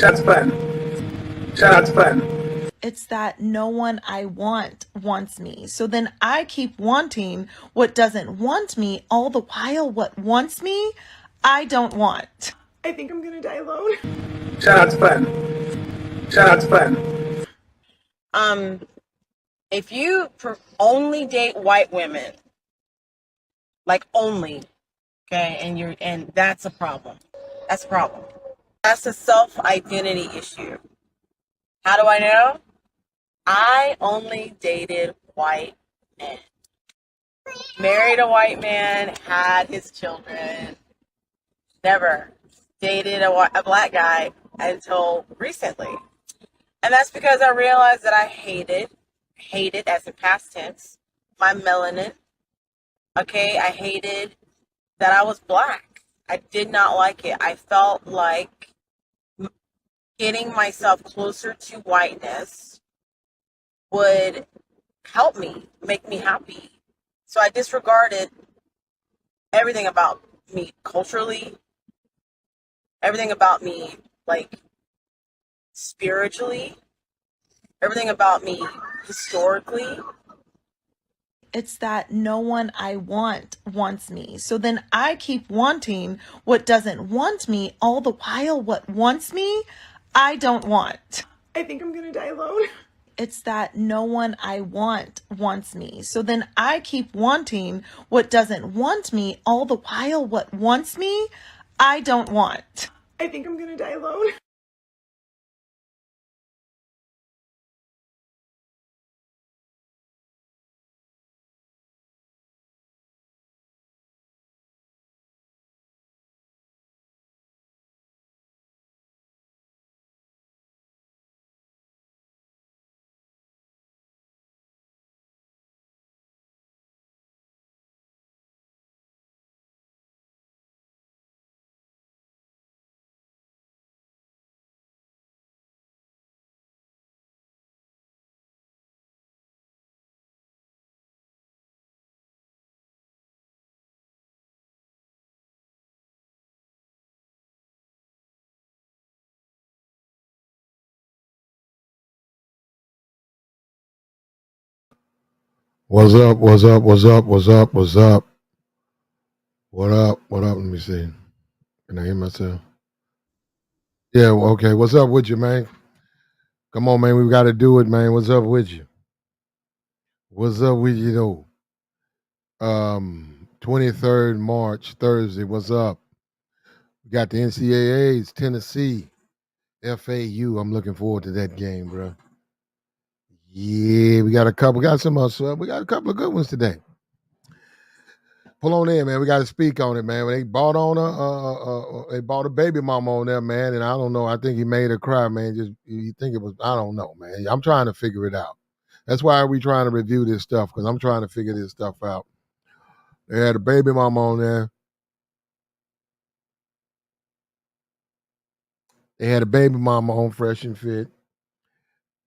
That's fun. That's fun. It's that no one I want wants me. So then I keep wanting what doesn't want me, all the while what wants me, I don't want. I think I'm gonna die alone. That's fun. That's fun. If you only date white women, like only, okay, and that's a problem. That's a problem. That's a self-identity issue. How do I know? I only dated white men. Married a white man, had his children. Never dated a black guy until recently. And that's because I realized that I hated as in past tense, my melanin. Okay, I hated that I was black. I did not like it. I felt like getting myself closer to whiteness would help me, make me happy. So I disregarded everything about me culturally, everything about me, like, spiritually, everything about me historically. It's that no one I want wants me. So then I keep wanting what doesn't want me, all the while what wants me, I don't want. I think I'm gonna die alone. It's that no one I want wants me. So then I keep wanting what doesn't want me, all the while what wants me, I don't want. I think I'm gonna die alone. What's up? What's up? What's up? What's up? What's up? What up? What up? Let me see. Can I hear myself? Yeah, well, okay. What's up with you, man? Come on, man. We got to do it, man. What's up with you? What's up with you, though? 23rd March, Thursday. What's up? We got the NCAAs, Tennessee, FAU. I'm looking forward to that game, bro. Yeah, we got a couple. We got some we got a couple of good ones today. Pull on in, man. We got to speak on it, man. When they bought on they bought a baby mama on there, man, and I don't know. I think he made her cry, man. Just you think it was? I don't know, man. I'm trying to figure it out. That's why we trying to review this stuff because I'm trying to figure this stuff out. They had a baby mama on there. They had a baby mama on Fresh and Fit,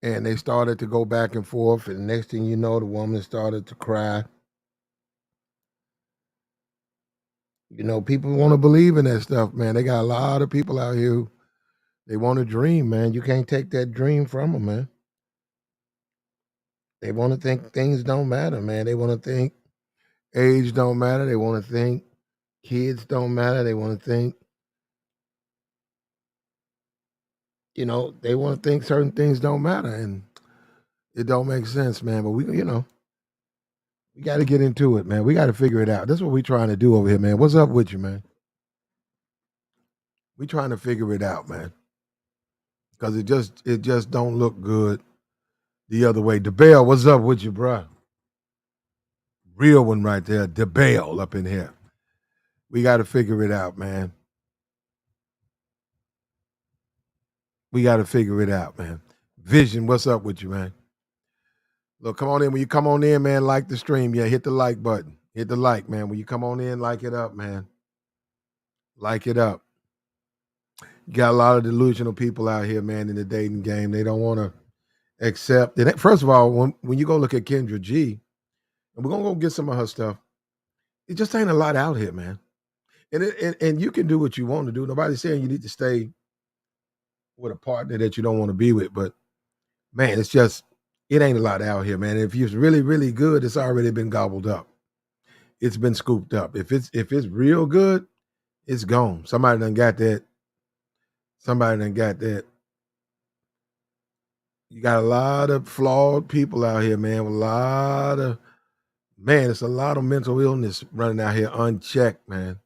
and they started to go back and forth. And the next thing you know, the woman started to cry. You know, people want to believe in that stuff, man. They got a lot of people out here who they want to dream, man. You can't take that dream from them, man. They want to think things don't matter, man. They want to think age don't matter. They want to think kids don't matter. They want to think, they want to think certain things don't matter, and it don't make sense, man. But we got to get into it, man. We got to figure it out. That's what we're trying to do over here, man. What's up with you, man? We trying to figure it out, man, because it just don't look good the other way. DeBale, what's up with you, bruh? Real one right there, DeBale up in here. We got to figure it out, man. We got to figure it out, man. Vision, what's up with you, man? Look, come on in. When you come on in, man, like the stream. Yeah, hit the like button. Hit the like, man. When you come on in, like it up, man. Like it up. You got a lot of delusional people out here, man, in the dating game. They don't want to accept it. First of all, when you go look at Kendra G, and we're going to go get some of her stuff, it just ain't a lot out here, man. And you can do what you want to do. Nobody's saying you need to stay with a partner that you don't want to be with. But man, it's just it ain't a lot out here, man. If you're really, really good, it's already been gobbled up. It's been scooped up. If it's real good, it's gone. Somebody done got that. Somebody done got that. You got a lot of flawed people out here, man. It's a lot of mental illness running out here unchecked, man.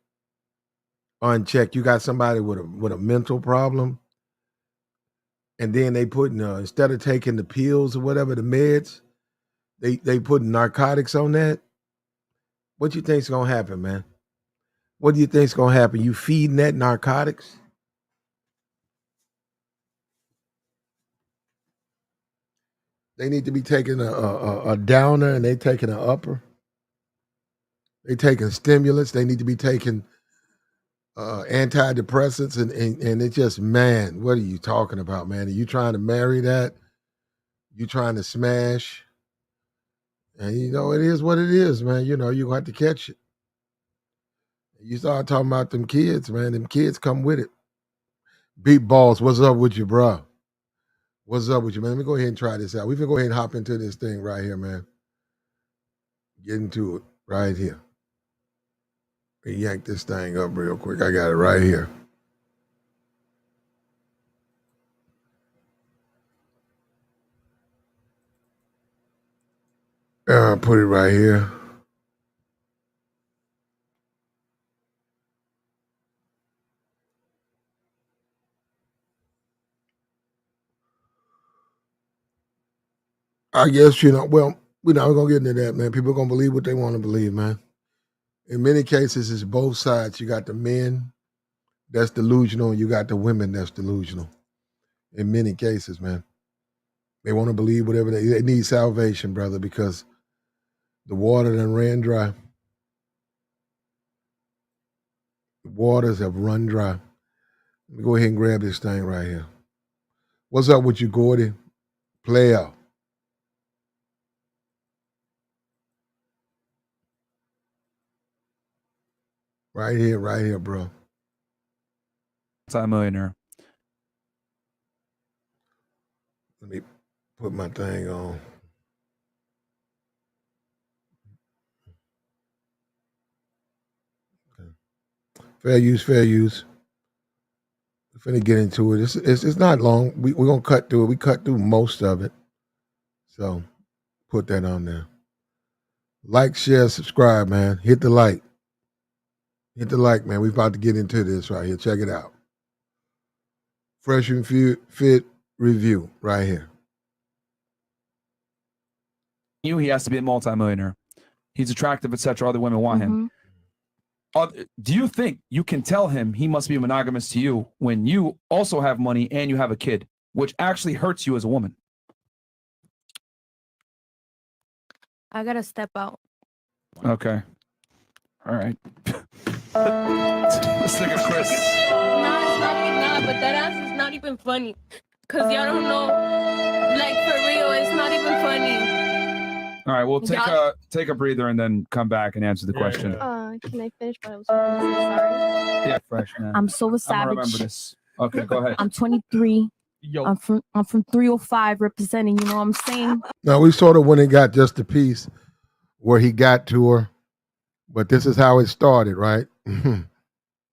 Unchecked. You got somebody with a mental problem, and then they putting instead of taking the pills or whatever, the meds, they putting narcotics on that. What you think's gonna happen, man? What do you think's gonna happen? You feeding that narcotics? They need to be taking a downer and they taking an upper. They taking stimulants. They need to be taking antidepressants and it's just, man, what are you talking about, man? Are you trying to marry that? You trying to smash? And you know, it is what it is, man. You know, you gonna have to catch it. You start talking about them kids, man. Them kids come with it. Beat balls, what's up with you, bro? What's up with you, man? Let me go ahead and try this out. We can go ahead and hop into this thing right here, man. Get into it right here. Let me yank this thing up real quick. I got it right here. Put it right here. I guess, you know, well, we're not going to get into that, man. People are going to believe what they want to believe, man. In many cases, it's both sides. You got the men that's delusional and you got the women that's delusional. In many cases, man. They want to believe whatever they need salvation, brother, because the water done ran dry. The waters have run dry. Let me go ahead and grab this thing right here. What's up with you, Gordy? Player. Right here, bro. Multi-millionaire. Let me put my thing on. Okay. Fair use. We're finna get into it. It's not long. We're gonna cut through it. We cut through most of it. So put that on there. Like, share, subscribe, man. Hit the like. Hit the like, man. We're about to get into this right here. Check it out. Fresh and Fit review right here. He has to be a multi-millionaire. He's attractive, etc. Other women want him. Do you think you can tell him he must be monogamous to you when you also have money and you have a kid, which actually hurts you as a woman? I gotta step out. Okay. All right. Let's take a Chris. Nah, it's not, but that ass is not even funny. Cause y'all don't know. Like, for real, it's not even funny. All right, we'll take a breather and then come back and answer the question. Can I finish what I was saying? Sorry. Yeah, fresh man. I'm so savage. I'm gonna remember this. Okay, go ahead. I'm 23. Yo. I'm from 305 representing, you know what I'm saying? Now we sort of when it got just a piece where he got to her, but this is how it started, right?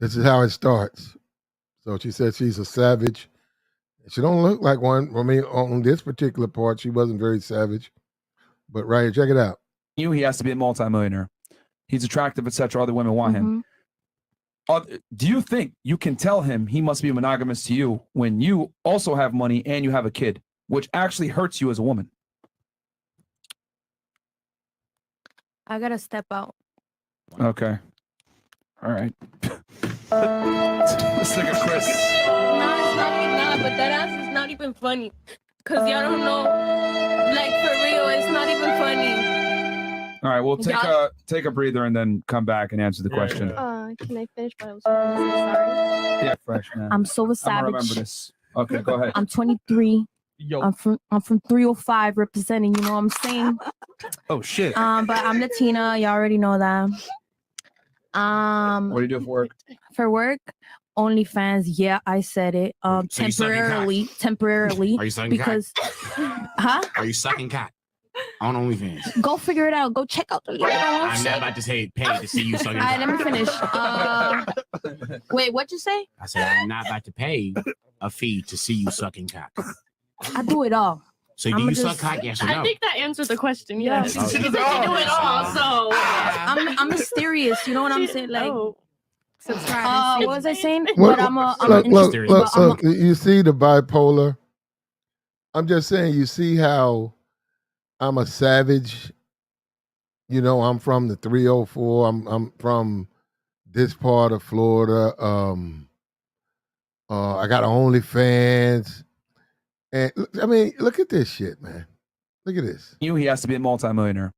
This is how it starts. So she said she's a savage. She don't look like one. I mean, on this particular part, she wasn't very savage. But right here, check it out. He has to be a multi-millionaire. He's attractive, etc. Other women want him. Do you think you can tell him he must be monogamous to you when you also have money and you have a kid, which actually hurts you as a woman? I gotta step out. Okay. All right. Let's take a Chris. Nah, it's not, but that ass is not even funny. Cause y'all don't know. Like, for real, it's not even funny. All right, we'll take a breather and then come back and answer the question. Can I finish what I was saying? Sorry. Yeah, fresh man. I'm so savage. I'm gonna remember this. Okay, go ahead. I'm 23. Yo. I'm from 305 representing, you know what I'm saying? Oh shit. But I'm Latina, y'all already know that. What do you do for work? For work, OnlyFans. Yeah, I said it. So you sucking cock? Temporarily. Are you sucking because, cock? Are you sucking cock on OnlyFans? Go figure it out. Go check out the link. I'm not about to say pay to see you sucking All right, cock. let me finish. Wait, what'd you say? I said I'm not about to pay a fee to see you sucking cock. I do it all. So do you suck cock? Yes or no? I think that answered the question. Yes. Yeah. She said you do it all. So I'm mysterious. You know what I'm saying? Like, subscribe. what was I saying? What- But I'm look, you see the bipolar? I'm just saying, you see how I'm a savage. You know, I'm from the 304. I'm from this part of Florida. I got OnlyFans. And I mean, look at this shit, man. Look at this. He has to be a multimillionaire.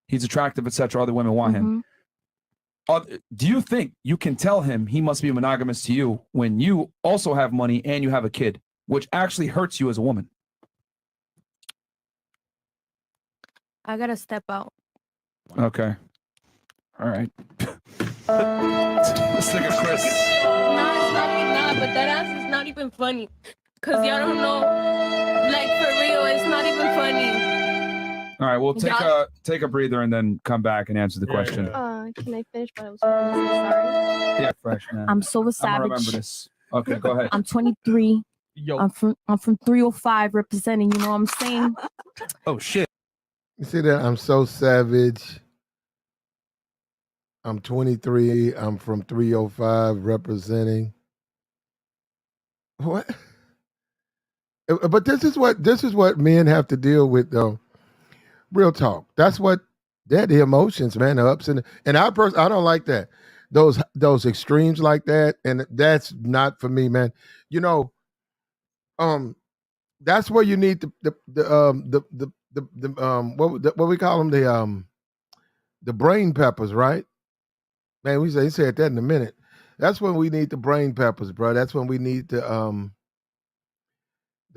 He's attractive, etc. Other women want him. Do you think you can tell him he must be monogamous to you when you also have money and you have a kid, which actually hurts you as a woman? I gotta step out. Okay. All right. Let's take a Chris. No, it's not, but that ass is not even funny. Cause y'all don't know, like for real, it's not even funny. All right, we'll take a breather and then come back and answer the question. Can I finish what I was sorry? Yeah, fresh man. I'm so a I'm gonna savage. remember this. Okay, go ahead. I'm 23. Yo. I'm from 305 representing. You know what I'm saying? Oh shit. You see that? I'm so savage. I'm 23. I'm from 305 representing. What? But this is what men have to deal with, though. Real talk. That's what the emotions, man, the ups and I don't like that. Those extremes like that, and that's not for me, man. You know, that's where you need what we call them, the brain peppers, right? Man, he said that in a minute. That's when we need the brain peppers, bro. That's when we need the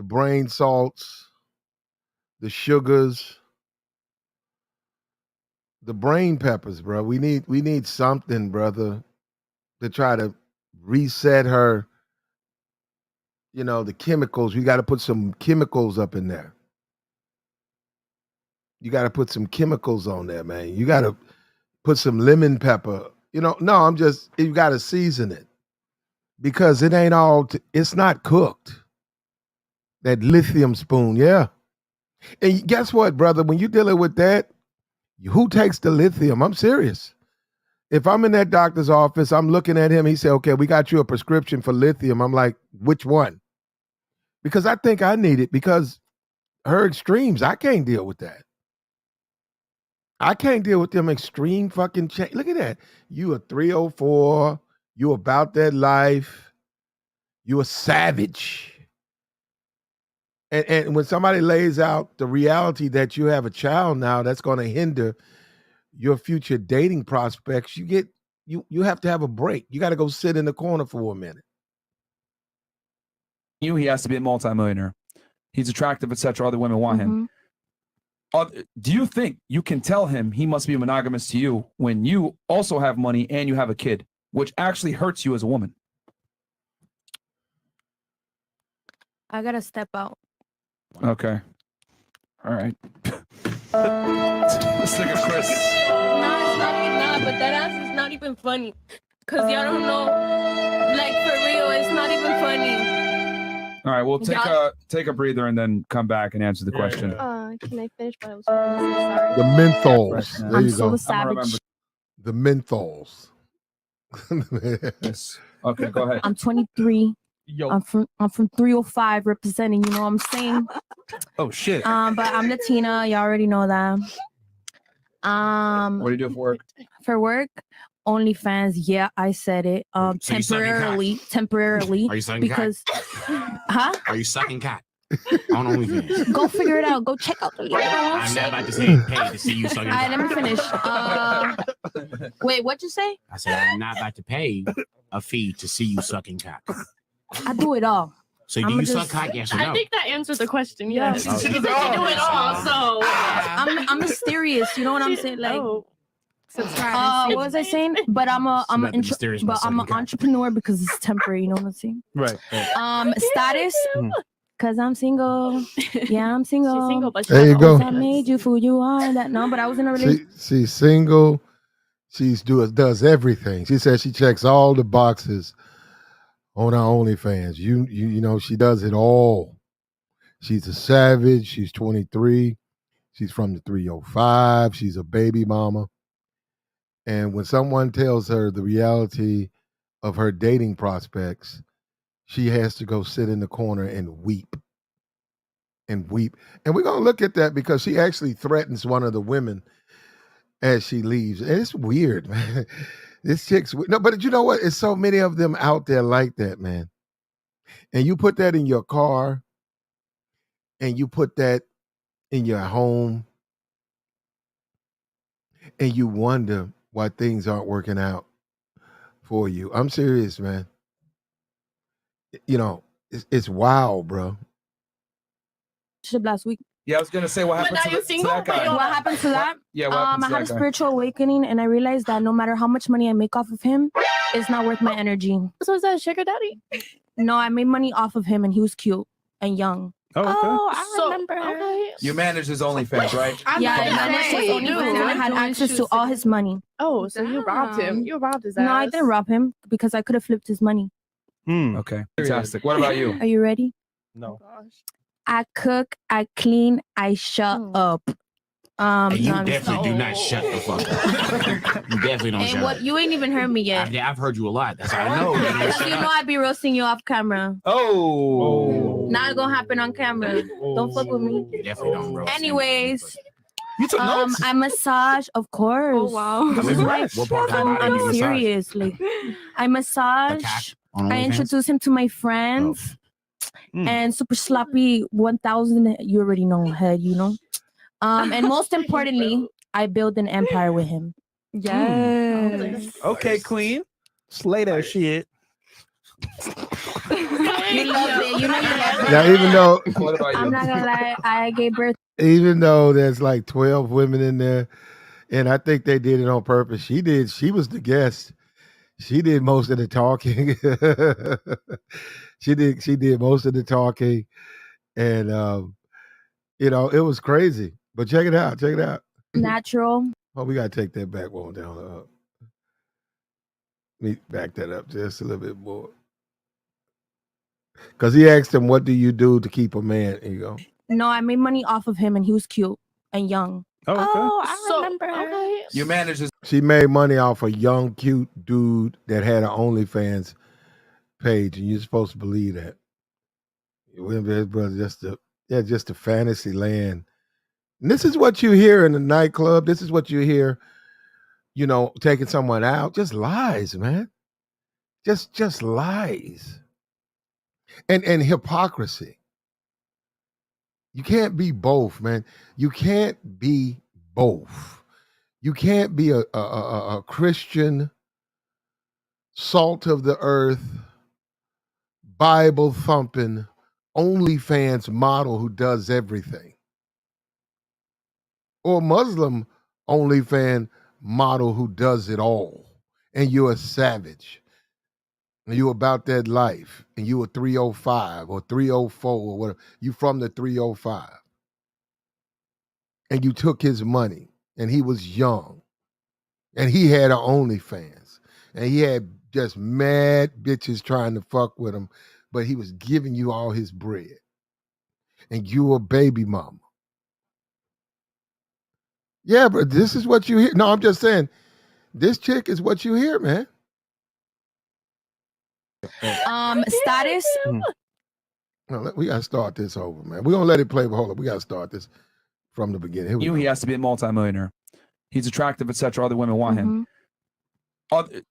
brain salts, the sugars, the brain peppers, bro. We need something, brother, to try to reset her. You know, the chemicals. We got to put some chemicals up in there. You got to put some chemicals on there, man. You got to put some lemon pepper. You know, no, you got to season it because it ain't it's not cooked. That lithium spoon, yeah. And guess what, brother? When you're dealing with that, who takes the lithium? I'm serious. If I'm in that doctor's office, I'm looking at him. He said, okay, we got you a prescription for lithium. I'm like, which one? Because I think I need it because her extremes, I can't deal with that. I can't deal with them extreme fucking change. Look at that. You a 304. You about that life. You a savage. And when somebody lays out the reality that you have a child now, that's going to hinder your future dating prospects. You have to have a break. You got to go sit in the corner for a minute. He has to be a multimillionaire. He's attractive, etc. Other women want him. Do you think you can tell him he must be monogamous to you when you also have money and you have a kid, which actually hurts you as a woman? I gotta step out. Okay. All right. Let's take a Chris. No, it's not, but that ass is not even funny. Cause y'all don't know, like for real, it's not even funny. All right, we'll take a breather and then come back and answer the question. Can I finish what I was sorry? The menthols. There I'm you so go. a savage. The menthols. Yes. Okay, go ahead. I'm 23. Yo. I'm from 305 representing. You know what I'm saying? Oh shit. But I'm Latina. You already know that. What do you do for work? For work, OnlyFans. Yeah, I said it. So you sucking Temporarily. Are you sucking because, cock? Are you sucking cock on OnlyFans? Go figure it out. Go check out the link. I'm not about to say pay to see you sucking All right, cock. let me finish. Wait, what'd you say? I said I'm not about to pay a fee to see you sucking cock. I do it all. So do you suck cock? Yes or no? I think that answered the question. Yes. Yeah. She said you do it all. So I'm mysterious. You know what I'm saying? Like, Subscribe. What was I saying? But I'm a Not the mysterious but I'm an second cat. entrepreneur because it's temporary. You know what I'm saying? Right. Status. Cause I'm single. Yeah, I'm single. She's single, but she There has you a go. whole I made you for you are that. No, but I was in a relationship. She's single. Does everything. She says she checks all the boxes on her OnlyFans. You know, she does it all. She's a savage. She's 23. She's from the 305. She's a baby mama. And when someone tells her the reality of her dating prospects, she has to go sit in the corner and weep. And weep. And we're going to look at that because she actually threatens one of the women as she leaves. And it's weird, man. This chick's no, but you know what? It's so many of them out there like that, man. And you put that in your car and you put that in your home and you wonder why things aren't working out for you. I'm serious, man. You know, it's wild, bro. Last week. Yeah, I was gonna say what happened now to, you're to single, that but guy. you're What happened to that? Yeah, what happened I to had a that guy? spiritual awakening, and I realized that no matter how much money I make off of him, it's not worth my energy. So is that a sugar daddy? No, I made money off of him, and he was cute and young. Oh, okay. I remember. Okay. You managed his OnlyFans, right? Yeah, I gonna managed say, his you OnlyFans, and I had doing access to shoots all again. his money. Oh, so you robbed him. Damn. You robbed his ass. No, I didn't rob him because I could have flipped his money. Okay, fantastic. What about you? Are you ready? No. I cook, I clean, I shut up. And you no, I'm just- definitely do not shut the fuck up. You definitely don't And shut what up. you ain't even heard me yet. I've heard you a lot. That's how I know. You don't Because shut you know up. I'd be roasting you off camera. Oh. Not gonna happen on camera. Don't fuck with me. You definitely don't roast. Anyways, You took notes? I massage, of course. Oh, wow. This is why What part of the body do you I'm massage? seriously. I The massage. cock on I OnlyFans? introduce him to my friends. And super sloppy 1000. You already know, head. You know. And most importantly, I build an empire with him. Yes. Okay, Queen. Slay that shit. You love it. You know you love it. Now, even though What about you? I'm not gonna lie. I gave birth. even though there's like 12 women in there, and I think they did it on purpose. She did. She was the guest. She did most of the talking. She did most of the talking, and you know, it was crazy. But check it out. Check it out. Natural. Oh, we gotta take that back one down. Let me back that up just a little bit more. Because he asked him, "What do you do to keep a man?" And you go, No, I made money off of him, and he was cute and young. Oh, I So, remember. okay. You managed his. she made money off a young, cute dude that had an OnlyFans page, and you're supposed to believe that. His brother, just a fantasy land. And this is what you hear in the nightclub. This is what you hear, you know, taking someone out. Just lies, man. Just lies. And hypocrisy. You can't be both, man. You can't be both. You can't be a Christian, salt of the earth, Bible thumping, OnlyFans model who does everything, or Muslim OnlyFans model who does it all, and you're a savage, and you about that life, and you a 305 or 304 or whatever. You from the 305, and you took his money, and he was young, and he had an OnlyFans, and he had just mad bitches trying to fuck with him, but he was giving you all his bread, and you a baby mama. Yeah, but this is what you hear. No, I'm just saying, this chick is what you hear, man. Status. No, we gotta start this over, man. We're gonna let it play, but hold up, we gotta start this from the beginning. Here we You, go. he has to be a multimillionaire. He's attractive, etc. Other women want him.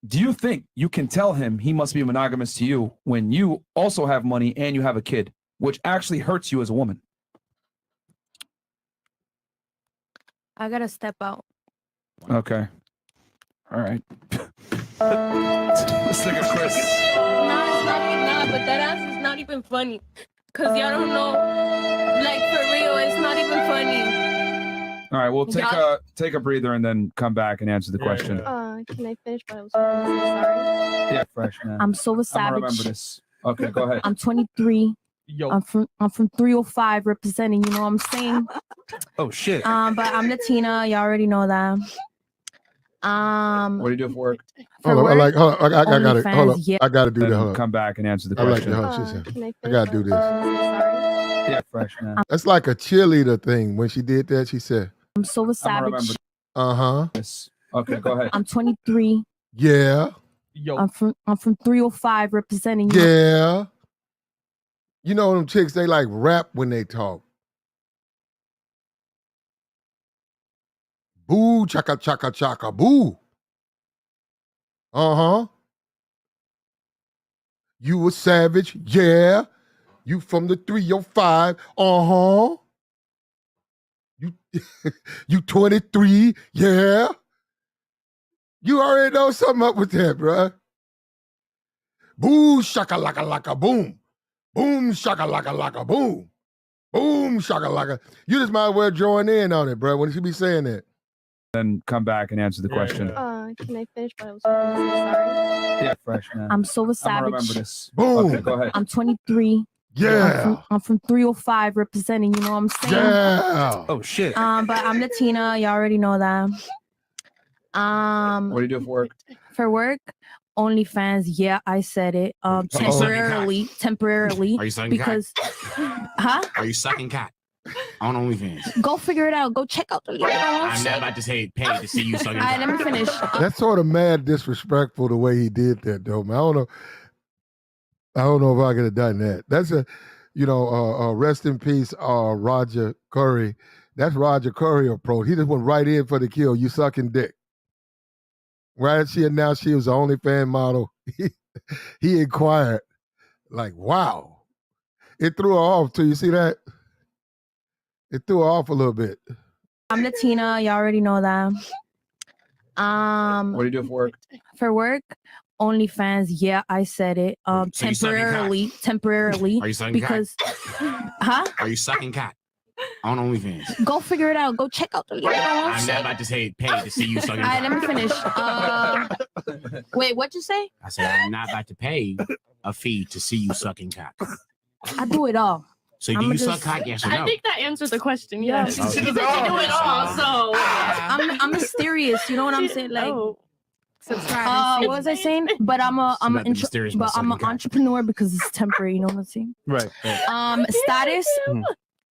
Do you think you can tell him he must be monogamous to you when you also have money and you have a kid, which actually hurts you as a woman? I gotta step out. Okay. All right. Let's look at Chris. Nah, it's not, but that ass is not even funny. Cause y'all don't know. Like, for real, it's not even funny. All right, we'll take a breather and then come back and answer the question. Can I finish what I was saying? Sorry. Yeah, fresh man. I'm so a I'm gonna savage. remember this. Okay, go ahead. I'm 23. Yo. I'm from 305 representing, you know what I'm saying? Oh shit. But I'm Latina, y'all already know that. What do you do for work? For Hold on, work, hold on, I got it. Hold on, OnlyFans, yeah. I got to do that. Then Hold on. come back and answer the I like question. the hoe. She said, Can I I finish got to what do I this. was saying? Sorry. Yeah, fresh man. That's like a cheerleader thing. When she did that, she said, I'm so a I'm gonna savage. remember uh-huh. this. Okay, go ahead. I'm 23. Yeah. Yo. I'm from 305 representing, you know? Yeah. You know them chicks, they like rap when they talk. Boo, chaka, chaka, chaka, boo. Uh-huh. You a savage, yeah. You from the 305, uh-huh. You you 23, yeah. You already know something up with that, bruh. Boo, shaka, laka, laka, boom. Boom, shaka, laka, laka, boom. Boom, shaka, laka. You just might as well join in on it, bruh, when she be saying that. Then come back and answer the question. Can I finish what I was saying? Sorry. Yeah, fresh man. I'm so a I'm gonna savage. remember this. Boom. Okay, go ahead. I'm 23. Yeah. I'm from 305 representing, you know what I'm saying? Yeah. Oh shit. But I'm Latina, y'all already know that. What do you do for work? For work, OnlyFans, yeah, I said it. Temporarily, Are you sucking because, huh? Are you sucking cat on OnlyFans? Go figure it out. Go check out the link. I'm not about to say pay to see you sucking All right, cat. let me finish. That's sort of mad disrespectful the way he did that, though, man. I don't know if I could have done that. That's rest in peace, Roger Curry. That's Roger Curry approach. He just went right in for the kill. You sucking dick. Right? She announced she was the OnlyFans model. He inquired, like, wow. It threw her off too. You see that? It threw her off a little bit. I'm Latina, y'all already know that. What do you do for work? For work, OnlyFans, yeah, I said it. So you sucking temporarily, Are you sucking because, huh? Are you sucking cat on OnlyFans? Go figure it out. Go check out the link. I'm not about to say pay to see you sucking All right, cat. let me finish. Wait, what'd you say? I said I'm not about to pay a fee to see you sucking cat. I do it all. So do I'ma you just- suck cock? Yes or no? I think that answered the question. Yeah. Yeah. She said you do it all. So I'm mysterious. You know what I'm saying? Like, subscribe. what was I saying? But I'm Nothing mysterious about an sucking cock. entrepreneur because it's temporary. You know what I'm saying? Right. Status. Mhm.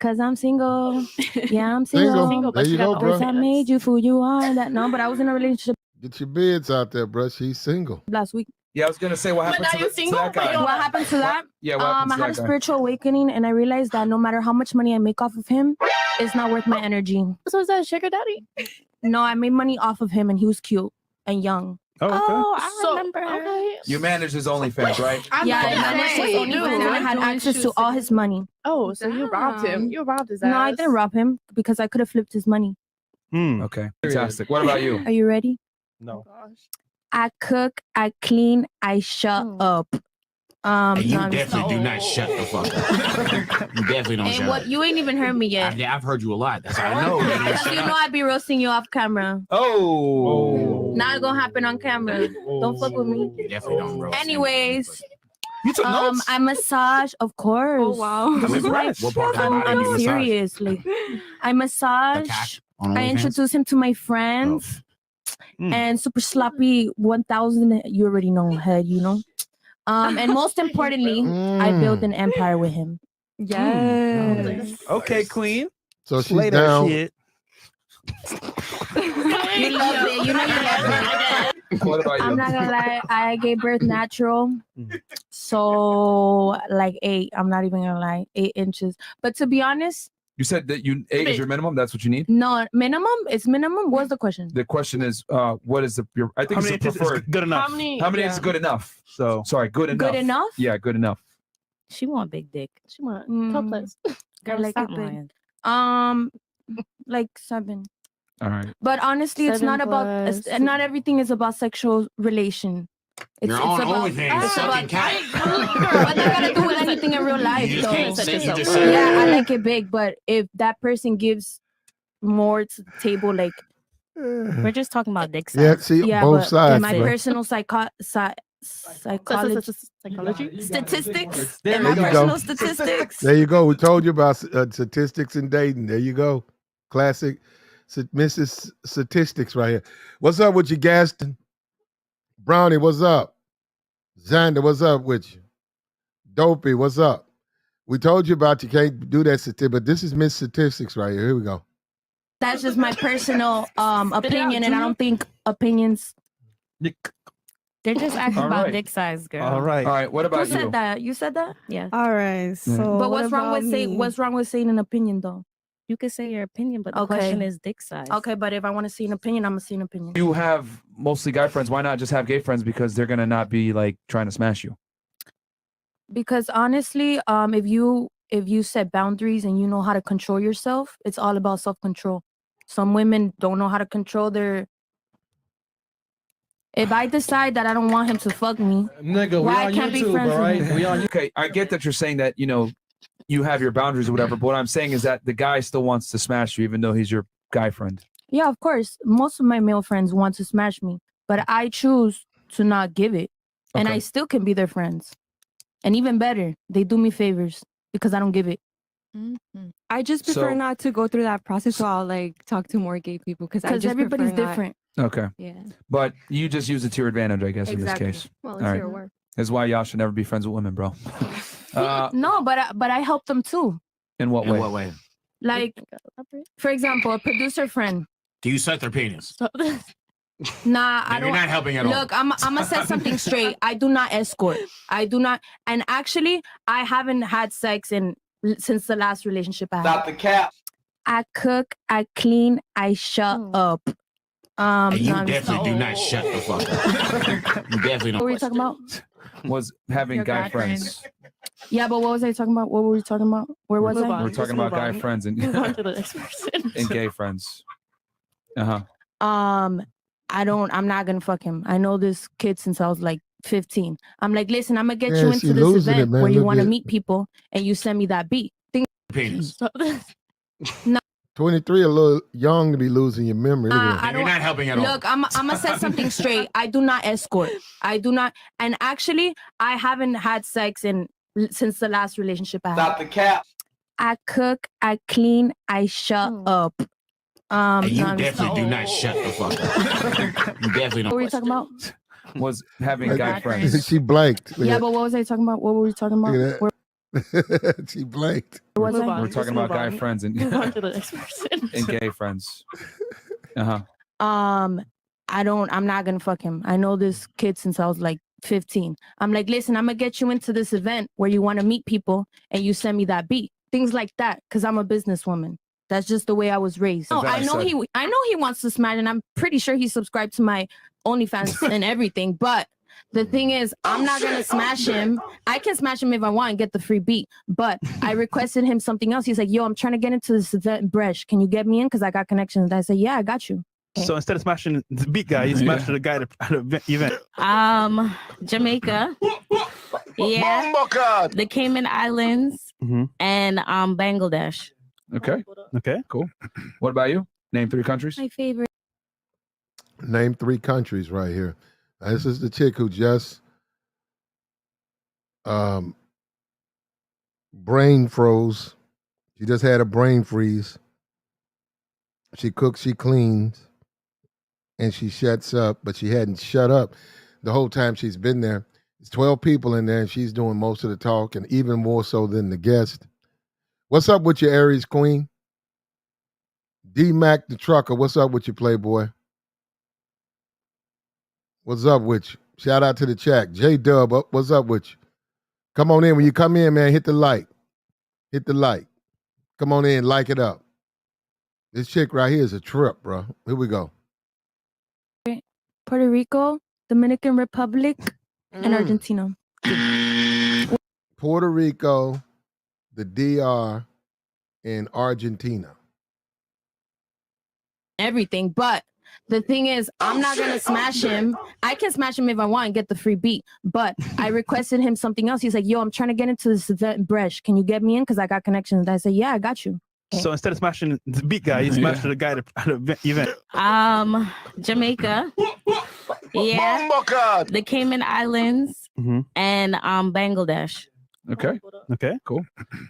Cause I'm single. Yeah, I'm single. Single. There you go, Cause bro. I made you who you are. That no, but I was in a relationship Get your bids out there, bro. She's single. last week. Yeah, I was gonna say what happened now to, you're to single, that but guy. you're- What happened to that? Yeah, what happened I to had a that guy? spiritual awakening, and I realized that no matter how much money I make off of him, it's not worth my energy. So is that a sugar daddy? No, I made money off of him, and he was cute and young. Oh, okay. I remember. Okay. You manage his OnlyFans, right? Yeah, I managed his say, OnlyFans, and I had dude. access to all his money. Oh, so you robbed him. Damn. You robbed his ass. No, I didn't rob him because I could have flipped his money. Okay, fantastic. What about you? Are you ready? No. Gosh. I cook, I clean, I shut up. And you no, I'm just- definitely do not shut the fuck up. You definitely don't Hey, shut what? up. You ain't even heard me yet. I've heard you a lot. That's how I know. You don't So shut you up. know I'd be roasting you off camera. Oh. Now it's gonna happen on camera. Don't fuck with me. You definitely don't roast. Anyways, You took notes? I massage, of course. Oh wow. This is why What part of the body do you I'm massage? serious. Like, I massage. On I OnlyFans? introduce him to my friends. And super sloppy 1000. You already know, head. You know. And most importantly, I built an empire with him. Yes. Okay, Queen. So she's Slay that down. shit. You love it. You know you love it. What about I'm you? not gonna lie, I gave birth natural. So like 8, I'm not even gonna lie, 8 inches. But to be honest, You said that 8 is your minimum. That's what you need. no, minimum, it's minimum. What's the question? The question is, what is your? I think How many it's the inches is preferred. good enough? How many is good enough? So Sorry, good enough. Good enough? Yeah, good enough. She want big dick. She want Mm. topless. I like it big. Like 7. All right. But honestly, it's 7 not about. plus. Not everything is about sexual relation. You're on about. OnlyFans, it's sucking about- cat. What that gotta do with anything in real life? You just though? can't say you just said Yeah, I like it big, but if that person gives more to the table. Like, We're just talking about dick size. Yeah, see, yeah, both but sides, my bro. personal psychology, Psychology. statistics, There and you my go. personal statistics. There you go. We told you about statistics and dating. There you go. Classic Mrs. Statistics right here. What's up with you, Gaston? Brownie, what's up? Xander, what's up with you? Dopey, what's up? We told you about you can't do that statistic, but this is Miss Statistics right here. Here we go. That's just my personal opinion, and I don't think opinions. They're just asking All about right. dick size, girl. All right. All right. What Who about said you? that? You said that? Yeah. All right. So, But what's wrong about with saying? me? What's wrong with saying an opinion, though? You can say your opinion, but the Okay. question is dick size. Okay, but if I want to see an opinion, I'm gonna see an opinion. You have mostly guy friends. Why not just have gay friends? Because they're gonna not be like trying to smash you. Because honestly, if you set boundaries and you know how to control yourself, it's all about self-control. Some women don't know how to control their. If I decide that I don't want him to fuck me, Nigga, we why I on can't be YouTube, friends all with right? him? We on Okay, I get that you're saying that, you know, you have your boundaries or whatever, but what I'm saying is that the guy still wants to smash you even though he's your guy friend. Yeah, of course. Most of my male friends want to smash me, but I choose to not give it, and Okay. I still can be their friends. And even better, they do me favors because I don't give it. I just prefer So- not to go through that process, so I'll like talk to more gay people because Everybody's different. Okay. Yeah. But you just use it to your advantage, I guess, Exactly. in this case. Well, All it's right. your work. That's why y'all should never be friends with women, bro. No, but I help them too. In what In way? what way? Like, for example, a producer friend. Do you suck their penis? Nah, I Then don't. you're not helping at all. Look, I'm gonna set something straight. I do not escort. I do not, and actually, I haven't had sex since the last relationship I had. the cap. I cook, I clean, I shut up. And you no, I'm definitely do not shut the fuck up. You definitely What were you don't. talking about? Was having Your guy guy friends. Yeah, but what was I talking about? What were we talking about? Where was Move I? on. We're Just talking about move guy on. friends and, Move on to the next person. and gay friends. Uh-huh. I'm not gonna fuck him. I know this kid since I was like 15. I'm like, listen, I'm gonna get Yeah, you she into this losing it, event man. where you Look want to at- meet people and you send me that beat. Penis. 23, a little young to be losing your memory. Look at I And you're not helping at all. Look, I'm gonna set something straight. I do not escort. I do not, and actually, I haven't had sex since the last relationship I had. the cap. I cook, I clean, I shut up. And you no, I'm just- definitely do not shut the fuck up. You definitely What were you don't. talking about? Was having Like, guy it. friends. She blanked. Look Yeah, at but what was I talking about? What were we talking about? Look at Where that. She blanked. was Move I? on. We're Just talking about move guy on. friends and, Move on to the next person. and gay friends. Uh-huh. I'm not gonna fuck him. I know this kid since I was like 15. I'm like, listen, I'm gonna get you into this event where you want to meet people and you send me that beat. Things like that, because I'm a businesswoman. That's just the way I was raised. No, That I I know said. I know he wants to smash, and I'm pretty sure he subscribed to my OnlyFans and everything. But the thing is, I'm not gonna smash him. I can smash him if I want and get the free beat. But I requested him something else. He's like, yo, I'm trying to get into this event in Bresh. Can you get me in? Because I got connections. And I said, yeah, I got you. So instead of smashing the beat guy, you smashed the guy at the event. Jamaica. Yeah. God. The Cayman Islands Mhm. and Bangladesh. Okay. Okay. Cool. What about you? Name 3 countries. My favorite. Name 3 countries right here. This is the chick who just brain froze. She just had a brain freeze. She cooks, she cleans, and she shuts up, but she hadn't shut up the whole time she's been there. There's 12 people in there, and she's doing most of the talk, and even more so than the guest. What's up with your Aries Queen? D-Mac the trucker, what's up with you, Playboy? What's up with you? Shout out to the chat. J-Dub, what's up with you? Come on in. When you come in, man, hit the like. Hit the like. Come on in, like it up. This chick right here is a trip, bro. Here we go. Puerto Rico, Dominican Republic, and Argentina. Puerto Rico, the DR, and Argentina. Everything. But the thing is, I'm not gonna smash him. I can smash him if I want and get the free beat. But I requested him something else. He's like, yo, I'm trying to get into this event in Bresh. Can you get me in? Because I got connections. And I said, yeah, I got you. So instead of smashing the beat guy, you smashed the guy at the event. Jamaica. Yeah. The Cayman Islands and Bangladesh. Okay. Okay. Cool.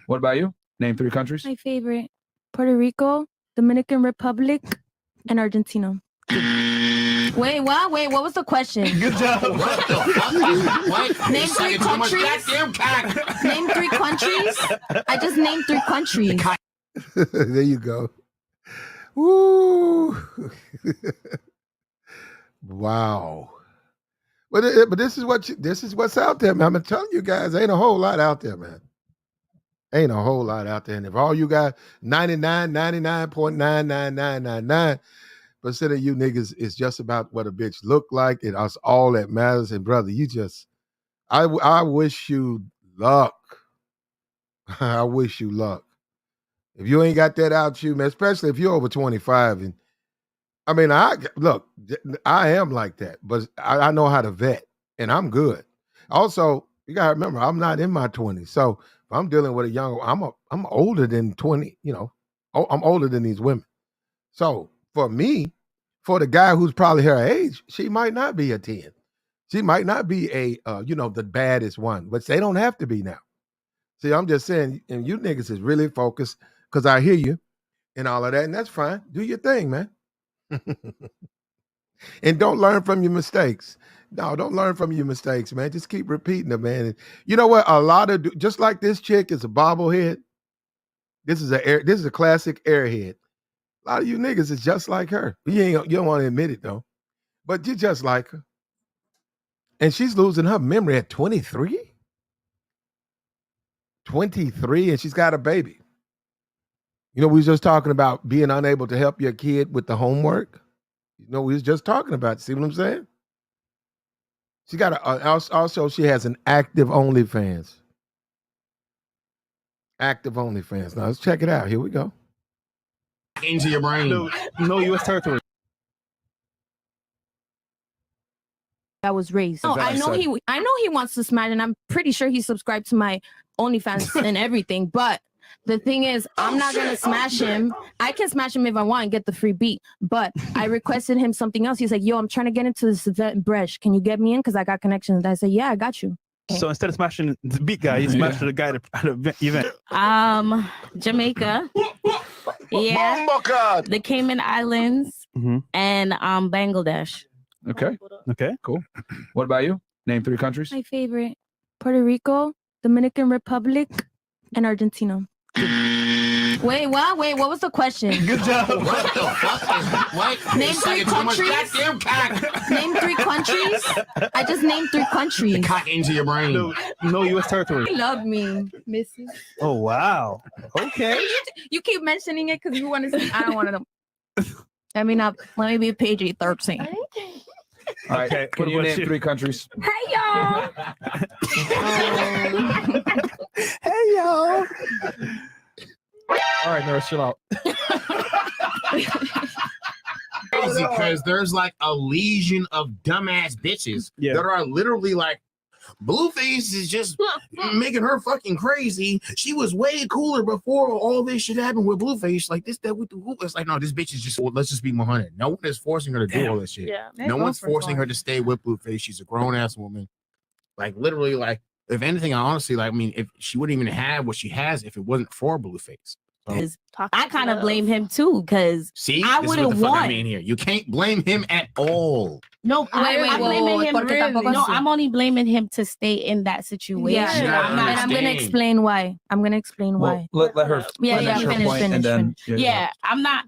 What about you? Name 3 countries. My favorite: Puerto Rico, Dominican Republic, and Argentina. Wait, what? Wait, what was the question? Good job. What the fuck? What? Name 3 countries. Goddamn cock. Name 3 countries. I just named 3 countries. There you go. Woo. Wow. But this is what's out there, man. I'm telling you guys, ain't a whole lot out there, man. Ain't a whole lot out there. And if all you guys 99.99999% of you niggas is just about what a bitch look like, and that's all that matters. And brother, I wish you luck. I wish you luck. If you ain't got that out you, man, especially if you're over 25, and I mean, I am like that, but I know how to vet, and I'm good. Also, you gotta remember, I'm not in my 20s, so if I'm dealing with a young, I'm older than 20. You know, I'm older than these women. So for me, for the guy who's probably her age, she might not be a 10. She might not be a the baddest one, but they don't have to be now. See, I'm just saying, and you niggas is really focused because I hear you and all of that, and that's fine. Do your thing, man. And don't learn from your mistakes. No, don't learn from your mistakes, man. Just keep repeating them, man. And you know what? A lot of just like this chick is a bobblehead. This is a classic airhead. A lot of you niggas is just like her. You don't want to admit it though, but you're just like her. And she's losing her memory at 23. 23, and she's got a baby. You know, we was just talking about being unable to help your kid with the homework. You know, we was just talking about. See what I'm saying? She got also she has an active OnlyFans. Active OnlyFans. Now let's check it out. Here we go. Into your brain. No U.S. territory. I was raised. No, I know he wants to smash, and I'm pretty sure he's subscribed to my OnlyFans and everything. But the thing is, I'm not gonna smash him. I can smash him if I want and get the free beat. But I requested him something else. He's like, "Yo, I'm trying to get into this event in Bresh. Can you get me in? Because I got connections." And I said, "Yeah, I got you." Okay. So instead of smashing the beat guy, you smashed the guy at the event. Jamaica. Yeah. The Cayman Islands and Bangladesh. Okay. Okay. Cool. What about you? Name 3 countries. My favorite: Puerto Rico, Dominican Republic, and Argentina. Wait, what? Wait, what was the question? Good job. What the fuck? What? Name 3 countries. Goddamn cock. Name 3 countries. I just named 3 countries. Cock into your brain. No U.S. territory. You love me, Mrs. Oh wow. Okay. You keep mentioning it because you want to see. I don't want to know. Let me be PG-13. All right. Okay, Can you name 3 countries? Hey y'all. Hey y'all. All right, nurse, chill out. Because there's like a legion of dumbass bitches that are literally like, Blueface is just making her fucking crazy. She was way cooler before all this shit happened with Blueface. Like this, that with the whoop. It's like, no, this bitch is just, let's just be 100. No one is forcing her to do all this shit. Yeah. No one's forcing her to stay with Blueface. She's a grown ass woman. Like literally, like if anything, I honestly like. I mean, if she wouldn't even have what she has if it wasn't for Blueface. So, I kind of blame him too, because see, I this is what wouldn't the fuck I want. mean here. You can't blame him at all. No, I'm blaming him. Really? No, I'm only blaming him to stay in that situation. Yeah, I'm and I'm gonna explain why. why. Let her finish her point, and then Yeah, I'm not.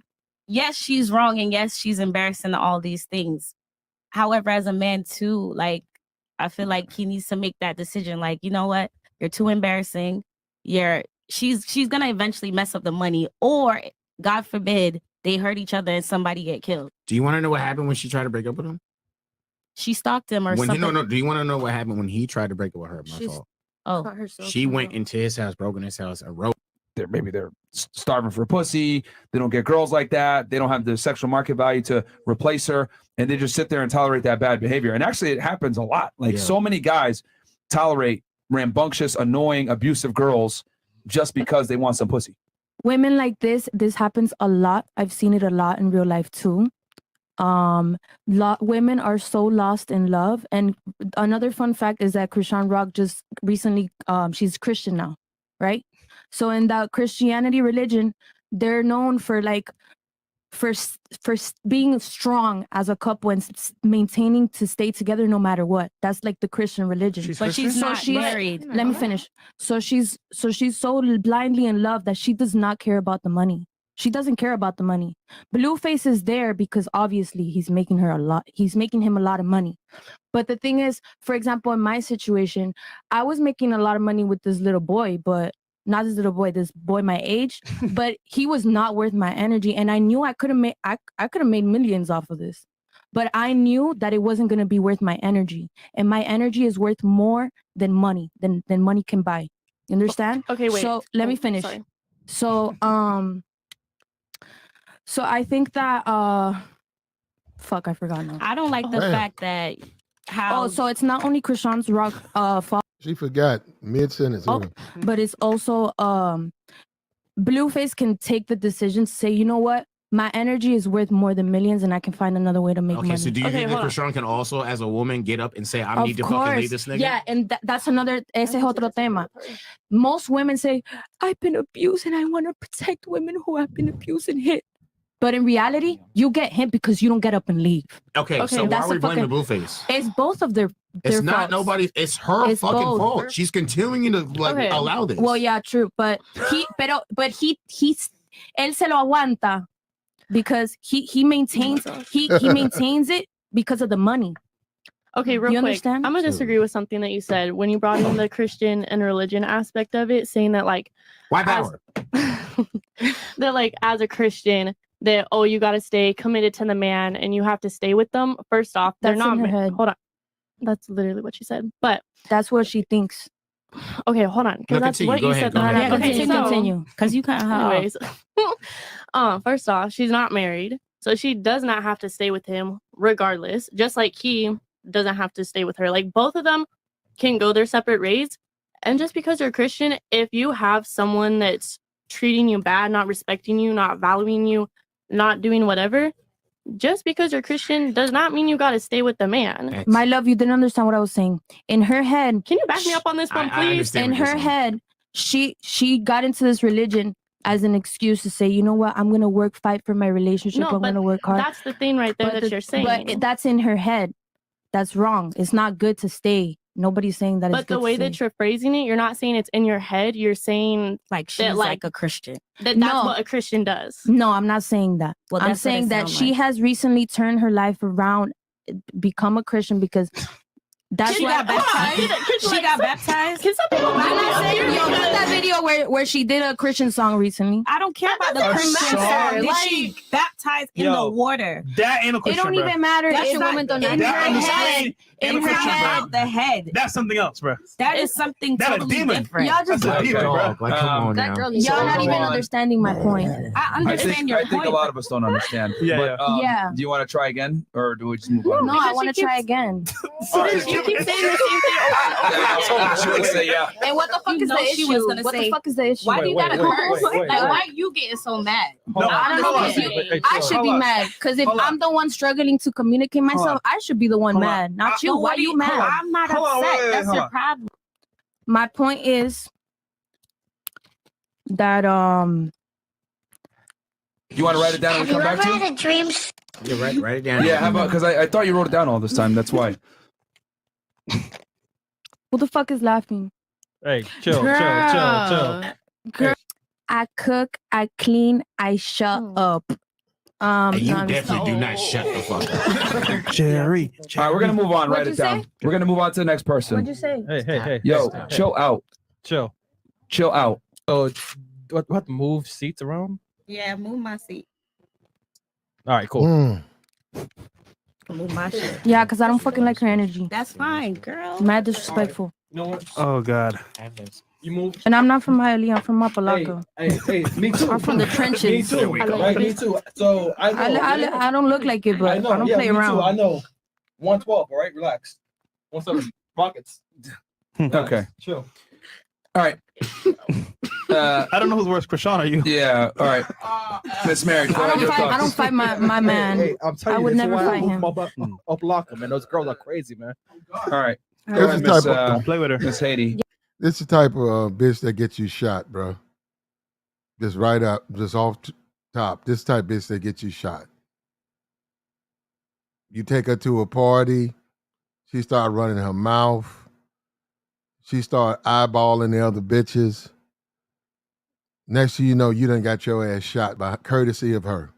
Yes, she's wrong, and yes, she's embarrassing all these things. However, as a man too, like I feel like he needs to make that decision. Like, you know what? You're too embarrassing. She's gonna eventually mess up the money, or God forbid they hurt each other and somebody get killed. Do you want to know what happened when she tried to break up with him? She stalked him or When something. no, do you want to know what happened when he tried to break up with her? My fault. Oh, She went into his house, broke in his house, and wrote. Maybe they're starving for pussy. They don't get girls like that. They don't have the sexual market value to replace her, and they just sit there and tolerate that bad behavior. And actually, it happens a lot. Like so many guys tolerate rambunctious, annoying, abusive girls just because they want some pussy. women like this happens a lot. I've seen it a lot in real life too. Women are so lost in love. And another fun fact is that Krishan Rock just recently, she's Christian now, right? So in that Christianity religion, they're known for like for being strong as a couple and maintaining to stay together no matter what. That's like the Christian religion. But she's not married. Let me finish. So she's so blindly in love that she does not care about the money. She doesn't care about the money. Blueface is there because obviously he's making him a lot of money. But the thing is, for example, in my situation, I was making a lot of money with this little boy, but not this little boy, this boy my age, but he was not worth my energy. And I knew I could have made millions off of this. But I knew that it wasn't going to be worth my energy. And my energy is worth more than money, than money can buy. You understand? Okay, wait. So let me finish. Sorry. So I think that fuck, I forgot now. I don't like the fact that so it's not only Krishan's Rock fault. She forgot mid-sentence. But it's also Blueface can take the decision to say, you know what? My energy is worth more than millions and I can find another way to make money. Okay, so do you think that Krishan can also, as a woman, get up and say, I need to fucking leave this nigga? Yeah, and that's another, ese es otro tema. Most women say, I've been abused and I want to protect women who have been abused and hit. But in reality, you get hit because you don't get up and leave. Okay, so why are we blaming Blueface? It's both of their It's not faults. nobody. It's her It's fucking both. fault. She's continuing to allow this. Well, yeah, true. But él se lo aguanta because he maintains it because of the money. Okay, real You quick. understand? I'm gonna disagree with something that you said when you brought in the Christian and religion aspect of it, saying that like white power. That like as a Christian, that you got to stay committed to the man and you have to stay with them. First off, they're That's not. in her head. Hold on, that's literally what she said. But that's what she thinks. Okay, hold on, because that's what you said. Continue. Because you kind of anyways. First off, she's not married, so she does not have to stay with him regardless. Just like he doesn't have to stay with her. Like both of them can go their separate ways. And just because you're Christian, if you have someone that's treating you bad, not respecting you, not valuing you, not doing whatever, just because you're Christian does not mean you got to stay with the man. My love, you didn't understand what I was saying. In her head, can you back me up on this one, please? In her head, she got into this religion as an excuse to say, you know what, I'm gonna fight for my relationship. I'm gonna work hard. That's the thing right there that you're saying. But that's in her head. That's wrong. It's not good to stay. Nobody's saying that. But the way that you're phrasing it, you're not saying it's in your head. You're saying like she's like a Christian. That's what a Christian does. No, I'm not saying that. Well, I'm that's what it saying that sound she like. has recently turned her life around, become a Christian because that's She got baptized. She got baptized. Can some people I'm not saying what's that video where she did a Christian song recently? I don't care about the Christian song. Did she baptized in the water? That ain't a It Christian. don't even matter. That's It's a woman not- don't in know. her head. In her head. The head. That's something else, bro. That is something That a totally demon. different. Y'all just That's a demon, bro. Like, come on that now. girl needs y'all to not move even on. understanding my point. I understand your I think point. a lot of us don't understand. Yeah, But, yeah. Do you want to try again, or do we just move on? No, I want to try again. You keep saying the same thing over and over again. She would say, yeah. And what the fuck You is know the she issue? was gonna What the say, fuck is the issue? Why do you gotta curse? wait. Why are you getting so mad? No, I don't know. I should be mad because if I'm the one struggling to communicate myself, I should be the one mad, not you. Why are you mad? I'm not upset. That's your problem. My point is that You want to write it down and we come back to you? dreams? Yeah, write it down. Yeah, how about, because I thought you wrote it down all this time. That's why. who the fuck is laughing? Hey, chill. Girl, I cook, I clean, I shut up. And you no, I'm definitely do not shut the fuck up. Jerry. All right, we're going to move on. What'd Write you it down. say? We're going to move on to the next person. What'd you say? Hey. Yo, chill out. Chill. Chill out. So, what move seats around? Yeah, move my seat. All right, cool. Move my shit. Yeah, because I don't fucking like her energy. That's fine, girl. Mad disrespectful. You know what? Oh God. You move. And I'm not from Hialeah, I'm from Mapalaca. Hey, me too. I'm from the trenches. Me too. Right, me too. So I know. I don't look like it, but I don't play around. Too. I know. 112. All right, relax. 170 pockets. Okay. Chill. All right. I don't know who's worse, Krishan or you. Yeah. All right. Miss Mary, go ahead, your I don't thoughts. fight my man. Hey, I'm telling I you, would this is never why fight I him. up lock him, man. Those girls are crazy, man. All right. Go This ahead, is Miss, type of, Don't play with her. Miss Haiti. this is the type of bitch that gets you shot, bro. Just right up, just off top. This type of bitch that gets you shot. You take her to a party, she start running her mouth. She start eyeballing the other bitches. Next thing you know, you done got your ass shot by courtesy of her.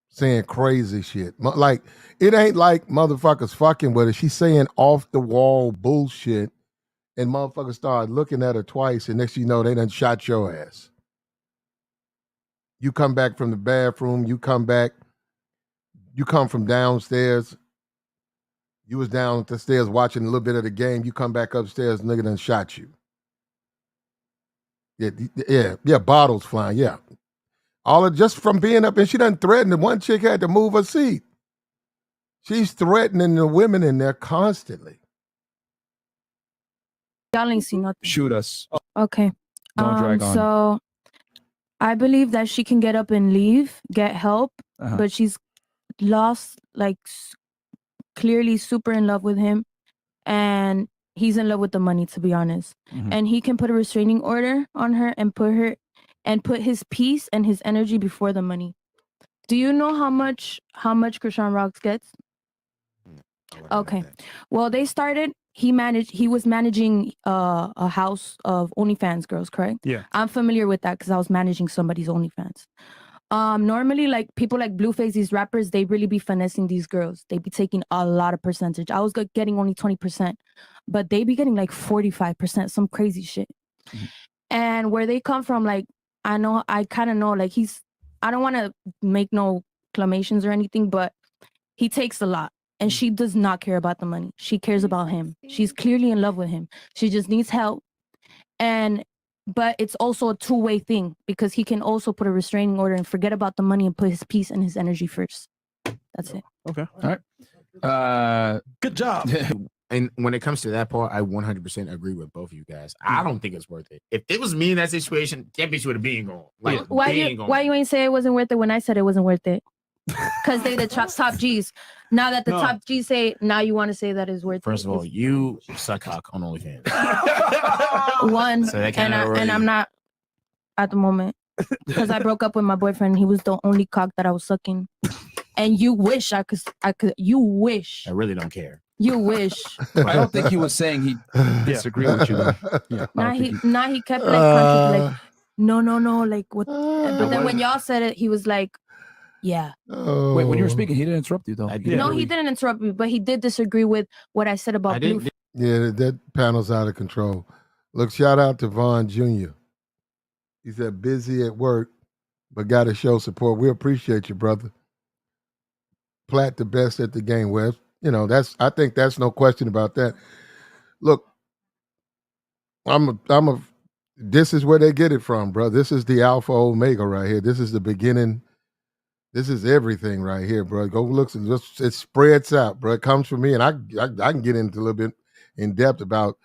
Saying crazy shit. Like, it ain't like motherfuckers fucking with her. She's saying off the wall bullshit, and motherfuckers start looking at her twice, and next thing you know, they done shot your ass. You come back from the bathroom, you come from downstairs. You was down the stairs watching a little bit of the game. You come back upstairs, nigga done shot you. Yeah, bottles flying, yeah. All of just from being up, and she done threatened. One chick had to move her seat. She's threatening the women in there constantly. Y'all ain't seen nothing. Shoot us. Okay. Don't drag on. So I believe that she can get up and leave, get help, but she's lost, like, clearly super in love with him, and he's in love with the money, to be honest. And he can put a restraining order on her and put his peace and his energy before the money. Do you know how much Krishan Rocks gets? Okay. Well, they started. He was managing a house of OnlyFans girls, correct? Yeah. I'm familiar with that because I was managing somebody's OnlyFans. Normally, like, people like Blueface, these rappers, they really be finessing these girls. They be taking a lot of percentage. I was getting only 20%, but they be getting like 45%, some crazy shit. And where they come from, like, I kind of know, like, I don't want to make no clamations or anything, but he takes a lot. And she does not care about the money. She cares about him. She's clearly in love with him. She just needs help. But it's also a two-way thing, because he can also put a restraining order and forget about the money and put his peace and his energy first. That's it. Okay. All right. Good job. And when it comes to that part, I 100% agree with both of you guys. I don't think it's worth it. If it was me in that situation, that bitch would have been gone. Like, Why you ain't say it wasn't worth it when I said it wasn't worth it? Because they the top G's. Now that the top G's say, now you want to say that is worth it. First of all, you suck cock on OnlyFans. One, So that and I'm not at the moment, because I broke up with my boyfriend. He was the only cock that I was sucking. And you wish I could. You wish. I really don't care. You wish. I don't think he was saying he disagreed with you, though. Yeah. Nah, he kept like no, like what? But then when y'all said it, he was like, yeah. Wait, when you were speaking, he didn't interrupt you, though. No, he didn't interrupt me, but he did disagree with what I said about Blue. Yeah, that panel's out of control. Look, shout out to Vaughn Jr. He said busy at work, but got to show support. We appreciate you, brother. Platt the best at the game, Wes. You know, I think that's no question about that. Look, this is where they get it from, bro. This is the Alpha Omega right here. This is the beginning. This is everything right here, bro. Go look, and just it spreads out, bro. It comes from me, and I can get into a little bit in depth about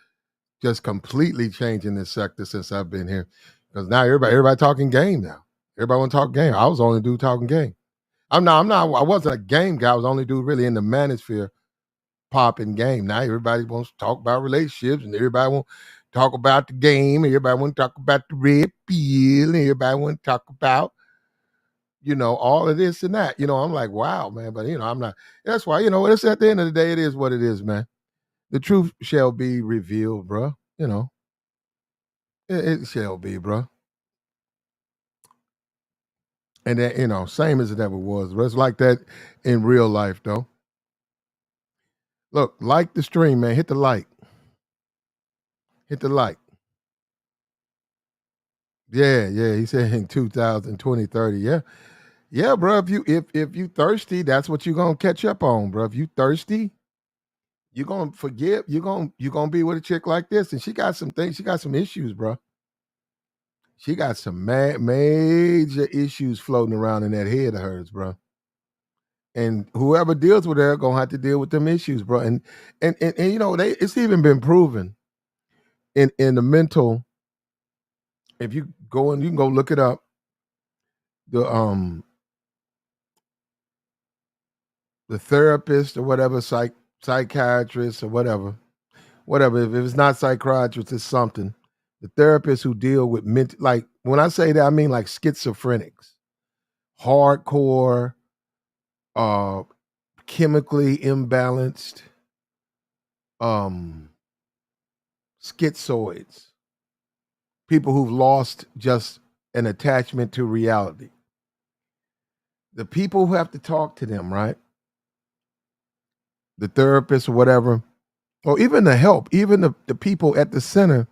just completely changing this sector since I've been here. Because now everybody talking game now. Everybody want to talk game. I was the only dude talking game. I wasn't a game guy. I was the only dude really in the manosphere popping game. Now everybody wants to talk about relationships, and everybody want to talk about the game, and everybody want to talk about the red pill, and everybody want to talk about, you know, all of this and that. You know, I'm like, wow, man. But, you know, I'm not. That's why, you know, it's at the end of the day, it is what it is, man. The truth shall be revealed, bro. You know, it shall be, bro. And then, you know, same as it ever was. But it's like that in real life, though. Look, like the stream, man. Hit the like. Hit the like. Yeah. He said in 2020, 30. Yeah, bro. If you thirsty, that's what you're gonna catch up on, bro. If you thirsty, you're gonna forgive. You're gonna be with a chick like this, and she got some things. She got some issues, bro. She got some major issues floating around in that head of hers, bro. And whoever deals with her gonna have to deal with them issues, bro. And you know, it's even been proven in the mental if you go and you can go look it up, the therapist or whatever, psychiatrist or whatever, if it's not psychiatrist, it's something. The therapists who deal with like when I say that, I mean like schizophrenics, hardcore, chemically imbalanced, schizoids, people who've lost just an attachment to reality. The people who have to talk to them, right? The therapist or whatever, or even the help, even the people at the center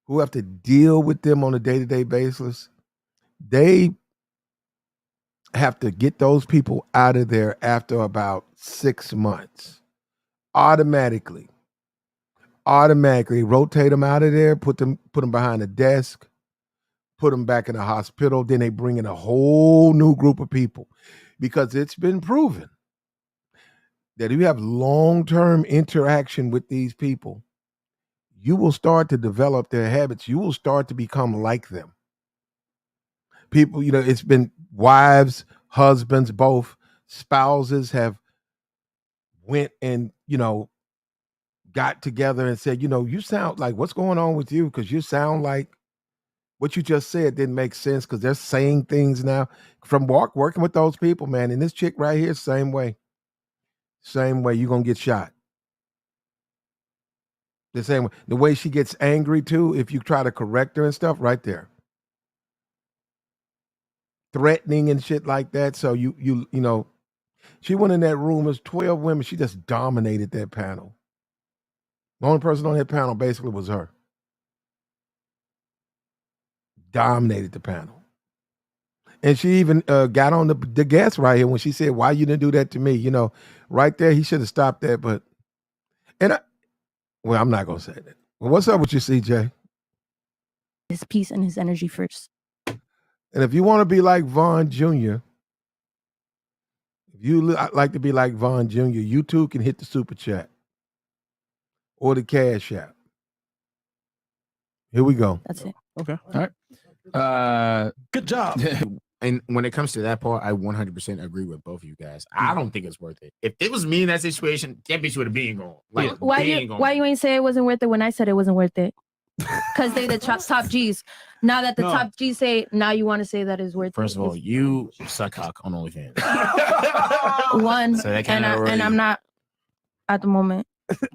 who have to deal with them on a day-to-day basis, they have to get those people out of there after about 6 months. Automatically rotate them out of there, put them behind a desk, put them back in a hospital. Then they bring in a whole new group of people, because it's been proven that if you have long-term interaction with these people, you will start to develop their habits. You will start to become like them. People, it's been wives, husbands, both spouses have went and, got together and said, you sound like, what's going on with you? Because you sound like what you just said didn't make sense, because they're saying things now from working with those people, man. And this chick right here, same way, you're going to get shot. The same way. The way she gets angry too, if you try to correct her and stuff, right there. Threatening and shit like that. So you know, she went in that room, there's 12 women, she just dominated that panel. The only person on that panel basically was her. Dominated the panel. And she even got on the guest right here when she said, why you didn't do that to me? Right there, he should have stopped that. But, I'm not going to say that. Well, what's up with you, CJ? His peace and his energy first. And if you want to be like Vaughn Jr., if you like to be like Vaughn Jr., you too can hit the super chat or the cash app. Here we go. That's it. Okay. All right. Good job. And when it comes to that part, I 100% agree with both of you guys. I don't think it's worth it. If it was me in that situation, that bitch would have been gone. Like, Why you ain't say it wasn't worth it when I said it wasn't worth it? Because they the top G's. Now that the top G's say, now you want to say that is worth it. First of all, you suck cock on OnlyFans. One, So that and I'm not at the moment,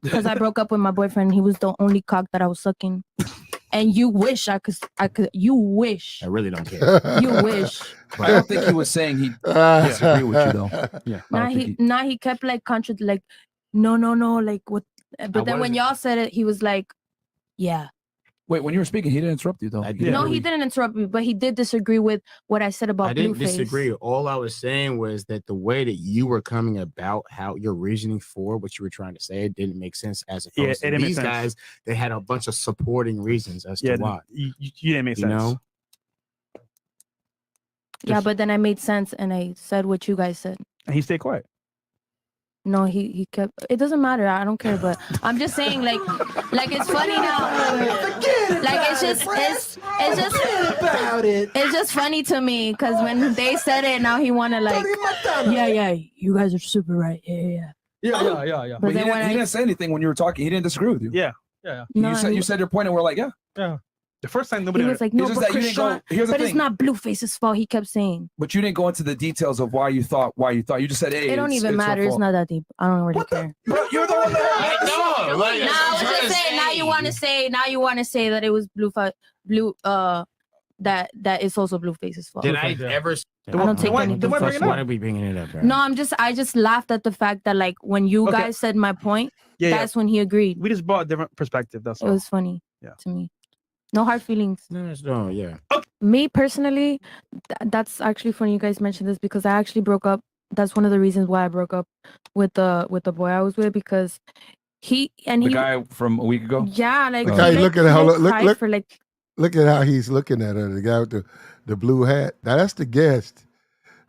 because I broke up with my boyfriend. He was the only cock that I was sucking. And you wish I could. You wish. I really don't care. You wish. I don't think he was saying he disagree with you though. Yeah. Now he kept like no, like what? But then when y'all said it, he was like, yeah. Wait, when you were speaking, he didn't interrupt you though. He didn't interrupt me, but he did disagree with what I said about Blueface. I didn't disagree. All I was saying was that the way that you were coming about how your reasoning for what you were trying to say didn't make sense, as opposed to these guys. They had a bunch of supporting reasons as to why. You didn't make sense. Yeah, but then I made sense and I said what you guys said. And he stayed quiet. No, he kept. It doesn't matter. I don't care. But I'm just saying, like it's funny now. Like it's just funny to me, because when they said it, now he wanna like, yeah, you guys are super right. Yeah. But he didn't say anything when you were talking. He didn't disagree with you. Yeah. You said your point, and we're like, yeah. The first time nobody was like, no, but it's not Blueface's fault. He kept saying. But you didn't go into the details of why you thought. You just said, hey, it don't even matter. It's not that deep. I don't really care. Bro, you're the one that. No. I was just saying. Now you want to say that it was that it's also Blueface's fault. Did I ever? I don't take anything. Why are we bringing it up? Bro? No, I just laughed at the fact that like when you guys said my point, that's when he agreed. We just brought a different perspective. That's all. It was funny to me. No hard feelings. No, yeah. Me personally, that's actually funny you guys mentioned this, because I actually broke up. That's one of the reasons why I broke up with the boy I was with, because the guy from a week ago. Yeah, like look at how he's looking at her. The guy with the blue hat. Now that's the guest.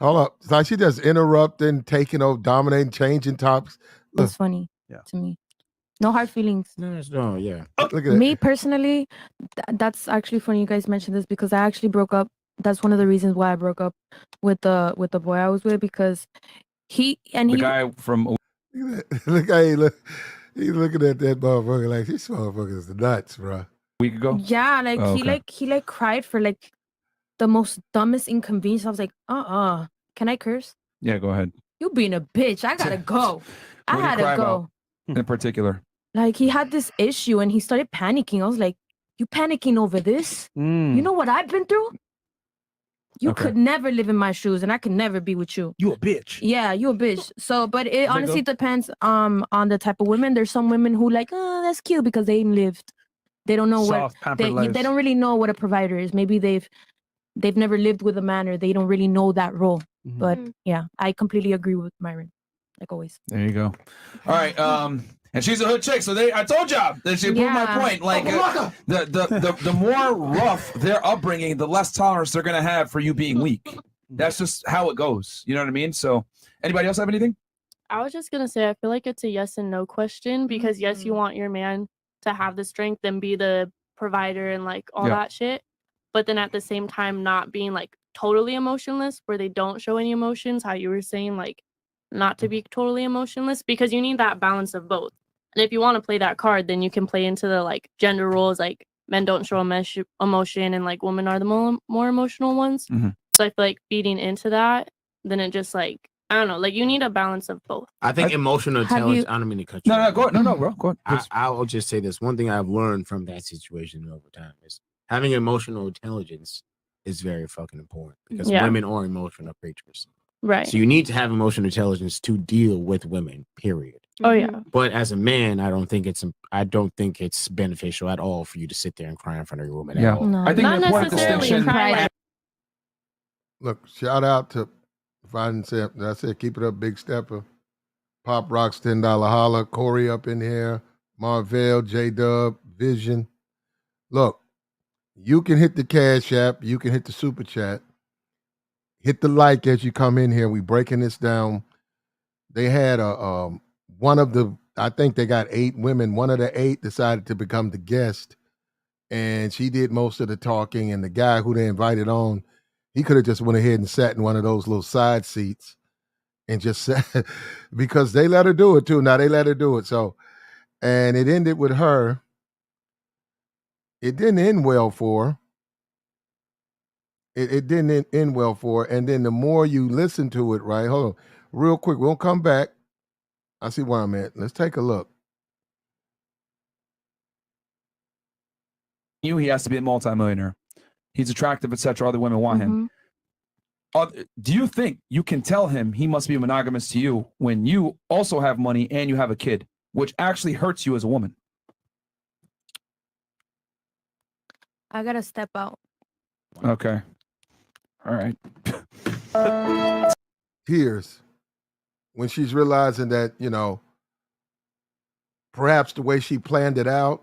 Hold up. It's like she just interrupting, taking over, dominating, changing topics. It's funny to me. No hard feelings. No, yeah. Look at Me personally, that's actually funny you guys mentioned this because I actually broke up. That's one of the reasons why I broke up with the boy I was with, because the guy from look how he's looking at that motherfucker like this motherfucker is nuts, bro. week ago. Yeah, like Oh, he cried for like the most dumbest inconvenience. I was like, can I curse? Yeah, go ahead. You being a bitch. I gotta go. I What did had he cry to go. about in particular? Like he had this issue and he started panicking. I was like, you panicking over this? You know what I've been through? You Okay. could never live in my shoes and I could never be with you. You a bitch. Yeah, you a bitch. So, but it There honestly you go. depends on the type of women. There's some women who like, oh, that's cute because they ain't lived. They don't know Soft, what pampered they lives. don't really know what a provider is. Maybe they've never lived with a man or they don't really know that role. Mhm. But yeah, I completely agree with Myron, like always. There you go. All right. And she's a hood chick, so I told y'all that she proved my Yeah. point. Like the more rough their upbringing, the less tolerance they're gonna have for you being weak. That's just how it goes. You know what I mean? So, anybody else have anything? I was just gonna say, I feel like it's a yes and no question because yes, you want your man to have the strength and be the provider and like all Yeah. that shit, but then at the same time not being like totally emotionless where they don't show any emotions. How you were saying, like not to be totally emotionless, because you need that balance of both. And if you want to play that card, then you can play into the like gender roles, like men don't show emotion and like women are the more emotional ones. Mhm. So I feel like feeding into that, then it just like, I don't know, like you need a balance of both. I think emotional Have intelligence. you- I don't mean to cut you. No, off. go ahead. No, bro. Go ahead. I'll just say this. One thing I've learned from that situation over time is having emotional intelligence is very fucking important because Yeah. women are emotional creatures. Right. So you need to have emotional intelligence to deal with women, period. Oh yeah. But as a man, I don't think it's beneficial at all for you to sit there and cry in front of your woman. Yeah. At all. No. I think Not the important necessarily distinction. cry like Look, shout out to, if I didn't say it, I said keep it up, Big Stepper. Pop Rocks, $10 holla. Corey up in here. Marvell, J-Dub, Vision. Look, you can hit the Cash App. You can hit the Super Chat. Hit the like as you come in here. We breaking this down. They had I think they got 8 women. One of the 8 decided to become the guest. And she did most of the talking. And the guy who they invited on, he could have just went ahead and sat in one of those little side seats and just sat because they let her do it too. Now they let her do it. So, and it ended with her. It didn't end well for her. It didn't end well for her. And then the more you listen to it, right? Hold on. Real quick. We'll come back. I see where I'm at. Let's take a look. He has to be a multimillionaire. He's attractive, etc. Other women want him. Do you think you can tell him he must be monogamous to you when you also have money and you have a kid, which actually hurts you as a woman? I gotta step out. Okay. All right. Tears when she's realizing that, perhaps the way she planned it out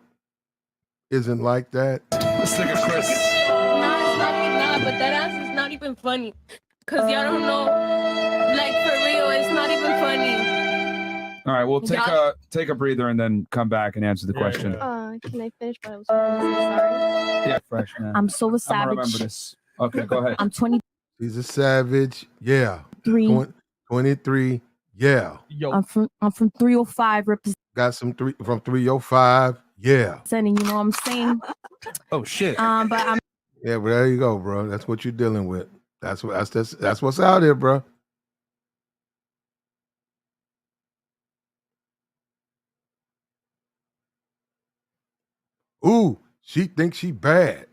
isn't like that. Let's look at Chris. Nah, but that ass is not even funny. Cause y'all don't know, like for real, it's not even funny. All right, we'll take a breather and then come back and answer the question. Can I finish what I was sorry? Yeah, fresh man. I'm so I'm gonna savage. remember this. Okay, go ahead. I'm 23. She's a savage. Yeah. 23. Yeah. I'm from 305 Got some from 305. Yeah. representing, you know what I'm saying? Oh shit. But I'm Yeah, but there you go, bro. That's what you're dealing with. That's what's out here, bro. Ooh, she thinks she bad.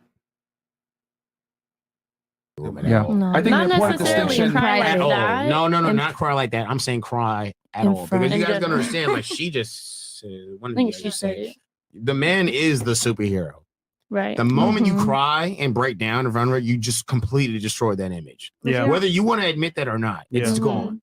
Yeah. No. I think Not the important necessarily distinction. cry like At all. that. No, In- not cry like that. I'm saying cry at In all. front. Because you In guys gotta general. understand, like she just one I of think you she guys said said, it. the man is the superhero. Right. The moment you Mhm. cry and break down in front of her, you just completely destroy that image. Yeah. Whether you want to admit that or not, it's Yeah. gone.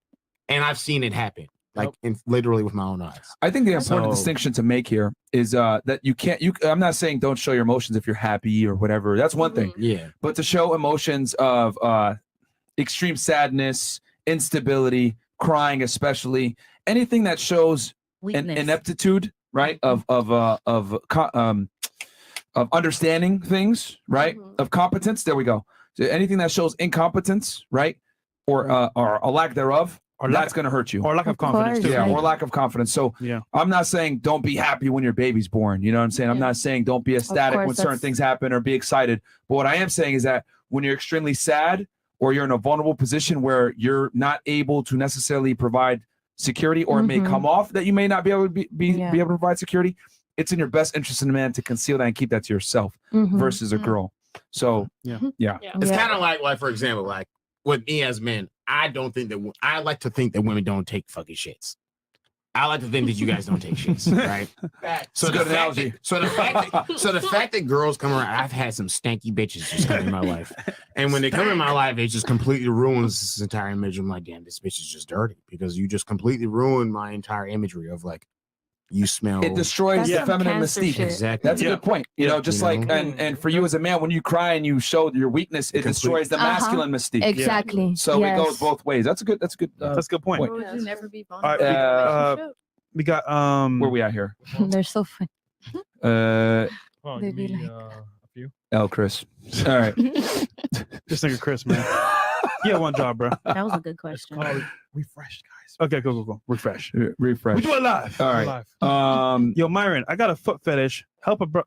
And I've seen it happen, like literally with my own eyes. I think the important So- distinction to make here is that you can't. I'm not saying don't show your emotions if you're happy or whatever. That's one thing. Yeah. But to show emotions of extreme sadness, instability, crying, especially anything that shows an Weakness. ineptitude right? Of understanding things, right? Of competence. There we go. So anything that shows incompetence, right, or a lack thereof, or that's going to hurt you. Or lack of confidence too. Yeah, or lack of confidence. So yeah, I'm not saying don't be happy when your baby's born. You know what I'm saying? I'm not saying don't be ecstatic when certain things happen or be excited. But what I am saying is that when you're extremely sad or you're in a vulnerable position where you're not able to necessarily provide security, or it may come off that you may not be able to be able to provide security, it's in your best interest in a man to conceal that and keep that to yourself versus a girl. So It's kind of like, for example, like with me as men, I don't think that I like to think that women don't take fucking shits. I like to think that you guys don't take shits, right? So the fact that girls come around, I've had some stanky bitches just come in my life, and when they come in my life, it just completely ruins this entire image. I'm like, damn, this bitch is just dirty because you just completely ruined my entire imagery of like. You smell. It destroys the feminine mystique. Exactly. That's a good point. You know, just like and for you as a man, when you cry and you show your weakness, it destroys the masculine mystique. Exactly. So it goes both ways. That's a good. That's a good. That's a good point. Would you never be vulnerable? All right, we got where we at here? They're so funny. Chris. All right. This nigga Chris, man. Yeah, one job, bro. That was a good question. Refreshed, guys. Okay, go. Refresh. Refresh. We do it live. All right. Yo, Myron, I got a foot fetish. Help a bro.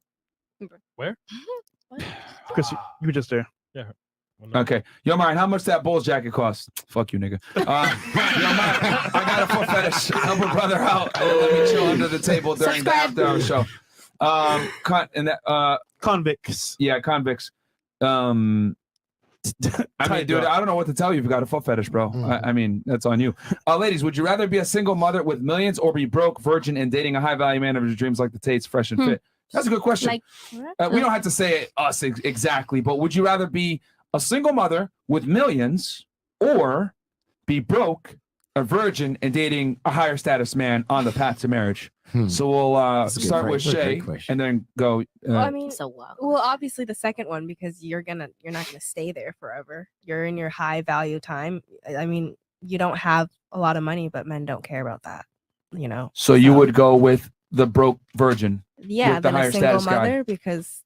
Where? Chris, you were just there. Yeah. Okay. Yo, Myron, how much that Bulls jacket cost? Fuck you, nigga. Yo, Myron, I got a foot fetish. Help a brother out. Let me chill under the table during the after hour show. Convicts. Yeah, convicts. I mean, dude, I don't know what to tell you if you got a foot fetish, bro. I mean, that's on you. Ladies, would you rather be a single mother with millions or be broke, virgin, and dating a high value man of your dreams like the Tates, fresh and fit? That's a good question. We don't have to say it us exactly, but would you rather be a single mother with millions or be broke, a virgin, and dating a higher status man on the path to marriage? So we'll start with Shay and then go. Well, I mean, well, obviously the second one, because you're not gonna stay there forever. You're in your high value time. I mean, you don't have a lot of money, but men don't care about that, you know. So you would go with the broke virgin? Yeah, with the than higher a single status mother guy. because,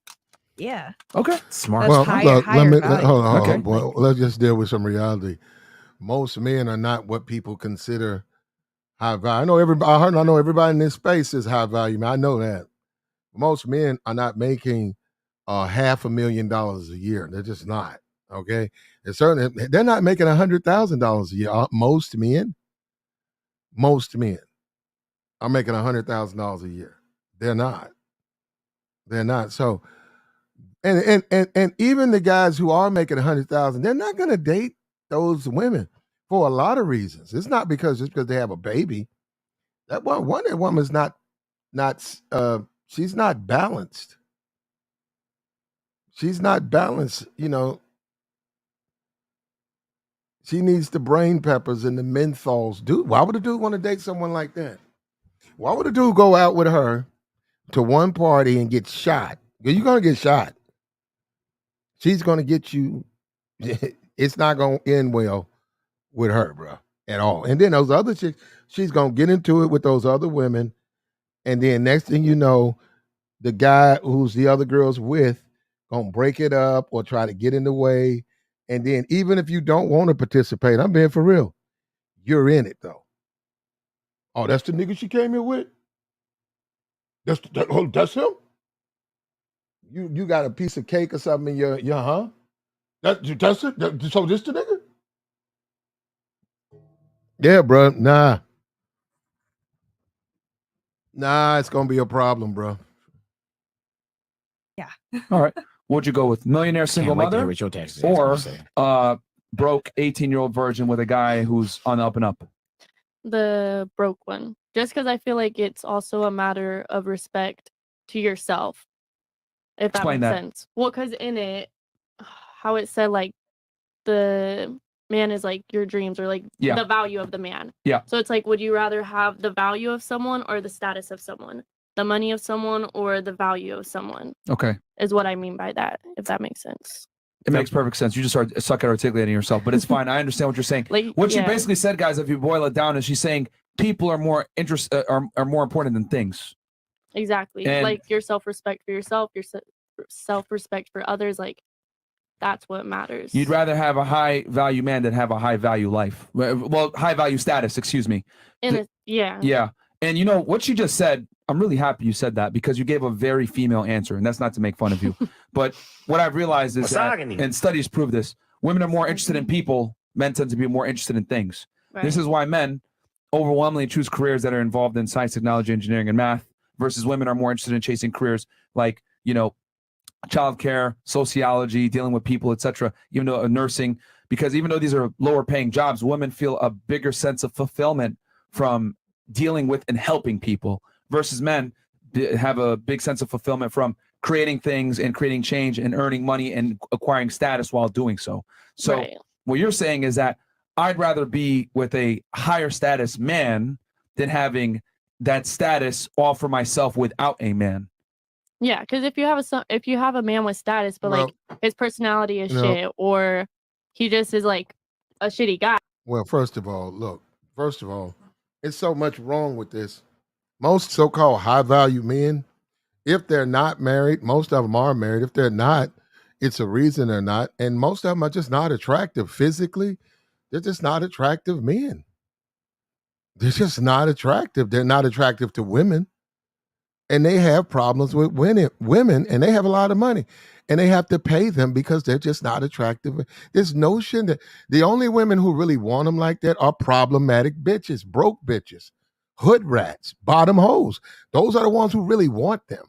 yeah. Okay, smart. Well, look, let me value. hold on. Well, let's just deal with some reality. Most men are not what people consider high value. I know everybody in this space is high value. Man, I know that. Most men are not making $500,000 a year. They're just not. Okay, and certainly they're not making $100,000 a year. Most men are making $100,000 a year. They're not. So, and even the guys who are making $100,000, they're not going to date those women for a lot of reasons. It's not just because they have a baby. That woman's not she's not balanced. She's not balanced, you know. She needs the brain peppers and the menthols. Dude, why would a dude want to date someone like that? Why would a dude go out with her to one party and get shot? You're going to get shot. She's going to get you. It's not going to end well with her, bro, at all. And then those other chicks, she's going to get into it with those other women. And then next thing you know, the guy who's the other girl's with going to break it up or try to get in the way. And then even if you don't want to participate, I'm being for real, you're in it, though. Oh, that's the nigga she came here with? That's him? You got a piece of cake or something in your huh? That's it? So this the nigga? Yeah, bro. Nah, it's gonna be a problem, bro. Yeah. All right. Would you go with millionaire single mother or broke 18-year-old virgin with a guy who's on the up and up? The broke one. Just because I feel like it's also a matter of respect to yourself. If that Explain makes that. sense. Well, because in it, how it said, like, the man is like your dreams or like the value of the man. Yeah. So it's like, would you rather have the value of someone or the status of someone? The money of someone or the value of someone? Okay. Is what I mean by that, if that makes sense. It makes perfect sense. You just suck at articulating yourself, but it's fine. I understand what you're saying. Like, What she basically said, guys, if you boil it down, is she's saying people are more more important than things. Exactly. And- like your self-respect for yourself, your self-respect for others, like that's what matters. You'd rather have a high value man than have a high value life. Well, high value status, excuse me. Yeah. Yeah. And you know what you just said, I'm really happy you said that because you gave a very female answer, and that's not to make fun of you. But what I've realized is that, and studies prove this, women are more interested in people, men tend to be more interested in things. Right. This is why men overwhelmingly choose careers that are involved in science, technology, engineering, and math, versus women are more interested in chasing careers like, you know, childcare, sociology, dealing with people, etc. Even though nursing, because even though these are lower paying jobs, women feel a bigger sense of fulfillment from dealing with and helping people, versus men have a big sense of fulfillment from creating things and creating change and earning money and acquiring status while doing so. So Right. what you're saying is that I'd rather be with a higher status man than having that status all for myself without a man. Yeah, because if you have a man with status, but like his personality is shit, or he just is like a shitty guy. Well, first of all, it's so much wrong with this. Most so-called high-value men, if they're not married, most of them are married. If they're not, it's a reason they're not. And most of them are just not attractive physically. They're just not attractive men. They're just not attractive. They're not attractive to women. And they have problems with women, and they have a lot of money. And they have to pay them because they're just not attractive. This notion that the only women who really want them like that are problematic bitches, broke bitches, hood rats, bottom hoes. Those are the ones who really want them.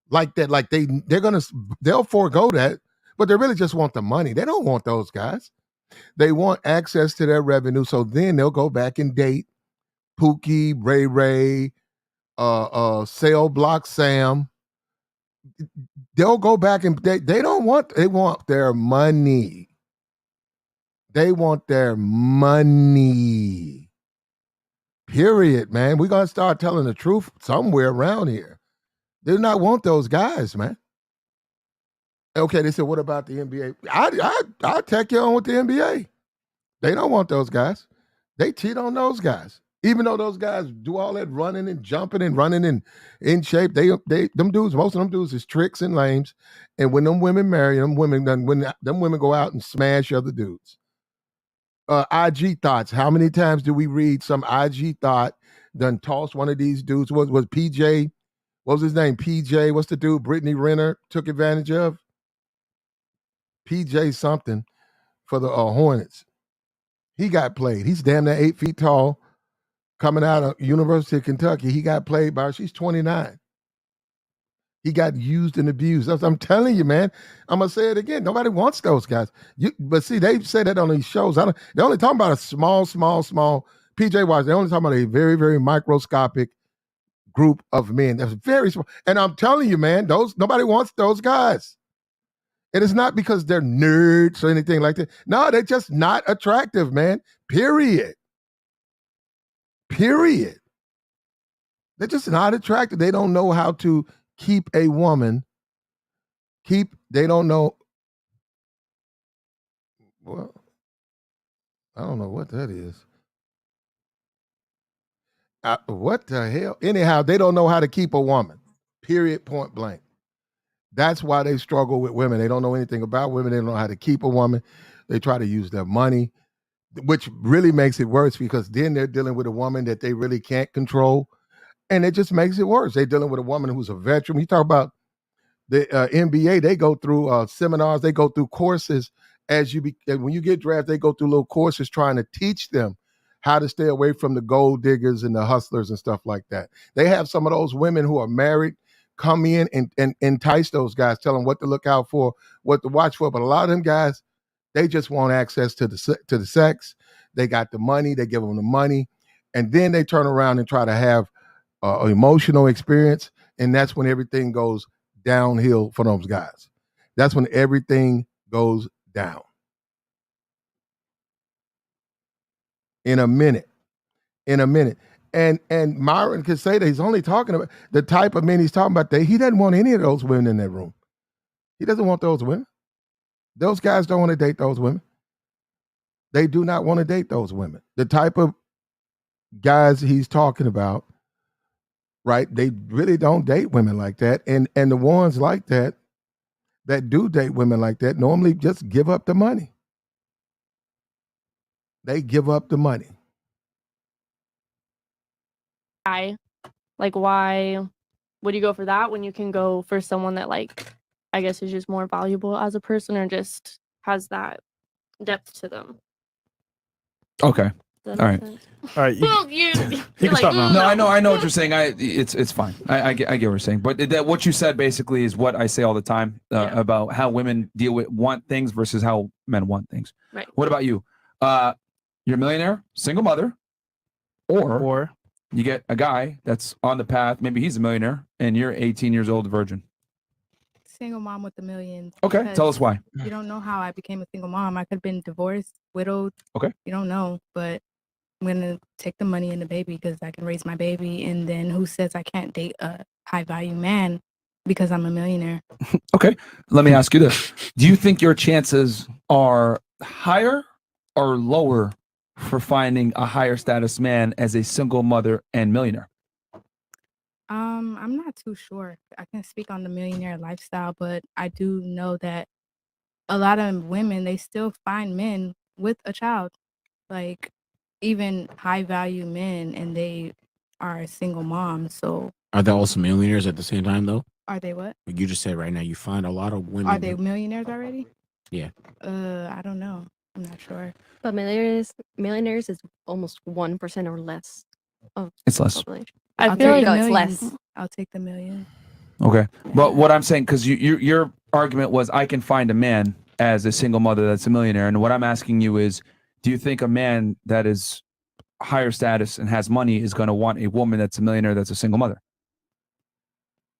Like that, like they'll forego that, but they really just want the money. They don't want those guys. They want access to their revenue, so then they'll go back and date Pookie, Ray Ray, Sale Block Sam. They'll go back and they want their money. They want their money. Period, man. We're gonna start telling the truth somewhere around here. They do not want those guys, man. Okay, they said, what about the NBA? I'll take you on with the NBA. They don't want those guys. They cheat on those guys. Even though those guys do all that running and jumping and running and in shape, most of them dudes is tricks and lames. And when them women marry them women, them women go out and smash other dudes. IG thoughts. How many times do we read some IG thought done toss one of these dudes? Was PJ? What was his name? PJ. What's the dude Brittany Renner took advantage of? PJ something for the Hornets. He got played. He's damn near 8 feet tall. Coming out of University of Kentucky, he got played by her. She's 29. He got used and abused. I'm telling you, man. I'm gonna say it again. Nobody wants those guys. But see, they say that on these shows. They're only talking about a small PJ Wise. They're only talking about a very, very microscopic group of men. That's very small. And I'm telling you, man, nobody wants those guys. And it's not because they're nerds or anything like that. No, they're just not attractive, man. Period. They're just not attractive. They don't know how to keep a woman. They don't know. Well, I don't know what that is. What the hell? Anyhow, they don't know how to keep a woman. Period, point blank. That's why they struggle with women. They don't know anything about women. They don't know how to keep a woman. They try to use their money, which really makes it worse because then they're dealing with a woman that they really can't control. And it just makes it worse. They're dealing with a woman who's a veteran. You talk about the NBA, they go through seminars, they go through courses when you get drafted, they go through little courses trying to teach them how to stay away from the gold diggers and the hustlers and stuff like that. They have some of those women who are married come in and entice those guys, tell them what to look out for, what to watch for. But a lot of them guys, they just want access to the sex. They got the money, they give them the money, and then they turn around and try to have an emotional experience, and that's when everything goes downhill for those guys. That's when everything goes down. In a minute. And Myron could say that he's only talking about the type of men he's talking about. He doesn't want any of those women in that room. He doesn't want those women. Those guys don't want to date those women. They do not want to date those women. The type of guys he's talking about right? They really don't date women like that. And the ones like that do date women like that normally just give up the money. They give up the money. Why? Like, why would you go for that when you can go for someone that, like, I guess is just more valuable as a person or just has that depth to them? Okay. Does that All make right. sense? All right. Well, You you're can like, stop now. No, I know what you're saying. It's fine. I get what you're saying. But that what you said basically is what I say all the time about how women want things versus how men want things. Right. What about you? You're a millionaire, single mother, or you get a guy that's on the path. Maybe he's a millionaire, and you're 18 years old, virgin. Single mom with $1 million. Okay, because tell us why. You don't know how I became a single mom. I could have been divorced, widowed. Okay. You don't know, but I'm gonna take the money and the baby because I can raise my baby. And then who says I can't date a high value man because I'm a millionaire? Okay, let me ask you this: do you think your chances are higher or lower for finding a higher status man as a single mother and millionaire? I'm not too sure. I can speak on the millionaire lifestyle, but I do know that a lot of women, they still find men with a child, like even high value men, and they are a single mom. So Are they also millionaires at the same time, though? are they what? Like you just said right now, you find a lot of women. Are they millionaires already? Yeah. I don't know. I'm not sure. But millionaires is almost 1% or less of It's less. population. I I'll feel take like the it's millions. less. I'll take the million. Okay, but what I'm saying, because your argument was I can find a man as a single mother that's a millionaire, and what I'm asking you is, do you think a man that is higher status and has money is going to want a woman that's a millionaire that's a single mother?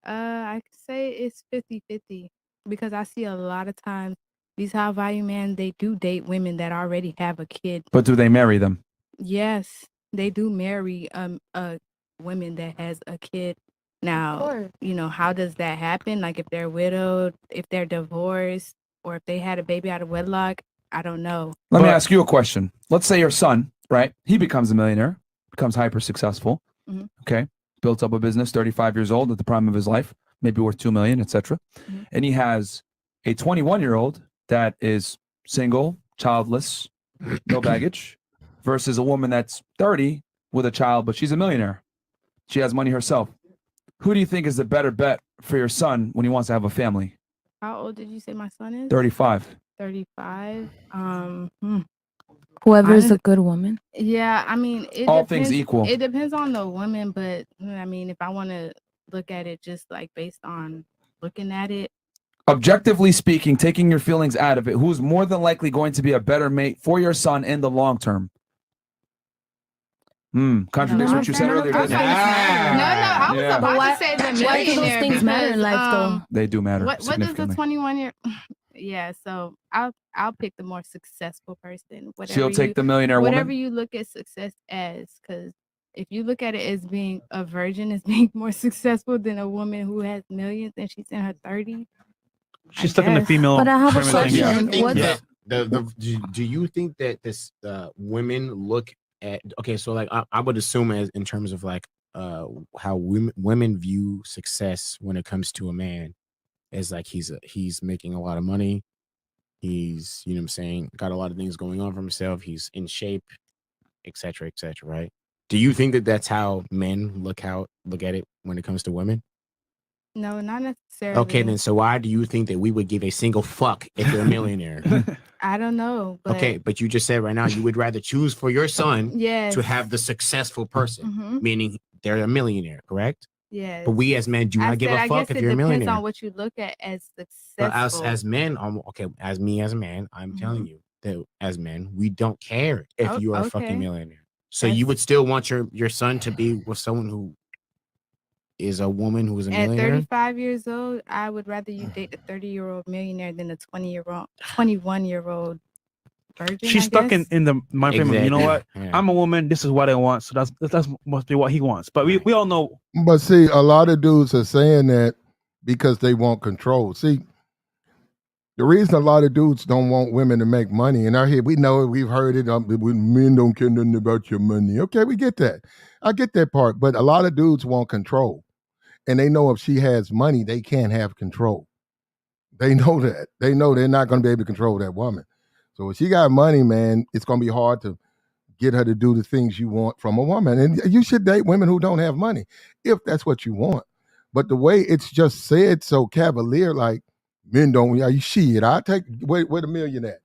I could say it's 50-50 because I see a lot of times these high value men, they do date women that already have a kid. But do they marry them? Yes, they do marry a women that has a kid. Now, you know, how does that happen? Like if they're widowed, if they're divorced, or if they had a baby out of wedlock, I don't know. Let me ask you a question. Let's say your son, right? He becomes a millionaire, becomes hyper successful. Mhm. Okay, built up a business, 35 years old at the prime of his life, maybe worth $2 million, etc. And he has a 21-year-old that is single, childless, no baggage, versus a woman that's 30 with a child, but she's a millionaire. She has money herself. Who do you think is the better bet for your son when he wants to have a family? How old did you say my son is? 35. 35. Whoever's I- a good woman. Yeah, I mean, it All depends, things equal. It depends on the woman, but I mean, if I want to look at it just like based on looking at it, Objectively speaking, taking your feelings out of it, who's more than likely going to be a better mate for your son in the long term? Contradicts what you said earlier, doesn't it? I was Yeah. about to say the Why do those millionaire things matter in because, life, though? They do matter. What does the significantly. 21-year? Yeah, so I'll pick the more successful person. She'll take the millionaire whatever woman? you look at success as, because if you look at it as being a virgin as being more successful than a woman who has millions and she's in her 30s. She's stuck in the female. But I have a feminine thing. question. Do you think What's- that do you think that this women look at so like I would assume as in terms of like how women view success when it comes to a man as like he's making a lot of money, he's you know what I'm saying, got a lot of things going on for himself, he's in shape, etc., right? Do you think that that's how men look at it when it comes to women? No, not necessarily. Okay, then so why do you think that we would give a single fuck if you're a millionaire? I don't know. But Okay, but you just said right now you would rather choose for your son Yes. to have the successful person, Mhm. meaning they're a millionaire, correct? Yes. But we as men do not give a I fuck guess if you're a it depends millionaire. on what you look at as But successful. as men, as me as a man, I'm telling you that as men, we don't care if Oh, you are a okay. fucking millionaire. So you would still want your son to be with someone who is a woman who is a At millionaire? 35 years old, I would rather you date a 30-year-old millionaire than a 21-year-old virgin. She's I stuck guess. in the mind frame of, you know what? Yeah. I'm a woman. This is what I want. So that's must be what he wants. But we all know. But see, a lot of dudes are saying that because they want control. See, The reason a lot of dudes don't want women to make money, and I hear, we know it, we've heard it, men don't care nothing about your money. Okay, we get that. I get that part, but a lot of dudes want control. And they know if she has money, they can't have control. They know that. They know they're not going to be able to control that woman. So if she got money, man, it's going to be hard to get her to do the things you want from a woman. And you should date women who don't have money if that's what you want. But the way it's just said so cavalier, like, men don't, yeah, you shit, I take, where the million at?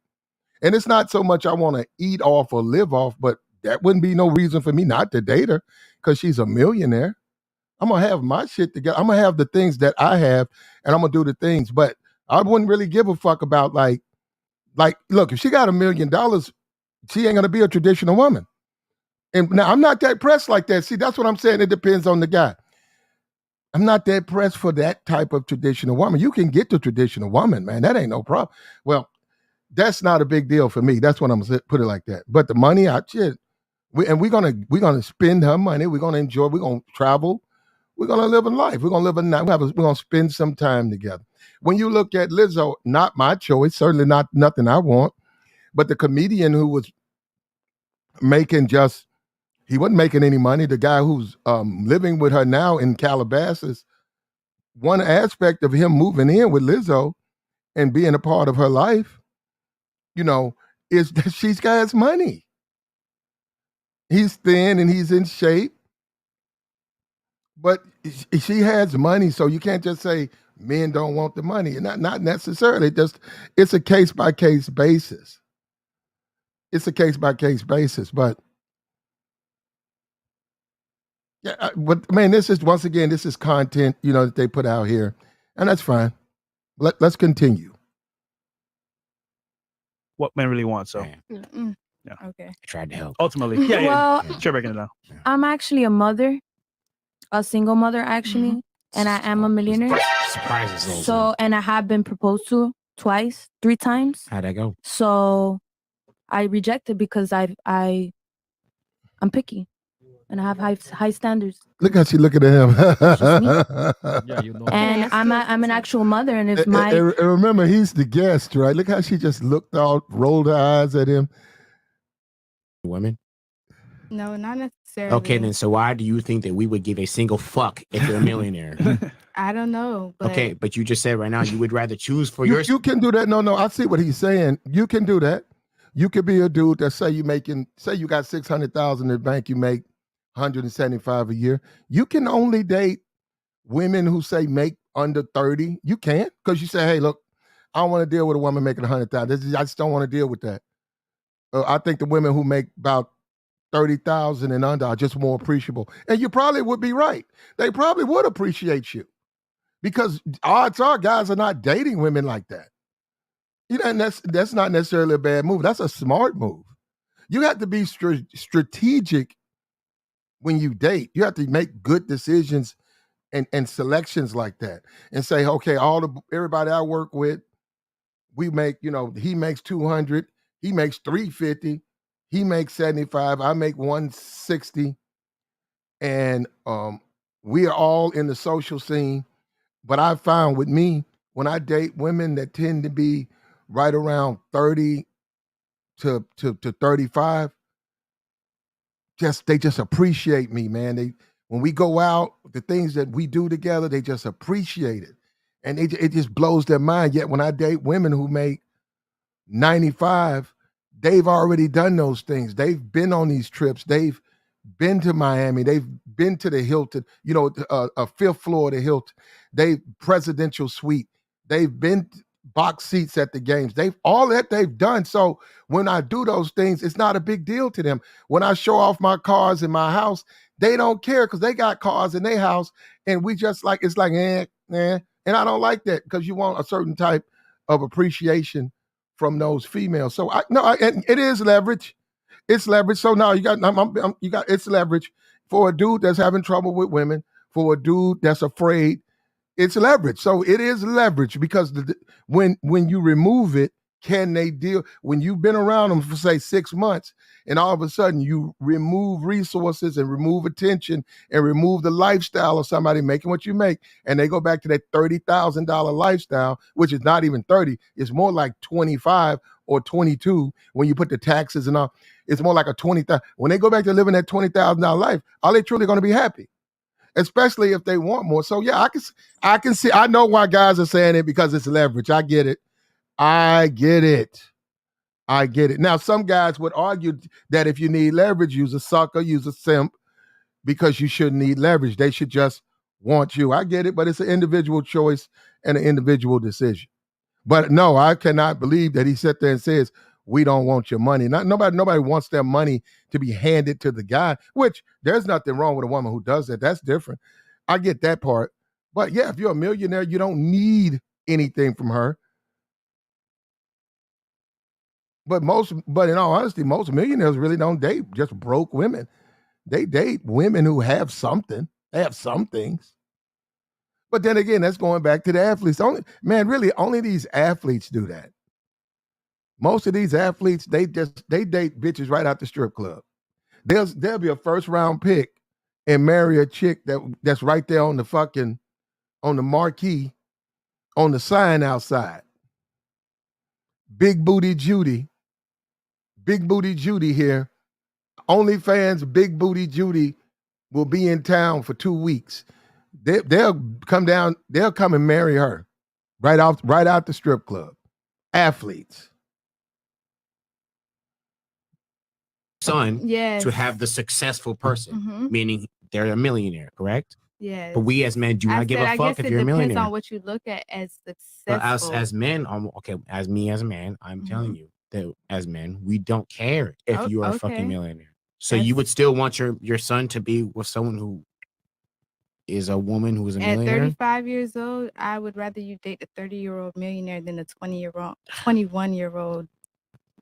And it's not so much I want to eat off or live off, but that wouldn't be no reason for me not to date her because she's a millionaire. I'm going to have my shit together. I'm going to have the things that I have, and I'm going to do the things. But I wouldn't really give a fuck about, like, look, if she got $1 million, she ain't going to be a traditional woman. And now, I'm not that pressed like that. See, that's what I'm saying. It depends on the guy. I'm not that pressed for that type of traditional woman. You can get the traditional woman, man. That ain't no problem. Well, that's not a big deal for me. That's what I'm going to put it like that. But the money, we're gonna spend her money. We're gonna enjoy. We're gonna travel. We're gonna live a life. We're gonna live a night. We're gonna spend some time together. When you look at Lizzo, not my choice. Certainly not nothing I want. But the comedian who was making he wasn't making any money. The guy who's living with her now in Calabasas. One aspect of him moving in with Lizzo and being a part of her life, is that she's got money. He's thin and he's in shape, but she has money, so you can't just say men don't want the money. Not necessarily. It's a case by case basis. It's a case by case basis, but yeah. But man, this is content, that they put out here, and that's fine. Let's continue. What men really want. So. Yeah. Okay. I tried to help. Ultimately, yeah. Well, Sure, breaking it down. I'm actually a mother, a single mother actually, and I am a millionaire. Surprises. So, and I have been proposed to twice, 3 times. How'd that go? So, I rejected because I'm picky, and I have high standards. Look how she looking at him. Yeah, and I'm an actual mother, and if my and remember, he's the guest, right? Look how she just looked out, rolled her eyes at him. Women? No, not necessarily. Okay, then so why do you think that we would give a single fuck if you're a millionaire? I don't know. But okay, but you just said right now you would rather choose for yours. You can do that. No, I see what he's saying. You can do that. You could be a dude that say you got 600,000 in the bank, you make 175 a year. You can only date women who say make under 30. You can't, because you say, hey, look, I don't want to deal with a woman making 100,000. I just don't want to deal with that. I think the women who make about 30,000 and under are just more appreciable. And you probably would be right. They probably would appreciate you, because odds are guys are not dating women like that. And that's not necessarily a bad move. That's a smart move. You have to be strategic when you date. You have to make good decisions and selections like that, and say, okay, everybody I work with, we make, he makes 200, he makes 350, he makes 75, I make 160, and we are all in the social scene. But I found with me, when I date women that tend to be right around 30 to 35, they just appreciate me, man. When we go out, the things that we do together, they just appreciate it. And it just blows their mind. Yet when I date women who make 95, they've already done those things. They've been on these trips. They've been to Miami. They've been to the Hilton, a 5th floor of the Hilton. They've presidential suite. They've been box seats at the games. All that they've done. So when I do those things, it's not a big deal to them. When I show off my cars in my house, they don't care, because they got cars in their house, and we just it's like, and I don't like that, because you want a certain type of appreciation from those females. So it is leverage. It's leverage. So now it's leverage for a dude that's having trouble with women, for a dude that's afraid. It's leverage. So it is leverage, because when you remove it, Can they deal when you've been around them for say 6 months and all of a sudden you remove resources and remove attention and remove the lifestyle of somebody making what you make, and they go back to that $30,000 lifestyle, which is not even 30, it's more like 25 or 22 when you put the taxes and all. It's more like a 20,000. When they go back to living that $20,000 life, are they truly going to be happy? Especially if they want more. So yeah, I can see. I know why guys are saying it because it's leverage. I get it. I get it. Now, some guys would argue that if you need leverage, use a sucker, use a simp, because you shouldn't need leverage. They should just want you. I get it, but it's an individual choice and an individual decision. But no, I cannot believe that he sat there and says, we don't want your money. Nobody wants their money to be handed to the guy, which there's nothing wrong with a woman who does that. That's different. I get that part. But yeah, if you're a millionaire, you don't need anything from her. But in all honesty, most millionaires really don't date just broke women. They date women who have something. They have some things. But then again, that's going back to the athletes. Only these athletes do that. Most of these athletes, they date bitches right out the strip club. There'll be a first round pick and marry a chick that's right there on the marquee, on the sign outside. Big booty Judy here. OnlyFans Big Booty Judy will be in town for 2 weeks. They'll come and marry her right out the strip club. Athletes. Son to have the successful person, meaning they're a millionaire, correct? Yes. But we as men do not give a fuck if you're a millionaire. It depends on what you look at as successful. But as men, as me as a man, I'm telling you that as men, we don't care if you are a fucking millionaire. So you would still want your son to be with someone who is a woman who is a millionaire? At 35 years old, I would rather you date a 30-year-old millionaire than a 21-year-old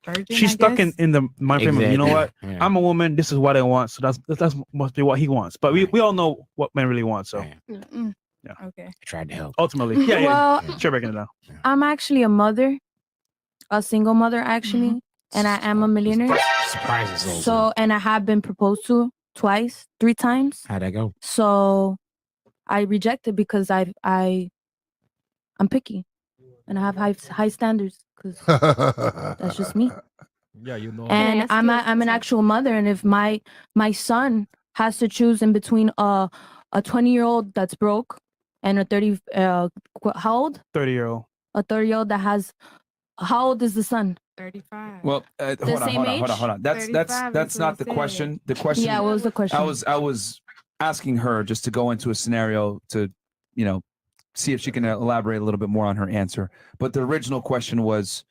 virgin. She's stuck in the mind frame of, you know what? Yeah. I'm a woman. This is what I want. So that must be what he wants. But we all know what men really want. So yeah. Okay. I tried to help. Ultimately, yeah. Well, Sure, breaking it down. I'm actually a mother, a single mother actually, and I am a millionaire. Surprises. So, and I have been proposed to twice, 3 times. How'd that go? So I rejected because I'm picky and I have high standards because that's just me. Yeah, you know. And I'm an actual mother, and if my son has to choose in between a 20-year-old that's broke and a 30 how old? 30-year-old. A 30-year-old that has, how old is the son? 35. Well, hold on. That's not the question. The question. Yeah, what was the question? I was asking her just to go into a scenario to, see if she can elaborate a little bit more on her answer. But the original question was,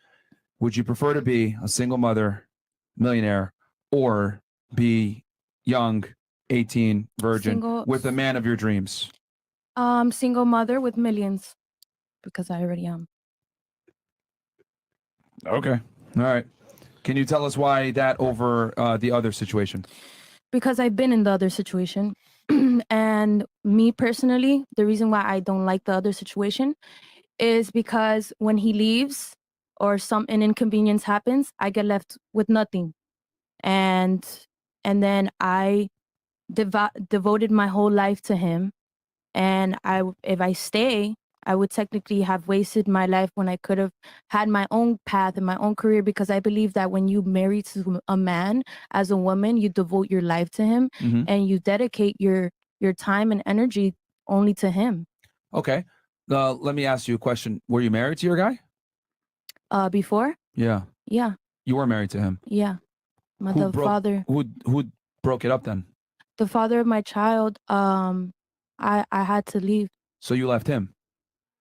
would you prefer to be a single mother, millionaire, or be young, 18, virgin, with a man of your dreams? Single mother with millions, because I already am. Okay. All right. Can you tell us why that over the other situation? Because I've been in the other situation. And me personally, the reason why I don't like the other situation is because when he leaves or an inconvenience happens, I get left with nothing. And then I devoted my whole life to him. And if I stay, I would technically have wasted my life when I could have had my own path and my own career, because I believe that when you marry to a man as a woman, you devote your life to him and you dedicate your time and energy only to him. Okay. Let me ask you a question. Were you married to your guy? Before? Yeah. Yeah. You were married to him? Yeah. Father. Who broke it up then? The father of my child. I had to leave. So you left him?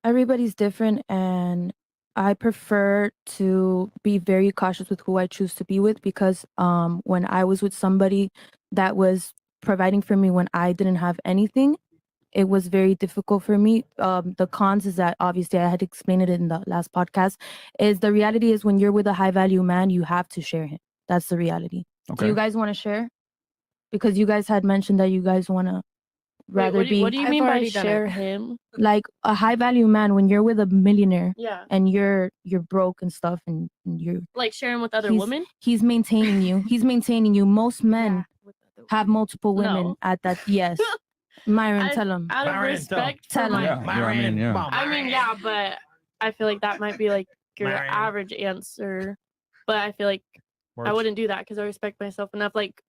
Everybody's different, and I prefer to be very cautious with who I choose to be with, because when I was with somebody that was providing for me when I didn't have anything, it was very difficult for me. The cons is that, obviously, I had explained it in the last podcast, is the reality is when you're with a high value man, you have to share him. That's the reality. Okay. Do you guys want to share? Because you guys had mentioned that you guys want to rather be What do you mean by share him? like a high value man when you're with a millionaire Yeah. and you're broke and stuff and you're Like sharing with other he's, women? He's maintaining you. He's maintaining you. Most men have multiple women No. at that. Yes. Myron, tell him. Out of respect tell for him. my I mean, yeah, but I feel like that might be like your Myron. average answer. But I feel like I wouldn't do that because I respect myself enough. Like,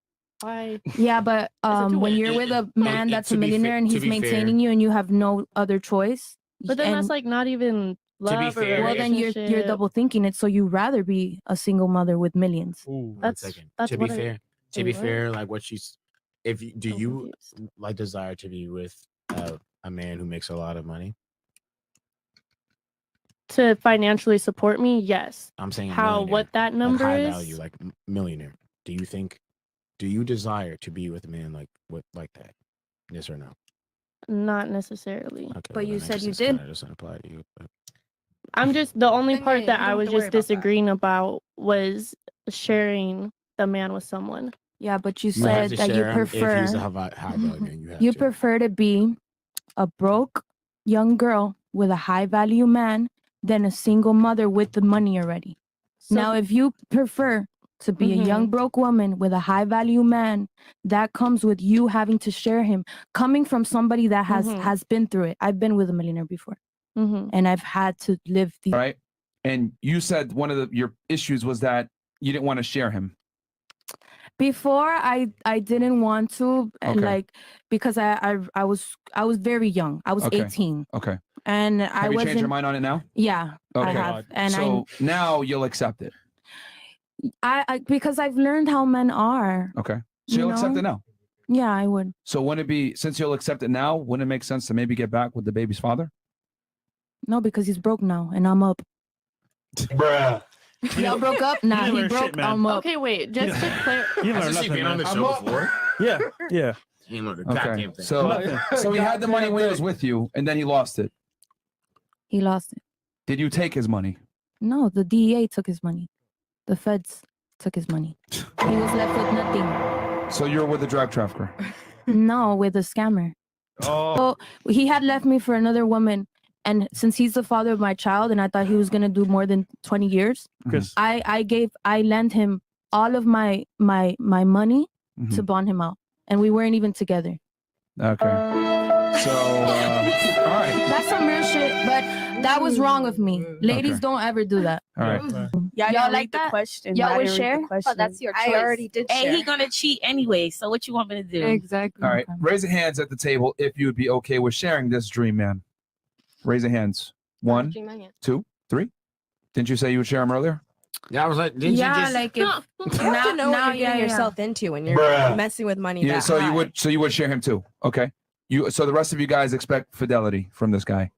why? Yeah, but when you're with a man that's a millionaire and he's maintaining you and you have no other choice. But then that's like not even love or well, then you're relationship. double thinking it. So you rather be a single mother with millions. That's To be what fair, to wait, be what? fair, like what she's, if you, do you like desire to be with a man who makes a lot of money? To financially support me, yes. I'm saying how millionaire, what that number like high is. value, like millionaire. Do you think? Do you desire to be with a man like that? Yes or no? Not necessarily. Okay, But you said you did. Kinda doesn't apply to you. But. I'm just the only Then part you that don't I have was to worry just about that. disagreeing about was sharing the man with someone. Yeah, but you You have said to that you share him prefer if he's a high value man. You have you to. prefer to be a broke young girl with a high value man than a single mother with the money already. Now, if you prefer to be a young broke woman with a high value man, that comes with you having to share him. Coming from somebody that has been through it. I've been with a millionaire before, and I've had to live the. Right. And you said one of your issues was that you didn't want to share him. Before I didn't want to Okay. like because I was very young. I was Okay. 18. Okay. And Have I you wasn't. changed your mind on it now? Yeah, Okay. I have, and so now you'll accept it. I because I've learned how men are. Okay. So You you'll accept know? it now. Yeah, I would. So wouldn't it be, since you'll accept it now, wouldn't it make sense to maybe get back with the baby's father? No, because he's broke now, and I'm up. Bruh. Y'all broke up? Nah, he broke. I'm up. Okay, wait. Just to clarify. You learned Hasn't she nothing, been on man. the show before? Yeah, yeah. He learned a Okay. goddamn thing. So he had the money when he was with you, and then he lost it. He lost it. Did you take his money? No, the DEA took his money. The feds took his money. He was left with nothing. So you're with a drug trafficker. No, with a scammer. Oh. So he had left me for another woman. And since he's the father of my child and I thought he was going to do more than 20 years, I lent him all of my money to bond him out. And we weren't even together. Okay. So, all right. That's some real shit, but that was wrong of me. Ladies, Okay. don't ever do that. All right. Y'all like that? question. Y'all I would didn't read the share? question. Oh, that's your I choice. already did share. Hey, he gonna cheat anyway. So what you want me to do? Exactly. All right. Raise your hands at the table if you would be okay with sharing this dream, man. Raise your hands. 1, 2, 3. Didn't you say you would share them earlier? Yeah, I was like, didn't Yeah, you just? like if you have to know what you're getting yourself into when you're Bruh. messing with money. Yeah. that So high. you would share him too. Okay. So the rest of you guys expect fidelity from this guy.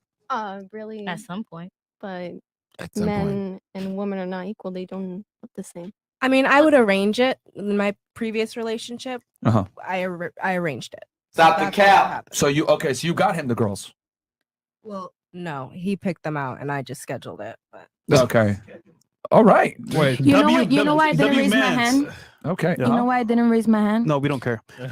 Really. At some point. But At some men and women are not equal. They don't look the same. I mean, I would arrange it. In my previous relationship, Uh-huh. I arranged it. Stop the cap. So you you got him the girls. Well, no, he picked them out, and I just scheduled it. But Okay. All right. Wait. You know what? You know why I didn't raise my hand? Okay. You know why I didn't raise my hand? No, we don't care. Wait,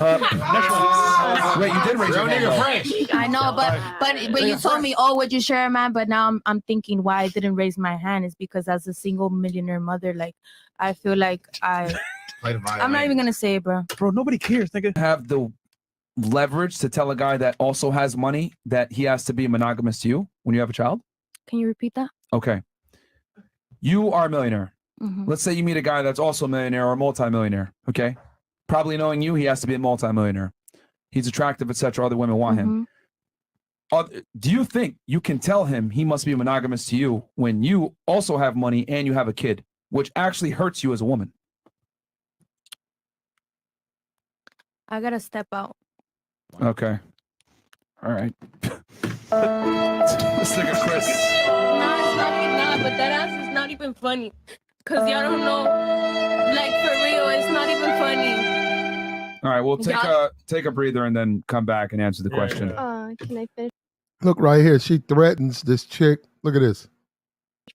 you did raise your hand. though. I know, but you told me, oh, would you share, man? But now I'm thinking why I didn't raise my hand is because as a single millionaire mother, like I feel like I'm not even gonna say it, bro. Bro, nobody cares, nigga. Have the leverage to tell a guy that also has money that he has to be monogamous to you when you have a child? Can you repeat that? Okay. You are a millionaire. Mhm. Let's say you meet a guy that's also a millionaire or a multimillionaire. Okay. Probably knowing you, he has to be a multimillionaire. He's attractive, etc. Other women want him. Do you think you can tell him he must be monogamous to you when you also have money and you have a kid, which actually hurts you as a woman? I gotta step out. Okay. All right. Let's look at Chris. Nah, it's not, but that ass is not even funny. Cause y'all don't know, like for real, it's not even funny. All right, we'll take a breather and then come back and answer the question. Can I finish? Look right here. She threatens this chick. Look at this.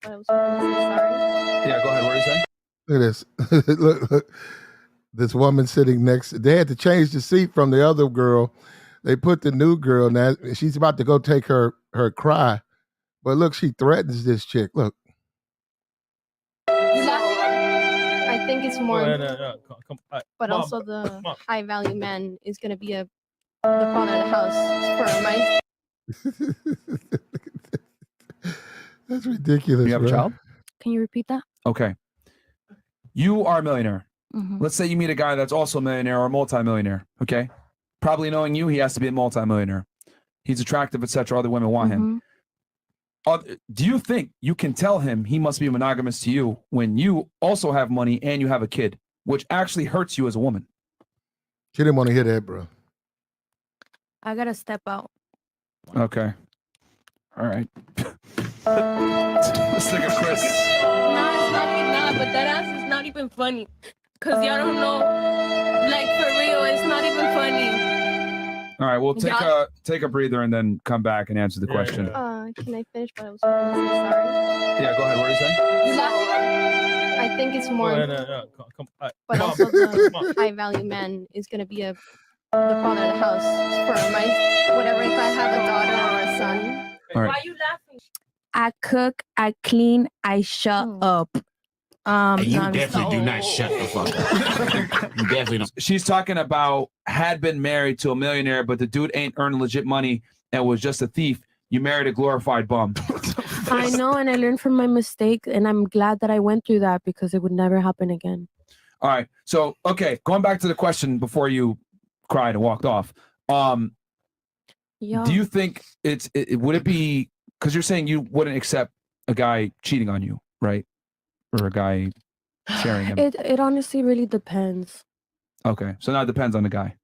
What I was sorry. Yeah, go ahead. What are you saying? Look at this. Look. This woman sitting next. They had to change the seat from the other girl They put the new girl now. She's about to go take her cry, but look, she threatens this chick. Look, I think it's more, No. but Mom, also the Mom. high value man is gonna be the father of the house for my. that's ridiculous. You have a bro. child? Can you repeat that? Okay. You are a millionaire. Mhm. Let's say you meet a guy that's also a millionaire or a multimillionaire. Okay. Probably knowing you, he has to be a multimillionaire. He's attractive, etc. Other women want him. Do you think you can tell him he must be monogamous to you when you also have money and you have a kid, which actually hurts you as a woman? She didn't want to hear that, bro. I gotta step out. Okay. All right. Let's take a Chris. Nah, it's not, but that ass is not even funny. Cause y'all don't know. Like for real, it's not even funny. All right, we'll take a breather and then come back and answer the question. Can I finish what I was going to say? Sorry. Yeah, go ahead. What are you saying? I think it's more, No. but Mom, also the Mom. high value man is gonna be the father of the house for my whatever. If I have a daughter or a son. All right. Why you laughing? I cook, I clean, I shut up. And you no, I'm definitely do not shut the fuck up. You definitely don't. She's talking about had been married to a millionaire, but the dude ain't earning legit money and was just a thief. You married a glorified bum. I know, and I learned from my mistake, and I'm glad that I went through that because it would never happen again. All right. So, okay, going back to the question before you cried and walked off. Yeah. Do you think would it be, because you're saying you wouldn't accept a guy cheating on you, right? Or a guy sharing him? It honestly really depends. Okay. So now it depends on the guy.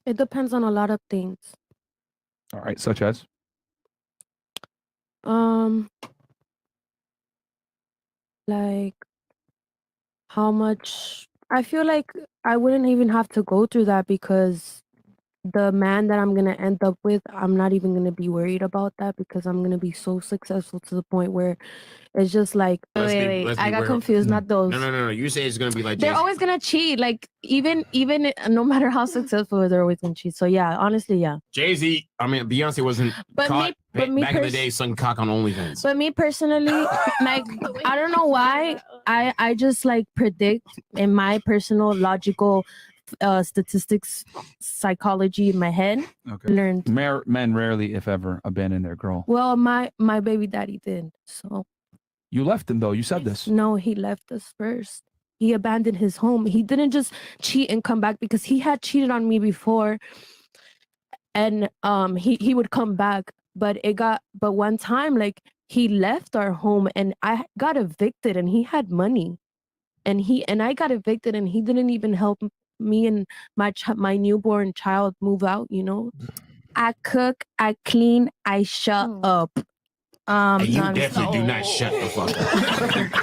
It depends on a lot of things. All right. Such as? Like how much I feel like I wouldn't even have to go through that because the man that I'm gonna end up with, I'm not even gonna be worried about that because I'm gonna be so successful to the point where it's just like wait, I got confused, not those. No. You say it's gonna be like They're Jay-Z. always gonna cheat. Like even no matter how successful, they're always gonna cheat. So yeah, honestly, yeah. Jay-Z, I mean Beyonce wasn't caught back in the day sucking cock on OnlyFans. But me personally, like I don't know why I just like predict in my personal logical statistics psychology in my head. Okay. Learned. Men rarely, if ever, abandon their girl. Well, my baby daddy did. So You left him though. You said this. no, he left us first. He abandoned his home. He didn't just cheat and come back because he had cheated on me before, and he would come back. But one time like he left our home and I got evicted and he had money, and I got evicted and he didn't even help me and my newborn child move out. You know, I cook, I clean, I shut up. And you definitely do not shut the fuck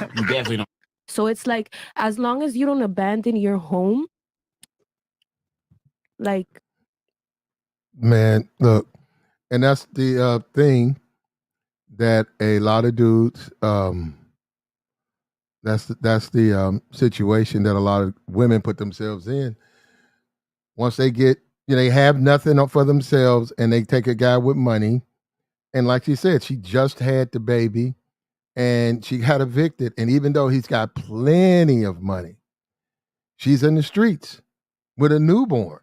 up. You definitely don't. So it's like as long as you don't abandon your home, like Man, look, and that's the thing that a lot of dudes. That's the situation that a lot of women put themselves in. Once they get, they have nothing for themselves, and they take a guy with money, and like she said, she just had the baby, and she got evicted, and even though he's got plenty of money, she's in the streets with a newborn.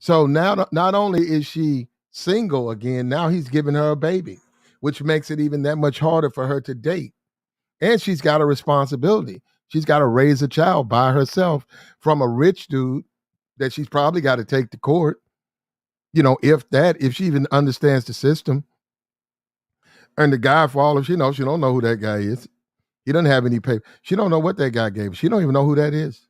So now, not only is she single again, now he's giving her a baby, which makes it even that much harder for her to date. And she's got a responsibility. She's got to raise a child by herself from a rich dude that she's probably got to take to court. If she even understands the system. And the guy, for all of she knows, she don't know who that guy is. He doesn't have any paper. She don't know what that guy gave. She don't even know who that is.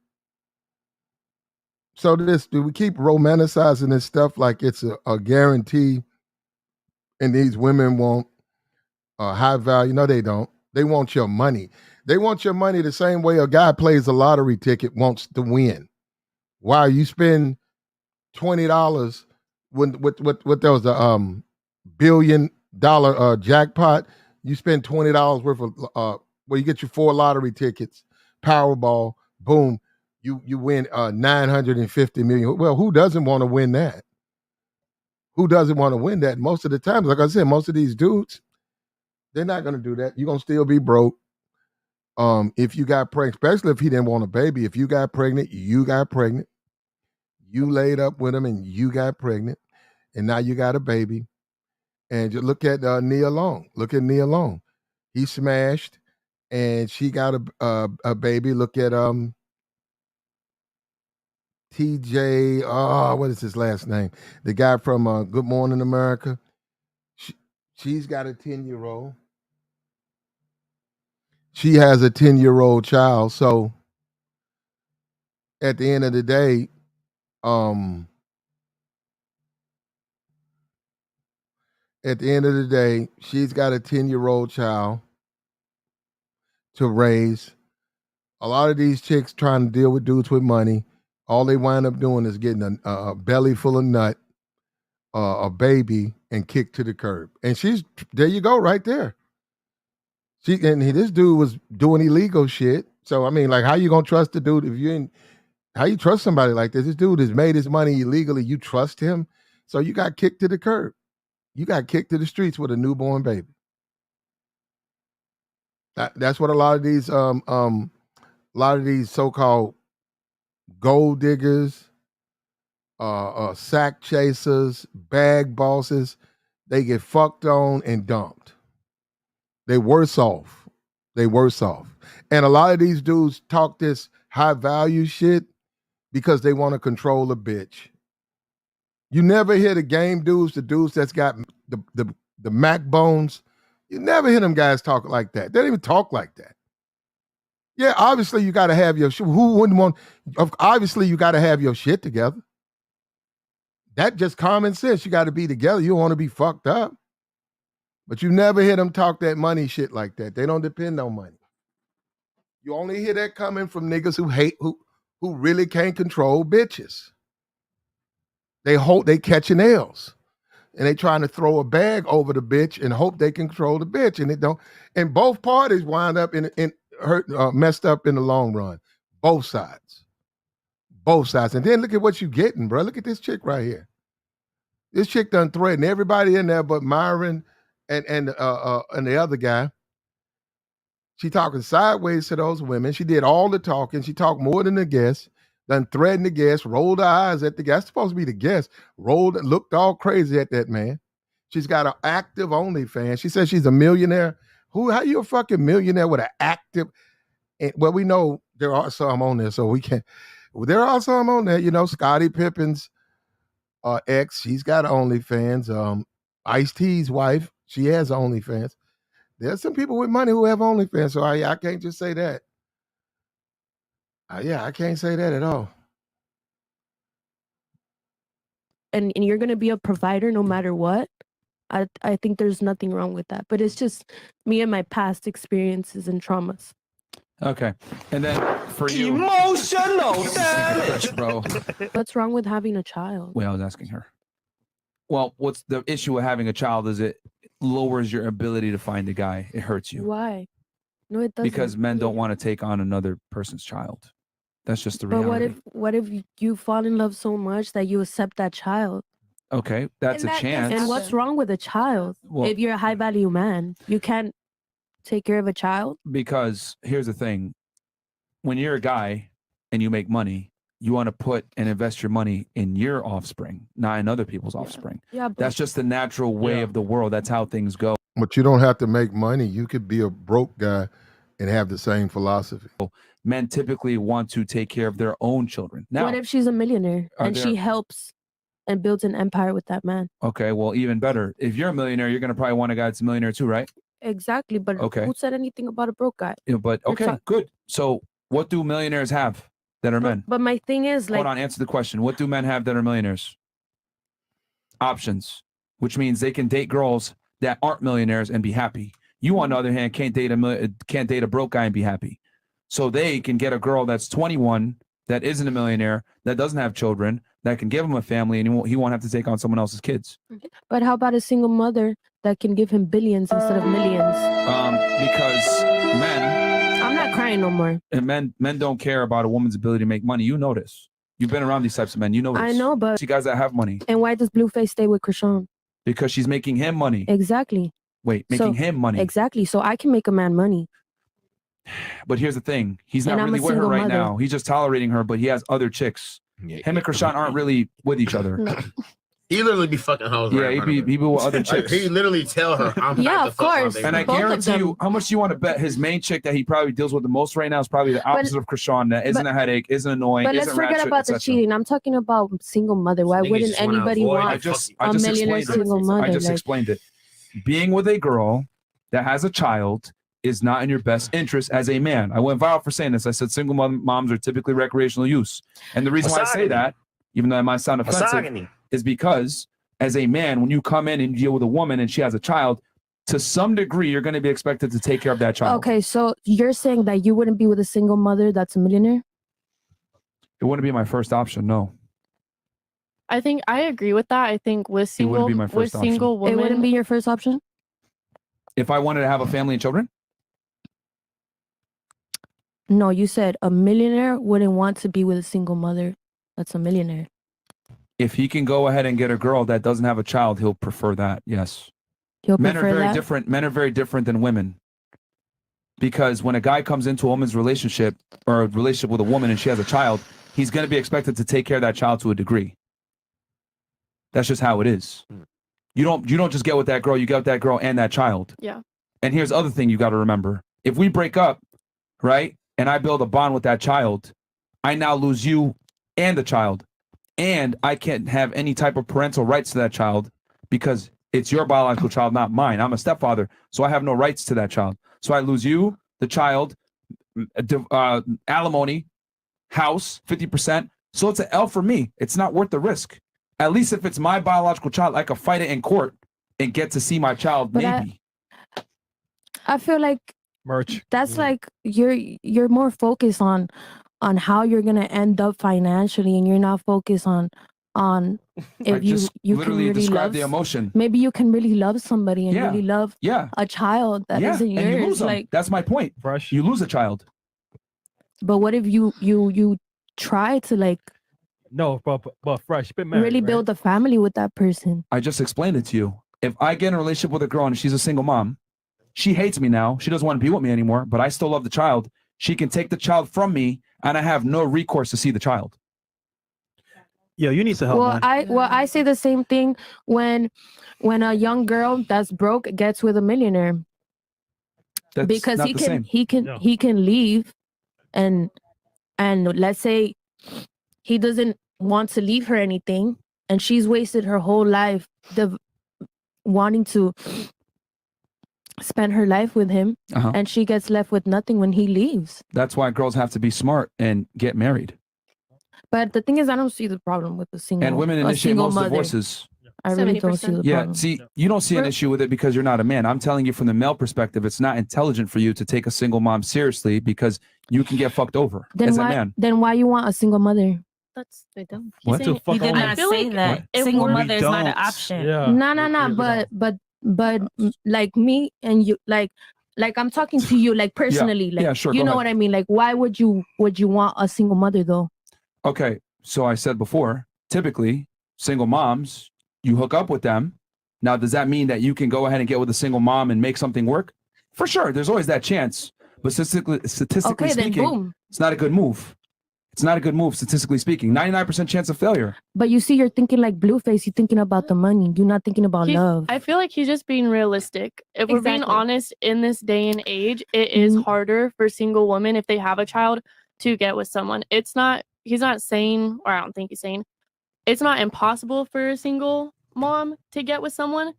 So we keep romanticizing this stuff like it's a guarantee, and these women want high value. No, they don't. They want your money. They want your money the same way a guy plays a lottery ticket wants to win. Why you spend $20 when what there was a $1 billion jackpot? You spend $20 worth of where you get your 4 lottery tickets, Powerball, boom, you win $950 million. Well, who doesn't want to win that? Who doesn't want to win that? Most of the times, like I said, most of these dudes, they're not going to do that. You're going to still be broke. If you got pregnant, especially if he didn't want a baby, if you got pregnant, you laid up with him and you got pregnant, and now you got a baby. And just look at Nia Long. Look at Nia Long. He smashed, and she got a baby. Look at TJ. Oh, what is his last name? The guy from Good Morning America. She's got a 10-year-old. She has a 10-year-old child. So at the end of the day, she's got a 10-year-old child to raise. A lot of these chicks trying to deal with dudes with money, all they wind up doing is getting a belly full of nut, a baby, and kicked to the curb. And there you go, right there. This dude was doing illegal shit. So I mean, like, how you gonna trust the dude if you ain't? How you trust somebody like this? This dude has made his money illegally. You trust him, so you got kicked to the curb. You got kicked to the streets with a newborn baby. That's what a lot of these so-called gold diggers, sack chasers, bag bosses, they get fucked on and dumped. They worse off. And a lot of these dudes talk this high value shit because they want to control a bitch. You never hear the game dudes, the dudes that's got the Mac bones. You never hear them guys talk like that. They don't even talk like that. Yeah, obviously you got to have your shit. Who wouldn't want? Obviously you got to have your shit together. That just common sense. You got to be together. You don't want to be fucked up. But you never hear them talk that money shit like that. They don't depend on money. You only hear that coming from niggas who really can't control bitches. They hope they catching L's. And they trying to throw a bag over the bitch and hope they can control the bitch. And it don't. And both parties wind up messed up in the long run. Both sides. And then look at what you getting, bro. Look at this chick right here. This chick done threatened everybody in there but Myron and the other guy. She talking sideways to those women. She did all the talking. She talked more than the guest. Done threatened the guest, rolled her eyes at the guest. Supposed to be the guest. Looked all crazy at that man. She's got an active OnlyFans. She says she's a millionaire. How you a fucking millionaire with an active? Well, we know there are some on there, so we can't. There are some on there. You know, Scottie Pippen's ex, she's got OnlyFans. Ice-T's wife, she has OnlyFans. There's some people with money who have OnlyFans, so I can't just say that. I can't say that at all. And you're going to be a provider no matter what. I think there's nothing wrong with that. But it's just me and my past experiences and traumas. Okay. And then for you. Emotional damage. Bro. What's wrong with having a child? Wait, I was asking her. Well, what's the issue with having a child is it lowers your ability to find a guy. It hurts you. Why? No, it doesn't. Because men don't want to take on another person's child. That's just the reality. But what if you fall in love so much that you accept that child? Okay, that's a chance. And what's wrong with a child? Well, if you're a high value man, you can't take care of a child? Because here's the thing. When you're a guy and you make money, you want to put and invest your money in your offspring, not in other people's offspring. Yeah, but that's just the natural way of the world. That's how things go. But you don't have to make money. You could be a broke guy and have the same philosophy. Men typically want to take care of their own children. Now, what if she's a millionaire and she helps and builds an empire with that man? Okay, well, even better. If you're a millionaire, you're going to probably want a guy that's a millionaire too, right? Exactly, but who said anything about a broke guy? Yeah, but okay, good. So what do millionaires have that are men? But my thing is, like, hold on, answer the question. What do men have that are millionaires? Options, which means they can date girls that aren't millionaires and be happy. You, on the other hand, can't date a broke guy and be happy. So they can get a girl that's 21 that isn't a millionaire, that doesn't have children, that can give him a family, and he won't have to take on someone else's kids. But how about a single mother that can give him billions instead of millions? Because men, I'm not crying no more. and men don't care about a woman's ability to make money. You know this. You've been around these types of men. You know this. I know, but see guys that have money. And why does Blueface stay with Krishan? Because she's making him money. Exactly. Wait, making him money. Exactly. So I can make a man money. But here's the thing. He's And not I'm a really with her single right mother. now. He's just tolerating her, but he has other chicks. Him and Krishan aren't really with each other. No. He literally be fucking hoes. Yeah, right he be with other chicks. He literally tell her, I'm Yeah, not of course. And I guarantee you, how much do you want to bet his main chick that he probably deals with the most right now is probably the opposite of Krishan, that isn't a headache, isn't annoying, But let's isn't forget ratchet, about the etc. cheating. I'm talking about single mother. Why Niggas wouldn't just wanna anybody avoid want I a just millionaire explained it. single mother? I just like, explained it. Being with a girl that has a child is not in your best interest as a man. I went viral for saying this. I said single moms are typically recreational use. And the reason why I say that, even though it might sound offensive, is because as a man, when you come in and deal with a woman and she has a child, to some degree, you're going to be expected to take care of that child. Okay, so you're saying that you wouldn't be with a single mother that's a millionaire? It wouldn't be my first option, no. I think I agree with that. I think with It wouldn't single be my first option. women, It wouldn't be your first option? If I wanted to have a family and children? No, you said a millionaire wouldn't want to be with a single mother that's a millionaire. If he can go ahead and get a girl that doesn't have a child, he'll prefer that, yes. He'll Men are prefer very that? different. Men are very different than women. Because when a guy comes into a woman's relationship or a relationship with a woman and she has a child, he's going to be expected to take care of that child to a degree. That's just how it is. You don't just get with that girl, you get with that girl and that child. Yeah. And here's the other thing you got to remember. If we break up, right, and I build a bond with that child, I now lose you and the child. And I can't have any type of parental rights to that child because it's your biological child, not mine. I'm a stepfather, so I have no rights to that child. So I lose you, the child, alimony, house, 50%. So it's an L for me. It's not worth the risk. At least if it's my biological child, I could fight it in court and get to see my child, But maybe. I feel like merch. That's like you're more focused on how you're gonna end up financially, and you're not focused on I if you just can literally really describe love the emotion. maybe you can really love somebody and Yeah. really love Yeah. a child that Yeah, isn't and you lose yours. them. Like, That's my point. You lose a child. but what if you try to like No, but fresh. Been married, really right? build a family with that person? I just explained it to you. If I get in a relationship with a girl and she's a single mom, she hates me now. She doesn't want to be with me anymore, but I still love the child. She can take the child from me and I have no recourse to see the child. Yeah, you need some help, Well, man. I say the same thing when a young girl that's broke gets with a millionaire. That's Because not the same. he can leave and let's say he doesn't want to leave her anything and she's wasted her whole life wanting to spend her life with him, and she gets left with nothing when he leaves. That's why girls have to be smart and get married. But the thing is, I don't see the problem with the single And women a initiate single most mother. divorces. I really don't see the Yeah, problem. see, you don't see an issue with it because you're not a man. I'm telling you from the male perspective, it's not intelligent for you to take a single mom seriously because you can get fucked over as a man. Then why you want a single mother? That's they don't. What? He did not say that. Single mother is not an option. No. But like me and you, like I'm talking to you, like personally, like Yeah, sure, you go know ahead. what I mean. Like, why would you want a single mother though? Okay, so I said before, typically single moms, you hook up with them. Now, does that mean that you can go ahead and get with a single mom and make something work? For sure, there's always that chance. But statistically Okay, then speaking, boom. it's not a good move. It's not a good move, statistically speaking. 99% chance of failure. But you see, you're thinking like Blueface. You're thinking about the money. You're not thinking about love. I feel like he's just being realistic. If we're being Exactly. honest, in this day and age, it is harder for single women if they have a child to get with someone. He's not saying, or I don't think he's saying, it's not impossible for a single mom to get with someone.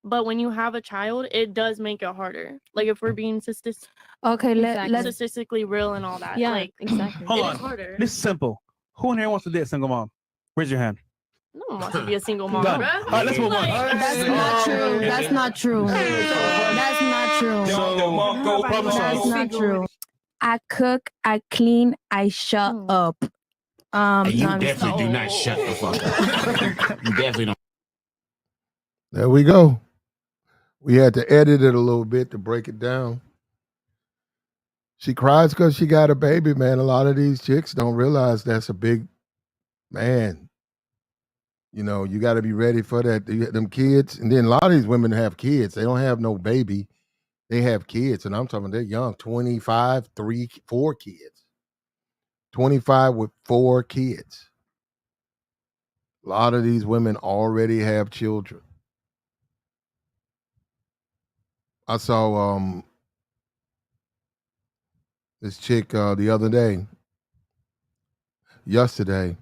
But when you have a child, it does make it harder. Like if we're being Okay, let's statistically real and all that. Yeah, like exactly. Hold it on. is harder. This is simple. Who in here wants to date a single mom? Raise your hand. No one wants to be a single mom. Done. bruh. All right, let's move on. That's not true. That's not true. That's not true. That's not true. I cook, I clean, I shut up. And you no, I'm definitely just- do not shut the fuck up. You definitely don't. There we go. We had to edit it a little bit to break it down. She cries because she got a baby, man. A lot of these chicks don't realize that's a big man, you know, you got to be ready for that. Them kids, and then a lot of these women have kids. They don't have no baby. They have kids, and I'm talking they're young, 25, 3, 4 kids. 25 with 4 kids. A lot of these women already have children. I saw this chick the other day, yesterday.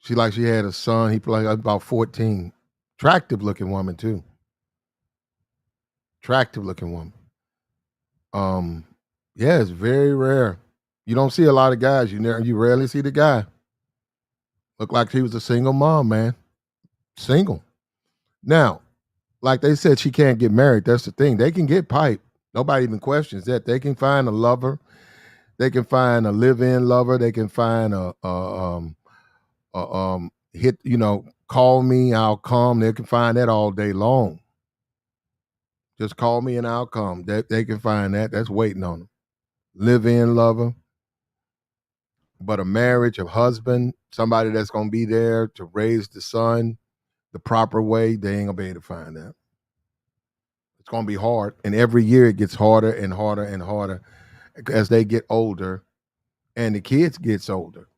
She had a son. He like about 14. Attractive looking woman too. Attractive looking woman. Yeah, it's very rare. You don't see a lot of guys. You rarely see the guy. Looked like she was a single mom, man. Single. Now, like they said, she can't get married. That's the thing. They can get pipe. Nobody even questions that. They can find a lover. They can find a live-in lover. They can find hit, call me, I'll come. They can find that all day long. Just call me and I'll come. They can find that. That's waiting on them. Live-in lover. But a marriage, a husband, somebody that's going to be there to raise the son the proper way, they ain't going to be able to find that. It's going to be hard. And every year it gets harder and harder and harder as they get older and the kids gets older.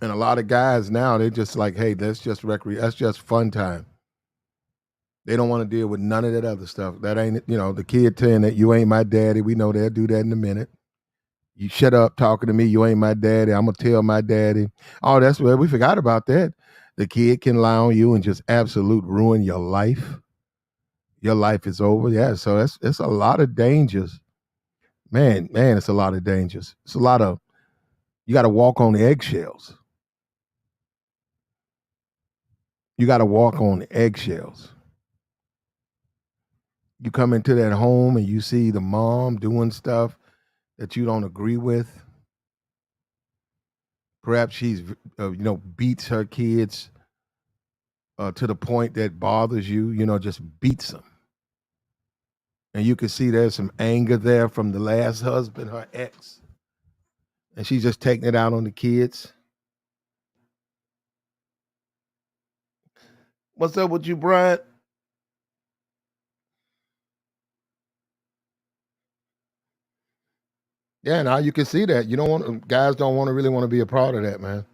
And a lot of guys now, they're just like, hey, that's just fun time. They don't want to deal with none of that other stuff. That ain't, the kid saying that you ain't my daddy. We know they'll do that in a minute. You shut up talking to me. You ain't my daddy. I'm going to tell my daddy. Oh, that's what we forgot about that. The kid can lie on you and just absolute ruin your life. Your life is over. Yeah, so it's a lot of dangers. Man, it's a lot of dangers. It's a lot of, you got to walk on eggshells. You got to walk on eggshells. You come into that home and you see the mom doing stuff that you don't agree with. Perhaps she's, beats her kids to the point that bothers you, just beats them. And you can see there's some anger there from the last husband, her ex. And she's just taking it out on the kids. What's up with you, Brian? Yeah, now you can see that. Guys don't really want to be a part of that, man.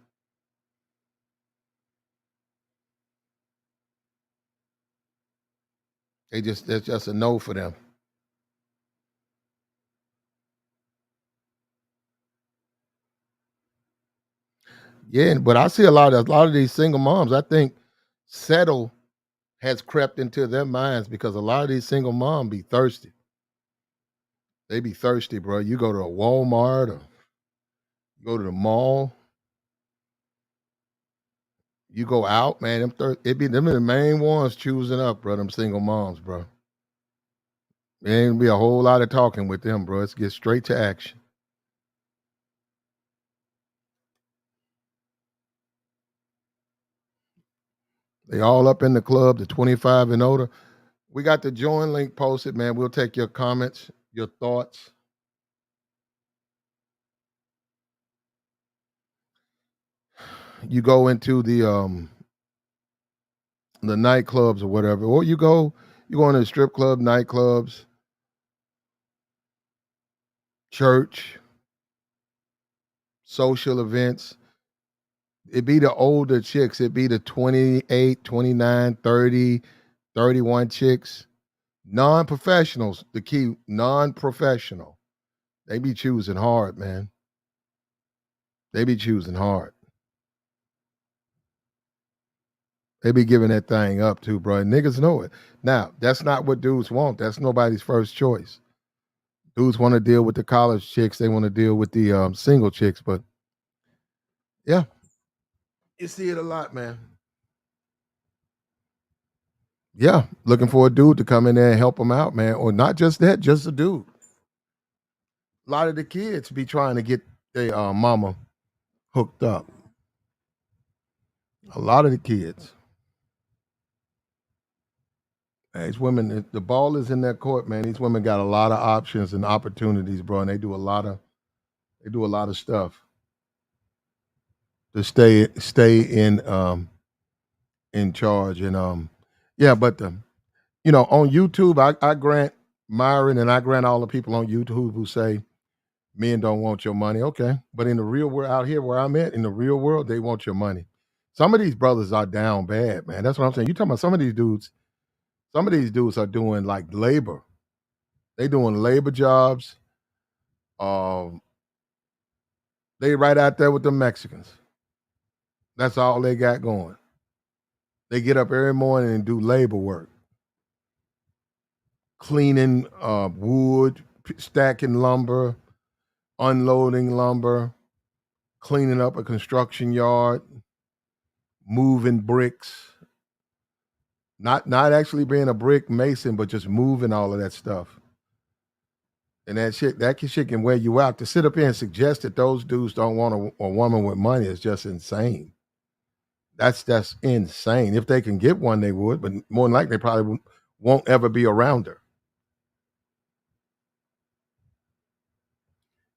That's just a no for them. Yeah, but I see a lot of these single moms. I think settle has crept into their minds because a lot of these single moms be thirsty. They be thirsty, bro. You go to a Walmart or you go to the mall, you go out, man. It be them are the main ones choosing up, bro. Them single moms, bro. There ain't gonna be a whole lot of talking with them, bro. Let's get straight to action. They all up in the club, the 25 and older. We got the join link posted, man. We'll take your comments, your thoughts. You go into the nightclubs or whatever, or you go into the strip club, nightclubs, church, social events. It be the older chicks. It be the 28, 29, 30, 31 chicks. Non-professionals, the key, non-professional. They be choosing hard, man. They be choosing hard. They be giving that thing up too, bro. And niggas know it. Now, that's not what dudes want. That's nobody's first choice. Dudes want to deal with the college chicks. They want to deal with the single chicks. But yeah, you see it a lot, man. Yeah, looking for a dude to come in there and help them out, man. Or not just that, just a dude. A lot of the kids be trying to get their mama hooked up. A lot of the kids. These women, the ball is in their court, man. These women got a lot of options and opportunities, bro, and they do a lot of stuff. to stay in charge. And yeah, but on YouTube, I grant Myron and I grant all the people on YouTube who say men don't want your money. Okay, but in the real world, out here where I'm at, in the real world, they want your money. Some of these brothers are down bad, man. That's what I'm saying. You talking about some of these dudes? Some of these dudes are doing like labor. They doing labor jobs. They right out there with the Mexicans. That's all they got going. They get up every morning and do labor work, cleaning wood, stacking lumber, unloading lumber, cleaning up a construction yard, moving bricks. Not actually being a brick mason, but just moving all of that stuff. And that shit can wear you out. To sit up here and suggest that those dudes don't want a woman with money is just insane. That's insane. If they can get one, they would, but more than likely, they probably won't ever be around her.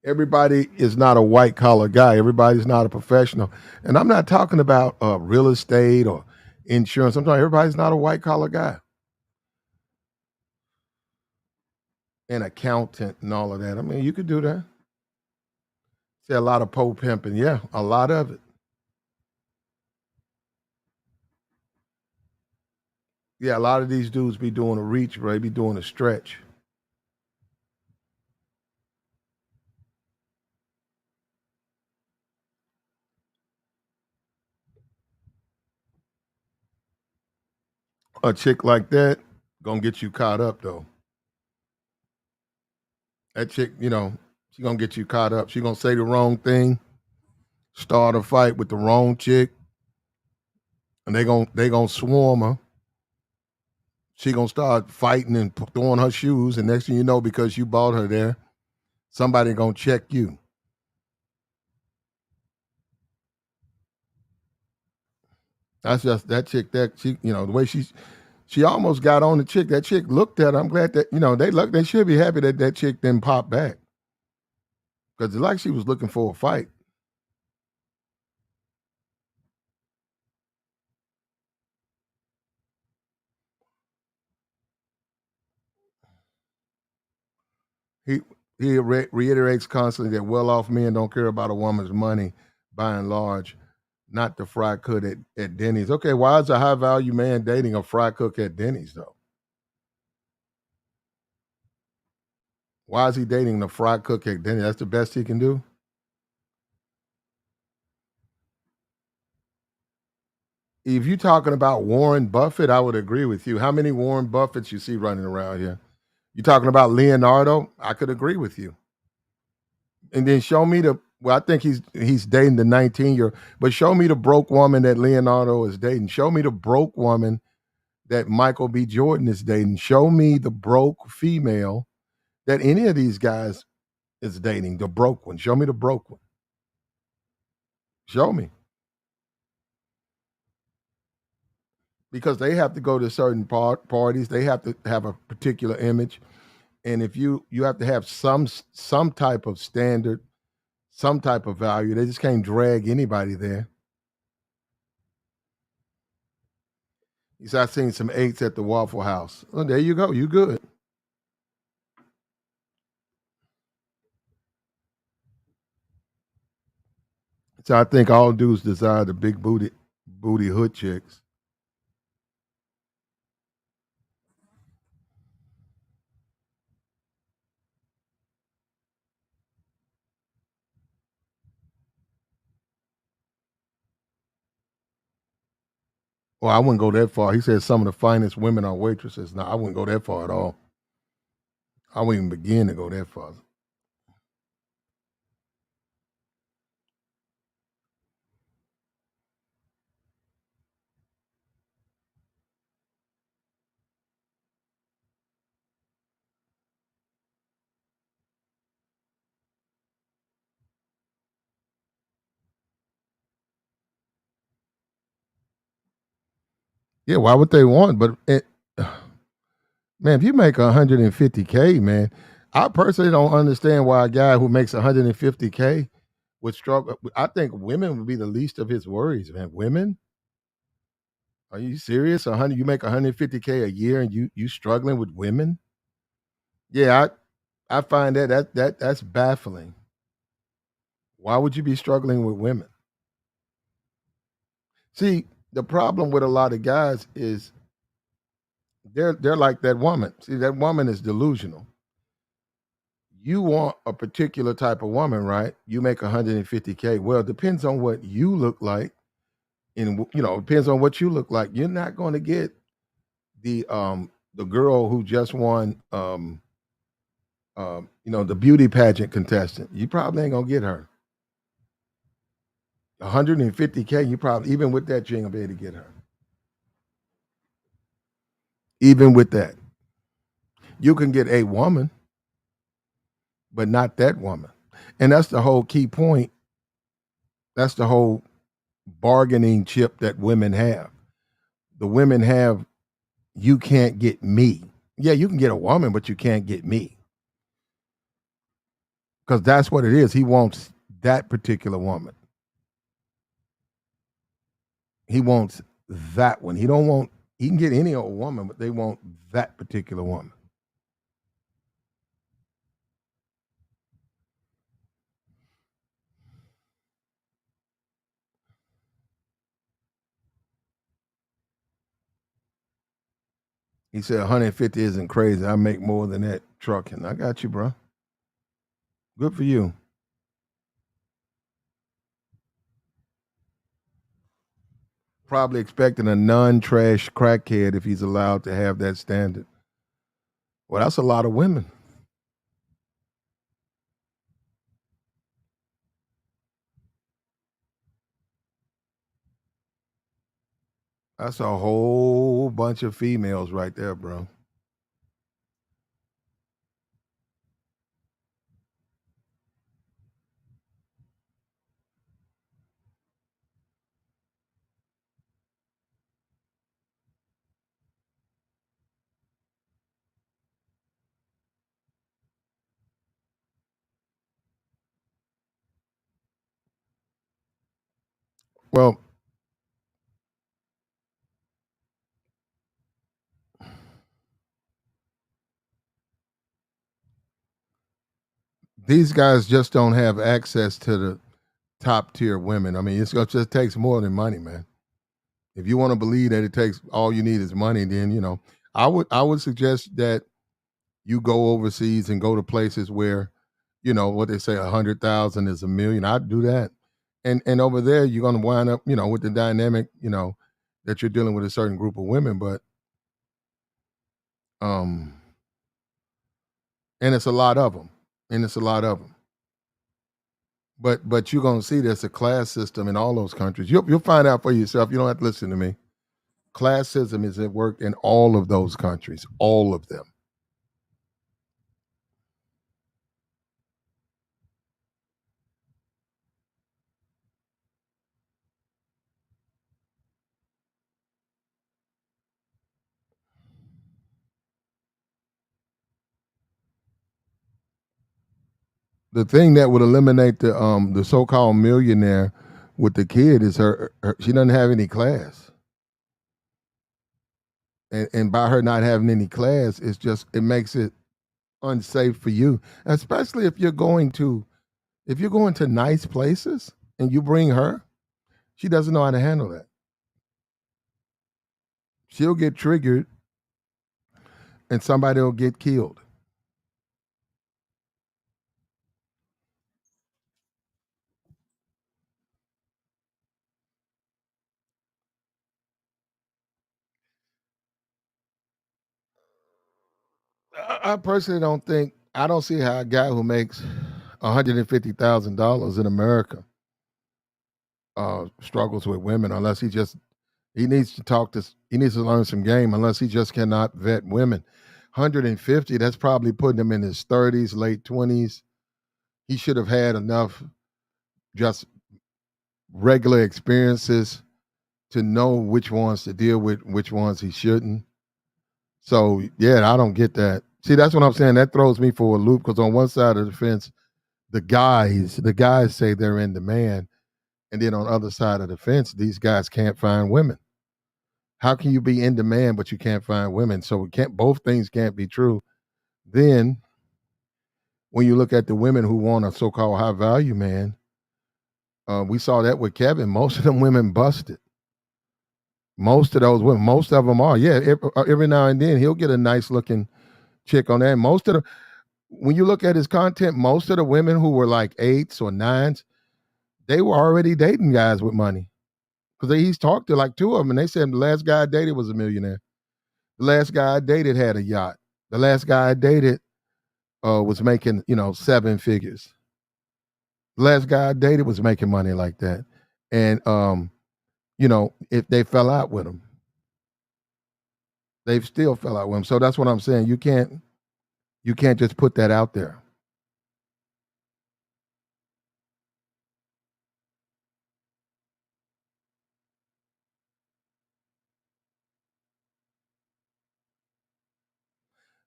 Everybody is not a white collar guy. Everybody's not a professional. And I'm not talking about real estate or insurance. I'm talking everybody's not a white collar guy. An accountant and all of that. I mean, you could do that. See a lot of pole pimping. Yeah, a lot of it. Yeah, a lot of these dudes be doing a reach, bro. They be doing a stretch. A chick like that gonna get you caught up though. That chick, she gonna get you caught up. She gonna say the wrong thing, start a fight with the wrong chick, and they gonna swarm her. She gonna start fighting and throwing her shoes, and next thing you know, because you bought her there, somebody gonna check you. That's just that chick. That she, the way she almost got on the chick. That chick looked at her. I'm glad that they should be happy that chick didn't pop back, because it's like she was looking for a fight. He reiterates constantly that well-off men don't care about a woman's money, by and large, not the fry cook at Denny's. Okay, why is a high-value man dating a fry cook at Denny's, though? Why is he dating the fry cook at Denny's? That's the best he can do? If you're talking about Warren Buffett, I would agree with you. How many Warren Buffetts you see running around here? You talking about Leonardo? I could agree with you. And then show me I think he's dating the 19-year, but show me the broke woman that Leonardo is dating. Show me the broke woman that Michael B. Jordan is dating. Show me the broke female that any of these guys is dating, the broke one. Show me the broke one. Show me. Because they have to go to certain parties. They have to have a particular image. And if you have to have some type of standard, some type of value. They just can't drag anybody there. He said, I've seen some 8s at the Waffle House. Well, there you go. You good. So I think all dudes desire the big booty hood chicks. Well, I wouldn't go that far. He said some of the finest women are waitresses. No, I wouldn't go that far at all. I wouldn't even begin to go that far. Yeah, why would they want? But man, if you make 150K, man, I personally don't understand why a guy who makes 150K would struggle. I think women would be the least of his worries, man. Women? Are you serious? You make 150K a year and you struggling with women? Yeah, I find that's baffling. Why would you be struggling with women? See, the problem with a lot of guys is they're like that woman. See, that woman is delusional. You want a particular type of woman, right? You make 150K. Well, it depends on what you look like, and it depends on what you look like. You're not going to get the girl who just won the beauty pageant contestant. You probably ain't gonna get her. 150K, you probably, even with that, you ain't gonna be able to get her. Even with that, you can get a woman, but not that woman. And that's the whole key point. That's the whole bargaining chip that women have. The women have, you can't get me. Yeah, you can get a woman, but you can't get me. Because that's what it is. He wants that particular woman. He wants that one. He can get any old woman, but they want that particular woman. He said 150 isn't crazy. I make more than that trucking. I got you, bro. Good for you. Probably expecting a non-trash crackhead if he's allowed to have that standard. Well, that's a lot of women. That's a whole bunch of females right there, bro. Well, these guys just don't have access to the top tier women. I mean, it just takes more than money, man. If you want to believe that it takes all you need is money, then I would suggest that you go overseas and go to places where, what they say, 100,000 is a million. I'd do that, and over there you're going to wind up, with the dynamic, that you're dealing with a certain group of women, but and it's a lot of them, But you're going to see there's a class system in all those countries. You'll find out for yourself. You don't have to listen to me. Classism is at work in all of those countries, all of them. The thing that would eliminate the so-called millionaire with the kid is her she doesn't have any class. And by her not having any class, it makes it unsafe for you, especially if you're going to nice places and you bring her. She doesn't know how to handle that. She'll get triggered and somebody will get killed. I personally I don't see how a guy who makes $150,000 in America struggles with women unless he needs to learn some game unless he just cannot vet women. 150, that's probably putting him in his 30s, late 20s. He should have had enough just regular experiences to know which ones to deal with, which ones he shouldn't. So, yeah, I don't get that. See, that's what I'm saying. That throws me for a loop because on one side of the fence, the guys say they're in demand, and then on the other side of the fence, these guys can't find women. How can you be in demand but you can't find women? So both things can't be true. Then when you look at the women who want a so-called high value man, we saw that with Kevin. Most of them women busted. Most of those women, most of them are. Yeah, every now and then he'll get a nice looking chick on that. When you look at his content, most of the women who were like 8s or 9s, they were already dating guys with money. Because he's talked to like 2 of them, and they said the last guy I dated was a millionaire. The last guy I dated had a yacht. The last guy I dated was making, 7 figures. The last guy I dated was making money like that. And if they fell out with him, they've still fell out with him. So that's what I'm saying. You can't just put that out there.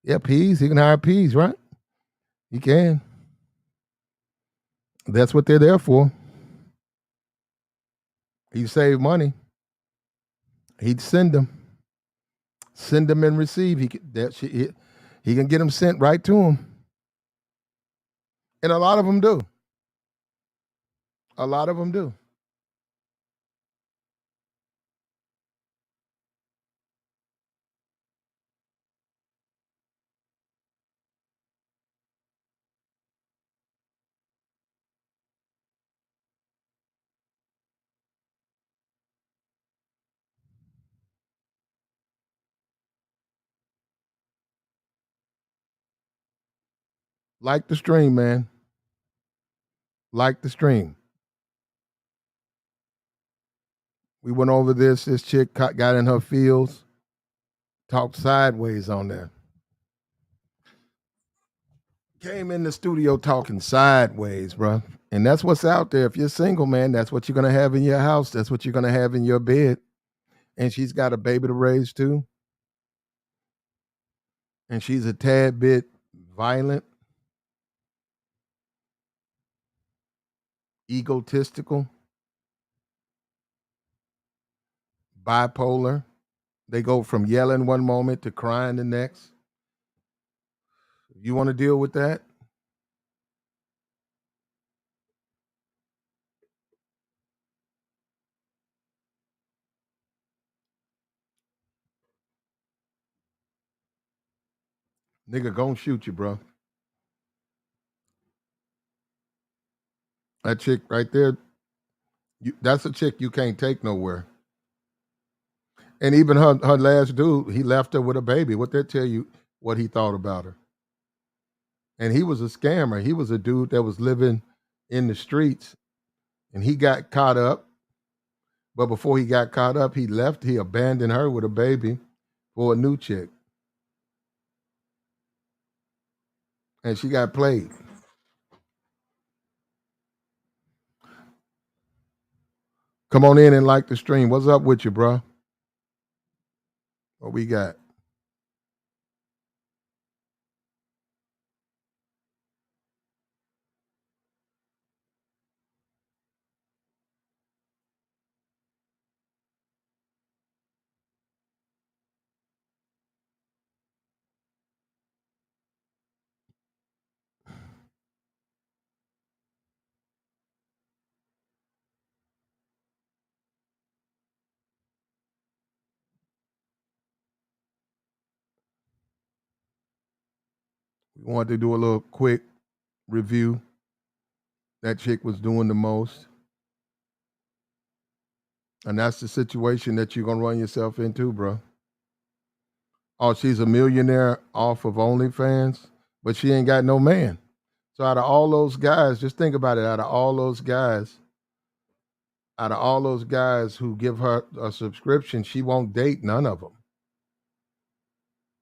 Yeah, peas. He can hire peas, right? He can. That's what they're there for. He save money. He'd send them and receive. He can get them sent right to him, and a lot of them do. A lot of them do. Like the stream, man. Like the stream. We went over this. This chick got in her feels, talked sideways on there. Came in the studio talking sideways, bro. And that's what's out there. If you're single, man, that's what you're going to have in your house. That's what you're going to have in your bed. And she's got a baby to raise too. And she's a tad bit violent, egotistical, bipolar. They go from yelling one moment to crying the next. You want to deal with that? Nigga gonna shoot you, bro. That chick right there, that's a chick you can't take nowhere. And even her last dude, he left her with a baby. What that tell you what he thought about her? And he was a scammer. He was a dude that was living in the streets, and he got caught up. But before he got caught up, he left. He abandoned her with a baby for a new chick. And she got played. Come on in and like the stream. What's up with you, bro? What we got? We wanted to do a little quick review. That chick was doing the most. And that's the situation that you're going to run yourself into, bro. Oh, she's a millionaire off of OnlyFans, but she ain't got no man. So out of all those guys, just think about it. Out of all those guys who give her a subscription, she won't date none of them.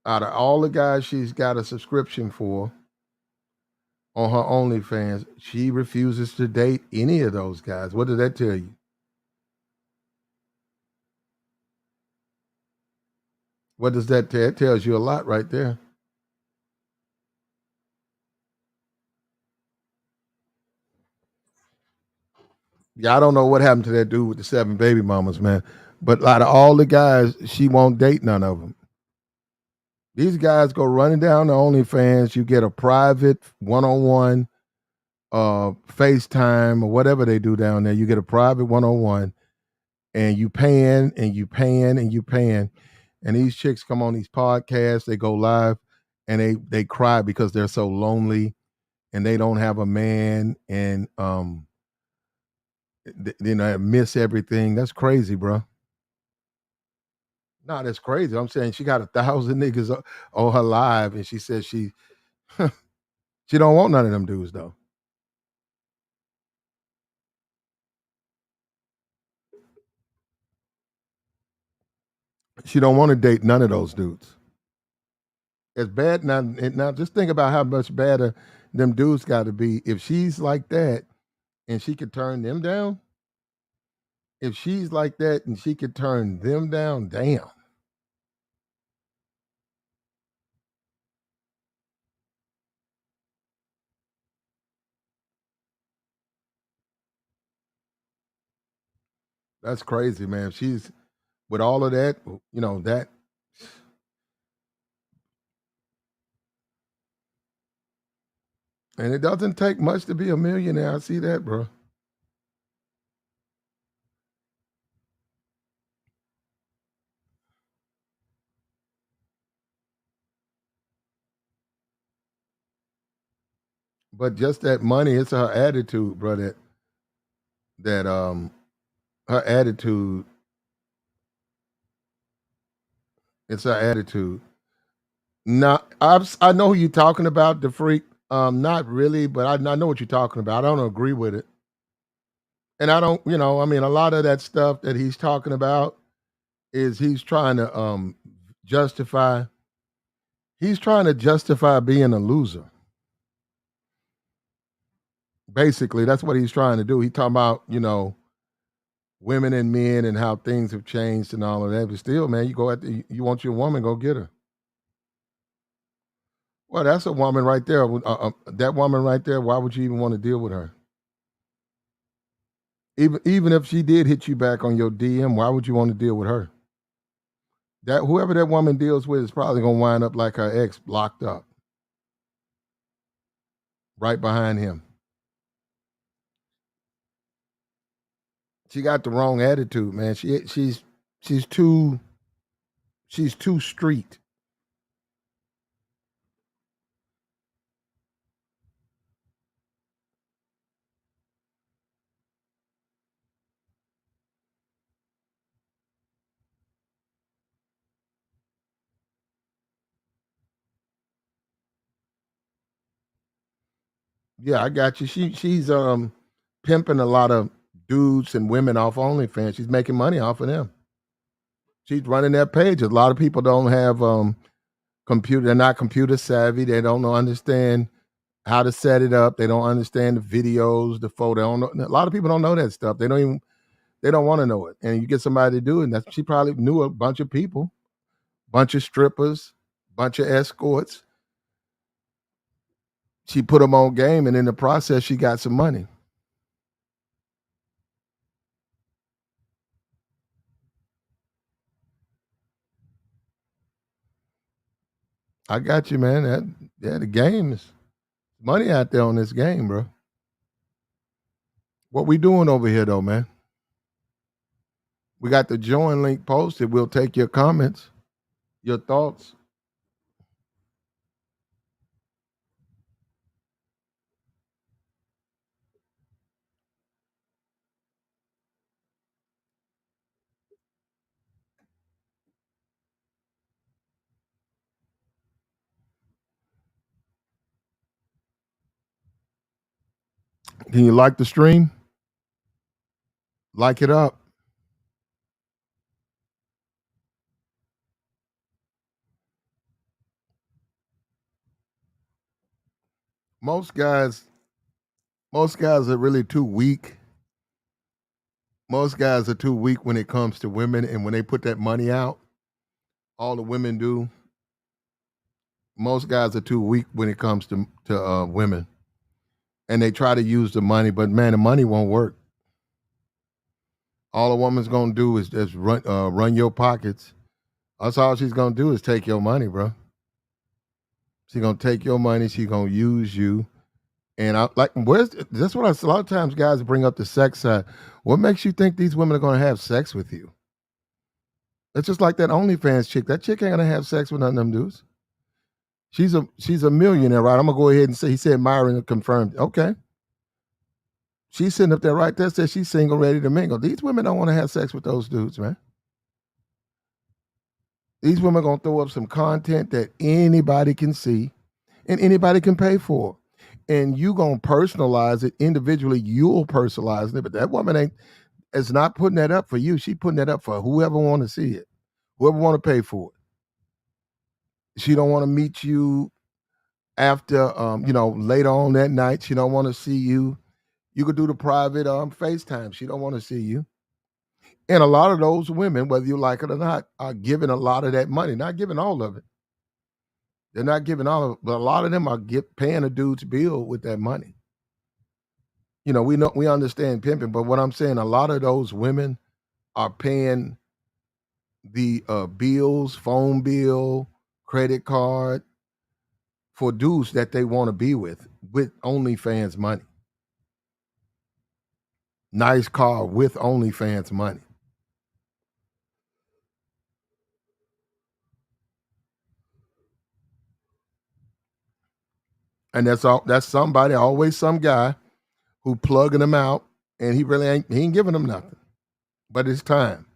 Out of all the guys she's got a subscription for on her OnlyFans, she refuses to date any of those guys. What does that tell you? What does that tell? It tells you a lot right there. Yeah, I don't know what happened to that dude with the 7 baby mamas, man. But out of all the guys, she won't date none of them. These guys go running down the OnlyFans. You get a private one-on-one FaceTime or whatever they do down there. You get a private one-on-one, and you paying and you paying and you paying. And these chicks come on these podcasts, they go live, and they cry because they're so lonely and they don't have a man, and miss everything. That's crazy, bro. No, that's crazy. I'm saying she got 1,000 niggas on her live, and she says she she don't want none of them dudes though. She don't want to date none of those dudes. It's bad now. Now just think about how much better them dudes got to be if she's like that, and she could turn them down. If she's like that and she could turn them down, damn. That's crazy, man. She's with all of that, that. And it doesn't take much to be a millionaire. I see that, bro. But just that money, it's her attitude, bro. That her attitude, it's her attitude. Not, I know who you're talking about, the freak. Not really, but I know what you're talking about. I don't agree with it, and I don't, I mean, a lot of that stuff that he's talking about is he's trying to justify. He's trying to justify being a loser. Basically, that's what he's trying to do. He talking about, women and men and how things have changed and all of that. But still, man, you go at you want your woman, go get her. Well, that's a woman right there. That woman right there. Why would you even want to deal with her? Even if she did hit you back on your DM, why would you want to deal with her? That whoever that woman deals with is probably gonna wind up like her ex, locked up, right behind him. She got the wrong attitude, man. She's too street. Yeah, I got you. She's pimping a lot of dudes and women off OnlyFans. She's making money off of them. She's running that page. A lot of people don't have computer. They're not computer savvy. They don't understand how to set it up. They don't understand the videos, the photo. A lot of people don't know that stuff. They don't want to know it. And you get somebody to do it. And she probably knew a bunch of people, bunch of strippers, bunch of escorts. She put them on game, and in the process, she got some money. I got you, man. The game is money out there on this game, bro. What we doing over here, though, man? We got the join link posted. We'll take your comments, your thoughts. Can you like the stream? Like it up. Most guys are really too weak. Most guys are too weak when it comes to women, and when they put that money out, all the women do. Most guys are too weak when it comes to women, and they try to use the money, but man, the money won't work. All a woman's gonna do is just run your pockets. That's all she's gonna do is take your money, bro. She's gonna take your money. She's gonna use you. And I like that's what a lot of times guys bring up the sex side. What makes you think these women are gonna have sex with you? It's just like that OnlyFans chick. That chick ain't gonna have sex with none of them dudes. She's a millionaire, right? I'm gonna go ahead and say he said Myron confirmed. Okay. She's sitting up there right there, says she's single, ready to mingle. These women don't want to have sex with those dudes, man. These women are gonna throw up some content that anybody can see and anybody can pay for. And you gonna personalize it individually, you'll personalize it, but that woman is not putting that up for you. She putting that up for whoever want to see it, whoever want to pay for it. She don't want to meet you after later on that night. She don't want to see you. You could do the private FaceTime. She don't want to see you. And a lot of those women, whether you like it or not, are giving a lot of that money. Not giving all of it. They're not giving all of it, but a lot of them are paying a dude's bill with that money. We understand pimping, but what I'm saying, a lot of those women are paying the bills, phone bill, credit card for dudes that they want to be with OnlyFans money. Nice car with OnlyFans money. And that's somebody, always some guy who plugging them out, and he ain't giving them nothing. But it's time.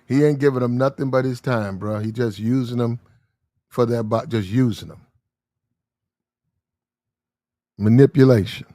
He ain't giving them nothing but his time, bro. He just using them for their just using them. Manipulation.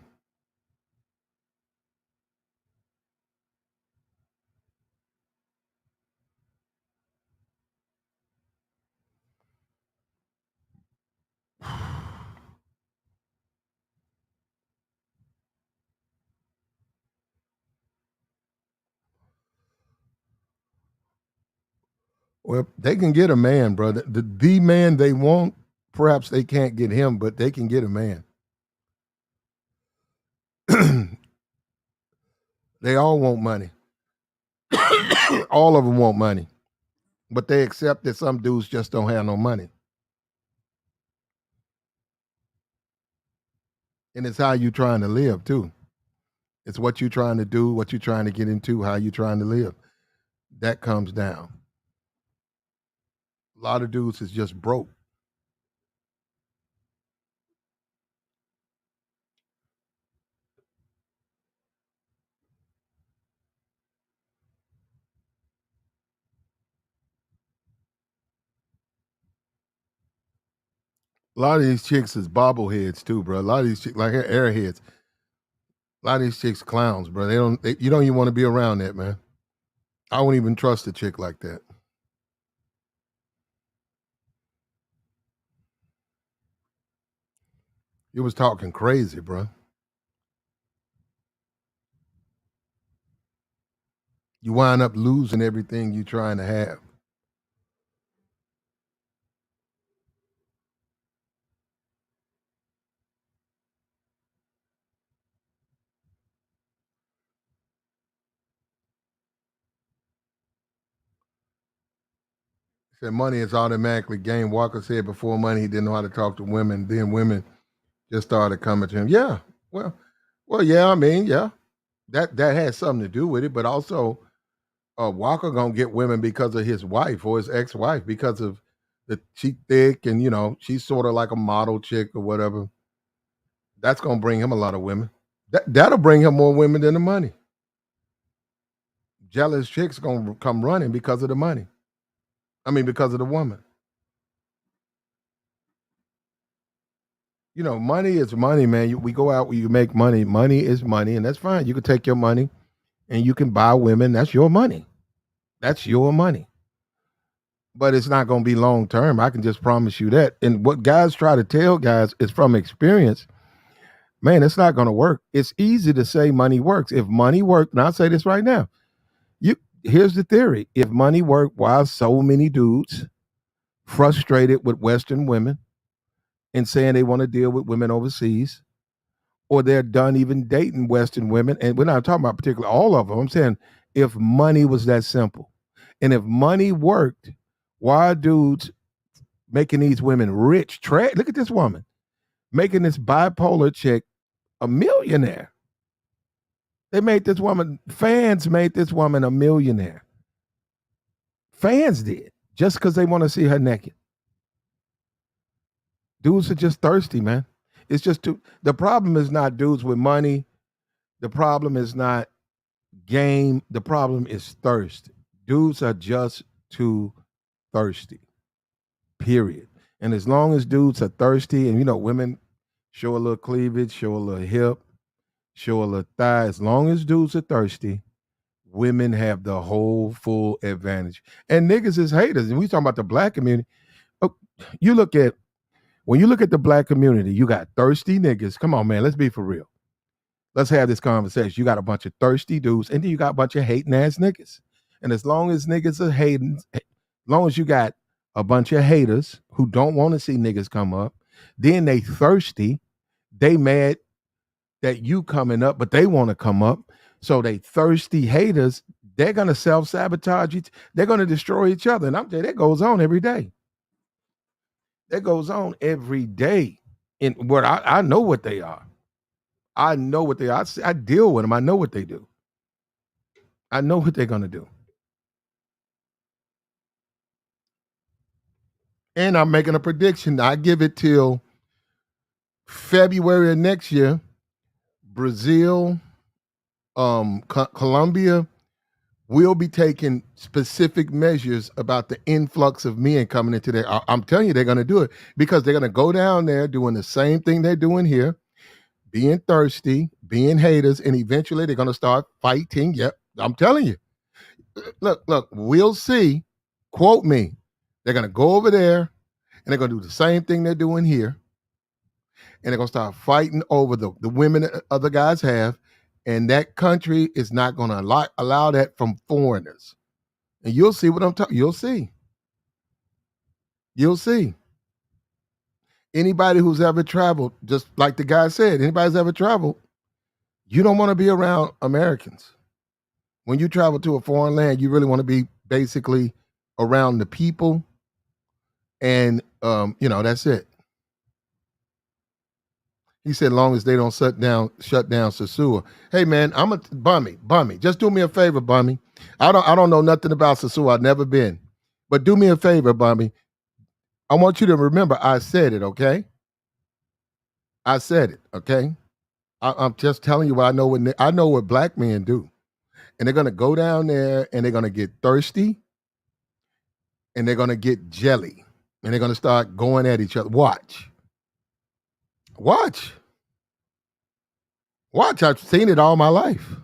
Well, they can get a man, bro. The man they want, perhaps they can't get him, but they can get a man. They all want money. All of them want money. But they accept that some dudes just don't have no money. And it's how you trying to live, too. It's what you're trying to do, what you're trying to get into, how you're trying to live. That comes down. A lot of dudes is just broke. A lot of these chicks is bobbleheads too, bro. A lot of these chicks, like airheads. A lot of these chicks clowns, bro. You don't even want to be around that, man. I wouldn't even trust a chick like that. You was talking crazy, bro. You wind up losing everything you're trying to have. Said money is automatically gained. Walker said before money, he didn't know how to talk to women. Then women just started coming to him. Yeah, well, yeah. I mean, yeah, that has something to do with it. But also, Walker gonna get women because of his wife or his ex-wife, because of she thick and she's sort of like a model chick or whatever. That's gonna bring him a lot of women. That'll bring him more women than the money. Jealous chicks gonna come running because of the money. I mean, because of the woman. Money is money, man. We go out where you make money. Money is money, and that's fine. You can take your money and you can buy women. That's your money. That's your money. But it's not going to be long term. I can just promise you that. And what guys try to tell guys is from experience. Man, it's not going to work. It's easy to say money works. If money worked, and I'll say this right now. Here's the theory. If money worked, why so many dudes frustrated with Western women and saying they want to deal with women overseas, or they're done even dating Western women. And we're not talking about particularly all of them. I'm saying if money was that simple, and if money worked, why are dudes making these women rich? Look at this woman making this bipolar chick a millionaire. They made this woman, fans made this woman a millionaire. Fans did, just because they want to see her naked. Dudes are just thirsty, man. It's just the problem is not dudes with money. The problem is not game. The problem is thirst. Dudes are just too thirsty, period. And as long as dudes are thirsty, and women show a little cleavage, show a little hip, show a little thigh, as long as dudes are thirsty, women have the whole full advantage. And niggas is haters. And we talking about the black community. Oh, when you look at the black community, you got thirsty niggas. Come on, man, let's be for real. Let's have this conversation. You got a bunch of thirsty dudes, and then you got a bunch of hating ass niggas. And as long as niggas are hating, as long as you got a bunch of haters who don't want to see niggas come up, then they thirsty, they mad that you coming up, but they want to come up. So they thirsty haters, they're gonna self-sabotage each, they're gonna destroy each other. And I'm telling you, that goes on every day. That goes on every day. And what I know what they are. I know what they are. I deal with them. I know what they do. I know what they're gonna do. And I'm making a prediction. I give it till February of next year. Brazil, Colombia will be taking specific measures about the influx of men coming into there. I'm telling you, they're going to do it because they're going to go down there doing the same thing they're doing here, being thirsty, being haters, and eventually they're going to start fighting. Yep, I'm telling you. Look, we'll see. Quote me. They're going to go over there and they're going to do the same thing they're doing here. And they're going to start fighting over the women that other guys have. And that country is not going to allow that from foreigners. And you'll see what I'm talking. You'll see. You'll see. Anybody who's ever traveled, just like the guy said, anybody's ever traveled, you don't want to be around Americans. When you travel to a foreign land, you really want to be basically around the people. And, that's it. He said, long as they don't shut down Sasua. Hey man, I'm a Bummy. Just do me a favor, Bummy. I don't know nothing about Sasua. I've never been. But do me a favor, Bummy. I want you to remember I said it, okay? I said it, okay? I'm just telling you what I know. I know what black men do. And they're gonna go down there and they're gonna get thirsty and they're gonna get jelly. And they're gonna start going at each other. Watch. I've seen it all my life.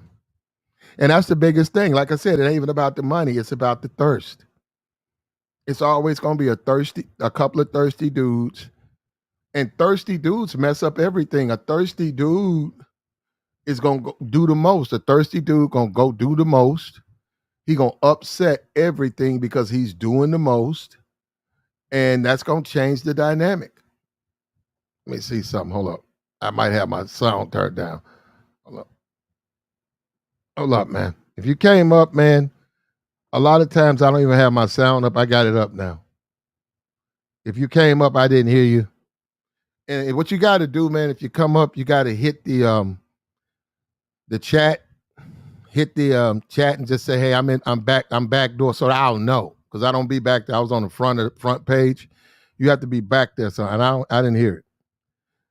And that's the biggest thing. Like I said, it ain't even about the money. It's about the thirst. It's always going to be a couple of thirsty dudes. And thirsty dudes mess up everything. A thirsty dude is going to do the most. A thirsty dude going to go do the most. He going to upset everything because he's doing the most. And that's going to change the dynamic. Let me see something. Hold up. I might have my sound turned down. Hold up, man. If you came up, man, a lot of times I don't even have my sound up. I got it up now. If you came up, I didn't hear you. And what you got to do, man, if you come up, you got to hit the chat. Hit the chat and just say, "Hey, I'm back door," so that I'll know because I don't be back there. I was on the front page. You have to be back there, so and I didn't hear it.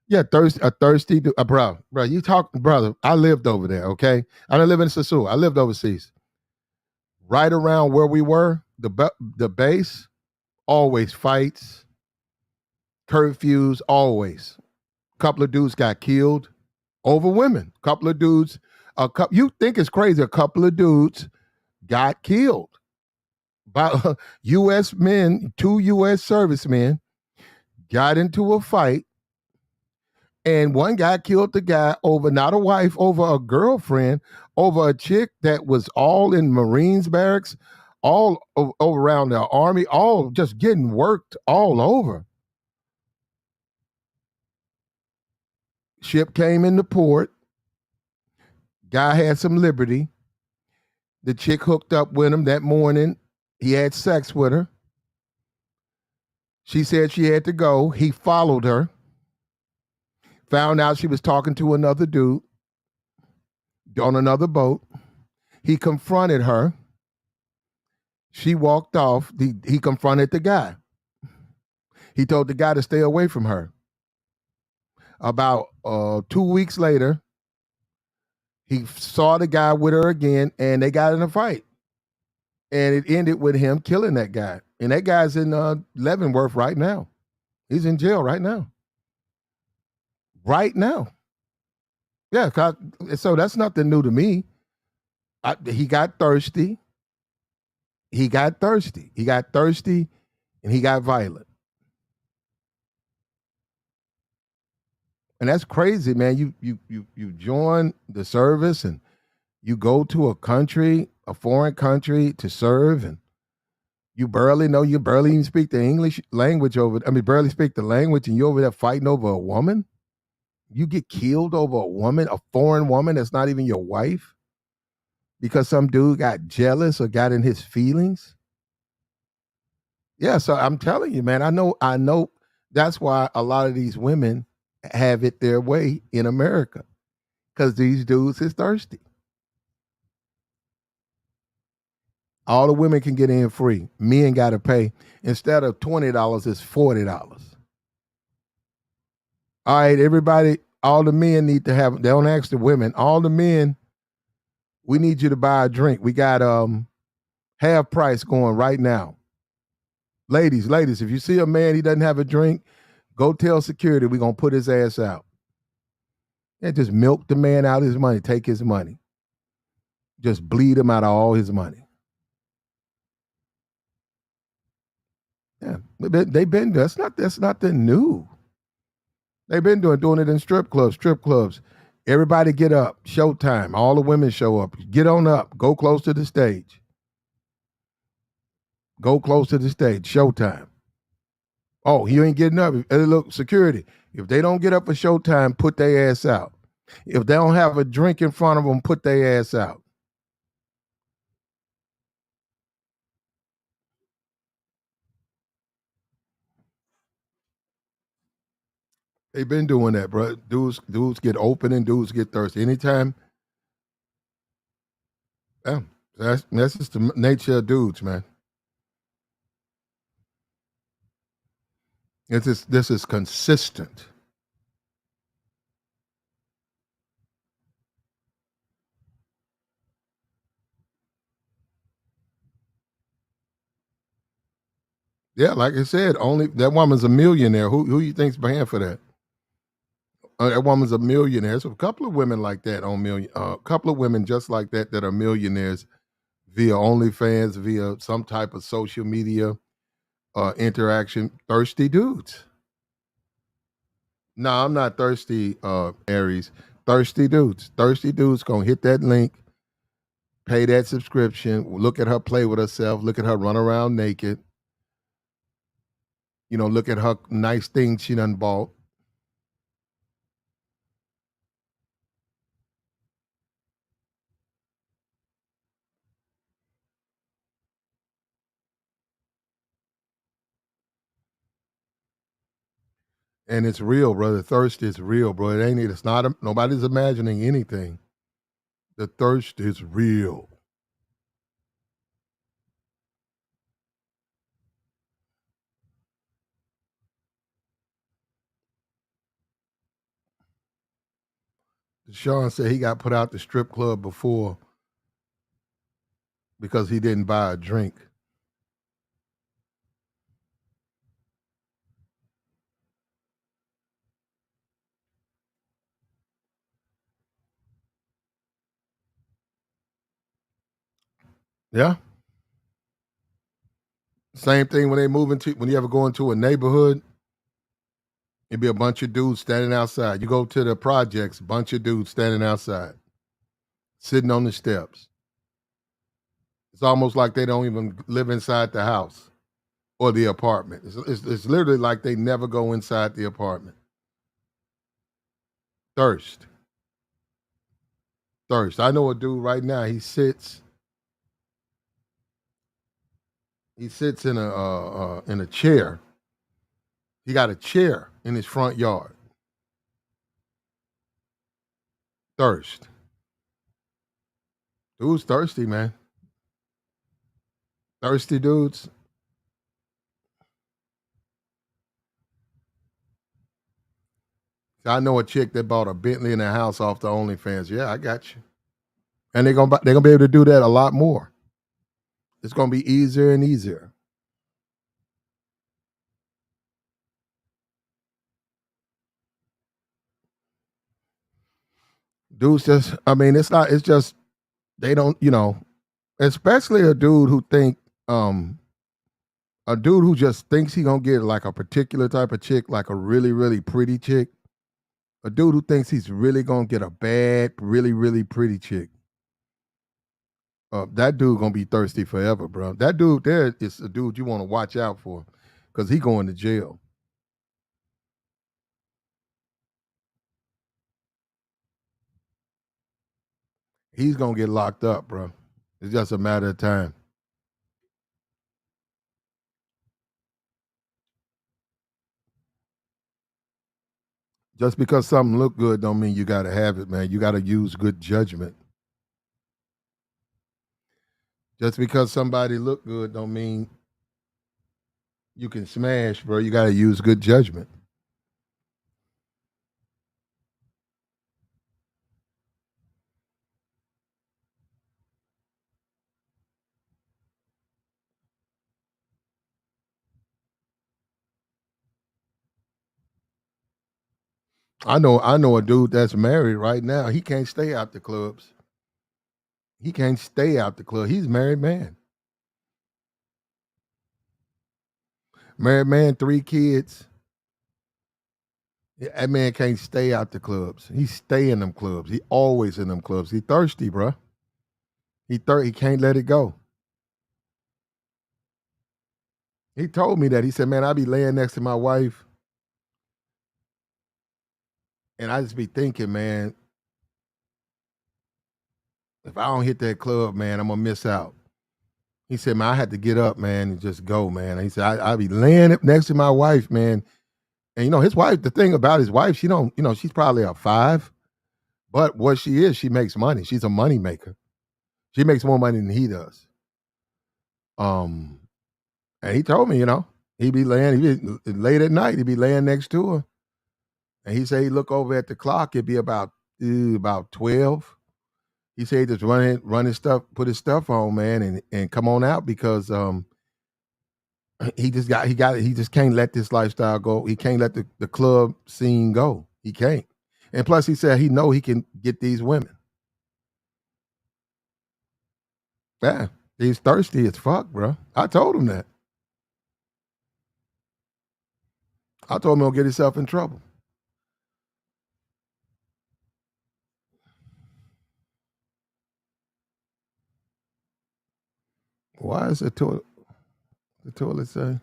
Yeah, thirsty dude, bro. You talk, brother. I lived over there. Okay, I didn't live in Sasua. I lived overseas. Right around where we were, the base, always fights, curfews, always. A couple of dudes got killed over women. Couple of dudes. You think it's crazy? A couple of dudes got killed by U.S. men. 2 U.S. servicemen got into a fight. And one guy killed the guy over, not a wife, over a girlfriend, over a chick that was all in Marines barracks, all over around the Army, all just getting worked all over. Ship came into port. Guy had some liberty. The chick hooked up with him that morning. He had sex with her. She said she had to go. He followed her. Found out she was talking to another dude on another boat. He confronted her. She walked off. He confronted the guy. He told the guy to stay away from her. About 2 weeks later, he saw the guy with her again, and they got in a fight. And it ended with him killing that guy. And that guy's in Leavenworth right now. He's in jail right now. Right now. Yeah, so that's nothing new to me. He got thirsty. He got thirsty, and he got violent. And that's crazy, man. You join the service and you go to a country, a foreign country, to serve, and you barely even speak the English language barely speak the language, and you're over there fighting over a woman. You get killed over a woman, a foreign woman that's not even your wife, because some dude got jealous or got in his feelings. Yeah, so I'm telling you, man, I know that's why a lot of these women have it their way in America, because these dudes is thirsty. All the women can get in free. Men got to pay. Instead of $20, it's $40. All right, everybody, all the men need to have, they don't ask the women, all the men, we need you to buy a drink. We got half price going right now. Ladies, if you see a man, he doesn't have a drink, go tell security we're going to put his ass out. And just milk the man out of his money, take his money. Just bleed him out of all his money. Yeah, they've been, that's nothing new. They've been doing it in strip clubs. Everybody get up, showtime. All the women show up. Get on up, go close to the stage. Showtime. Oh, you ain't getting up. Hey, look, security. If they don't get up for showtime, put their ass out. If they don't have a drink in front of them, put their ass out. They've been doing that, bro. Dudes get open and dudes get thirsty. Anytime. Yeah, that's just the nature of dudes, man. This is consistent. Yeah, like I said, only that woman's a millionaire. Who you think's paying for that? That woman's a millionaire. So a couple of women like that a couple of women just like that are millionaires via OnlyFans, via some type of social media interaction. Thirsty dudes. No, I'm not thirsty, Aries. Thirsty dudes. Thirsty dudes gonna hit that link, pay that subscription, look at her play with herself, look at her run around naked. Look at her nice things she done bought. And it's real, bro. The thirst is real, bro. It's not, nobody's imagining anything. The thirst is real. Sean said he got put out the strip club before because he didn't buy a drink. Yeah. Same thing when when you ever go into a neighborhood, it'd be a bunch of dudes standing outside. You go to the projects, bunch of dudes standing outside, sitting on the steps. It's almost like they don't even live inside the house or the apartment. It's literally like they never go inside the apartment. Thirst. I know a dude right now. He sits in a chair. He got a chair in his front yard. Thirst. Dude's thirsty, man. Thirsty dudes. I know a chick that bought a Bentley in her house off the OnlyFans. Yeah, I got you. And they're gonna be able to do that a lot more. It's gonna be easier and easier. Dudes just, it's just they don't, especially a dude who just thinks he gonna get like a particular type of chick, like a really, really pretty chick. A dude who thinks he's really gonna get a bad, really, really pretty chick. That dude gonna be thirsty forever, bro. That dude there is a dude you want to watch out for, because he going to jail. He's gonna get locked up, bro. It's just a matter of time. Just because something look good don't mean you gotta have it, man. You gotta use good judgment. Just because somebody look good don't mean you can smash, bro. You gotta use good judgment. I know a dude that's married right now. He can't stay out the clubs. He can't stay out the club. He's a married man. Married man, 3 kids. That man can't stay out the clubs. He stay in them clubs. He always in them clubs. He thirsty, bro. He can't let it go. He told me that. He said, man, I be laying next to my wife, and I just be thinking, man, if I don't hit that club, man, I'm gonna miss out. He said, man, I had to get up, man, and just go, man. He said, I be laying next to my wife, man. And his wife, the thing about his wife, she don't, she's probably a 5, but what she is, she makes money. She's a money maker. She makes more money than he does. And he told me, he'd be late at night, he'd be laying next to her. And he said he'd look over at the clock, it'd be about 12. He said he just run his stuff, put his stuff on, man, and come on out, because he just can't let this lifestyle go. He can't let the club scene go. He can't. And plus he said he know he can get these women. Yeah, he's thirsty as fuck, bro. I told him that. I told him he'll get himself in trouble. Why is the toilet say?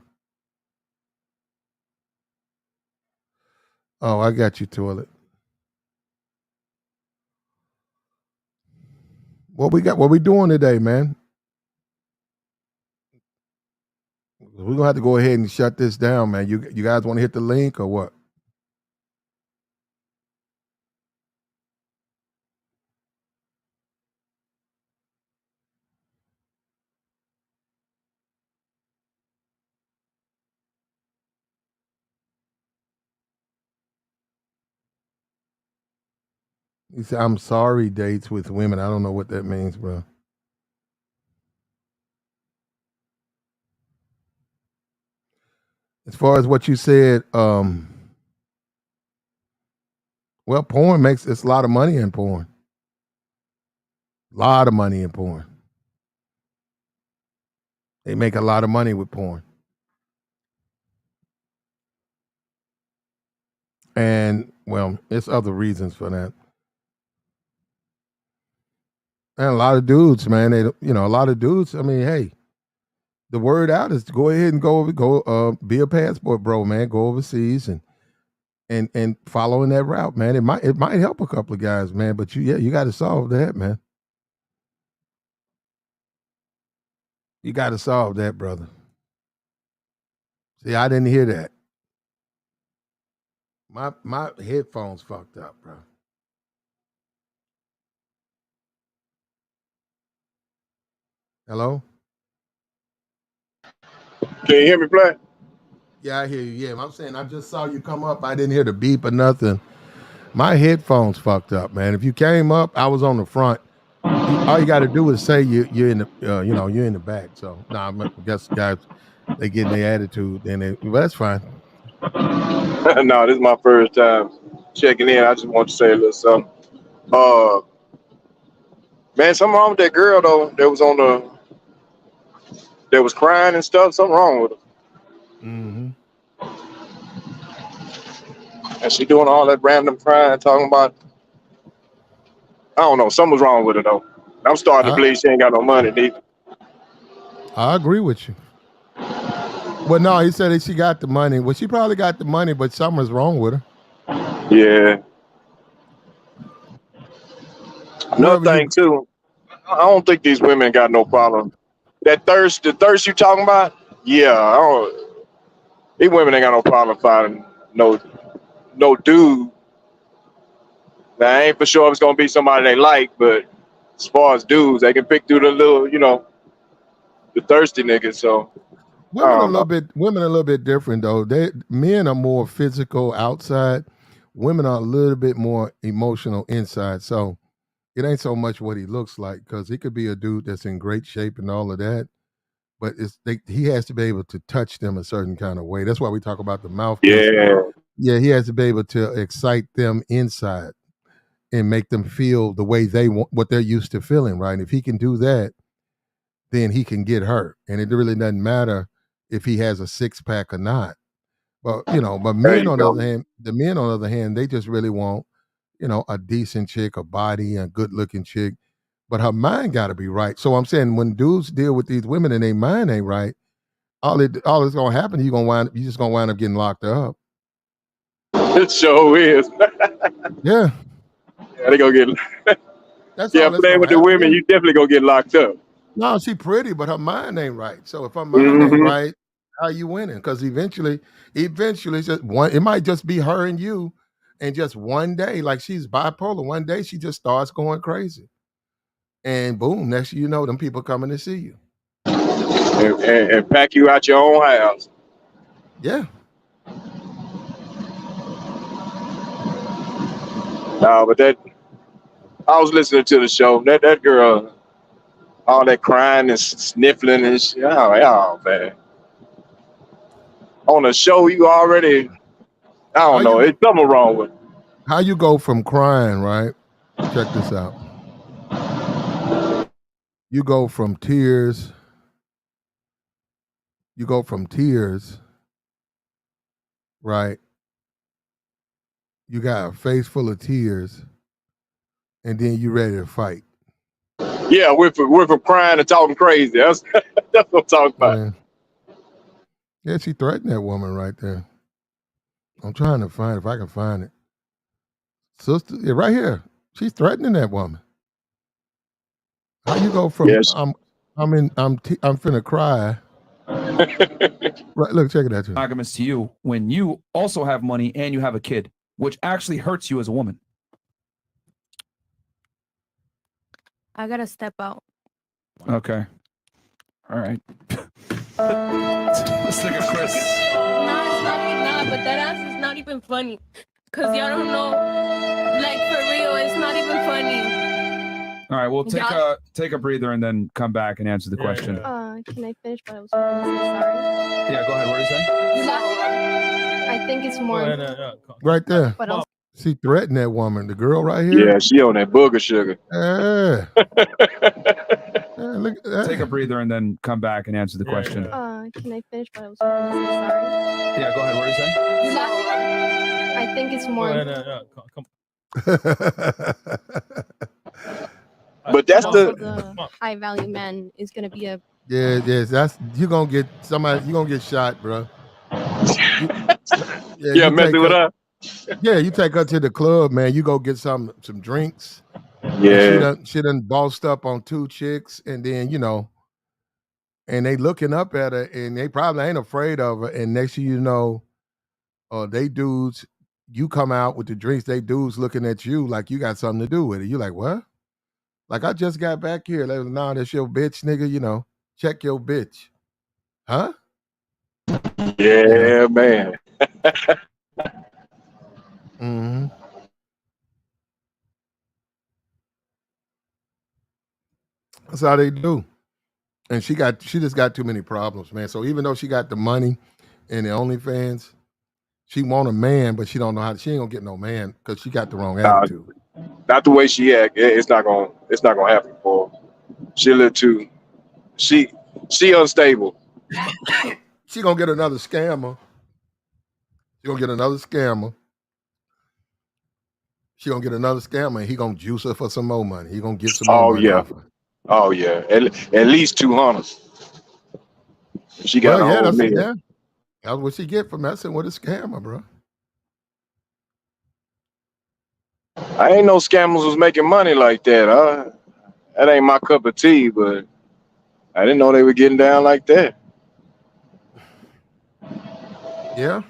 Oh, I got you, toilet. What we doing today, man? We're gonna have to go ahead and shut this down, man. You guys want to hit the link or what? He said, I'm sorry, dates with women. I don't know what that means, bro. As far as what you said, well, porn it's a lot of money in porn. A lot of money in porn. They make a lot of money with porn. And, well, it's other reasons for that. And a lot of dudes, man, a lot of dudes, hey, the word out is to go ahead and go be a passport bro, man. Go overseas and and following that route, man. It might help a couple of guys, man. But you got to solve that, man. You got to solve that, brother. See, I didn't hear that. My headphones fucked up, bro. Hello? Can you hear me, Play? Yeah, I hear you. Yeah, I'm saying I just saw you come up. I didn't hear the beep or nothing. My headphones fucked up, man. If you came up, I was on the front. All you got to do is say you're in the you're in the back. So I guess guys they getting their attitude, well, that's fine. No, this is my first time checking in. I just want to say a little something. Man, something wrong with that girl though. That was crying and stuff. Something wrong with her. Mm-hmm. And she doing all that random crying, talking about, I don't know, something's wrong with her though. I'm starting to believe she ain't got no money neither. I agree with you. Well, no, he said that she got the money. Well, she probably got the money, but something's wrong with her. Yeah. Another thing too, I don't think these women got no problem. The thirst you talking about? Yeah, these women ain't got no problem finding no dude. Now, I ain't for sure if it's gonna be somebody they like, but as far as dudes, they can pick through the little, the thirsty niggas. So Women are a little bit different though. Men are more physical outside. Women are a little bit more emotional inside. So it ain't so much what he looks like, because he could be a dude that's in great shape and all of that, but he has to be able to touch them a certain kind of way. That's why we talk about the mouthpiece. Yeah, he has to be able to excite them inside and make them feel the way they want, what they're used to feeling, right? And if he can do that, then he can get her. And it really doesn't matter if he has a six-pack or not. But men on the other hand, they just really want, a decent chick, a body, a good-looking chick. But her mind got to be right. So I'm saying when dudes deal with these women and their mind ain't right, all that's gonna happen, you just gonna wind up getting locked up. it sure is. Yeah. They gonna get. That's yeah, playing with the women, you definitely gonna get locked up. No, she pretty, but her mind ain't right. So if her mind ain't right, how you winning? Because eventually, just one. It might just be her and you, and just one day, like she's bipolar. One day she just starts going crazy, and boom, next thing you know, them people coming to see you and pack you out your own house. Yeah. No, but I was listening to the show. That girl, all that crying and sniffling and shit. Oh man. On the show, you already, I don't know, it's something wrong with it. How you go from crying, right? Check this out. You go from tears. Right? You got a face full of tears, and then you ready to fight. Yeah, we're from crying and talking crazy. That's what I'm talking about. Yeah, she threatened that woman right there. I'm trying to find if I can find it. Sister, right here. She's threatening that woman. How you go from I'm finna cry. Right, look, check it out. Monogamous to you when you also have money and you have a kid, which actually hurts you as a woman. I gotta step out. Okay. All right. Let's take a Chris. Nah, it's not, but that ass is not even funny. Cause y'all don't know, like for real, it's not even funny. All right, we'll take a breather and then come back and answer the question. Can I finish what I was going to say? Sorry. Yeah, go ahead. What are you saying? I think it's more. Right there. What else? She threatened that woman, the girl right here. Yeah, she on that booger sugar. Yeah. Look at that. Take a breather and then come back and answer the question. Can I finish what I was going to say? Sorry. Yeah, go ahead. What are you saying? I think it's more. But that's the high value man is going to be a. That's you're gonna get shot, bro. Yeah, messing with her. Yeah, you take her to the club, man. You go get some drinks. Yeah. And she done bossed up on 2 chicks, and then and they looking up at her, and they probably ain't afraid of her. And next thing you know, they dudes, you come out with the drinks, they dudes looking at you like you got something to do with it. You like, what? Like, I just got back here. Like, nah, that's your bitch, nigga. Check your bitch. Huh? Yeah, man. Mm-hmm. That's how they do. And she just got too many problems, man. So even though she got the money and the OnlyFans, she want a man, but she don't know how. She ain't gonna get no man because she got the wrong Nah, attitude. not the way she act. It's not gonna happen for her. She a little too. She unstable. She gonna get another scammer. She gonna get another scammer. She gonna get another scammer, and he gonna juice her for some more money. He gonna get some more Oh money yeah. off her. Oh yeah. At least 200. She got Well, a yeah, whole million. that's what she get for messing with a scammer, bro. I ain't know scammers was making money like that. That ain't my cup of tea, but I didn't know they were getting down like that. Yeah.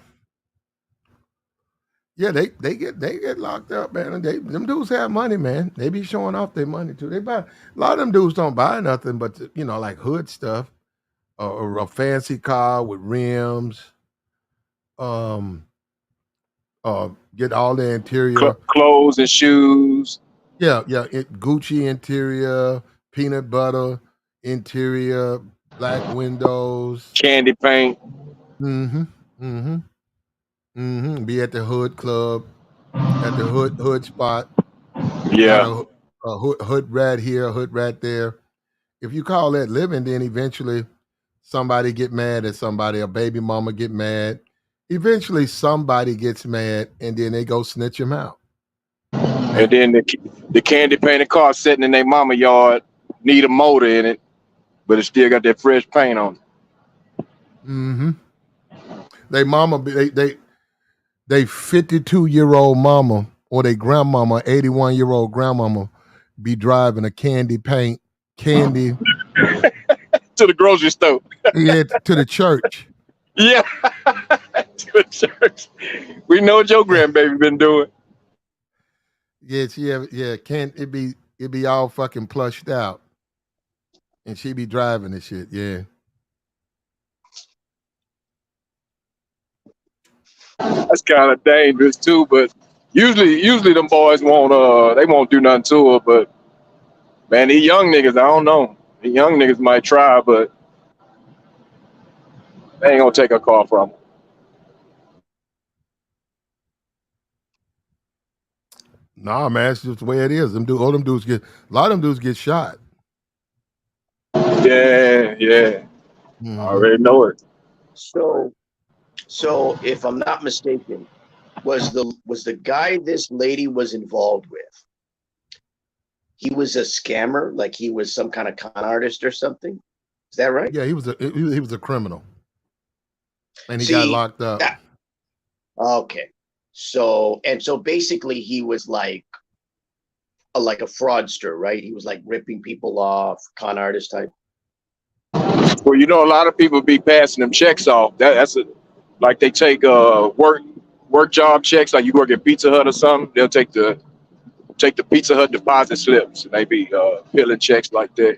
Yeah, they get locked up, man. And them dudes have money, man. They be showing off their money too. They buy a lot of them dudes don't buy nothing but like hood stuff, or a fancy car with rims. Um, get all the interior. Clothes and shoes. Yeah, Gucci interior, peanut butter interior, black windows. Candy paint. Mm-hmm. Mm-hmm. Mm-hmm. Be at the hood club, at the hood spot. Got Yeah. a hood rat here, a hood rat there. If you call that living, then eventually somebody get mad at somebody. A baby mama get mad. Eventually somebody gets mad, and then they go snitch them out. And then the candy painted car sitting in their mama yard need a motor in it, but it still got that fresh paint on it. Mm-hmm. They mama, they 52-year-old mama or they grandmama, 81-year-old grandmama, be driving a candy paint candy To the grocery store. yeah, to the church. Yeah. To the church. We know what your grandbaby been doing. Can't it be all fucking plushed out. And she be driving the shit, yeah. That's kind of dangerous too, but usually them boys won't do nothing to her, but man, these young niggas, I don't know. The young niggas might try, but they ain't gonna take her car from her. Nah, man, it's just the way it is. A lot of them dudes get shot. Yeah. Mm-hmm. I already know it. So if I'm not mistaken, was the guy this lady was involved with, he was a scammer, like he was some kind of con artist or something? Is that right? Yeah, he was a criminal. And he got locked up. Okay. So basically he was like a fraudster, right? He was like ripping people off, con artist type. Well, a lot of people be passing them checks off. That's like they take work job checks. Like you work at Pizza Hut or something, they'll take the Pizza Hut deposit slips, and they be filling checks like that.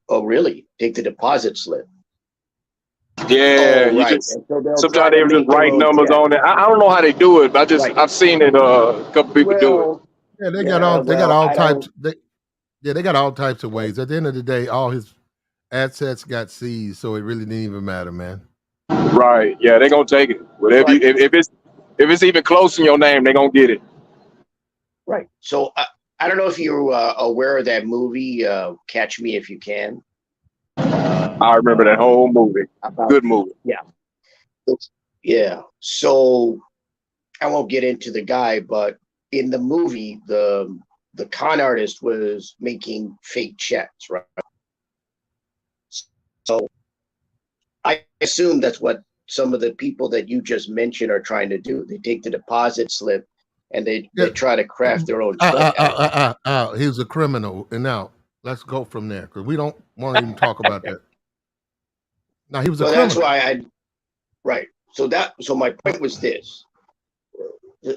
Oh, really? Take the deposit slip. Yeah, Oh, right. Sometimes they just write numbers on it. I don't know how they do it, but I've seen it. A couple people do it. Yeah, they got all types. They got all types of ways. At the end of the day, all his assets got seized, so it really didn't even matter, man. Right? Yeah, they're gonna take it. Whatever. If it's even close in your name, they're gonna get it. Right. So I don't know if you're aware of that movie, Catch Me If You Can. I remember that whole movie. Good movie. Yeah. Yeah. So I won't get into the guy, but in the movie, the con artist was making fake checks, right? So I assume that's what some of the people that you just mentioned are trying to do. They take the deposit slip and they try to craft their own check out. He was a criminal. And now let's go from there because we don't want to even talk about that. Now he was a Well, criminal. that's why right. So my point was this.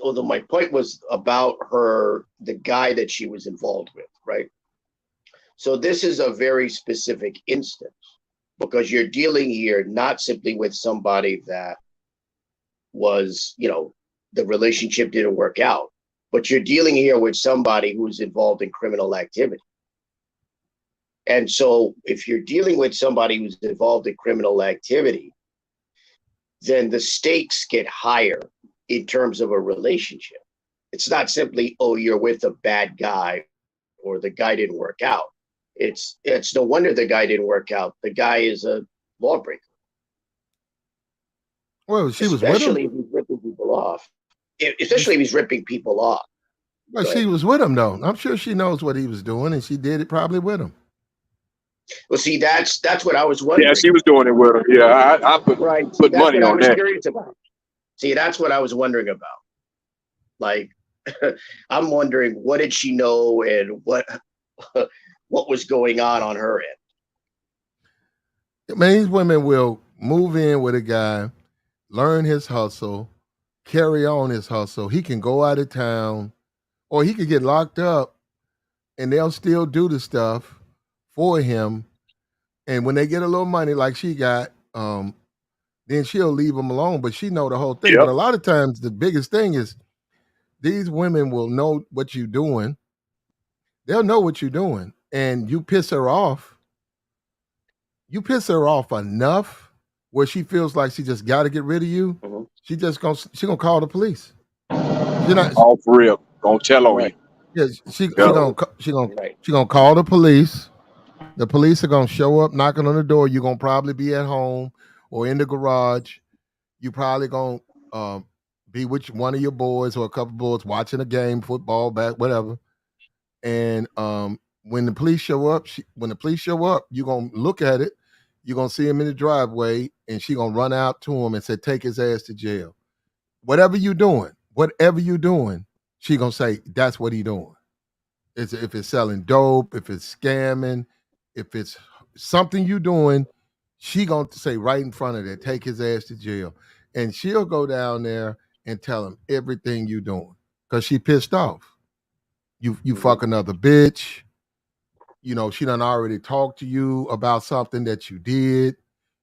Although my point was about the guy that she was involved with, right? So this is a very specific instance because you're dealing here not simply with somebody that was, the relationship didn't work out, but you're dealing here with somebody who's involved in criminal activity. And so if you're dealing with somebody who's involved in criminal activity, then the stakes get higher in terms of a relationship. It's not simply, oh, you're with a bad guy or the guy didn't work out. It's no wonder the guy didn't work out. The guy is a lawbreaker. Well, she was with Especially him. if he's ripping people off. Especially if he's ripping people off. Well, she was with him though. I'm sure she knows what he was doing, and she did it probably with him. Well, see, that's what I was wondering. Yeah, she was doing it with her. Yeah, I put money on that. Curious about. See, that's what I was wondering about. Like, I'm wondering what did she know and what was going on her end. Man, these women will move in with a guy, learn his hustle, carry on his hustle. He can go out of town, or he could get locked up, and they'll still do the stuff for him. And when they get a little money like she got, then she'll leave him alone. But she know the whole thing. Yep. But a lot of times, the biggest thing is these women will know what you're doing. They'll know what you're doing, and you piss her off. You piss her off enough where she feels like she just got to get rid of you. Mm-hmm. She gonna call the police. All for real. Gonna tell on you. Yeah, she gonna call the police. The police are gonna show up, knocking on the door. You're gonna probably be at home or in the garage. You probably gonna be with one of your boys or a couple boys watching a game, football, back, whatever. And when the police show up, you're gonna look at it. You're gonna see him in the driveway, and she gonna run out to him and say, "Take his ass to jail." Whatever you doing, she gonna say that's what he doing. If it's selling dope, if it's scamming, if it's something you doing, she gonna say right in front of that, take his ass to jail. And she'll go down there and tell him everything you doing because she pissed off. You fuck another bitch. She done already talked to you about something that you did.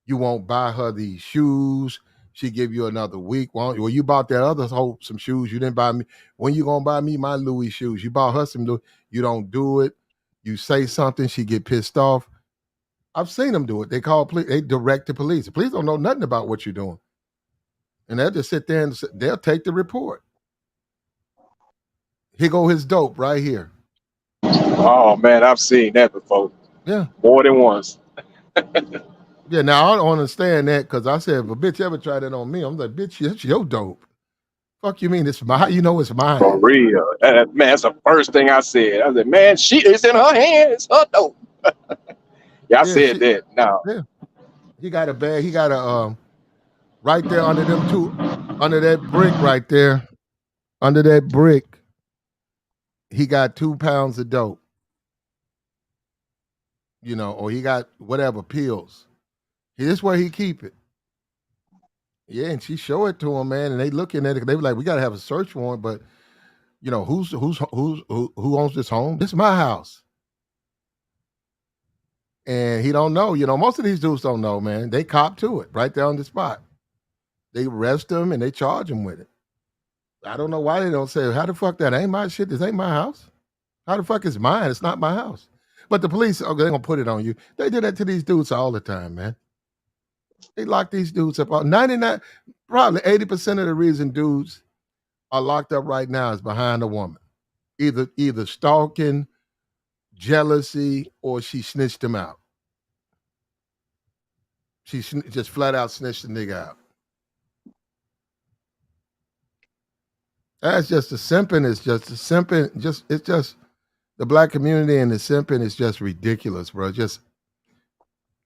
You won't buy her these shoes. She give you another week. Well, you bought that other some shoes. You didn't buy me. When you gonna buy me my Louis shoes? You bought her some Louis. You don't do it. You say something, she get pissed off. I've seen them do it. They call police. They direct the police. The police don't know nothing about what you're doing, and they'll just sit there and they'll take the report. Here go his dope right here. Oh man, I've seen that before. Yeah, more than once. Yeah, now I don't understand that because I said if a bitch ever tried that on me, I'm like, bitch, that's your dope. Fuck you mean it's mine? You know it's mine. For real. Man, that's the first thing I said. I said, man, she is in her hands. Her dope. I said that. Now. Yeah. He got a bag. He got a right there under them two, under that brick right there. Under that brick, he got 2 pounds of dope. Or he got whatever pills. This where he keep it. Yeah, and she show it to him, man, and they looking at it. They were like, "We gotta have a search warrant," but who owns this home? This is my house, and he don't know. Most of these dudes don't know, man. They cop to it right there on the spot. They arrest him and they charge him with it. I don't know why they don't say, "How the fuck that ain't my shit? This ain't my house. How the fuck is mine? It's not my house." But the police, they're gonna put it on you. They do that to these dudes all the time, man. They lock these dudes up. 99, probably 80% of the reason dudes are locked up right now is behind a woman. Either stalking, jealousy, or she snitched him out. She just flat out snitched the nigga out. That's just the simping. It's just the simping. It's just the black community and the simping is just ridiculous, bro.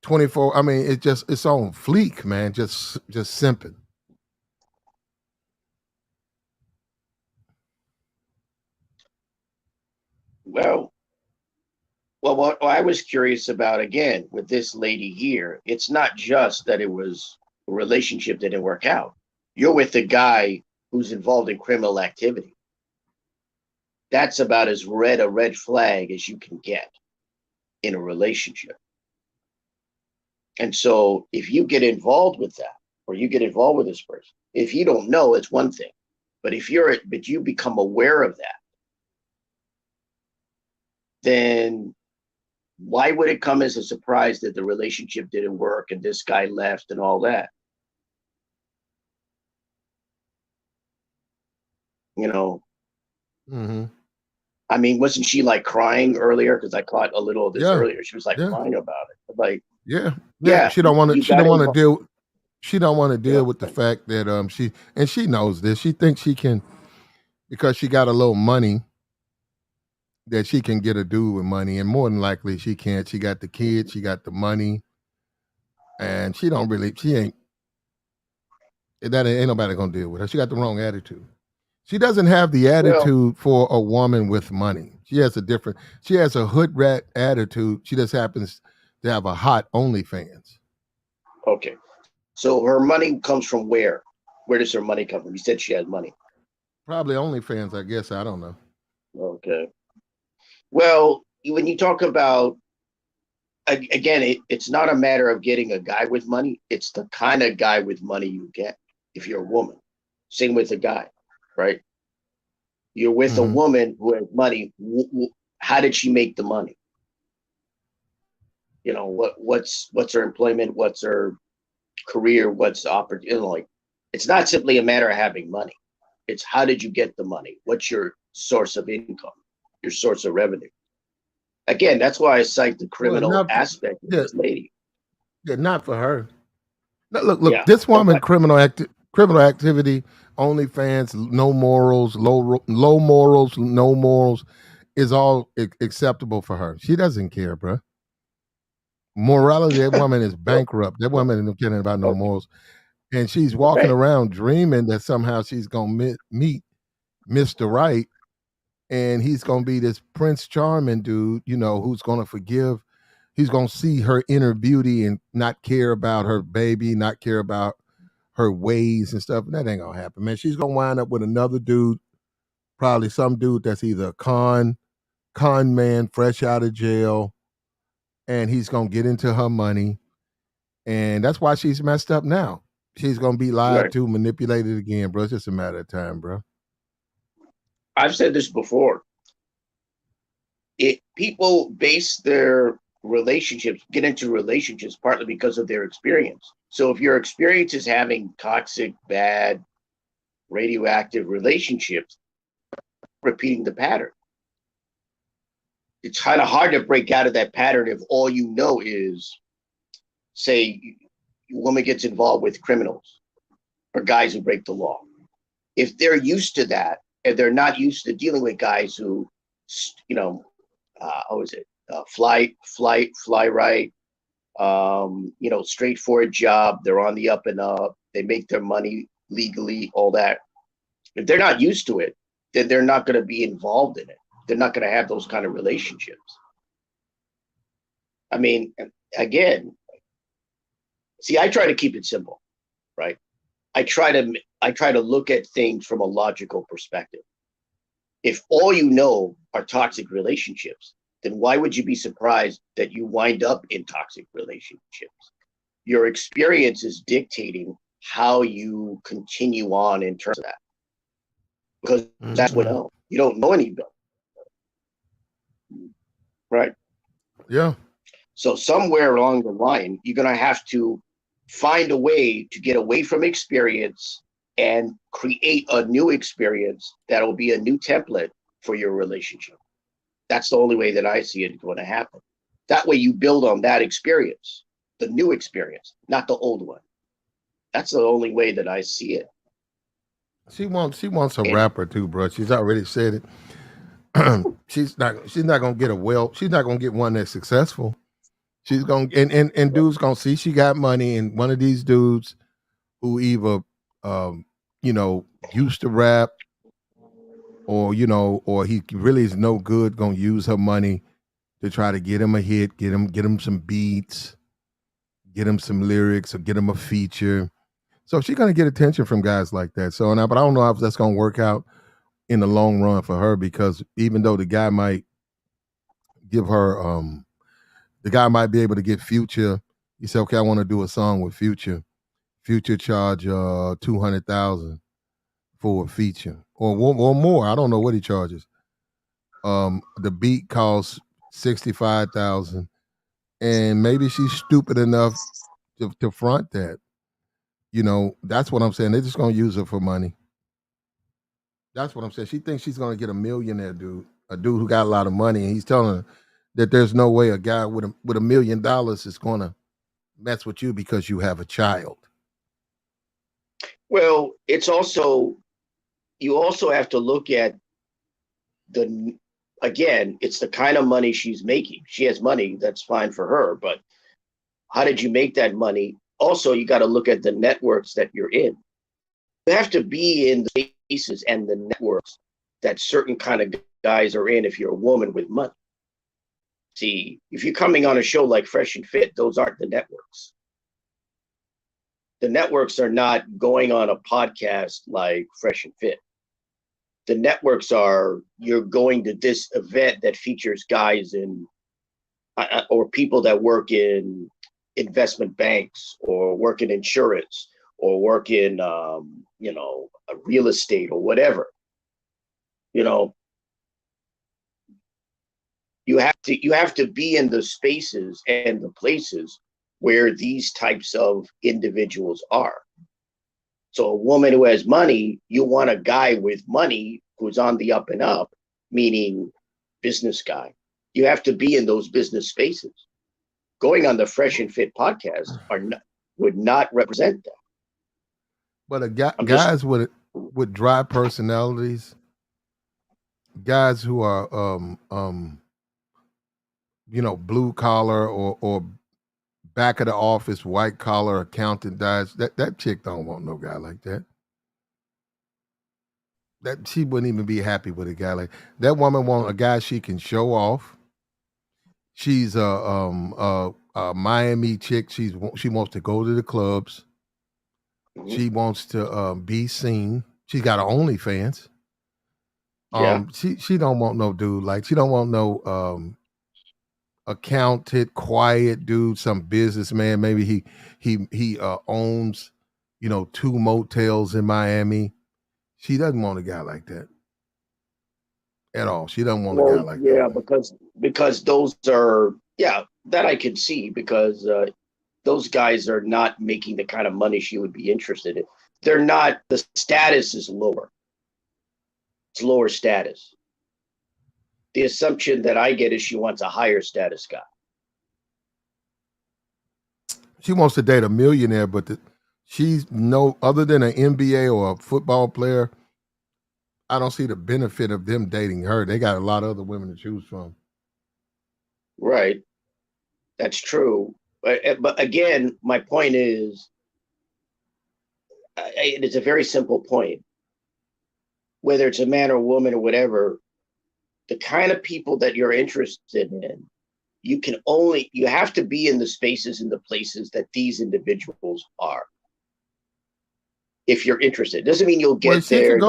24. I mean, it's on fleek, man. Just simping. Well, what I was curious about again with this lady here, it's not just that it was a relationship that didn't work out. You're with a guy who's involved in criminal activity. That's about as red a red flag as you can get in a relationship. And so if you get involved with that, or you get involved with this person, if you don't know, it's one thing. But if you become aware of that, then why would it come as a surprise that the relationship didn't work and this guy left and all that? You know, I mean, wasn't she like crying earlier? Because I caught a little of this earlier. She was like crying about it. Like, yeah. She don't want to. She don't want to deal. She don't want to deal Yeah. with the fact that she knows this. She thinks she can, because she got a little money, that she can get a dude with money, and more than likely she can't. She got the kids, she got the money, and she ain't nobody gonna deal with her. She got the wrong attitude. She doesn't have the attitude for a woman with money. She has a hood rat attitude. She just happens to have a hot OnlyFans. Okay. So her money comes from where? Where does her money come from? You said she has money. Probably OnlyFans, I guess. I don't know. Okay. Well, when you talk about, again, it's not a matter of getting a guy with money. It's the kind of guy with money you get if you're a woman. Same with a guy, right? You're with a woman who has money. How did she make the money? You know, what's her employment? What's her career? What's the opportunity? Like, it's not simply a matter of having money. It's how did you get the money? What's your source of income? Your source of revenue? Again, that's why I cite the criminal aspect of this lady. Yeah, not for her. No, look. This woman, criminal activity, OnlyFans, no morals, low morals, no morals, is all acceptable for her. She doesn't care, bro. Morality, that woman is bankrupt. That woman isn't caring about no morals. And she's walking around dreaming that somehow she's going to meet Mr. Right, and he's going to be this Prince Charming dude, who's going to forgive. He's going to see her inner beauty and not care about her baby, not care about her ways and stuff. And that ain't going to happen, man. She's going to wind up with another dude, probably some dude that's either a con man, fresh out of jail, and he's going to get into her money. And that's why she's messed up now. She's going to be lied to, manipulated again, bro. It's just a matter of time, bro. I've said this before. People base their relationships, get into relationships partly because of their experience. So if your experience is having toxic, bad, radioactive relationships, repeating the pattern. It's kind of hard to break out of that pattern if all you know is, say, a woman gets involved with criminals or guys who break the law. If they're used to that and they're not used to dealing with guys who, fly right, straightforward job, they're on the up and up, they make their money legally, all that. If they're not used to it, then they're not going to be involved in it. They're not going to have those kind of relationships. I mean, again, see, I try to keep it simple, right? I try to look at things from a logical perspective. If all you know are toxic relationships, then why would you be surprised that you wind up in toxic relationships? Your experience is dictating how you continue on in terms of that. Because that's what you don't know any better. Right. Yeah. So somewhere along the line, you're going to have to find a way to get away from experience and create a new experience that'll be a new template for your relationship. That's the only way that I see it going to happen. That way you build on that experience, the new experience, not the old one. That's the only way that I see it. She wants a rapper too, bro. She's already said it. She's not gonna get she's not gonna get one that's successful. She's gonna and dudes gonna see she got money, and one of these dudes who either used to rap, or or he really is no good, gonna use her money to try to get him a hit, get him some beats, get him some lyrics, or get him a feature. So she's gonna get attention from guys like that. So but I don't know if that's gonna work out in the long run for her, because even though the guy might give her the guy might be able to get Future. He said, okay, I want to do a song with Future. Future charge $200,000 for a feature, or more. I don't know what he charges. The beat costs $65,000, and maybe she's stupid enough to front that. That's what I'm saying. They're just gonna use her for money. That's what I'm saying. She thinks she's gonna get a millionaire dude, a dude who got a lot of money, and he's telling her that there's no way a guy with $1 million is gonna mess with you because you have a child. Well, it's also, you also have to look at it's the kind of money she's making. She has money, that's fine for her, but how did you make that money? Also, you got to look at the networks that you're in. You have to be in the spaces and the networks that certain kind of guys are in if you're a woman with money. See, if you're coming on a show like Fresh and Fit, those aren't the networks. The networks are not going on a podcast like Fresh and Fit. The networks are, you're going to this event that features guys in, or people that work in investment banks, or work in insurance, or work in, real estate or whatever. You have to be in the spaces and the places where these types of individuals are. So a woman who has money, you want a guy with money who's on the up and up, meaning business guy. You have to be in those business spaces. Going on the Fresh and Fit podcast would not represent that. But guys with dry personalities, guys who are blue collar or back of the office, white collar accountant guys, that chick don't want no guy like that. That she wouldn't even be happy with a guy like that. Woman want a guy she can show off. She's a Miami chick. She wants to go to the clubs. She wants to be seen. She's got her OnlyFans. She don't want no dude like, she don't want no accountant, quiet dude, some businessman. Maybe he owns 2 motels in Miami. She doesn't want a guy like that at all. She doesn't want a guy like that. Yeah, because those are, that I could see, because those guys are not making the kind of money she would be interested in. They're not, the status is lower. It's lower status. The assumption that I get is she wants a higher status guy. She wants to date a millionaire, but she's other than an NBA or a football player, I don't see the benefit of them dating her. They got a lot of other women to choose from. Right. That's true. But again, my point is, it's a very simple point. Whether it's a man or a woman or whatever, the kind of people that you're interested in, you have to be in the spaces and the places that these individuals are. If you're interested, doesn't mean you'll get there.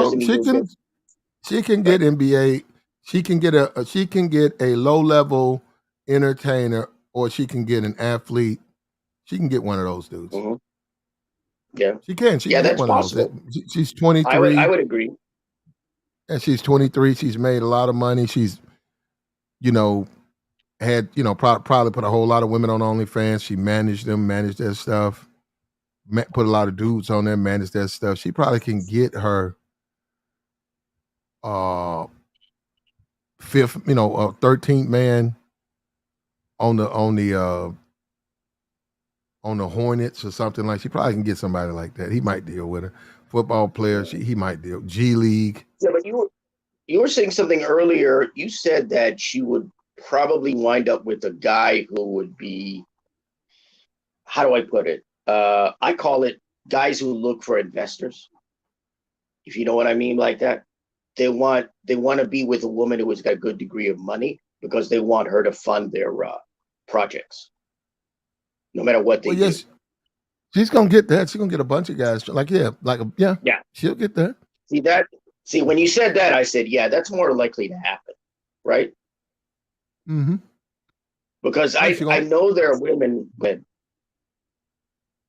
She can get NBA. She can get a low level entertainer, or she can get an athlete. She can get one of those dudes. Mm-hmm. Yeah, she can. She can get one possible. Of those. She's 23. I would agree. And she's 23. She's made a lot of money. She's, had, probably put a whole lot of women on OnlyFans. She managed them, managed their stuff, put a lot of dudes on there, managed their stuff. She probably can get her 13th man on the Hornets or something like. She probably can get somebody like that. He might deal with her. Football player, he might deal. G League. Yeah, but you were saying something earlier. You said that she would probably wind up with a guy who would be how do I put it? I call it guys who look for investors. If you know what I mean, like that. They want to be with a woman who has got a good degree of money because they want her to fund their projects, no matter what they do. She's gonna get that. She's gonna get a bunch of guys. Yeah, she'll get that. See, when you said that, I said, yeah, that's more likely to happen, right? Mm-hmm. Because I know there are women when.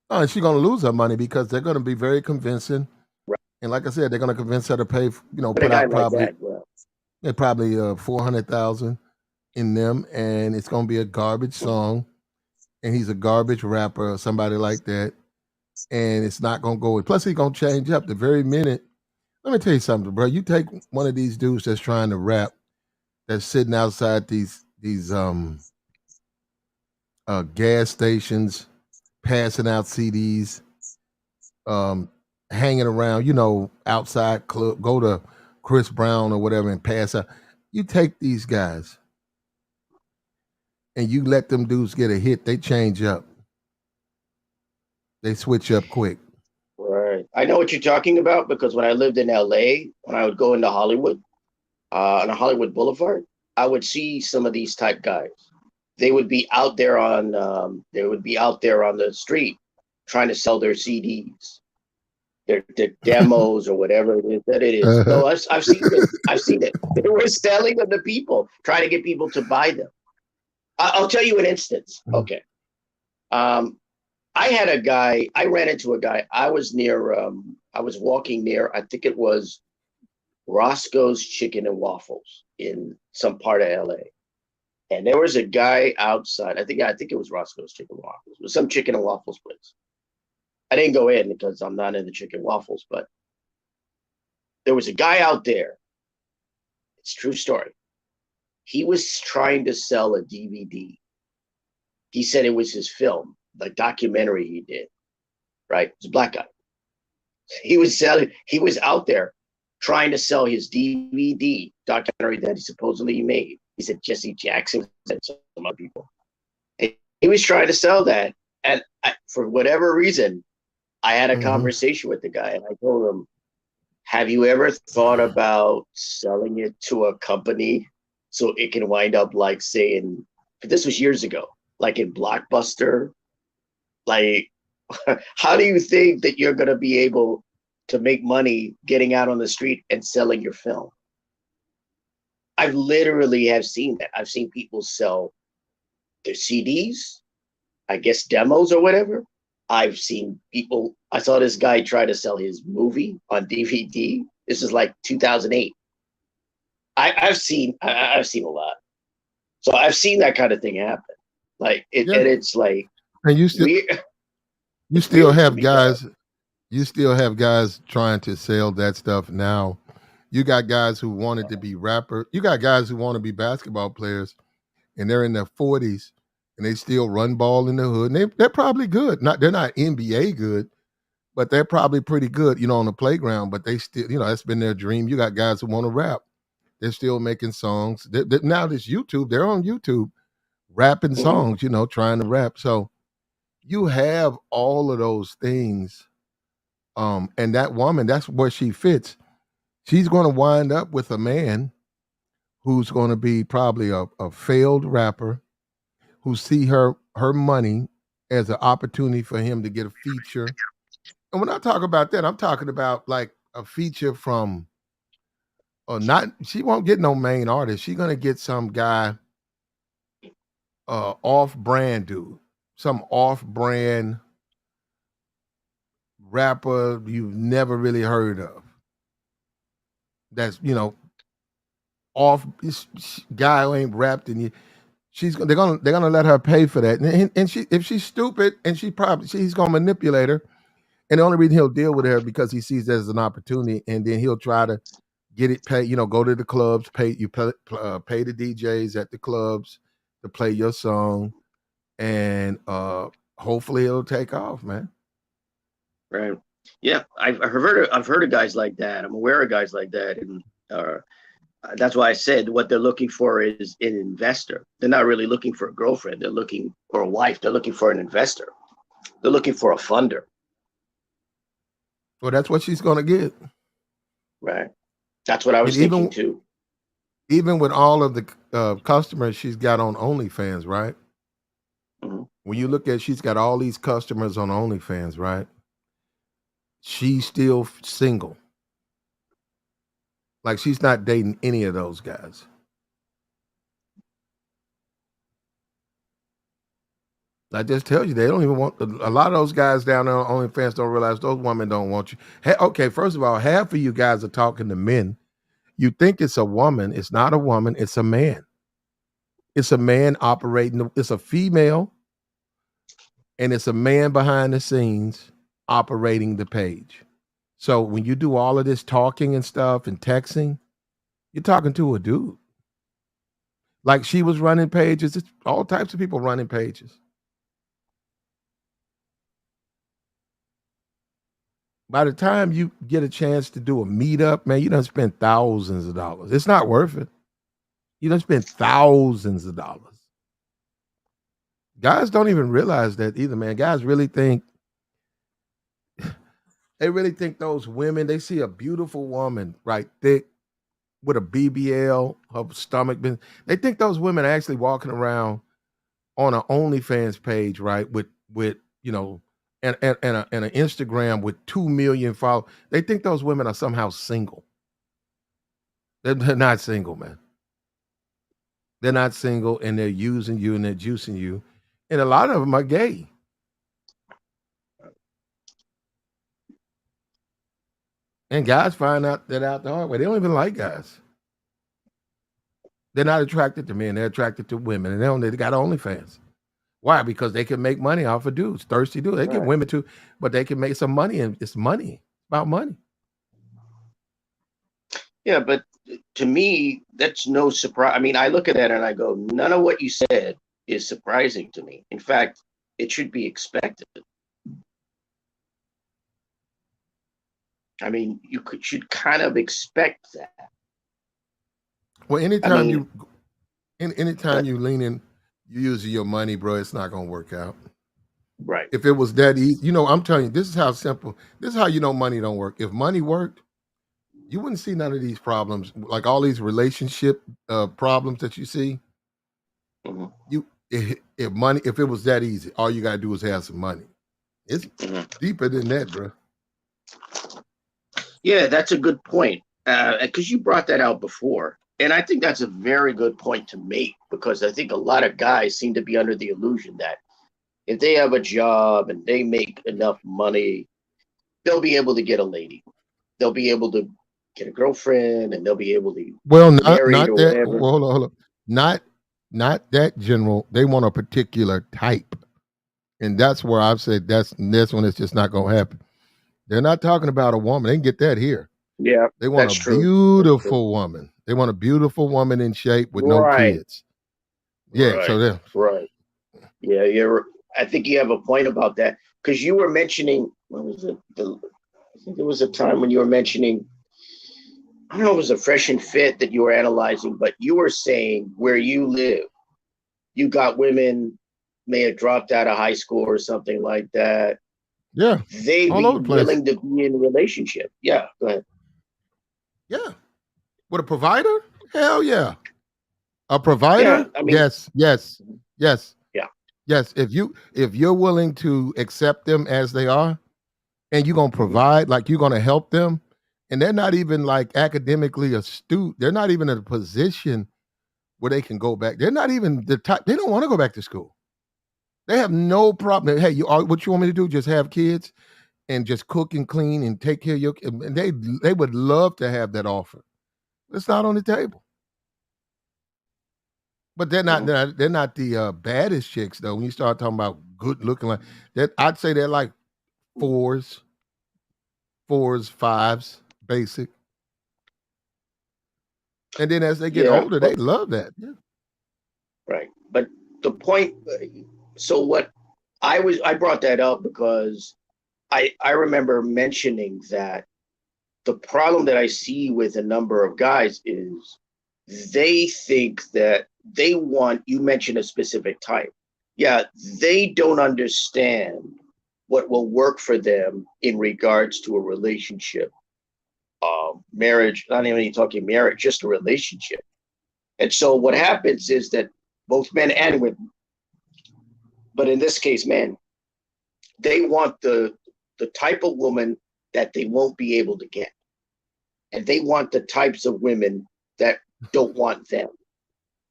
Oh, and she's gonna lose her money because they're gonna be very convincing. Right. And like I said, they're gonna convince her to pay. But Put a guy out like probably. that, well, They're probably 400,000 in them, and it's gonna be a garbage song, and he's a garbage rapper or somebody like that, and it's not gonna go. Plus, he's gonna change up the very minute. Let me tell you something, bro. You take one of these dudes that's trying to rap, that's sitting outside these gas stations, passing out CDs, hanging around, outside club, go to Chris Brown or whatever and pass out. You take these guys and you let them dudes get a hit, they change up. They switch up quick. right. I know what you're talking about because when I lived in LA, when I would go into Hollywood, on a Hollywood Boulevard, I would see some of these type guys. They would be out there on the street trying to sell their CDs, their demos or whatever it is that it is. No, I've seen it. I've seen it. They were selling them to people, trying to get people to buy them. I'll tell you an instance. Okay. I ran into a guy. I was walking near, I think it was Roscoe's Chicken and Waffles in some part of LA. And there was a guy outside. I think it was Roscoe's Chicken and Waffles. It was some chicken and waffles place. I didn't go in because I'm not into chicken waffles, but there was a guy out there. It's a true story. He was trying to sell a DVD. He said it was his film, the documentary he did, right? It was a black guy. He was out there trying to sell his DVD documentary that he supposedly made. He said Jesse Jackson and some other people. And he was trying to sell that. And for whatever reason, I had a conversation with the guy and I told him, have you ever thought about selling it to a company so it can wind up like saying, this was years ago, like in Blockbuster? Like, how do you think that you're going to be able to make money getting out on the street and selling your film? I've literally have seen that. I've seen people sell their CDs, I guess demos or whatever. I saw this guy try to sell his movie on DVD. This is like 2008. I've seen a lot. So I've seen that kind of thing happen. Like and it's like, and you still have guys trying to sell that stuff now. You got guys who wanted to be rappers. You got guys who want to be basketball players, and they're in their 40s, and they still run ball in the hood. And they're probably good. They're not NBA good, but they're probably pretty good, on the playground. But they still, that's been their dream. You got guys who want to rap. They're still making songs. Now this YouTube, they're on YouTube rapping songs, trying to rap. So you have all of those things. And that woman, that's where she fits. She's going to wind up with a man who's going to be probably a failed rapper who see her money as an opportunity for him to get a feature. And when I talk about that, I'm talking about like a feature from she won't get no main artist. She's going to get some guy off-brand dude, some off-brand rapper you've never really heard of. That's off this guy who ain't rapped in you. They're gonna let her pay for that, and if she's stupid and he's gonna manipulate her, and the only reason he'll deal with her because he sees that as an opportunity, and then he'll try to get it paid. Go to the clubs, pay the DJs at the clubs to play your song, and hopefully it'll take off, man. Right. Yeah, I've heard of guys like that. I'm aware of guys like that, and that's why I said what they're looking for is an investor. They're not really looking for a girlfriend. They're looking for a wife. They're looking for an investor. They're looking for a funder. Well, that's what she's going to get. Right. That's what I was And thinking too. Even with all of the customers she's got on OnlyFans, right? Mm-hmm. When you look at, she's got all these customers on OnlyFans, right? She's still single. Like she's not dating any of those guys. I just tell you, they don't even want, a lot of those guys down there on OnlyFans don't realize those women don't want you. Okay, first of all, half of you guys are talking to men. You think it's a woman. It's not a woman. It's a man. It's a man operating. It's a female, and it's a man behind the scenes operating the page. So when you do all of this talking and stuff and texting, you're talking to a dude. Like she was running pages. It's all types of people running pages. By the time you get a chance to do a meetup, man, you done spend thousands of dollars. It's not worth it. You done spend thousands of dollars. Guys don't even realize that either, man. Guys really think, those women, they see a beautiful woman, right, thick, with a BBL, her stomach. They think those women are actually walking around on an OnlyFans page, right, with you know, and an Instagram with 2 million followers. They think those women are somehow single. They're not single, man. They're not single, and they're using you and they're juicing you. And a lot of them are gay. And guys find out that out the hard way. They don't even like guys. They're not attracted to men. They're attracted to women. And they got OnlyFans. Why? Because they can make money off of dudes, thirsty dudes. They get women too, but they can make some money, and it's money. It's about money. Yeah, but to me, that's no surprise. I mean, I look at that and I go, none of what you said is surprising to me. In fact, it should be expected. I mean, you should kind of expect that. Well, anytime you lean in, you use your money, bro, it's not gonna work out. Right. If it was that easy, I'm telling you, this is how simple. This is how you know money don't work. If money worked, you wouldn't see none of these problems, like all these relationship problems that you see. Mm-hmm. If it was that easy, all you gotta do is have some money. It's deeper than that, bro. Yeah, that's a good point. Because you brought that out before. And I think that's a very good point to make, because I think a lot of guys seem to be under the illusion that if they have a job and they make enough money, they'll be able to get a lady. They'll be able to get a girlfriend, and they'll be able to marry or that. whatever. Well, hold on. Not that general. They want a particular type. And that's where I've said that's when it's just not gonna happen. They're not talking about a woman. They can get that here. Yeah, they want a beautiful woman. They want a beautiful woman in shape with no kids. Yeah, right. so then Yeah, I think you have a point about that, because you were mentioning, what was it? I think there was a time when you were mentioning, I don't know if it was a Fresh and Fit that you were analyzing, but you were saying where you live, you got women may have dropped out of high school or something like that. Yeah, they'd all be over the place. willing to be in a relationship. Yeah, go ahead. Yeah, with a provider? Hell yeah, a provider. Yeah, I mean, yes. Yeah. Yes, if you're willing to accept them as they are, and you're gonna provide, like you're gonna help them, and they're not even like academically astute. They're not even in a position where they can go back. They're not even the type. They don't want to go back to school. They have no problem. Hey, what you want me to do? Just have kids and just cook and clean and take care of your. And they would love to have that offer. It's not on the table. But they're not they're not the baddest chicks though. When you start talking about good looking, like that, I'd say they're like fours, fives, basic. And then as they get older, they love that. Yeah. Right. But the point, so what I brought that up because I remember mentioning that the problem that I see with a number of guys is they think that you mentioned a specific type. Yeah, they don't understand what will work for them in regards to a relationship, marriage, not even talking marriage, just a relationship. And so what happens is that both men and women, but in this case, men, they want the type of woman that they won't be able to get. And they want the types of women that don't want them.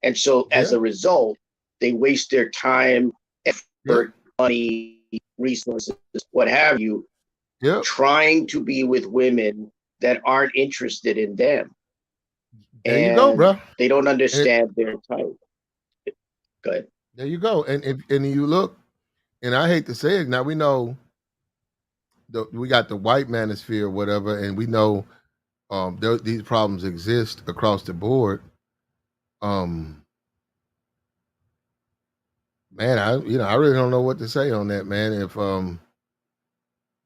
And so as a result, they waste their time, effort, money, resources, what have you, trying to be with women that aren't interested in them. There you go, bro. They don't understand their type. Go ahead. There you go. And you look, and I hate to say it, now we know we got the white manosphere or whatever, and we know these problems exist across the board. Man, I really don't know what to say on that, man. If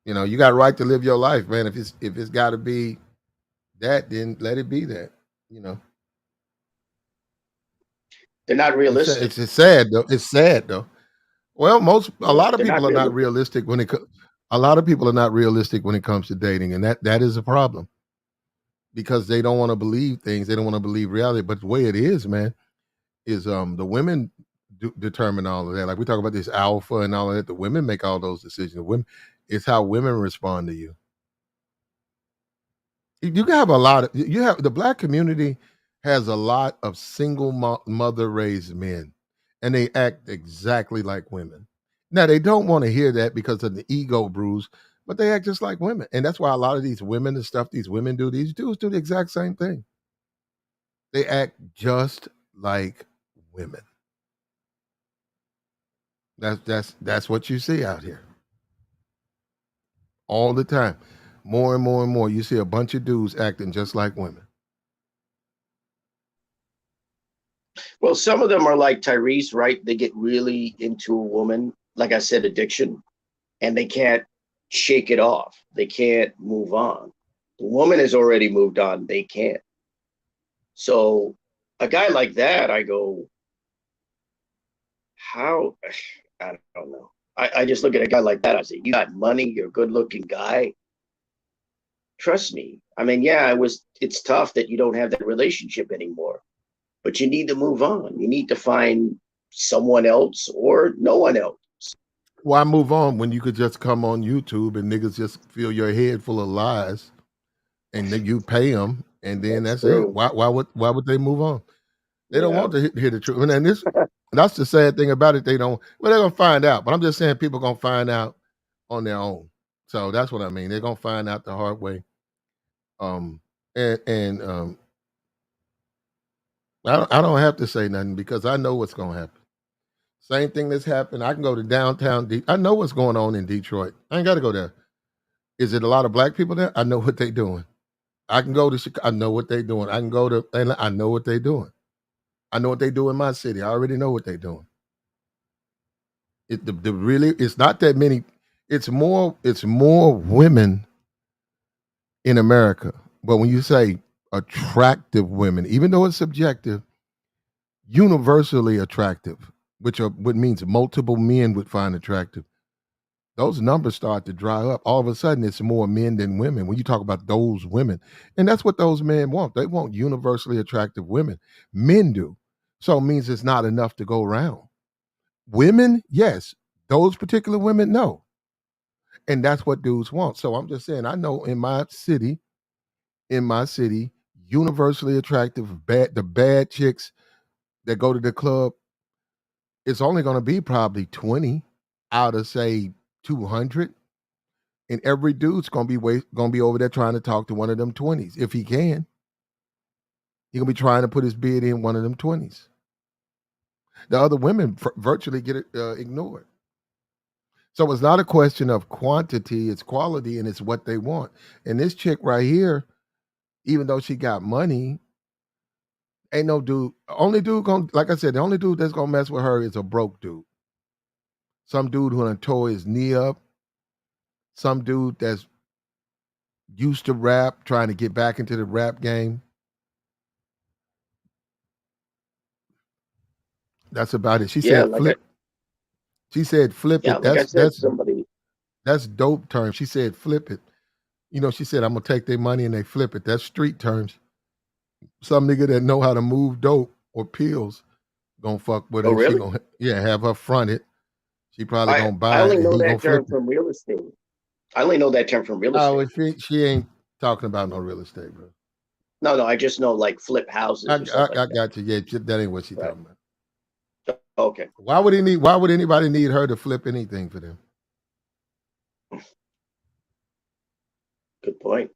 you got a right to live your life, man. If it's got to be that, then let it be that. They're not realistic. It's sad though. It's sad though. Well, a lot of They're people not are not realistic when a lot of people are not realistic when it comes to dating, and that is a problem because they don't want to believe things. They don't want to believe reality. But the way it is, man, is the women determine all of that. Like we talk about this alpha and all of that. The women make all those decisions. It's how women respond to you. You have the black community has a lot of single mother raised men, and they act exactly like women. Now they don't want to hear that because of the ego bruise, but they act just like women, and that's why a lot of these women and stuff these women do, these dudes do the exact same thing. They act just like women. That's what you see out here all the time. More and more and more, you see a bunch of dudes acting just like women. Well, some of them are like Tyrese, right? They get really into a woman, like I said, addiction, and they can't shake it off. They can't move on. The woman has already moved on. They can't. So a guy like that, I go, how? I don't know. I just look at a guy like that. I say, you got money. You're a good looking guy. Trust me. I mean, yeah, it's tough that you don't have that relationship anymore, but you need to move on. You need to find someone else or no one else. Why move on when you could just come on YouTube and niggas just fill your head full of lies, and then you pay them, and then that's it. Why would they move on? They don't want to hear the truth, and that's the sad thing about it. They don't. Well, they're gonna find out, but I'm just saying people gonna find out on their own. So that's what I mean. They're gonna find out the hard way. I don't have to say nothing because I know what's gonna happen. Same thing that's happened. I can go to downtown. I know what's going on in Detroit. I ain't got to go there. Is it a lot of black people there? I know what they're doing. I can go to Chicago. I know what they're doing. I can go to Atlanta. I know what they're doing. I know what they do in my city. I already know what they're doing. It's not that many. It's more women in America. But when you say attractive women, even though it's subjective, universally attractive, which means multiple men would find attractive, those numbers start to dry up. All of a sudden, it's more men than women when you talk about those women. And that's what those men want. They want universally attractive women. Men do. So it means it's not enough to go around. Women, yes. Those particular women, no. And that's what dudes want. So I'm just saying, I know in my city, universally attractive, the bad chicks that go to the club, it's only going to be probably 20 out of say 200, and every dude's going to be over there trying to talk to one of them 20s if he can. He's going to be trying to put his bid in one of them 20s. The other women virtually get ignored. So it's not a question of quantity, it's quality, and it's what they want. And this chick right here, even though she got money, ain't no dude. Only dude like I said, the only dude that's gonna mess with her is a broke dude. Some dude who done tore his knee up. Some dude that's used to rap, trying to get back into the rap game. That's about it. She said flip. She said flip it. Like I said, That's somebody That's dope terms. She said flip it. You know, she said I'm gonna take their money and they flip it. That's street terms. Some nigga that know how to move dope or pills gonna fuck with her. Oh, And she really? gonna have her fronted. She probably gonna I buy only it and know he gonna that flip term it. from real estate. I only know that term from real Oh, estate. she ain't talking about no real estate, bro. No, I just know like flip houses or stuff like I that. got you. Yeah, that ain't what she Right. talking about. Okay. Why would anybody need her to flip anything for them? Good point.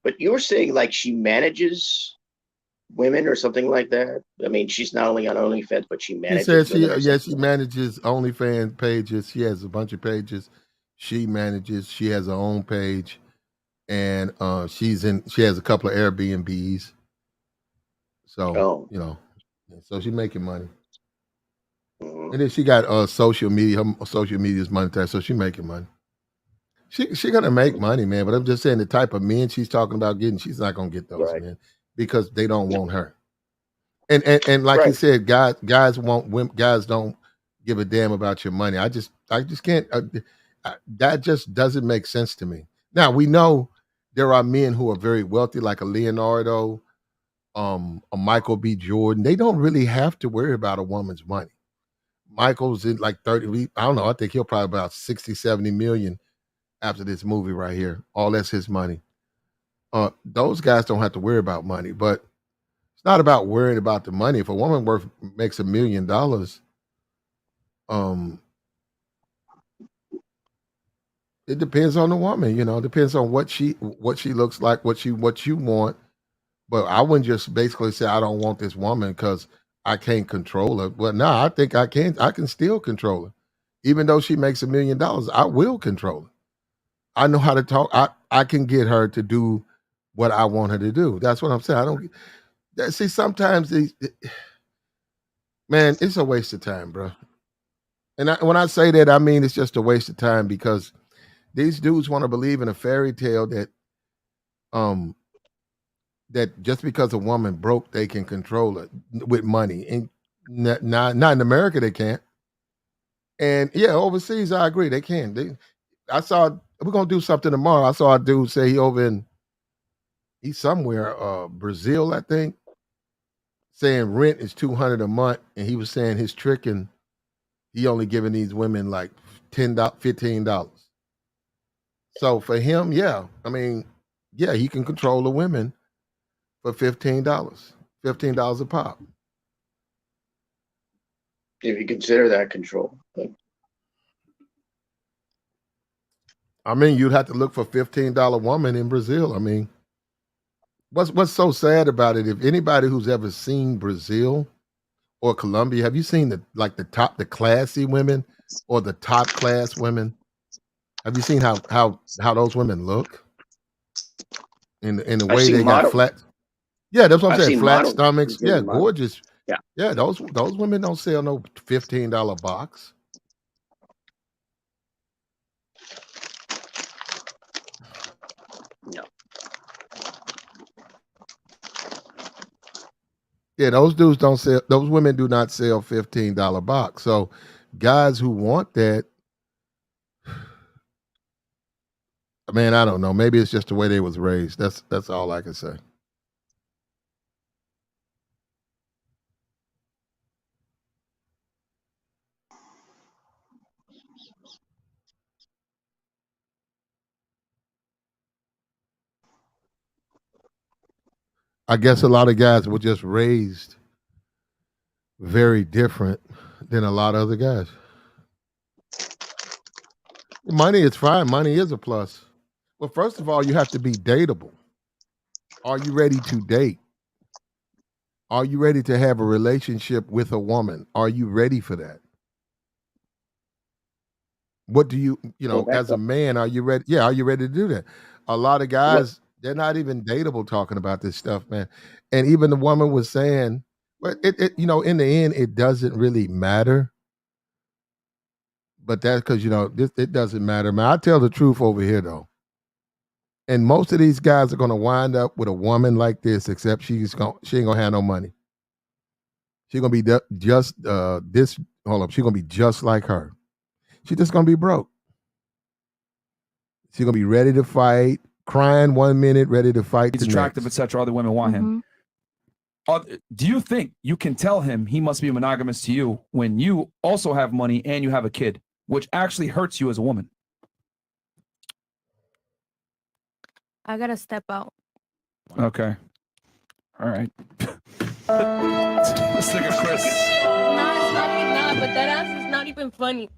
But you were saying like she manages women or something like that. I mean, she's not only on OnlyFans, but she She manages said women. Or something. she manages OnlyFans pages. She has a bunch of pages. She manages. She has her own page, and she has a couple of Airbnbs. So you know, so she's making money. And then she got social media. Her social media is monetized, so she's making money. She gonna make money, man. But I'm just saying the type of men she's talking about getting, she's not gonna get those men because they don't want her. And like you said, guys want women. Guys don't give a damn about your money. I just can't. That just doesn't make sense to me. Now we know there are men who are very wealthy, like a Leonardo, a Michael B. Jordan. They don't really have to worry about a woman's money. Michael's in like 30. I don't know. I think he'll probably about 60, 70 million after this movie right here. All that's his money. Those guys don't have to worry about money, but it's not about worrying about the money. If a woman makes $1 million, it depends on the woman. You know, it depends on what she looks like, what you want. But I wouldn't just basically say I don't want this woman because I can't control her. Well, no, I think I can. I can still control her, even though she makes $1 million. I will control her. I know how to talk. I can get her to do what I want her to do. That's what I'm saying. I don't see sometimes man, it's a waste of time, bro. And when I say that, I mean it's just a waste of time because these dudes want to believe in a fairy tale that just because a woman broke, they can control it with money. And not in America, they can't. And yeah, overseas, I agree, they can. We're gonna do something tomorrow. I saw a dude say he's somewhere, Brazil, I think, saying rent is $200 a month, and he was saying his tricking, he only giving these women like $15. So for him, yeah, I mean, yeah, he can control the women for $15, $15 a pop. If you consider that control. I mean, you'd have to look for $15 woman in Brazil. I mean, what's so sad about it? If anybody who's ever seen Brazil or Colombia, have you seen the classy women or the top class women? Have you seen how those women look? In the way they got flat. Yeah, that's what I'm saying. Flat stomachs. Yeah, gorgeous. Yeah, those women don't sell no $15 box. No. Yeah, those dudes don't sell. Those women do not sell $15 box. So, guys who want that, man, I don't know. Maybe it's just the way they was raised. That's all I can say. I guess a lot of guys were just raised very different than a lot of other guys. Money is fine. Money is a plus. Well, first of all, you have to be dateable. Are you ready to date? Are you ready to have a relationship with a woman? Are you ready for that? What do you as a man, are you ready? Yeah, are you ready to do that? A lot of guys, they're not even dateable talking about this stuff, man. And even the woman was saying, but it in the end, it doesn't really matter. But that's because it doesn't matter, man. I tell the truth over here though. And most of these guys are gonna wind up with a woman like this, except she ain't gonna have no money. She's gonna be just this hold up. She's gonna be just like her. She's just gonna be broke. She's gonna be ready to fight, crying 1 minute, ready to fight. He's attractive, etc. Other women want him. Do you think you can tell him he must be monogamous to you when you also have money and you have a kid, which actually hurts you as a woman? I gotta step out. Okay. All right. Let's take a Chris. Nah, it's not, but that ass is not even funny.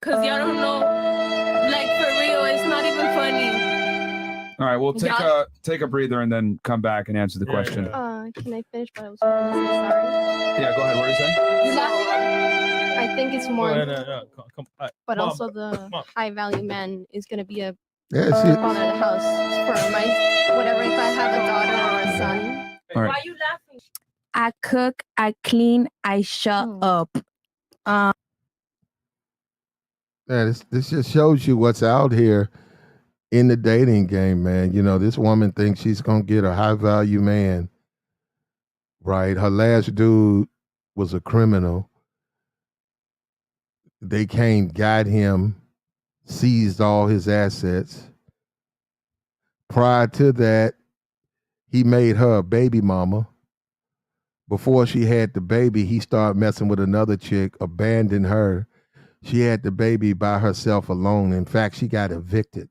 Cause y'all don't know, like for real, it's not even funny. All right, we'll take a breather and then come back and answer the question. Can I finish? But I was going to say sorry. Yeah, go ahead. What are you saying? I think it's more, but Mom, also the high value man is going to be a Yeah, father of the house for my whatever. If I have a daughter or a son. All right. Why you laughing? I cook, I clean, I shut up. Yeah, this just shows you what's out here in the dating game, man. You know, this woman thinks she's gonna get a high value man, right? Her last dude was a criminal. They came, got him, seized all his assets. Prior to that, he made her a baby mama. Before she had the baby, he started messing with another chick, abandoned her. She had the baby by herself alone. In fact, she got evicted.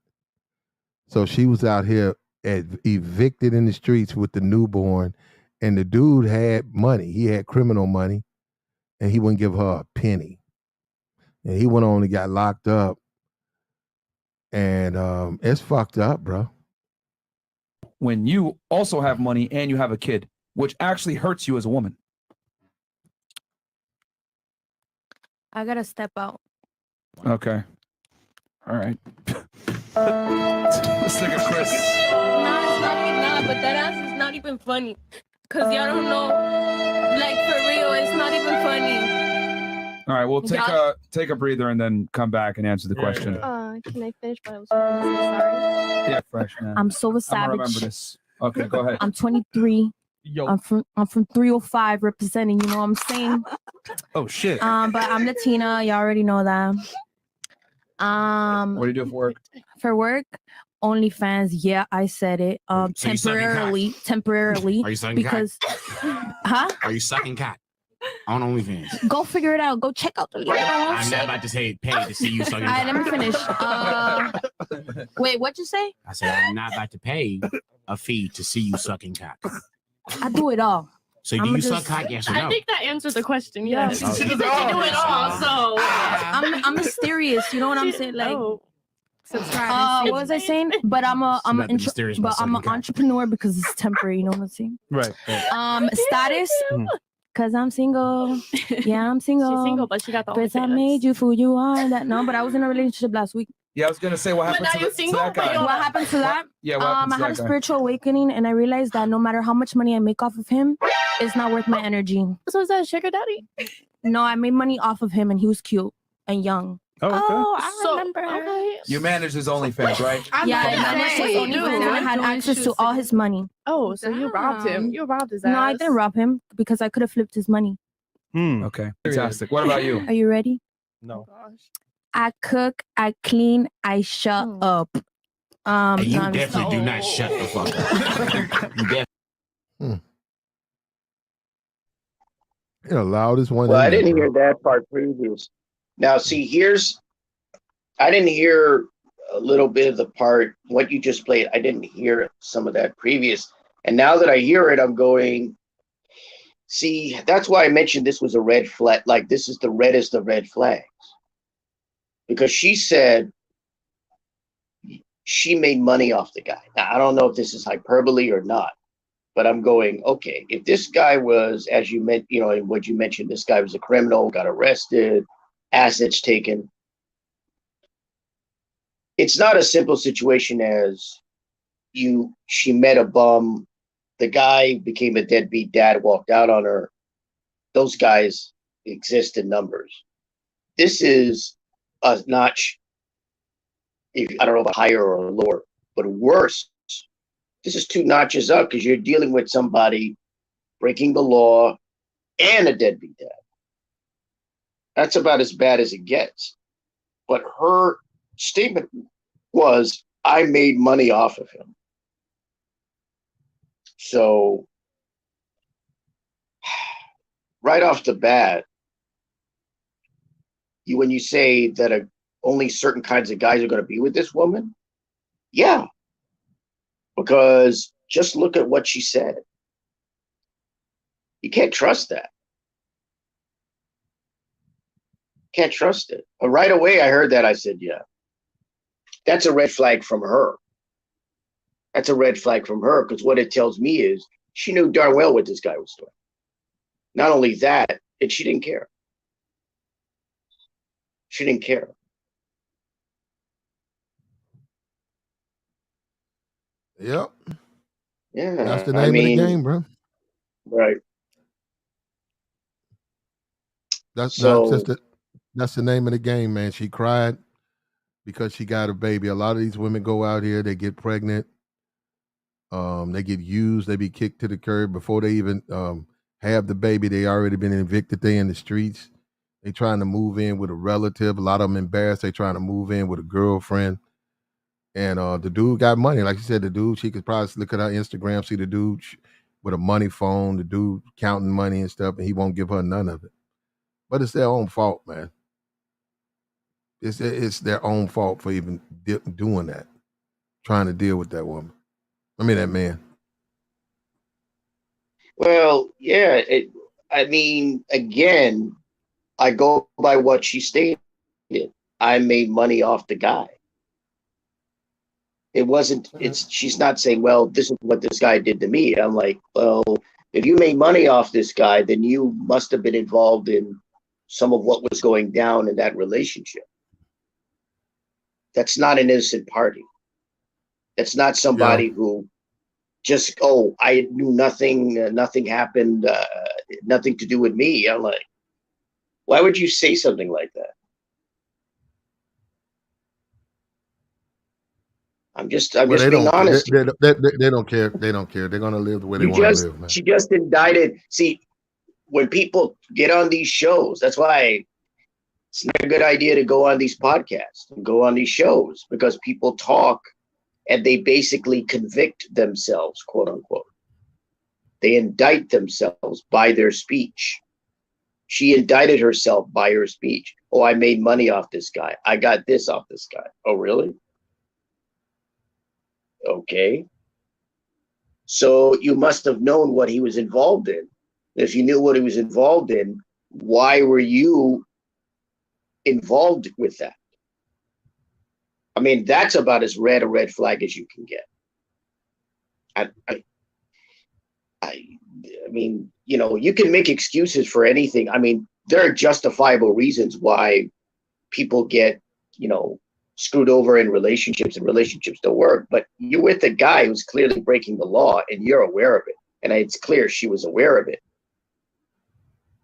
So she was out here evicted in the streets with the newborn. And the dude had money. He had criminal money. And he wouldn't give her a penny. And he went on and got locked up. And it's fucked up, bro. When you also have money and you have a kid, which actually hurts you as a woman. I gotta step out. Okay. All right. Let's take a Chris. Nah, it's not, but that ass is not even funny. Cause y'all don't know, like for real, it's not even funny. All right, we'll take a breather and then come back and answer the question. Can I finish? But I was going to say sorry. Yeah, fresh man. I'm so a I'm gonna savage. remember this. Okay, go ahead. I'm 23. Yo. I'm from 305 representing, you know what I'm saying? Oh shit. But I'm Latina, you already know that. What do you do for work? For work, OnlyFans, yeah, I said it. So you sucking temporarily. Are you sucking because huh? Are you sucking cock on OnlyFans? Go figure it out. Go check out the link. I'm not about to say pay to see you sucking All cock. right, let me finish. Wait, what'd you say? I said I'm not about to pay a fee to see you sucking cock. I do it all. So do you suck cock? Yes or no? I think that answers the question. Yes. Oh, She said you do it all. So I'm mysterious. You know what I'm saying? Like, subscribe. what was I saying? But I'm nothing mysterious about an sucking cock. entrepreneur because it's temporary. You know what I'm saying? Right. Status. Cause I'm single. Yeah, I'm single. She's single, but she got the But I OnlyFans. made you fool you are that. No, but I was in a relationship last week. Yeah, I was gonna say what happened now to, you to single, that but guy. you're- What happened to that? Yeah, what happened I to had a that guy? spiritual awakening, and I realized that no matter how much money I make off of him, it's not worth my energy. So is that a sugar daddy? No, I made money off of him, and he was cute and young. Oh, okay. Oh, I remember. Okay. You managed his OnlyFans, right? Yeah, I managed his OnlyFans, and I had access to all his money. Oh, so you robbed him. You robbed his ass. No, I didn't rob him because I could have flipped his money. Okay, fantastic. What about you? Are you ready? No. I cook, I clean, I shut up. And you no, I'm definitely do not shut the fuck up. You definitely. You're the loudest one. Well, in I there, didn't bro. hear that part previous. Now, see, I didn't hear a little bit of the part, what you just played. I didn't hear some of that previous. And now that I hear it, I'm going, see, that's why I mentioned this was a red flag. Like, this is the reddest of red flags. Because she said she made money off the guy. Now, I don't know if this is hyperbole or not, but I'm going, okay, if this guy was, as you meant, you know, what you mentioned, this guy was a criminal, got arrested, assets taken. It's not a simple situation as she met a bum, the guy became a deadbeat dad, walked out on her. Those guys exist in numbers. This is a notch, I don't know about higher or lower, but worse. This is 2 notches up because you're dealing with somebody breaking the law and a deadbeat dad. That's about as bad as it gets. But her statement was, I made money off of him. So right off the bat, when you say that only certain kinds of guys are going to be with this woman, yeah, because just look at what she said. You can't trust that. Can't trust it. But right away, I heard that. I said, yeah, that's a red flag from her. That's a red flag from her, because what it tells me is she knew darn well what this guy was doing. Not only that, she didn't care. She didn't care. Yep. Yeah. That's the name of the game, bro. Right. That's So, that's the name of the game, man. She cried because she got a baby. A lot of these women go out here, they get pregnant, they get used, they be kicked to the curb before they even have the baby. They already been evicted. They in the streets. They trying to move in with a relative. A lot of them embarrassed. They trying to move in with a girlfriend. And the dude got money. Like you said, the dude, she could probably look at her Instagram, see the dude with a money phone, the dude counting money and stuff, and he won't give her none of it. But it's their own fault, man. It's their own fault for even doing that, trying to deal with that woman. I mean, that man. well, yeah. I mean, again, I go by what she stated. I made money off the guy. It wasn't, she's not saying, well, this is what this guy did to me. I'm like, well, if you made money off this guy, then you must have been involved in some of what was going down in that relationship. That's not an innocent party. That's not somebody who just, oh, I knew nothing, nothing happened, nothing to do with me. I'm like, why would you say something like that? I'm just being honest. They don't care. They don't care. They're gonna live the way they want to live, man. She just indicted. See, when people get on these shows, that's why it's not a good idea to go on these podcasts and go on these shows, because people talk and they basically convict themselves, quote unquote. They indict themselves by their speech. She indicted herself by her speech. Oh, I made money off this guy. I got this off this guy. Oh, really? Okay. So you must have known what he was involved in. If you knew what he was involved in, why were you involved with that? I mean, that's about as red a red flag as you can get. I mean, you know, you can make excuses for anything. I mean, there are justifiable reasons why people get, you know, screwed over in relationships and relationships don't work. But you're with a guy who's clearly breaking the law and you're aware of it. And it's clear she was aware of it.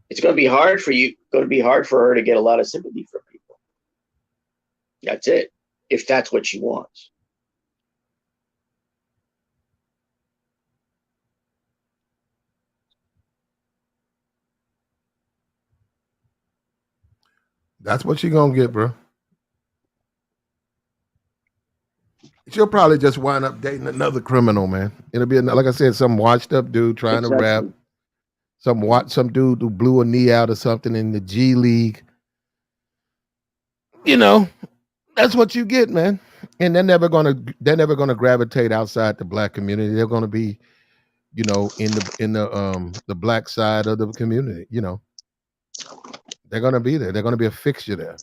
It's going to be hard for you, going to be hard for her to get a lot of sympathy from people. That's it, if that's what she wants. That's what you're gonna get, bro. She'll probably just wind up dating another criminal, man. It'll be like I said, some washed up dude trying to rap. Some dude who blew a knee out or something in the G League. You know, that's what you get, man. And they're never gonna gravitate outside the black community. They're gonna be, you know, in the black side of the community. You know, they're gonna be there. They're gonna be a fixture there.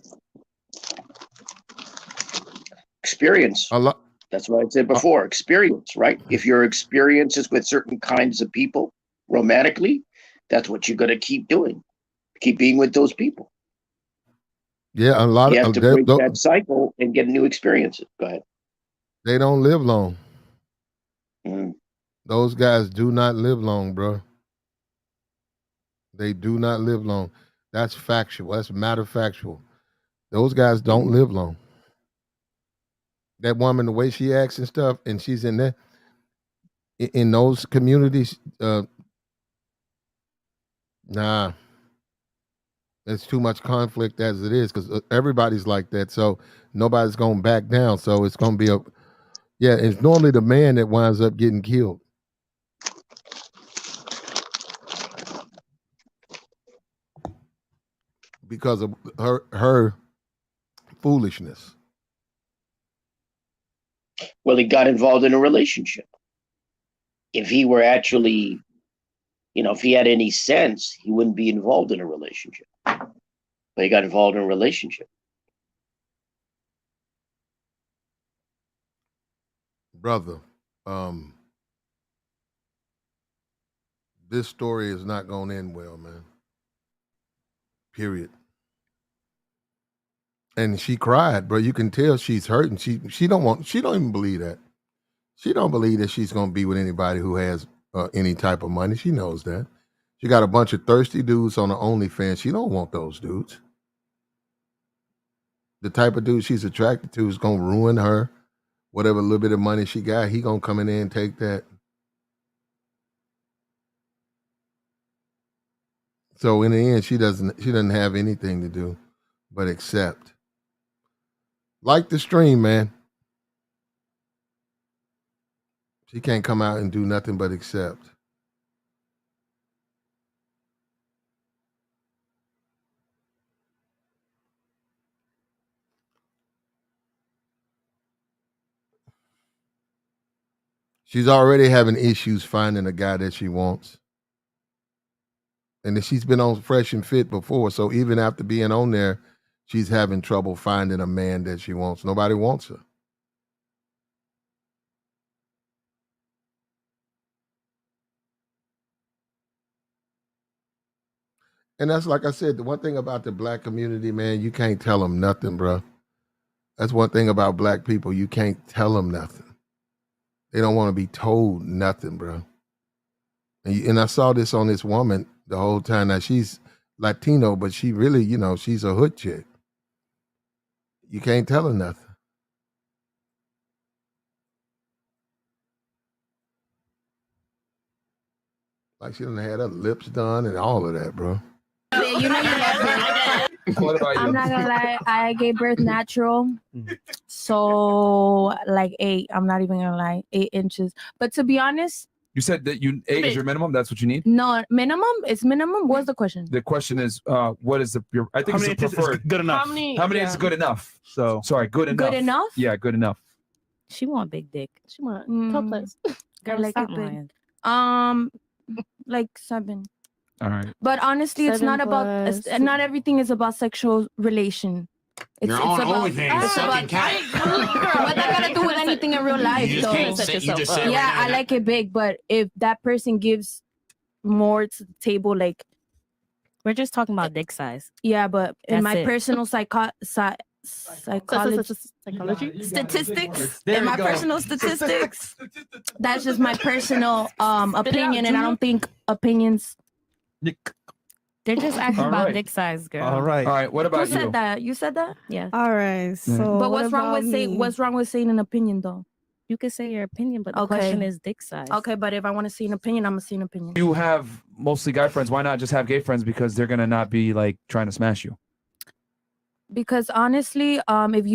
Experience. A lot. That's what I said before. Experience, right? If your experience is with certain kinds of people romantically, that's what you're going to keep doing. Keep being with those people. Yeah, a lot you of have to break that cycle and get new experiences. Go ahead. They don't live long. Mm. Those guys do not live long, bro. They do not live long. That's factual. That's matter factual. Those guys don't live long. That woman, the way she acts and stuff, and she's in there in those communities. Nah, It's too much conflict as it is because everybody's like that. So nobody's going to back down. So it's going to be it's normally the man that winds up getting killed because of her foolishness. Well, he got involved in a relationship. If he were actually, if he had any sense, he wouldn't be involved in a relationship. But he got involved in a relationship. Brother, this story is not going to end well, man. Period. And she cried, bro. You can tell she's hurting. She don't even believe that. She don't believe that she's going to be with anybody who has any type of money. She knows that. She got a bunch of thirsty dudes on the OnlyFans. She don't want those dudes. The type of dude she's attracted to is going to ruin her. Whatever little bit of money she got, he going to come in there and take that. So in the end, she doesn't have anything to do but accept. Like the stream, man. She can't come out and do nothing but accept. She's already having issues finding a guy that she wants. And she's been on Fresh and Fit before, so even after being on there, she's having trouble finding a man that she wants. Nobody wants her. And that's like I said, the one thing about the black community, man, you can't tell them nothing, bro. That's one thing about black people. You can't tell them nothing. They don't want to be told nothing, bro. And I saw this on this woman the whole time. Now, she's Latino, but she really, she's a hood chick. You can't tell her nothing. Like she done had her lips done and all of that, bro. Yeah, you know you love her. What about you? I'm not gonna lie, I gave birth natural. So like 8, I'm not even gonna lie, 8 inches. But to be honest, You said that 8 is your minimum. That's what you need. no, minimum? It's minimum? What's the question? The question is, what is your? I think How many it's the inches is preferred. good enough? How many is good enough? So sorry, good enough. Good enough? Yeah, good enough. She want big dick. She want Mm. topless. Girl, like stop it big. lying. Like 7. All right. But honestly, it's 7 not about, plus. not everything is about sexual relation. You're on OnlyFans, sucking cat. What that got to do with anything in real life, You just though? can't say- you just said Yeah, right now I like it big, but if that person gives more to the table, like, We're just talking about dick size. yeah, but in That's my it. personal psychology Psychology? statistics, There in we my go. personal statistics, that's just my personal opinion, and I don't think opinions. They're just asking All about right. dick size, girl. All right. What Who about you? said that? You said that? Yeah. All right. So, But what's wrong about with saying? me? What's wrong with saying an opinion, though? You can say your opinion, but the Okay. question is dick size. Okay, but if I want to see an opinion, I'm gonna see an opinion. You have mostly guy friends. Why not just have gay friends? Because they're gonna not be like trying to smash you. Because honestly, if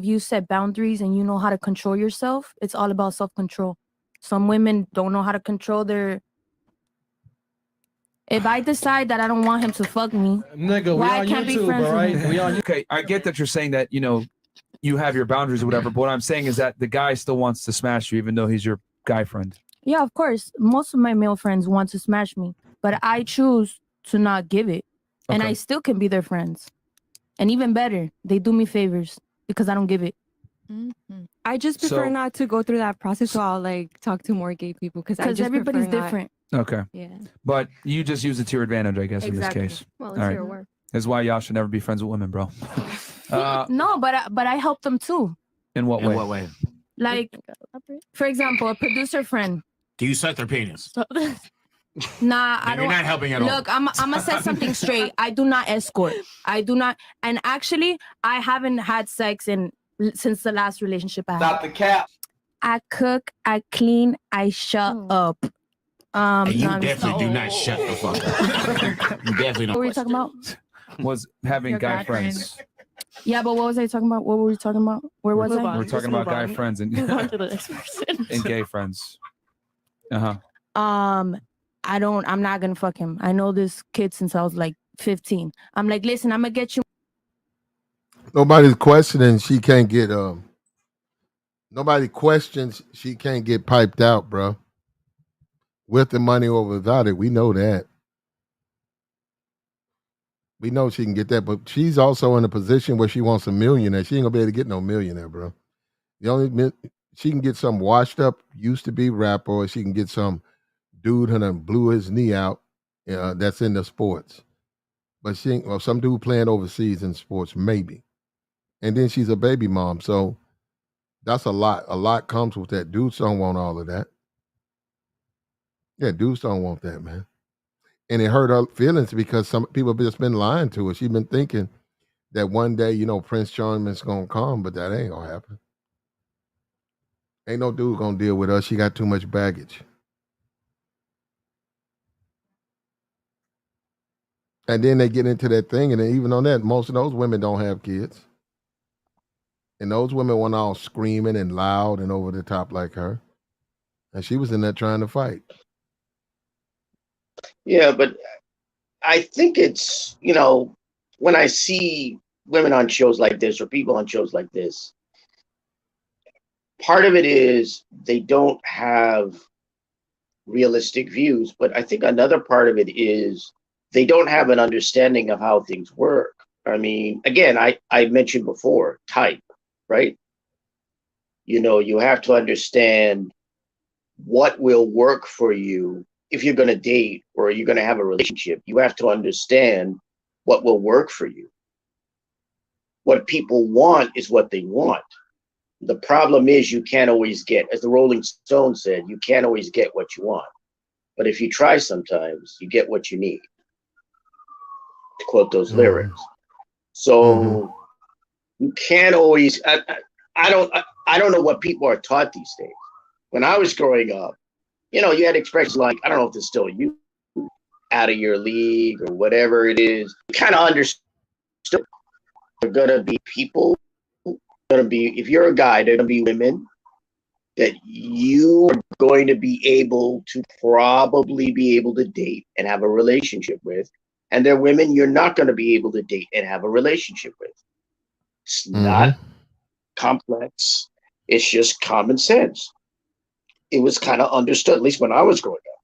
you set boundaries and you know how to control yourself, it's all about self-control. Some women don't know how to control their. If I decide that I don't want him to fuck me, Nigga, why we I on can't be YouTube, friends all with right? him? We on Okay, I get that you're saying that you have your boundaries or whatever. But what I'm saying is that the guy still wants to smash you, even though he's your guy friend. Yeah, of course. Most of my male friends want to smash me, but I choose to not give it, and Okay. I still can be their friends. And even better, they do me favors because I don't give it. I just prefer So- not to go through that process, so I'll like talk to more gay people because Everybody's different. Okay. Yeah. But you just use it to your advantage, I guess, Exactly. in this case. Well, All it's right. your work. That's why y'all should never be friends with women, bro. No, but I help them too. In what way? In what way? Like, for example, a producer friend. Do you suck their penis? Nah, I Then don't. you're not helping at all. Look, I'm gonna set something straight. I do not escort. I do not, and actually, I haven't had sex since the last relationship I had. Stop the cap. I cook, I clean, I shut up. And you no, I'm just- definitely do not shut the fuck up. You definitely What were you don't. talking about? was having Your guy guy friends. Yeah, but what was I talking about? What were we talking about? Where was I? We're talking about guy friends and Move on to the next person. and gay friends. Uh-huh. I'm not gonna fuck him. I know this kid since I was like 15. I'm like, listen, I'm gonna get you. Nobody's questioning she can't get nobody questions she can't get piped out, bro. With the money or without it. We know that. We know she can get that, but she's also in a position where she wants a millionaire. She ain't gonna be able to get no millionaire, bro. The only she can get some washed up, used to be rapper, or she can get some dude who done blew his knee out. That's in the sports, but she ain't, or some dude playing overseas in sports, maybe. And then she's a baby mom, so that's a lot. A lot comes with that. Dudes don't want all of that. Yeah, dudes don't want that, man. And it hurt her feelings because some people have just been lying to her. She's been thinking that one day, Prince Charming's gonna come, but that ain't gonna happen. Ain't no dude gonna deal with her. She got too much baggage. And then they get into that thing, and then even on that, most of those women don't have kids. And those women weren't all screaming and loud and over the top like her. And she was in there trying to fight. Yeah, but I think it's, when I see women on shows like this or people on shows like this, part of it is they don't have realistic views. But I think another part of it is they don't have an understanding of how things work. I mean, again, I mentioned before, type, right? You have to understand what will work for you if you're going to date or you're going to have a relationship. You have to understand what will work for you. What people want is what they want. The problem is you can't always get, as the Rolling Stones said, you can't always get what you want. But if you try sometimes, you get what you need, to quote those lyrics. So you can't always, I don't know what people are taught these days. When I was growing up, you had expressions like, I don't know if it's still you, out of your league or whatever it is. You kind of understood there are going to be people, if you're a guy, there are going to be women that you are going to be able to probably be able to date and have a relationship with. And there are women you're not going to be able to date and have a relationship with. It's not complex. It's just common sense. It was kind of understood, at least when I was growing up.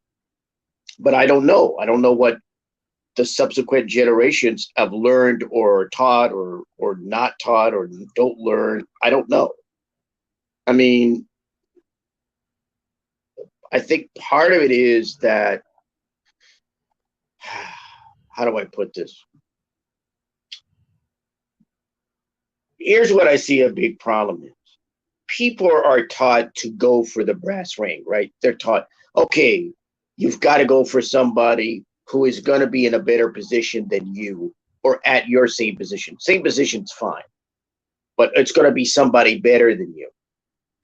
But I don't know. I don't know what the subsequent generations have learned or taught or not taught or don't learn. I don't know. I mean, I think part of it is that, how do I put this? Here's what I see a big problem is. People are taught to go for the brass ring, right? They're taught, okay, you've got to go for somebody who is going to be in a better position than you or at your same position. Same position's fine, but it's going to be somebody better than you.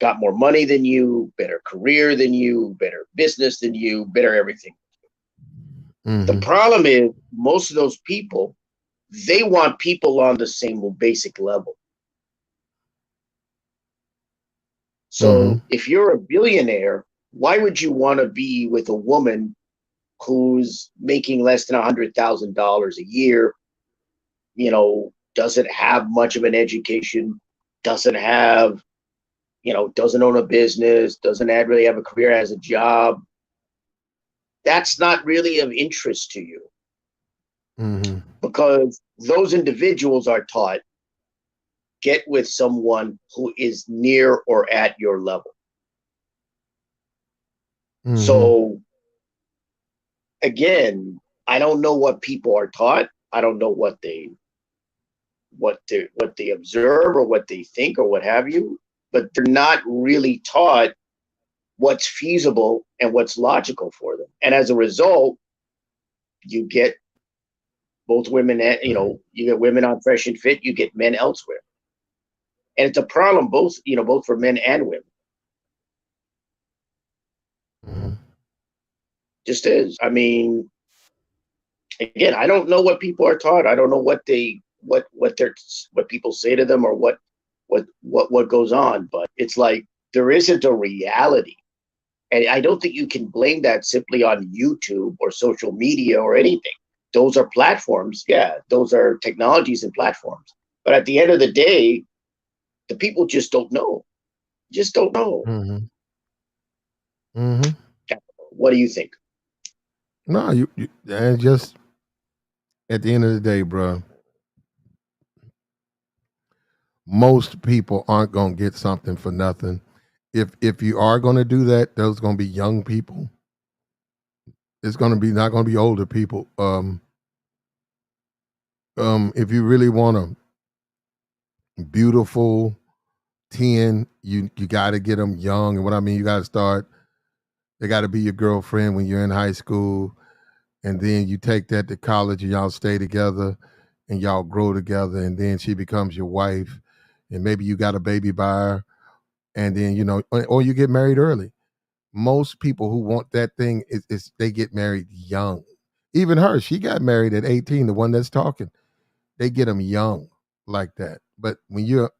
Got more money than you, better career than you, better business than you, better everything. The problem is most of those people, they want people on the same basic level. So if you're a billionaire, why would you want to be with a woman who's making less than $100,000 a year, doesn't have much of an education, doesn't have, doesn't own a business, doesn't really have a career, has a job? That's not really of interest to you. Because those individuals are taught, get with someone who is near or at your level. So again, I don't know what people are taught. I don't know what they observe or what they think or what have you, but they're not really taught what's feasible and what's logical for them. And as a result, you get both women, you get women on Fresh and Fit, you get men elsewhere. And it's a problem both for men and women. Just is. I mean, Again, I don't know what people are taught. I don't know what people say to them or what goes on, but it's like there isn't a reality. And I don't think you can blame that simply on YouTube or social media or anything. Those are platforms. Yeah, those are technologies and platforms. But at the end of the day, the people just don't know. Just don't know. Mm-hmm. Mm-hmm. What do you think? No, you and just at the end of the day, bro, most people aren't gonna get something for nothing. If you are gonna do that, those gonna be young people. It's gonna be not gonna be older people. If you really want a beautiful 10, you got to get them young. And what I mean, you got to start. They got to be your girlfriend when you're in high school, and then you take that to college, and y'all stay together, and y'all grow together, and then she becomes your wife, and maybe you got a baby by her, and then or you get married early. Most people who want that thing is they get married young. Even her, she got married at 18. The one that's talking, they get them young like that. But when you're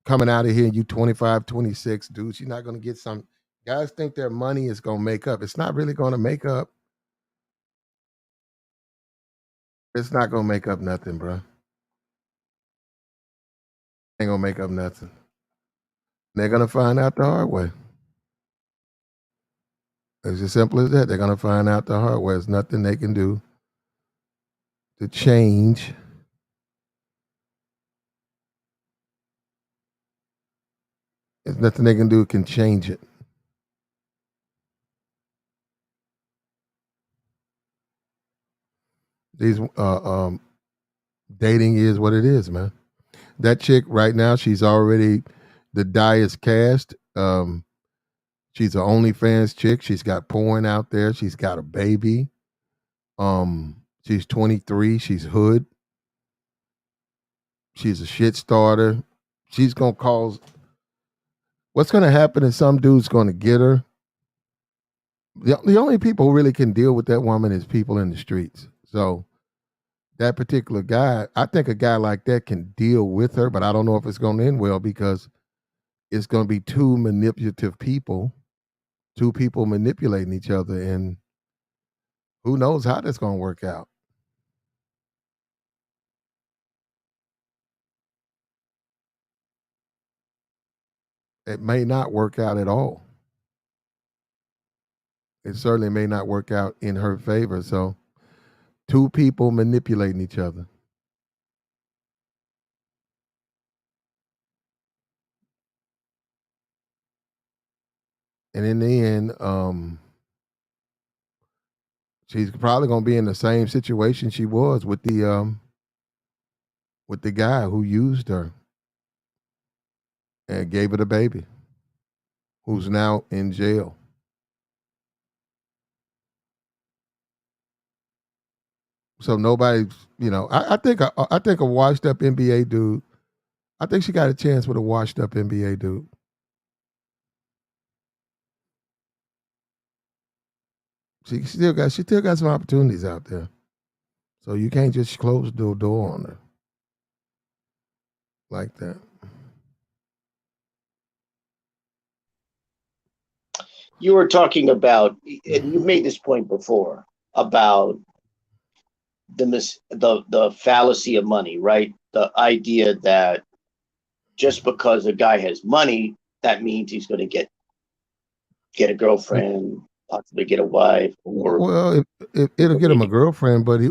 coming out of here and you 25, 26, dudes, you're not going to get some. Guys think their money is going to make up. It's not really going to make up. It's not going to make up nothing, bro. Ain't going to make up nothing. They're going to find out the hard way. It's as simple as that. They're going to find out the hard way. There's nothing they can do to change. There's nothing they can do can change it. These dating is what it is, man. That chick right now, she's already the die is cast. She's an OnlyFans chick. She's got porn out there. She's got a baby. She's 23. She's hood. She's a shit starter. She's gonna cause. What's gonna happen is some dude's gonna get her. The only people who really can deal with that woman is people in the streets. So that particular guy, I think a guy like that can deal with her, but I don't know if it's gonna end well because it's gonna be two manipulative people, two people manipulating each other, and who knows how that's gonna work out. It may not work out at all. It certainly may not work out in her favor. So, two people manipulating each other. And in the end, she's probably gonna be in the same situation she was with the guy who used her and gave her the baby, who's now in jail. So nobody's, I think a washed up NBA dude. I think she got a chance with a washed up NBA dude. She still got some opportunities out there. So you can't just close the door on her like that. You were talking about, and you made this point before about the fallacy of money, right? The idea that just because a guy has money, that means he's going to get a girlfriend, possibly get a wife, or well, it'll get him a girlfriend, but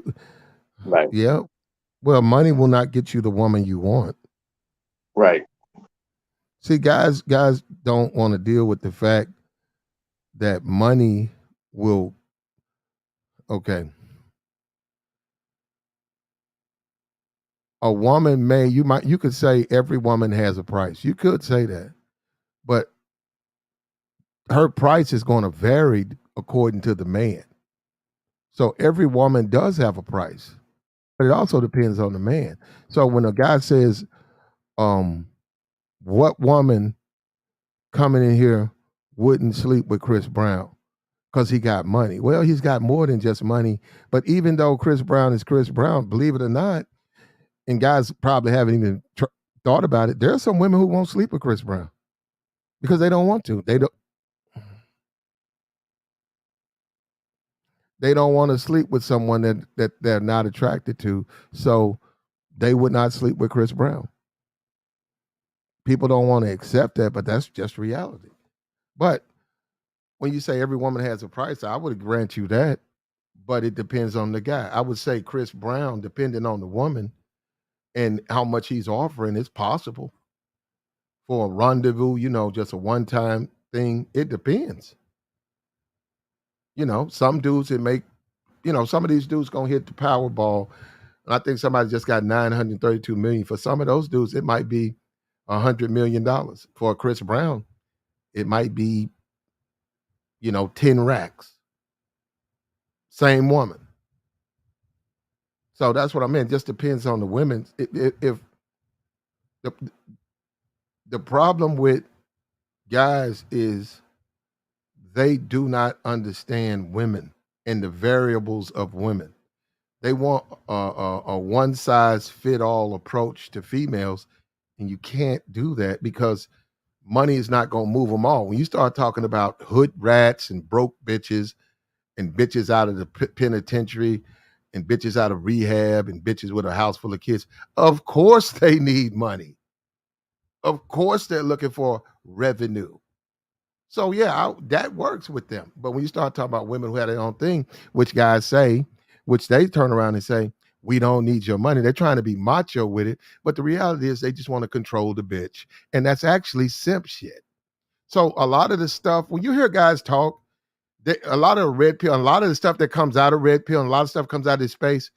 right, yeah. Well, money will not get you the woman you want. Right. See, guys don't want to deal with the fact that money will. Okay. A woman you could say every woman has a price. You could say that. But her price is going to vary according to the man. So every woman does have a price. But it also depends on the man. So when a guy says, what woman coming in here wouldn't sleep with Chris Brown? because he got money. Well, he's got more than just money. But even though Chris Brown is Chris Brown, believe it or not, and guys probably haven't even thought about it, there are some women who won't sleep with Chris Brown because they don't want to. They don't want to sleep with someone that they're not attracted to. So they would not sleep with Chris Brown. People don't want to accept that, but that's just reality. But when you say every woman has a price, I would grant you that, but it depends on the guy. I would say Chris Brown, depending on the woman and how much he's offering, it's possible for a rendezvous, just a one-time thing. It depends. Some dudes that make, some of these dudes gonna hit the Powerball. And I think somebody just got $932 million. For some of those dudes, it might be $100 million. For Chris Brown, it might be, 10 racks. Same woman. So that's what I meant. Just depends on the women. If the problem with guys is they do not understand women and the variables of women. They want a one size fit all approach to females, and you can't do that because money is not going to move them all. When you start talking about hood rats and broke bitches and bitches out of the penitentiary and bitches out of rehab and bitches with a house full of kids, of course they need money. Of course they're looking for revenue. So yeah, that works with them. But when you start talking about women who have their own thing, which guys say, which they turn around and say, we don't need your money. They're trying to be macho with it. But the reality is they just want to control the bitch. And that's actually simp shit. So a lot of the stuff, when you hear guys talk, a lot of red pill, a lot of the stuff that comes out of red pill, and a lot of stuff comes out of this space,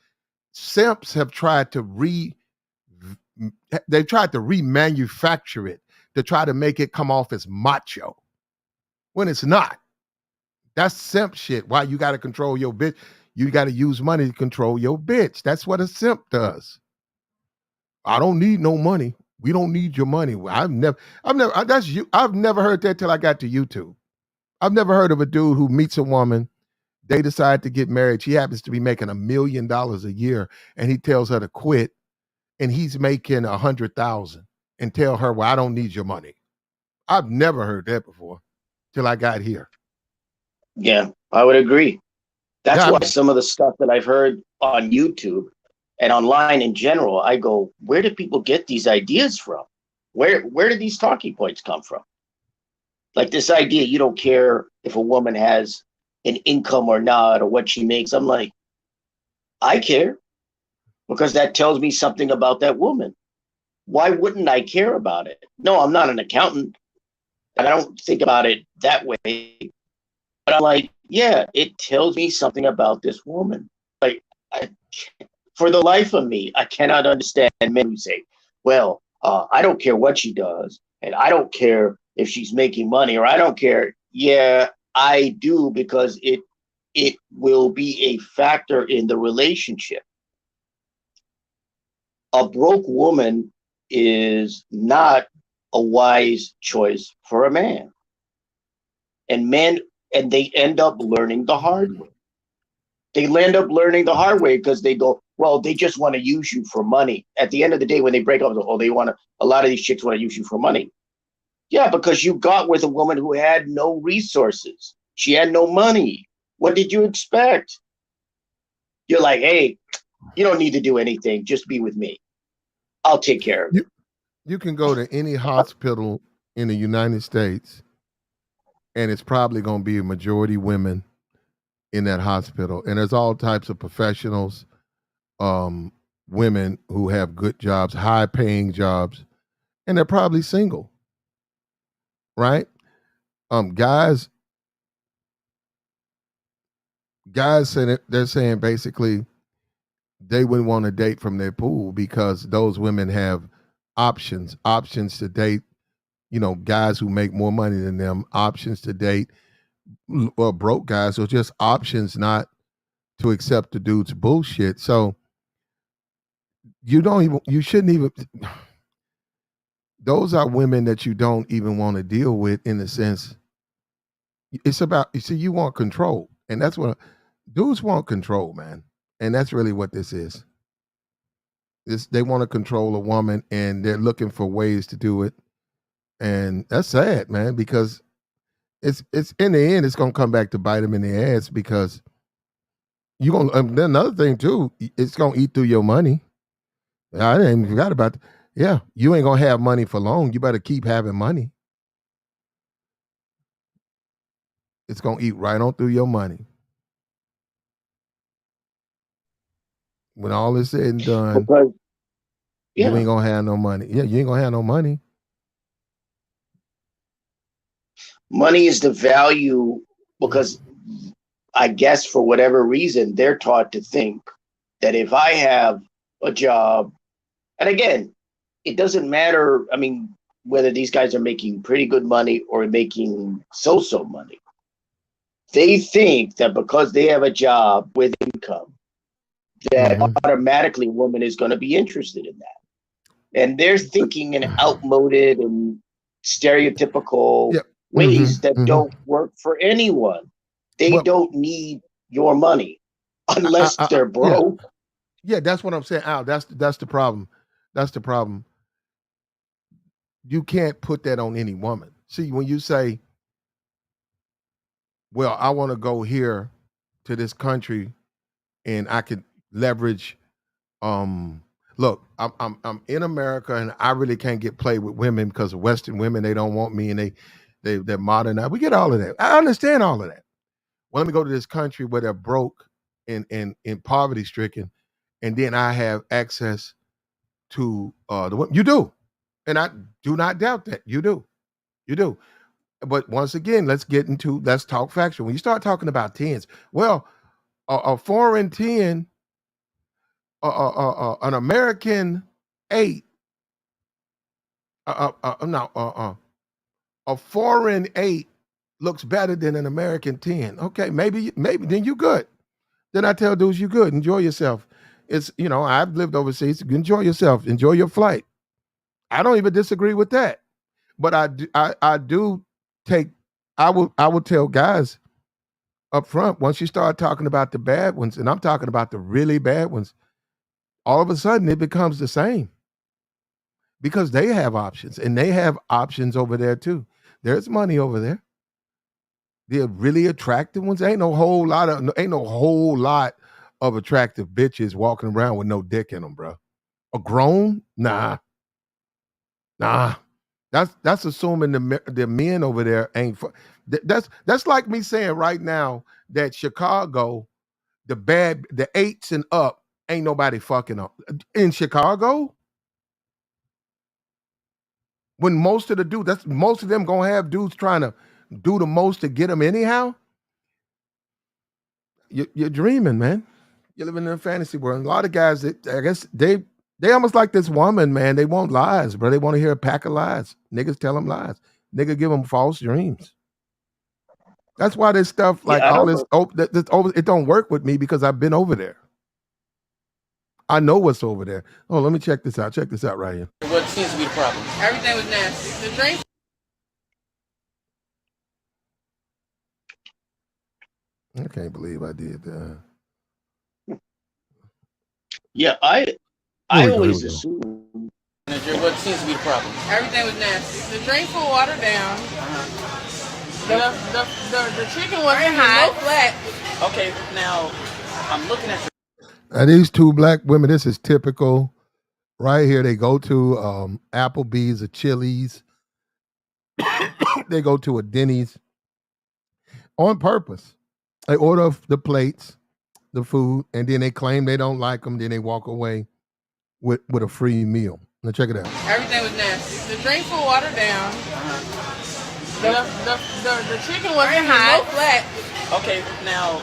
simps have tried to remanufacture it to try to make it come off as macho when it's not. That's simp shit. Why you got to control your bitch? You got to use money to control your bitch. That's what a simp does. I don't need no money. We don't need your money. I've never heard that till I got to YouTube. I've never heard of a dude who meets a woman, they decide to get married. She happens to be making $1 million a year, and he tells her to quit, and he's making 100,000, and tell her, well, I don't need your money. I've never heard that before till I got here. Yeah, I would agree. That's why some of the stuff that I've heard on YouTube and online in general, I go, where do people get these ideas from? Where do these talking points come from? Like this idea, you don't care if a woman has an income or not, or what she makes. I'm like, I care because that tells me something about that woman. Why wouldn't I care about it? No, I'm not an accountant. I don't think about it that way. But I'm like, yeah, it tells me something about this woman. Like, for the life of me, I cannot understand men who say, well, I don't care what she does, and I don't care if she's making money, or I don't care. Yeah, I do, because it will be a factor in the relationship. A broke woman is not a wise choice for a man. And they end up learning the hard way. They end up learning the hard way because they go, well, they just want to use you for money. At the end of the day, when they break up, a lot of these chicks want to use you for money. Yeah, because you got with a woman who had no resources. She had no money. What did you expect? You're like, hey, you don't need to do anything. Just be with me. I'll take care of it. You can go to any hospital in the United States, and it's probably going to be a majority women in that hospital. And there's all types of professionals, women who have good jobs, high paying jobs, and they're probably single, right? Guys saying they're saying basically they wouldn't want to date from their pool because those women have options to date, guys who make more money than them, options to date broke guys, or just options not to accept the dude's bullshit. So you shouldn't even, those are women that you don't even want to deal with, in the sense it's about, you see, you want control, and that's what dudes want, control, man, and that's really what this is. They want to control a woman, and they're looking for ways to do it, and that's sad, man, because it's in the end, it's gonna come back to bite them in the ass, because you gonna then another thing too, it's gonna eat through your money. I didn't even forgot about yeah, you ain't gonna have money for long. You better keep having money. It's gonna eat right on through your money. When all is said and done, Because you ain't gonna have no money. Yeah, you ain't gonna have no money. money is the value, because I guess for whatever reason, they're taught to think that if I have a job, and again, it doesn't matter, I mean, whether these guys are making pretty good money or making so-so money. They think that because they have a job with income, that automatically a woman is going to be interested in that. And they're thinking in outmoded and stereotypical ways that don't work for anyone. They don't need your money unless they're broke. Yeah, that's what I'm saying, Al. That's the problem. That's the problem. You can't put that on any woman. See, when you say, well, I want to go here to this country and I could leverage, look, I'm in America and I really can't get played with women because of Western women. They don't want me, and they're modern. We get all of that. I understand all of that. Well, let me go to this country where they're broke and poverty stricken, and then I have access to the women. You do. And I do not doubt that. You do. You do. But once again, let's talk factual. When you start talking about tens, well, a foreign 10, an American 8, a foreign 8 looks better than an American 10. Okay, maybe then you good. Then I tell dudes, you good. Enjoy yourself. It's, I've lived overseas. Enjoy yourself. Enjoy your flight. I don't even disagree with that. But I do take, I will tell guys up front, once you start talking about the bad ones, and I'm talking about the really bad ones, all of a sudden it becomes the same, because they have options, and they have options over there too. There's money over there. The really attractive ones, ain't no whole lot of attractive bitches walking around with no dick in them, bro. A grown? Nah. That's assuming the men over there ain't. That's like me saying right now that Chicago, the 8s and up, ain't nobody fucking up in Chicago. When most of them gonna have dudes trying to do the most to get them anyhow. You're dreaming, man. You're living in a fantasy world. A lot of guys, I guess they almost like this woman, man. They want lies, bro. They want to hear a pack of lies. Niggas tell them lies. Niggas give them false dreams. That's why this stuff, like all this, it don't work with me, because I've been over there. I know what's over there. Oh, let me check this out. Check this out right here. What seems to be the problem? Everything was nasty. The drink. I can't believe I did that. Yeah, I always assume. What seems to be the problem? Everything was nasty. The drinks were watered down. The chicken wasn't hot. Flat. Okay, now I'm looking at. Now, these two black women, this is typical. Right here, they go to Applebee's or Chili's. They go to a Denny's on purpose. They order the plates, the food, and then they claim they don't like them. Then they walk away with a free meal. Now check it out. Everything was nasty. The drinks were watered down. The chicken wasn't hot. Flat. Okay, now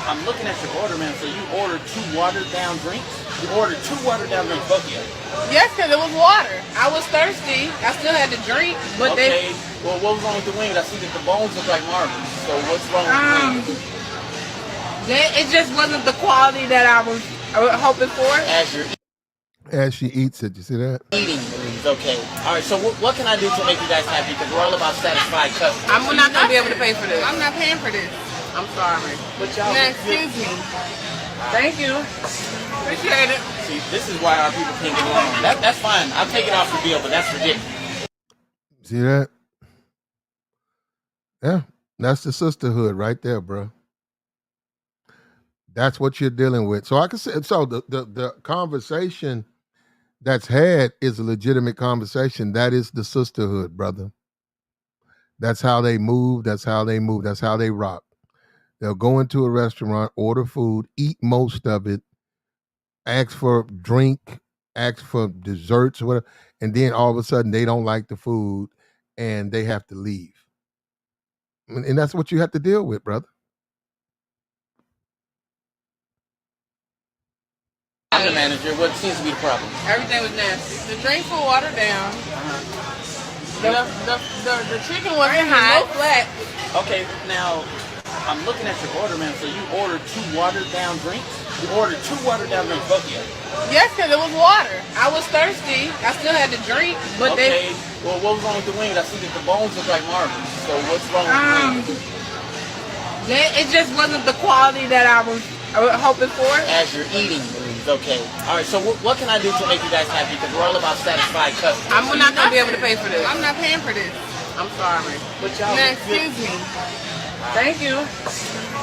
I'm looking at your order, man. So you ordered 2 watered down drinks? You ordered 2 watered down drinks, both of you? Yes, because it was water. I was thirsty. I still had to drink. But okay. Well, what was wrong with the wings? I see that the bones look like marble. So what's wrong with the wings? It just wasn't the quality that I was hoping for. As she eats it, you see that? Eating moves, okay. All right, so what can I do to make you guys happy? Because we're all about satisfied customers. I'm not gonna be able to pay for this. I'm not paying for this. I'm sorry. But y'all, Now, excuse me. Thank you. Appreciate it. see, this is why our people can't get along. That's fine. I'll take it off the bill, but that's ridiculous. See that? Yeah, that's the sisterhood right there, bro. That's what you're dealing with. So I can say, so the conversation that's had is a legitimate conversation. That is the sisterhood, brother. That's how they move. That's how they move. That's how they rock. They'll go into a restaurant, order food, eat most of it, ask for drink, ask for desserts, whatever, and then all of a sudden they don't like the food and they have to leave. And that's what you have to deal with, brother. I'm the manager. What seems to be the problem? Everything was nasty. The drinks were watered down. The chicken wasn't hot. No flat. Okay, now I'm looking at your order, man. So you ordered 2 watered down drinks? You ordered 2 watered down drinks, both of you? Yes, because it was water. I was thirsty. I still had to drink, but okay. Well, what was wrong with the wings? I see that the bones look like marble. So what's wrong with the wings? it just wasn't the quality that I was hoping for. As you're eating moves, okay. All right, so what can I do to make you guys happy? Because we're all about satisfied customers. I'm not going to be able to pay for this. I'm not paying for this. I'm sorry. But y'all, now, excuse me. Thank you.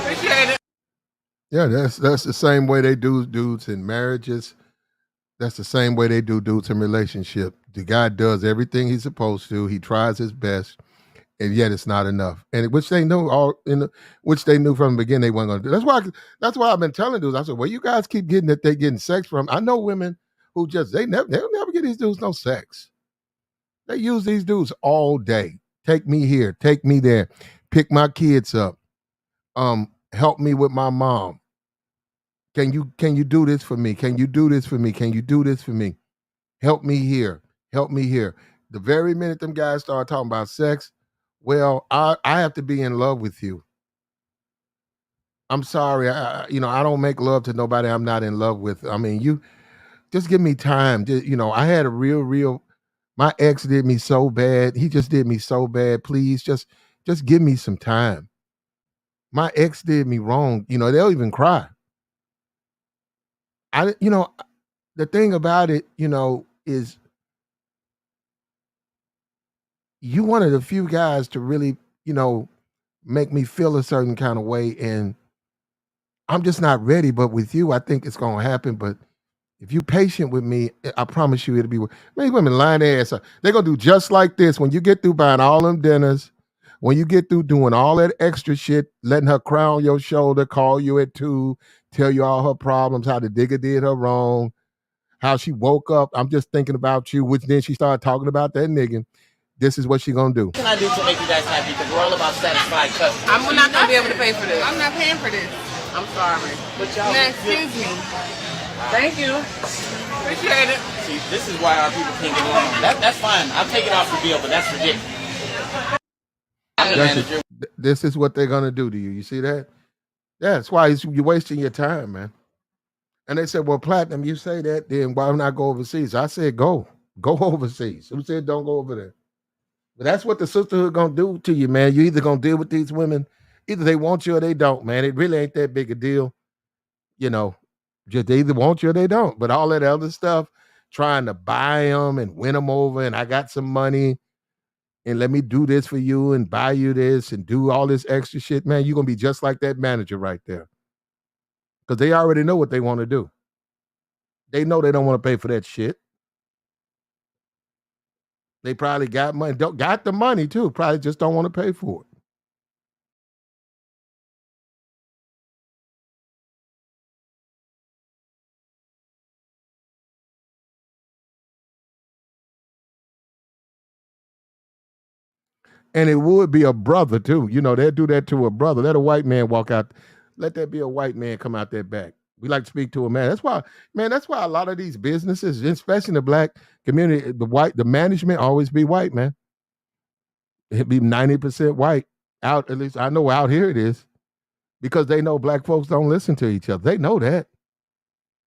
Appreciate it. Yeah, that's the same way they do dudes in marriages. That's the same way they do dudes in relationship. The guy does everything he's supposed to. He tries his best, and yet it's not enough. And which they knew which they knew from the beginning they weren't going to do. That's why I've been telling dudes. I said, well, you guys keep getting that they getting sex from. I know women who just they'll never get these dudes no sex. They use these dudes all day. Take me here, take me there, pick my kids up, help me with my mom. Can you do this for me? Can you do this for me? Can you do this for me? Help me here. Help me here. The very minute them guys start talking about sex, well, I have to be in love with you. I'm sorry. I don't make love to nobody I'm not in love with. I mean, you just give me time. I had a real, my ex did me so bad. He just did me so bad. Please just give me some time. My ex did me wrong. They'll even cry. The thing about it, is you one of the few guys to really, make me feel a certain kind of way. And I'm just not ready. But with you, I think it's going to happen. But if you're patient with me, I promise you it'll be. Many women line their ass up. They're going to do just like this. When you get through buying all them dinners, when you get through doing all that extra shit, letting her cry on your shoulder, call you at 2, tell you all her problems, how the digger did her wrong, how she woke up, I'm just thinking about you, which then she started talking about that nigga. This is what she gonna do. What can I do to make you guys happy? Because we're all about satisfied customers. I'm not going to be able to pay for this. I'm not paying for this. I'm sorry. But y'all, now, excuse me. Thank you. Appreciate it. See, this is why our people can't get along. That's fine. I'll take it off the bill, but that's ridiculous. I'm the manager. This is what they're gonna do to you. You see that? Yeah, that's why you're wasting your time, man. And they said, well, Platinum, you say that, then why not go overseas? I said, go overseas. Who said don't go over there? But that's what the sisterhood gonna do to you, man. You either gonna deal with these women, either they want you or they don't, man. It really ain't that big a deal. Just they either want you or they don't. But all that other stuff, trying to buy them and win them over, and I got some money, and let me do this for you and buy you this and do all this extra shit, man, you're gonna be just like that manager right there. Because they already know what they want to do. They know they don't want to pay for that shit. They probably got money, got the money too, probably just don't want to pay for it. And it would be a brother too. They'll do that to a brother. Let a white man walk out. Let that be a white man come out that back. We like to speak to a man. That's why a lot of these businesses, especially in the black community, the management always be white, man. It'd be 90% white. Out, at least I know out here it is. Because they know black folks don't listen to each other. They know that.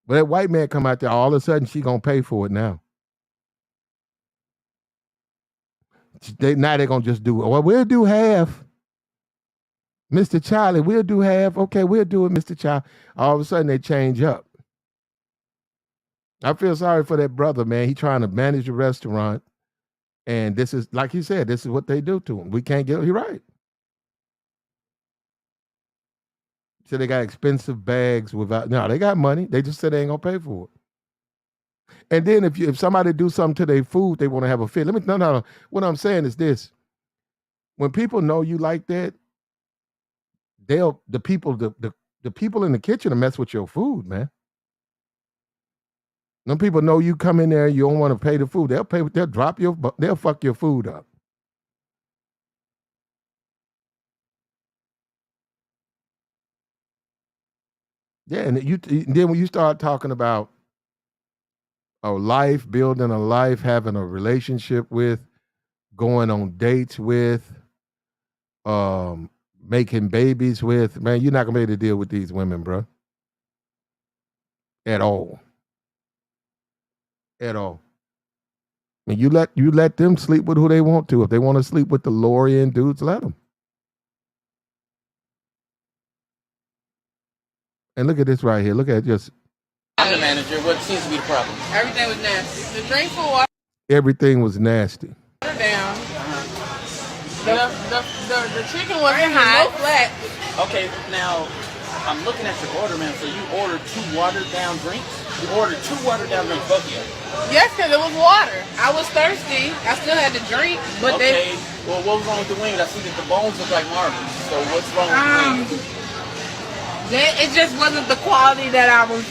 But that white man come out there, all of a sudden she gonna pay for it now. Now they're gonna just do, well, we'll do half. Mr. Charlie, we'll do half. Okay, we'll do it, Mr. Charlie. All of a sudden they change up. I feel sorry for that brother, man. He trying to manage a restaurant. And this is, like he said, this is what they do to him. We can't get, you're right. So they got expensive bags without, no, they got money. They just said they ain't gonna pay for it. And then if somebody do something to their food, they want to have a fit. No. What I'm saying is this. When people know you like that, the people in the kitchen will mess with your food, man. Them people know you come in there, you don't want to pay the food. They'll fuck your food up. Yeah, and then when you start talking about a life, building a life, having a relationship with, going on dates with, making babies with, man, you're not gonna be able to deal with these women, bro. At all. At all. And you let them sleep with who they want to. If they want to sleep with the Lorian dudes, let them. And look at this right here. Look at just. I'm the manager. What seems to be the problem? Everything was nasty. The drink for water Everything was nasty. down. The chicken wasn't hot. No flat. Okay, now I'm looking at your order, man. So you ordered 2 watered down drinks? You ordered 2 watered down drinks, both of you? Yes, because it was water. I was thirsty. I still had to drink, but okay. Well, what was wrong with the wings? I see that the bones look like marble. So what's wrong with the wings? It just wasn't the quality that I was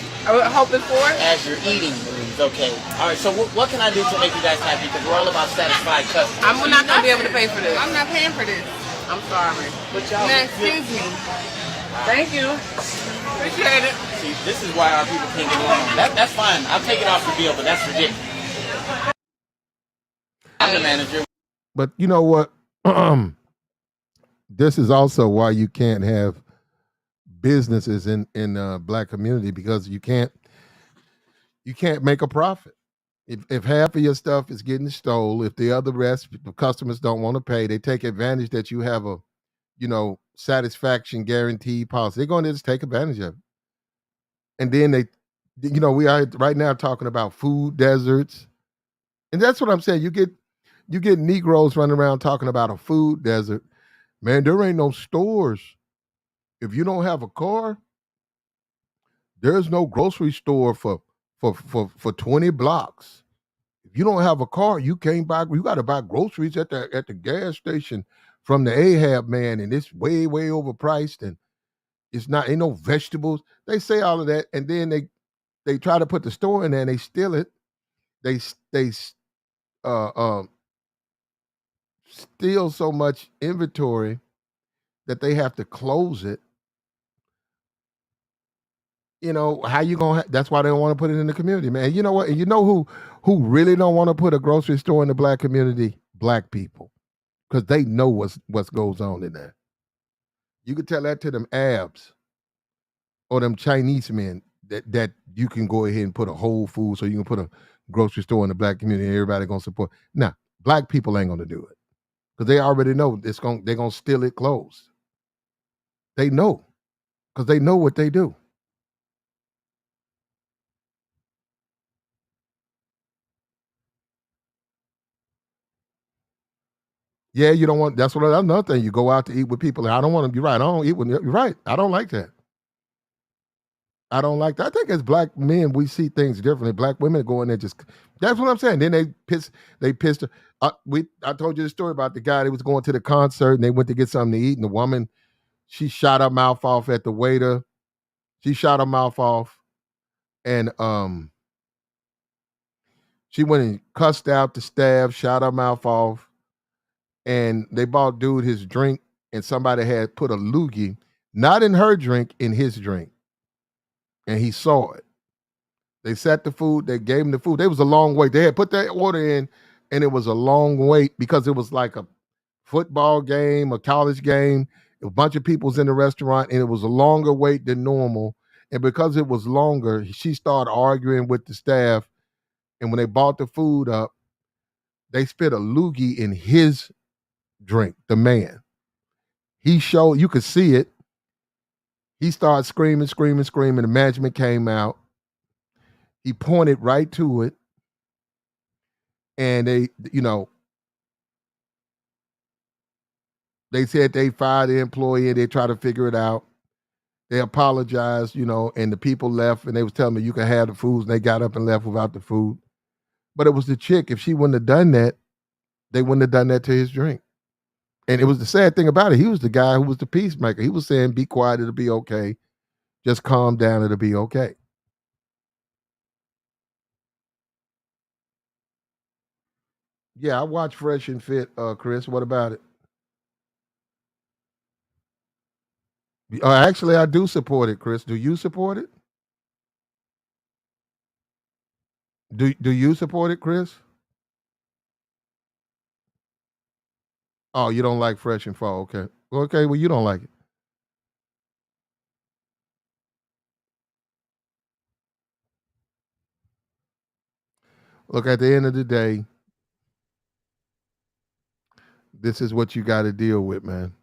hoping for. As you're eating the wings, okay. All right, so what can I do to make you guys happy? Because we're all about satisfied customers. I'm not going to be able to pay for this. I'm not paying for this. I'm sorry. But y'all, man, excuse me. Thank you. Appreciate it. See, this is why our people can't get along. That's fine. I'll take it off the bill, but that's ridiculous. I'm the manager. But you know what? This is also why you can't have businesses in black community, because you can't make a profit. If half of your stuff is getting stole, if the other rest, the customers don't want to pay, they take advantage that you have a, satisfaction guarantee policy. They're going to just take advantage of it. And then we are right now talking about food deserts. And that's what I'm saying. You get Negroes running around talking about a food desert. Man, there ain't no stores. If you don't have a car, there's no grocery store for 20 blocks. If you don't have a car, you can't buy. You got to buy groceries at the gas station from the Ahab man, and it's way overpriced, and ain't no vegetables. They say all of that, and then they try to put the store in there and they steal it. They steal so much inventory that they have to close it. How you gonna? That's why they don't want to put it in the community, man. You know what? And you know who really don't want to put a grocery store in the black community? Black people, because they know what goes on in there. You could tell that to them Arabs or them Chinese men that you can go ahead and put a Whole Foods, so you can put a grocery store in the black community and everybody gonna support. Nah, black people ain't gonna do it because they already know they're gonna steal it closed. They know, because they know what they do. Yeah, you don't want. That's another thing. You go out to eat with people. I don't want to be right. I don't eat with. You're right. I don't like that. I don't like that. I think as black men, we see things differently. Black women go in there just. That's what I'm saying. Then they pissed. I told you the story about the guy that was going to the concert and they went to get something to eat, and the woman, she shot her mouth off at the waiter. She shot her mouth off, and she went and cussed out the staff, shot her mouth off. And they bought dude his drink, and somebody had put a loogie, not in her drink, in his drink. And he saw it. They set the food, they gave him the food. It was a long wait. They had put that order in, and it was a long wait because it was like a football game, a college game. A bunch of people's in the restaurant, and it was a longer wait than normal. And because it was longer, she started arguing with the staff. And when they bought the food up, they spit a loogie in his drink, the man. He showed, you could see it. He started screaming. The management came out. He pointed right to it. And they said they fired the employee and they tried to figure it out. They apologized, and the people left and they was telling me you can have the foods, and they got up and left without the food. But it was the chick. If she wouldn't have done that, they wouldn't have done that to his drink. And it was the sad thing about it. He was the guy who was the peacemaker. He was saying, be quiet, it'll be okay. Just calm down, it'll be okay. Yeah, I watch Fresh and Fit, Chris. What about it? Actually, I do support it, Chris. Do you support it? Do you support it, Chris? Oh, you don't like Fresh and Fall. Okay. Okay, well, you don't like it. Look, at the end of the day, this is what you got to deal with, man.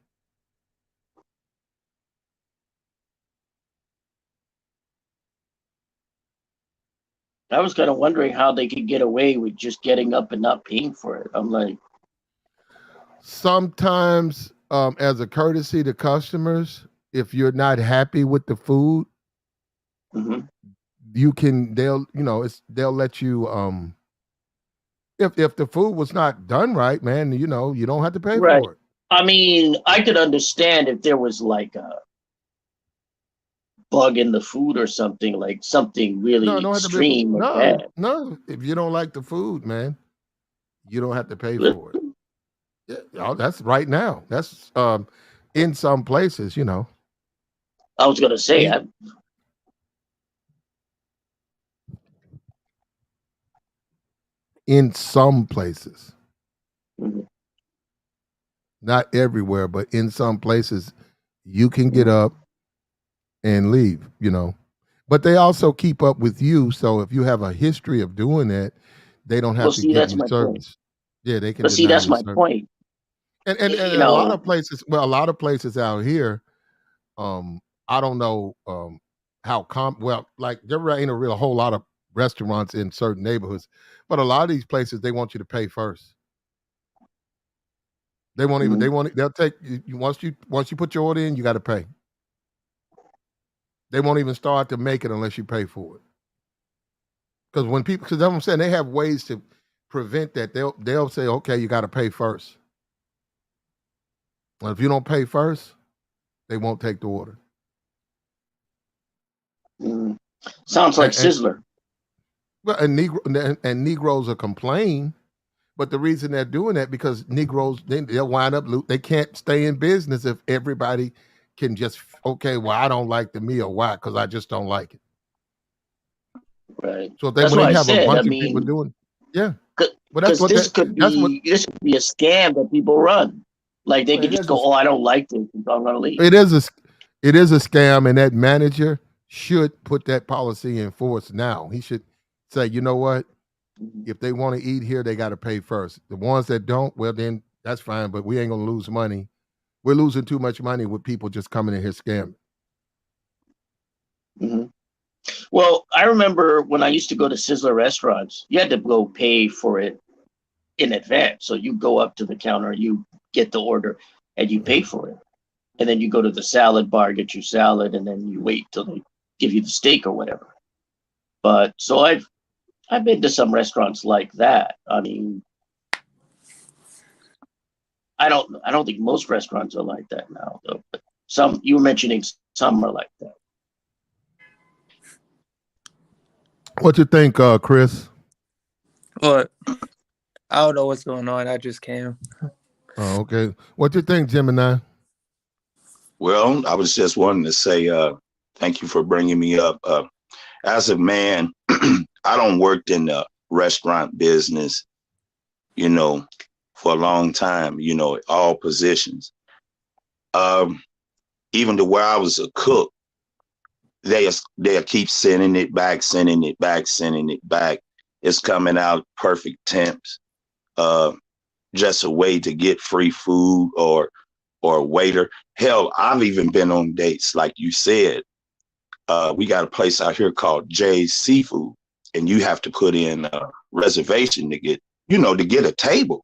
I was kind of wondering how they could get away with just getting up and not paying for it. I'm like, sometimes, as a courtesy to customers, if you're not happy with the food, you can. They'll let you. If the food was not done right, man, you don't have to pay for it. I mean, I could understand if there was like a bug in the food or something, like something really extreme or bad. No, if you don't like the food, man, you don't have to pay for it. Yeah, that's right now. That's in some places, I was gonna say, in some places, not everywhere, but in some places, you can get up and leave. But they also keep up with you. So if you have a history of doing that, they don't have to give you service. Yeah, they can. But see, that's my point. And a lot of places out here, I don't know like there ain't a whole lot of restaurants in certain neighborhoods, but a lot of these places they want you to pay first. They won't even. They'll take you once you put your order in, you got to pay. They won't even start to make it unless you pay for it. Because because I'm saying they have ways to prevent that. They'll say, okay, you got to pay first. Well, if you don't pay first, they won't take the order. Sounds like Sizzler. Well, and Negroes are complaining, but the reason they're doing that because Negroes they'll wind up they can't stay in business if everybody can just well, I don't like the meal. Why? Because I just don't like it. Right. So when they have a bunch of people doing, yeah. Because this could be a scam that people run. Like they could just go, I don't like this, I'm gonna leave. It is a scam, and that manager should put that policy in force now. He should say, you know what? If they want to eat here, they got to pay first. The ones that don't, well, then that's fine, but we ain't gonna lose money. We're losing too much money with people just coming in here scamming. Well, I remember when I used to go to Sizzler restaurants, you had to go pay for it in advance. So you go up to the counter, you get the order, and you pay for it. And then you go to the salad bar, get your salad, and then you wait till they give you the steak or whatever. But so I've been to some restaurants like that. I mean, I don't think most restaurants are like that now, though. But some, you were mentioning some are like that. What you think, Chris? What? I don't know what's going on. I just came. Oh, okay. What you think, Gemini? Well, I was just wanting to say thank you for bringing me up. As a man, I don't work in the restaurant business, for a long time, all positions. Even to where I was a cook, they'll keep sending it back, sending it back, sending it back. It's coming out perfect temps. Just a way to get free food or a waiter. Hell, I've even been on dates, like you said. We got a place out here called Jay's Seafood, and you have to put in a reservation to get a table.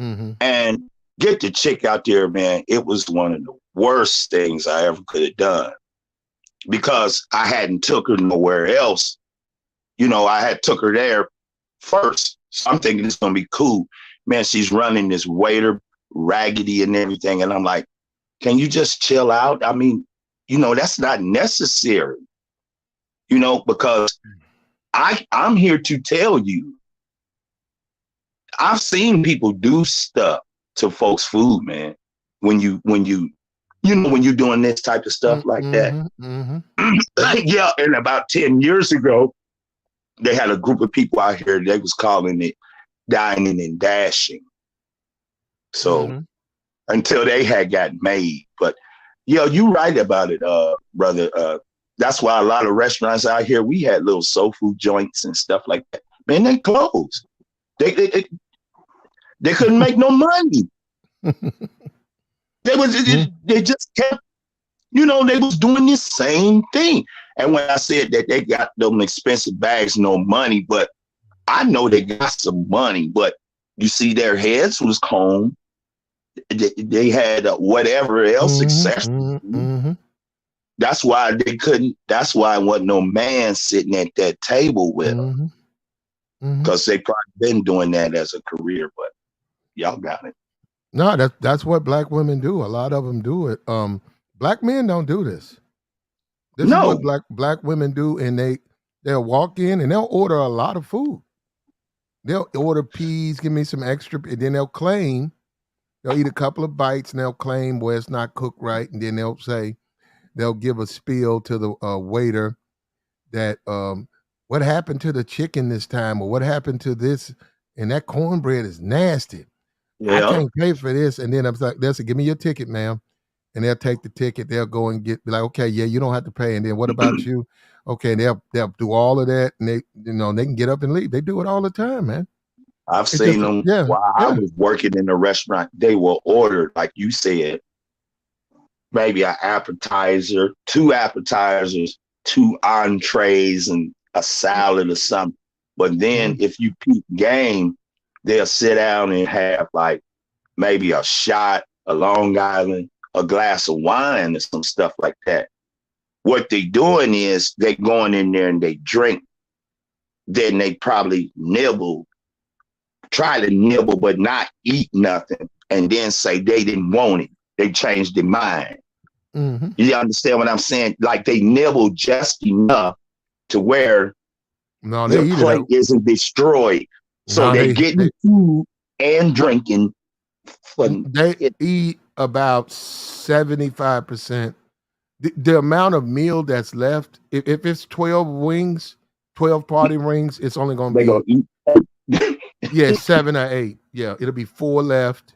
Mm-hmm. And get the chick out there, man. It was one of the worst things I ever could have done, because I hadn't took her nowhere else. I had took her there first. So I'm thinking it's going to be cool. Man, she's running this waiter raggedy and everything. And I'm like, can you just chill out? I mean, that's not necessary, because I'm here to tell you, I've seen people do stuff to folks' food, man. When you're doing this type of stuff like that. Mm-hmm. Yeah. And about 10 years ago, they had a group of people out here. They was calling it dining and dashing. So until they had got made, but you're right about it, brother. That's why a lot of restaurants out here, we had little soul food joints and stuff like that. Man, they closed. They couldn't make no money. They just kept, they was doing this same thing. And when I said that they got them expensive bags, no money, but I know they got some money, but you see their heads was combed. They had whatever else accessory. That's why they couldn't, that's why I wasn't no man sitting at that table with them. Because they probably been doing that as a career, but y'all got it. No, that's what black women do. A lot of them do it. Black men don't do this. This is what black women do, and they'll walk in and they'll order a lot of food. They'll order peas, give me some extra, and then they'll eat a couple of bites and they'll claim where it's not cooked right, and then they'll give a spiel to the waiter that what happened to the chicken this time, or what happened to this, and that cornbread is nasty. I can't pay for this. And then I'm like, they'll say, give me your ticket, ma'am. And they'll take the ticket. They'll go and be like, okay, yeah, you don't have to pay. And then what about you? Okay, they'll do all of that, and they can get up and leave. They do it all the time, man. I've seen them while I was working in a restaurant. They will order, like you said, maybe an appetizer, 2 appetizers, 2 entrees, and a salad or something. But then if you peep game, they'll sit down and have like maybe a shot, a Long Island, a glass of wine, or some stuff like that. What they doing is they going in there and they drink. Then they probably try to nibble, but not eat nothing. And then say they didn't want it. They changed their mind. You understand what I'm saying? Like they nibble just enough to where the plate isn't destroyed. So they're getting food and drinking. They eat about 75%. The amount of meal that's left, if it's 12 party rings, it's only going to be 7 or 8. Yeah, it'll be 4 left,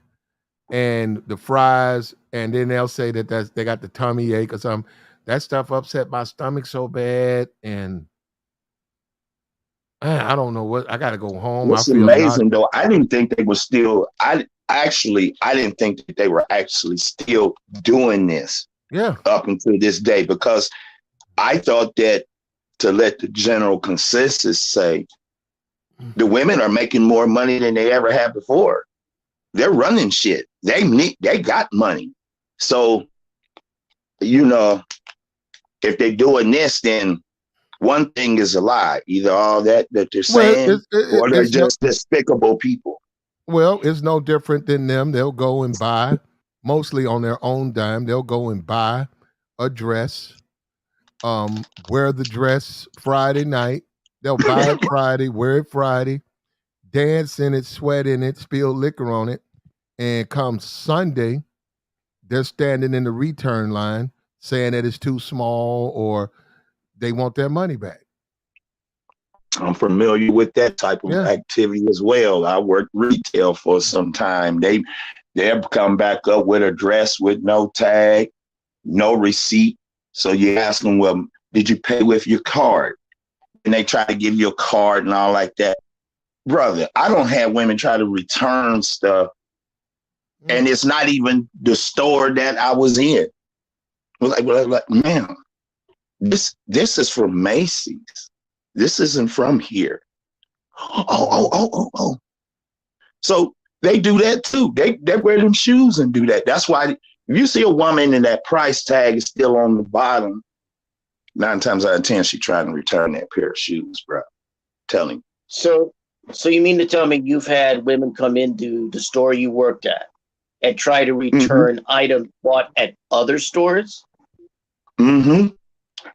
and the fries, and then they'll say that they got the tummy ache or something. That stuff upset my stomach so bad, and I don't know what. I got to go home. What's amazing though, I didn't think they were still. I didn't think that they were actually still doing this. Yeah. Up until this day, because I thought that, to let the general consensus say, the women are making more money than they ever had before. They're running shit. They got money. So, if they're doing this, then one thing is a lie. Either all that they're saying, or they're just despicable people. Well, it's no different than them. They'll go and buy, mostly on their own dime. They'll go and buy a dress, wear the dress Friday night. They'll buy it Friday, wear it Friday, dance in it, sweat in it, spill liquor on it. And come Sunday, they're standing in the return line saying that it's too small or they want their money back. I'm familiar with that type of activity as well. I worked retail for some time. They'll come back up with a dress with no tag, no receipt. So you ask them, well, did you pay with your card? And they try to give you a card and all like that. Brother, I don't have women try to return stuff, and it's not even the store that I was in. Like, man, this is from Macy's. This isn't from here. Oh. So they do that too. They wear them shoes and do that. That's why if you see a woman and that price tag is still on the bottom, 9 times out of 10, she's trying to return that pair of shoes, bro. Telling you. So you mean to tell me you've had women come into the store you worked at and try to return items bought at other stores? Mm-hmm.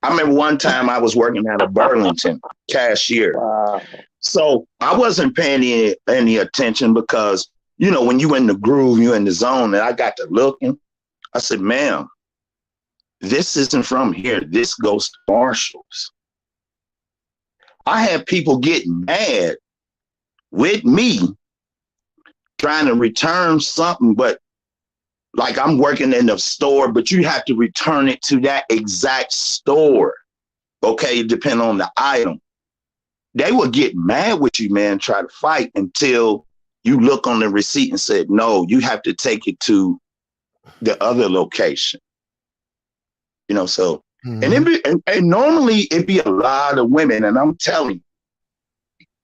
I remember one time I was working at a Burlington cashier. So I wasn't paying any attention because, you know, when you in the groove, you in the zone, and I got to looking. I said, ma'am, this isn't from here. This goes to Marshall's. I had people get mad with me trying to return something, but like I'm working in the store, but you have to return it to that exact store. Okay, depending on the item. They would get mad with you, man, try to fight until you look on the receipt and said, no, you have to take it to the other location. You know, so and normally it'd be a lot of women, and I'm telling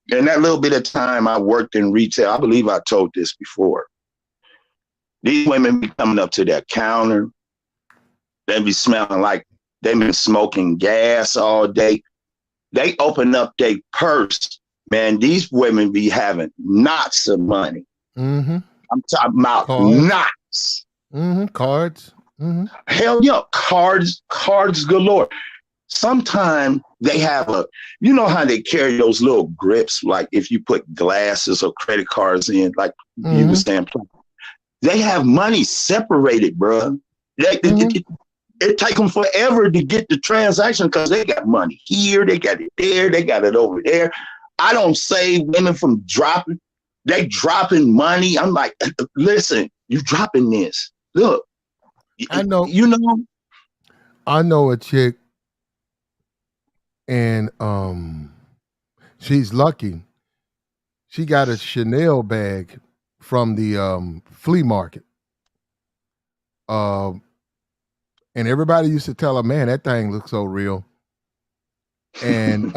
you, in that little bit of time I worked in retail, I believe I told this before. These women be coming up to that counter. They be smelling like they've been smoking gas all day. They open up their purse, man. These women be having knots of money. I'm talking about knots. Cards. Hell yeah, cards galore. Sometimes they have you know how they carry those little grips, like if you put glasses or credit cards in, like you understand. They have money separated, bro. It take them forever to get the transaction because they got money here, they got it there, they got it over there. I don't save women from dropping. They dropping money. I'm like, listen, you dropping this. Look, I know. You know, I know a chick, and she's lucky. She got a Chanel bag from the flea market. And everybody used to tell her, man, that thing looks so real. And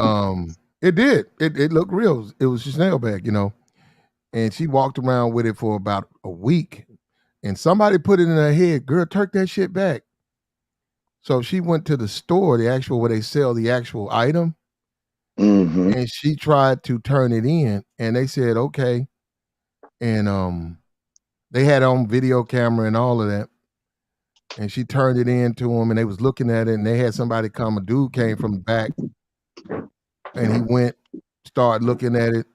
it did. It looked real. It was a Chanel bag, you know. And she walked around with it for about a week. And somebody put it in her head, girl, turk that shit back. So she went to the store, the actual where they sell the actual item. And she tried to turn it in. And they said, okay. And they had on video camera and all of that. And she turned it in to him, and they was looking at it, and they had somebody come. A dude came from the back, and he went, started looking at it,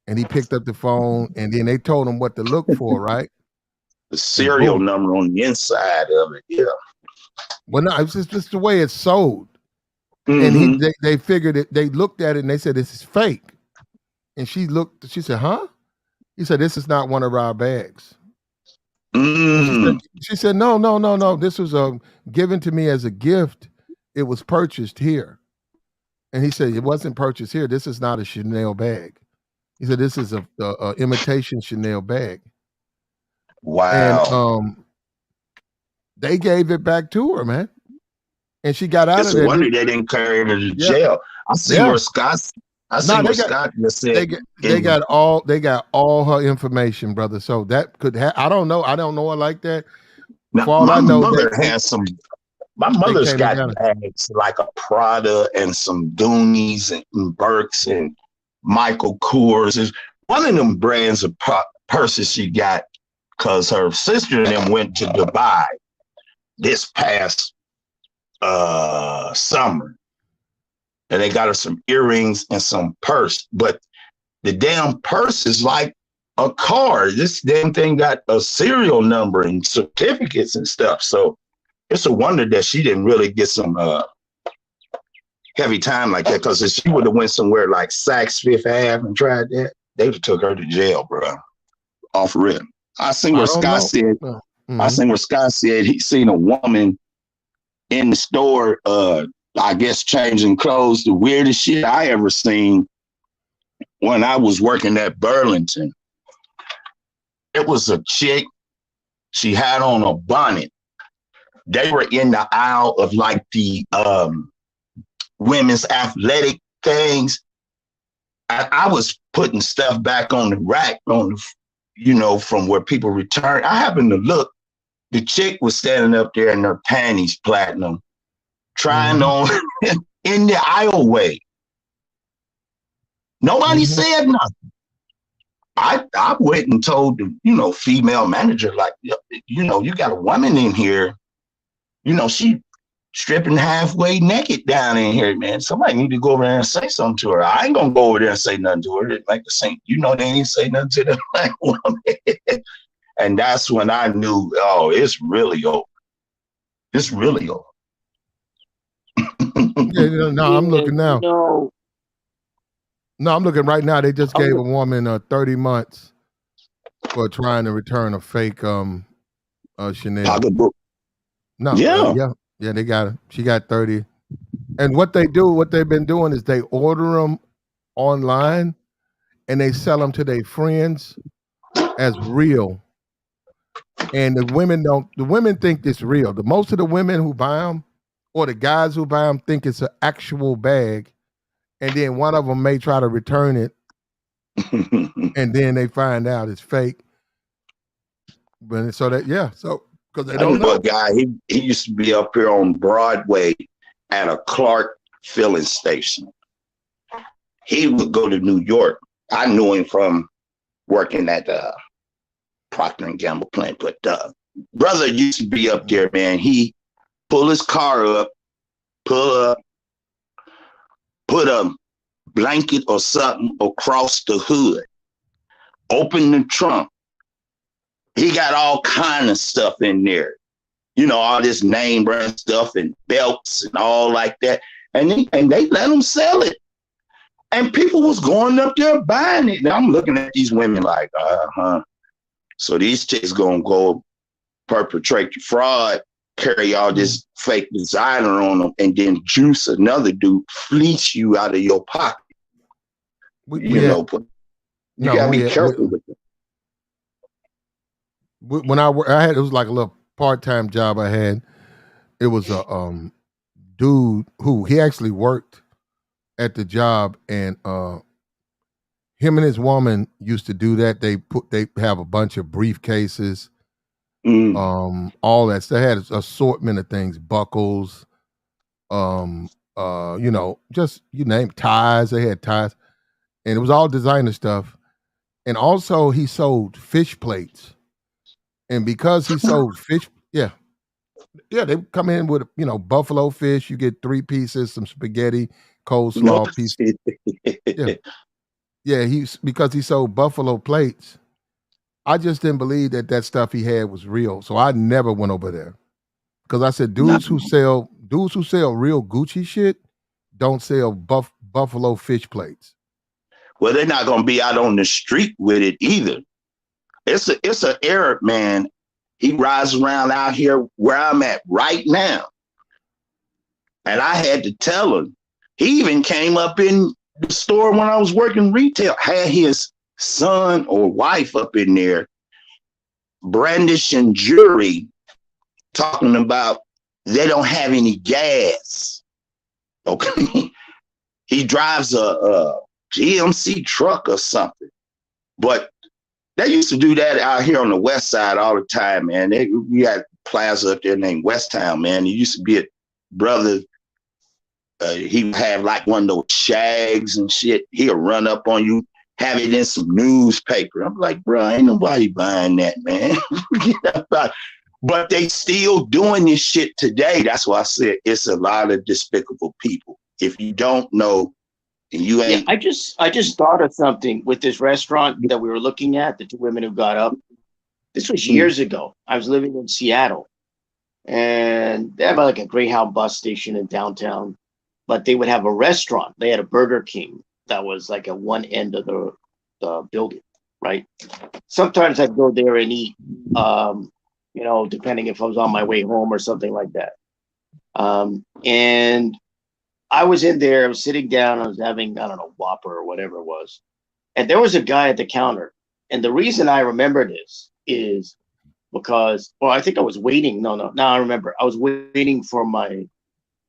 and he picked up the phone, and then they told him what to look for, right? The serial number on the inside of it, yeah. Well, no, it's just the way it's sold. And they figured it. They looked at it, and they said, this is fake. And she looked. She said, huh? He said, this is not one of our bags. She said, no. This was given to me as a gift. It was purchased here. And he said, it wasn't purchased here. This is not a Chanel bag. He said, this is a imitation Chanel bag. Wow. And they gave it back to her, man. And she got out it's of there. It's a wonder they didn't carry her to jail. I see where Scott just said they got all her information, brother. So that could I don't know her like that. Now, for all I know, my mother's got bags like a Prada and some Doonies and Birks and Michael Kors. One of them brands of purses she got because her sister and them went to Dubai this past summer. And they got her some earrings and some purse. But the damn purse is like a car. This damn thing got a serial number and certificates and stuff. So it's a wonder that she didn't really get some heavy time like that. Because if she would have went somewhere like Saks Fifth Ave and tried that, they would have took her to jail, bro. Off rip. I seen where Scott said he seen a woman in the store I guess changing clothes, the weirdest shit I ever seen when I was working at Burlington. It was a chick. She had on a bonnet. They were in the aisle of like the women's athletic things. I was putting stuff back on the rack from where people return. I happened to look. The chick was standing up there in her panties platinum, trying on in the aisleway. Nobody said nothing. I went and told the female manager, like, you got a woman in here, she stripping halfway naked down in here, man. Somebody need to go over there and say something to her. I ain't gonna go over there and say nothing to her. Like the same, they ain't say nothing to the black woman. And that's when I knew, oh, it's really over. It's really over. No, I'm looking now. No, I'm looking right now. They just gave a woman 30 months for trying to return a fake Chanel pocketbook. No, Yeah. They got her. She got 30. And what they've been doing is they order them online and they sell them to their friends as real. And the women think it's real. Most of the women who buy them or the guys who buy them think it's an actual bag. And then one of them may try to return it. And then they find out it's fake. But so because they don't know. A guy, he used to be up here on Broadway at a Clark filling station. He would go to New York. I knew him from working at the Procter & Gamble plant, but brother used to be up there, man. He pull his car up, put a blanket or something across the hood, open the trunk. He got all kind of stuff in there, all this name brand stuff and belts and all like that. And they let him sell it. And people was going up there buying it. And I'm looking at these women like, so these chicks gonna go perpetrate fraud, carry all this fake designer on them, and then juice another dude, fleece you out of your pocket. You gotta be careful with it. When I had, it was like a little part-time job I had. It was a dude who he actually worked at the job, and him and his woman used to do that. They have a bunch of briefcases, all that. They had an assortment of things, buckles, just you name ties. They had ties, and it was all designer stuff. And also he sold fish plates. And because he sold fish, they come in with buffalo fish. You get 3 pieces, some spaghetti, coleslaw pieces. Because he sold buffalo plates. I just didn't believe that stuff he had was real, so I never went over there. Because I said, dudes who sell real Gucci shit don't sell buffalo fish plates. Well, they're not gonna be out on the street with it either. It's an Arab man. He rides around out here where I'm at right now. And I had to tell him. He even came up in the store when I was working retail, had his son or wife up in there brandishing jewelry, talking about they don't have any gas. Okay. He drives a GMC truck or something. But they used to do that out here on the west side all the time, man. We had plaza up there named West Town, man. It used to be a brother. He would have like one of those shags and shit. He'll run up on you, have it in some newspaper. I'm like, bro, ain't nobody buying that, man. But they still doing this shit today. That's why I said it's a lot of despicable people. If you don't know, you ain't. I just thought of something with this restaurant that we were looking at, the 2 women who got up. This was years ago. I was living in Seattle, and they have like a Greyhound bus station in downtown, but they would have a restaurant. They had a Burger King that was like at one end of the building, right? Sometimes I'd go there and eat, depending if I was on my way home or something like that. And I was in there, I was sitting down, I was having, I don't know, Whopper or whatever it was. And there was a guy at the counter. And the reason I remember this is because, well, I think I was waiting. No, now I remember. I was waiting for my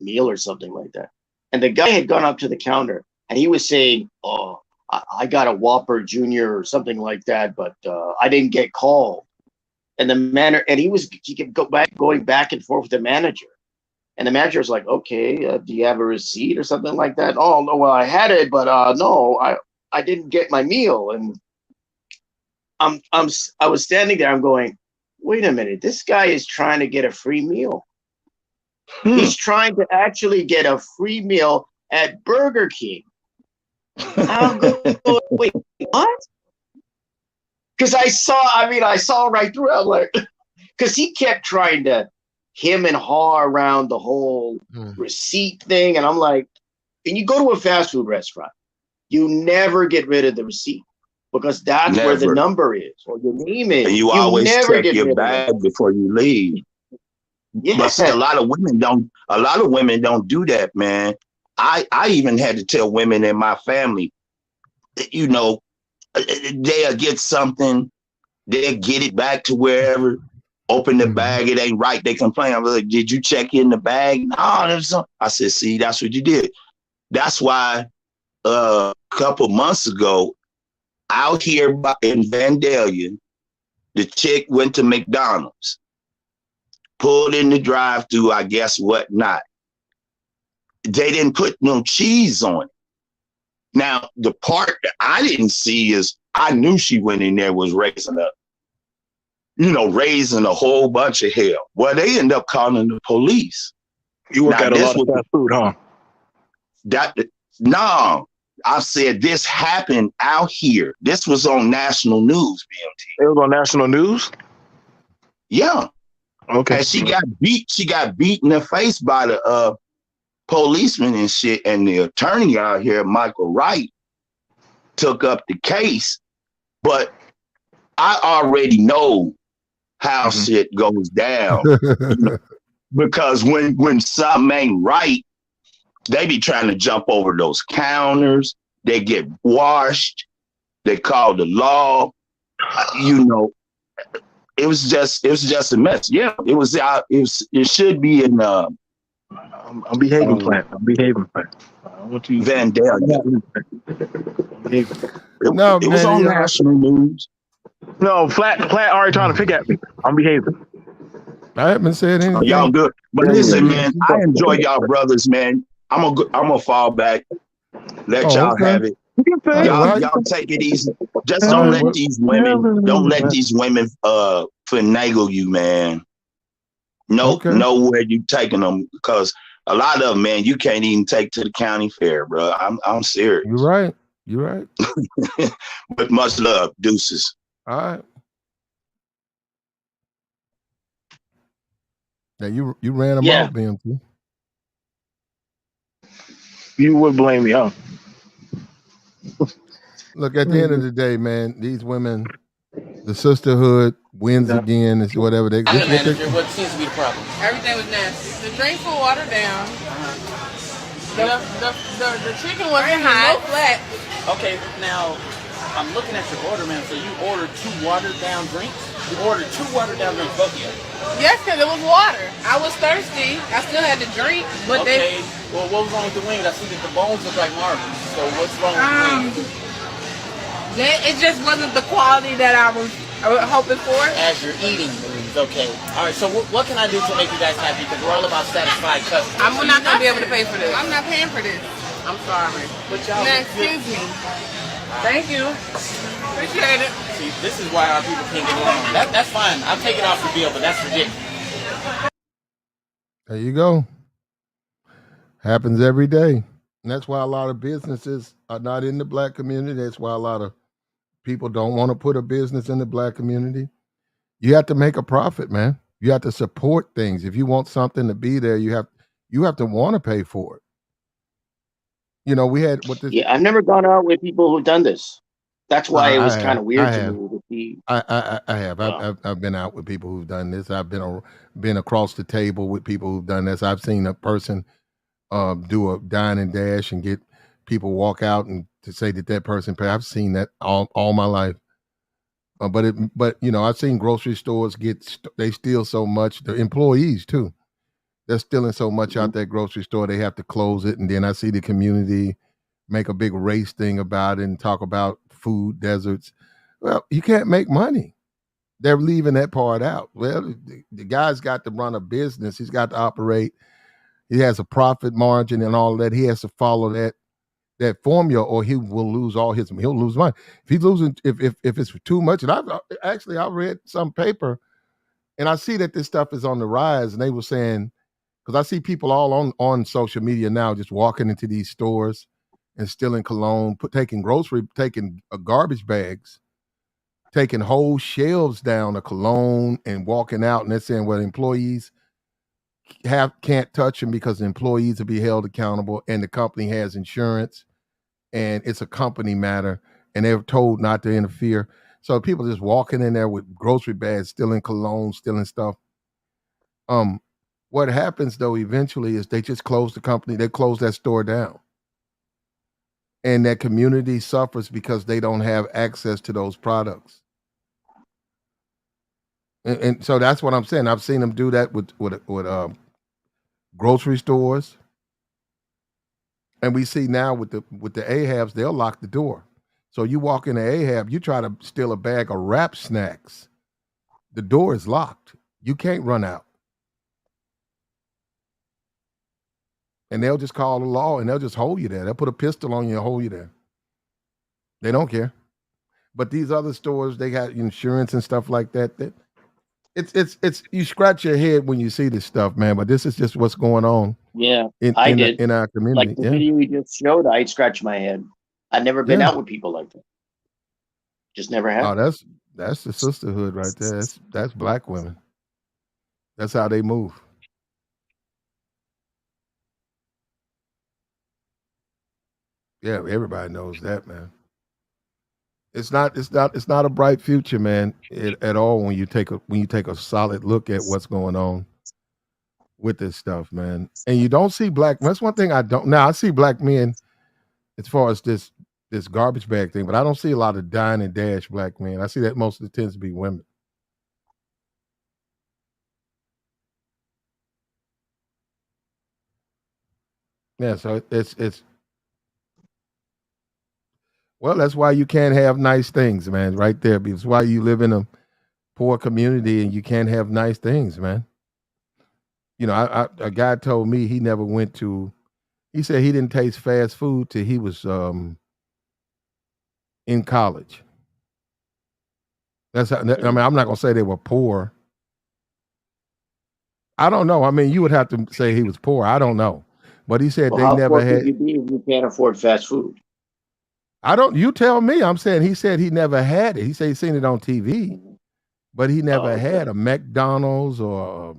meal or something like that. And the guy had gone up to the counter and he was saying, oh, I got a Whopper Junior or something like that, but I didn't get called. And the manager, and he kept going back and forth with the manager. And the manager was like, okay, do you have a receipt or something like that? Oh, no, well, I had it, but no, I didn't get my meal. And I was standing there, I'm going, wait a minute, this guy is trying to get a free meal. He's trying to actually get a free meal at Burger King. I'm going, wait, what? Because I saw right through it. I'm like, because he kept trying to him and haw around the whole receipt thing. And I'm like, and you go to a fast food restaurant, you never get rid of the receipt because that's where the number is or your name is. And you always check your bag before you leave. Yeah. But see, a lot of women don't do that, man. I even had to tell women in my family, you know, they'll get something, they'll get it back to wherever. Open the bag, it ain't right. They complain. I'm like, did you check in the bag? No, there's something. I said, see, that's what you did. That's why a couple months ago, out here in Vandalia, the chick went to McDonald's, pulled in the drive-thru, I guess what not. They didn't put no cheese on it. Now, the part that I didn't see is I knew she went in there was raising a whole bunch of hell. Well, they end up calling the police. You work at a lot of fast food, huh? No, I said this happened out here. This was on national news, BMT. It was on national news? Yeah. Okay. And she got beat in the face by the policeman and shit. And the attorney out here, Michael Wright, took up the case. But I already know how shit goes down. Because when something ain't right, they be trying to jump over those counters. They get washed. They call the law. It was just a mess. Yeah, it was out. It should be in I'm behaving plan. I'm behaving plan. Vandalia. It was on national news. No, flat already trying to pick at me. I'm behaving. I haven't said anything. Y'all good. But listen, man, I enjoy y'all brothers, man. I'm gonna fall back. Let y'all have it. Y'all take it easy. Just don't let these women finagle you, man. Know where you taking them, because a lot of them, man, you can't even take to the county fair, bro. I'm serious. You're right. But much love, deuces. All right. Now you ran them out, BMT. You would blame me, huh? Look, at the end of the day, man, these women, the sisterhood wins again. It's whatever they. What seems to be the problem? Everything was nasty. The drinks were watered down. The chicken wasn't hot. No flat. Okay, now I'm looking at your order, man. So you ordered 2 watered down drinks? You ordered 2 watered down drinks, both of you? Yes, because it was water. I was thirsty. I still had to drink, but okay. Well, what was wrong with the wings? I see that the bones look like marbles. So what's wrong with the wings? It just wasn't the quality that I was hoping for. As you're eating the wings, okay. All right, so what can I do to make you guys happy? Because we're all about satisfied customers. I'm not going to be able to pay for this. I'm not paying for this. I'm sorry. But y'all, excuse me. Thank you. Appreciate it. See, this is why our people can't get along. That's fine. I'll take it off the bill, but that's ridiculous. There you go. Happens every day. And that's why a lot of businesses are not in the Black community. That's why a lot of people don't want to put a business in the Black community. You have to make a profit, man. You have to support things. If you want something to be there, you have to want to pay for it. You know, we had what this. Yeah, I've never gone out with people who've done this. That's why it was kind of weird to me to see. I have. I've been out with people who've done this. I've been across the table with people who've done this. I've seen a person do a dine and dash and get people walk out and to say that person paid. I've seen that all my life. But you know, I've seen grocery stores they steal so much. The employees too, they're stealing so much out that grocery store they have to close it. And then I see the community make a big race thing about it and talk about food deserts. Well, you can't make money. They're leaving that part out. Well, the guy's got to run a business. He's got to operate. He has a profit margin and all that. He has to follow that formula, or he will lose he'll lose money. If he's losing, if it's too much, and I read some paper and I see that this stuff is on the rise, and they were saying, because I see people all on social media now just walking into these stores and stealing cologne, taking garbage bags, taking whole shelves down of cologne and walking out, and they're saying, well, employees can't touch them because the employees will be held accountable, and the company has insurance, and it's a company matter, and they're told not to interfere. So people just walking in there with grocery bags, stealing cologne, stealing stuff. What happens though eventually is they just close the company, they close that store down. And that community suffers because they don't have access to those products. And so that's what I'm saying. I've seen them do that with grocery stores. And we see now with the Ahabs, they'll lock the door. So you walk in the Ahab, you try to steal a bag of wrap snacks. The door is locked. You can't run out. And they'll just call the law and they'll just hold you there. They'll put a pistol on you and hold you there. They don't care. But these other stores, they got insurance and stuff like that. It's you scratch your head when you see this stuff, man. But this is just what's going on. Yeah, in our community. Like the video you just showed, I'd scratch my head. I've never been out with people like that. Just never have. Oh, that's the sisterhood right there. That's black women. That's how they move. Yeah, everybody knows that, man. It's not a bright future, man, at all when you take a solid look at what's going on with this stuff, man. And you don't see that's one thing I don't. Now I see black men as far as this garbage bag thing, but I don't see a lot of dine and dash black men. I see that most of it tends to be women. Yeah, so it's well, that's why you can't have nice things, man, right there. Because why you live in a poor community and you can't have nice things, man. You know, a guy told me he never went to. He said he didn't taste fast food till he was in college. That's how, I mean, I'm not gonna say they were poor. I don't know. I mean, you would have to say he was poor. I don't know, but he said they never had. How poor could you be if you can't afford fast food? I don't. You tell me. I'm saying he said he never had it. He said he's seen it on TV, but he never had a McDonald's or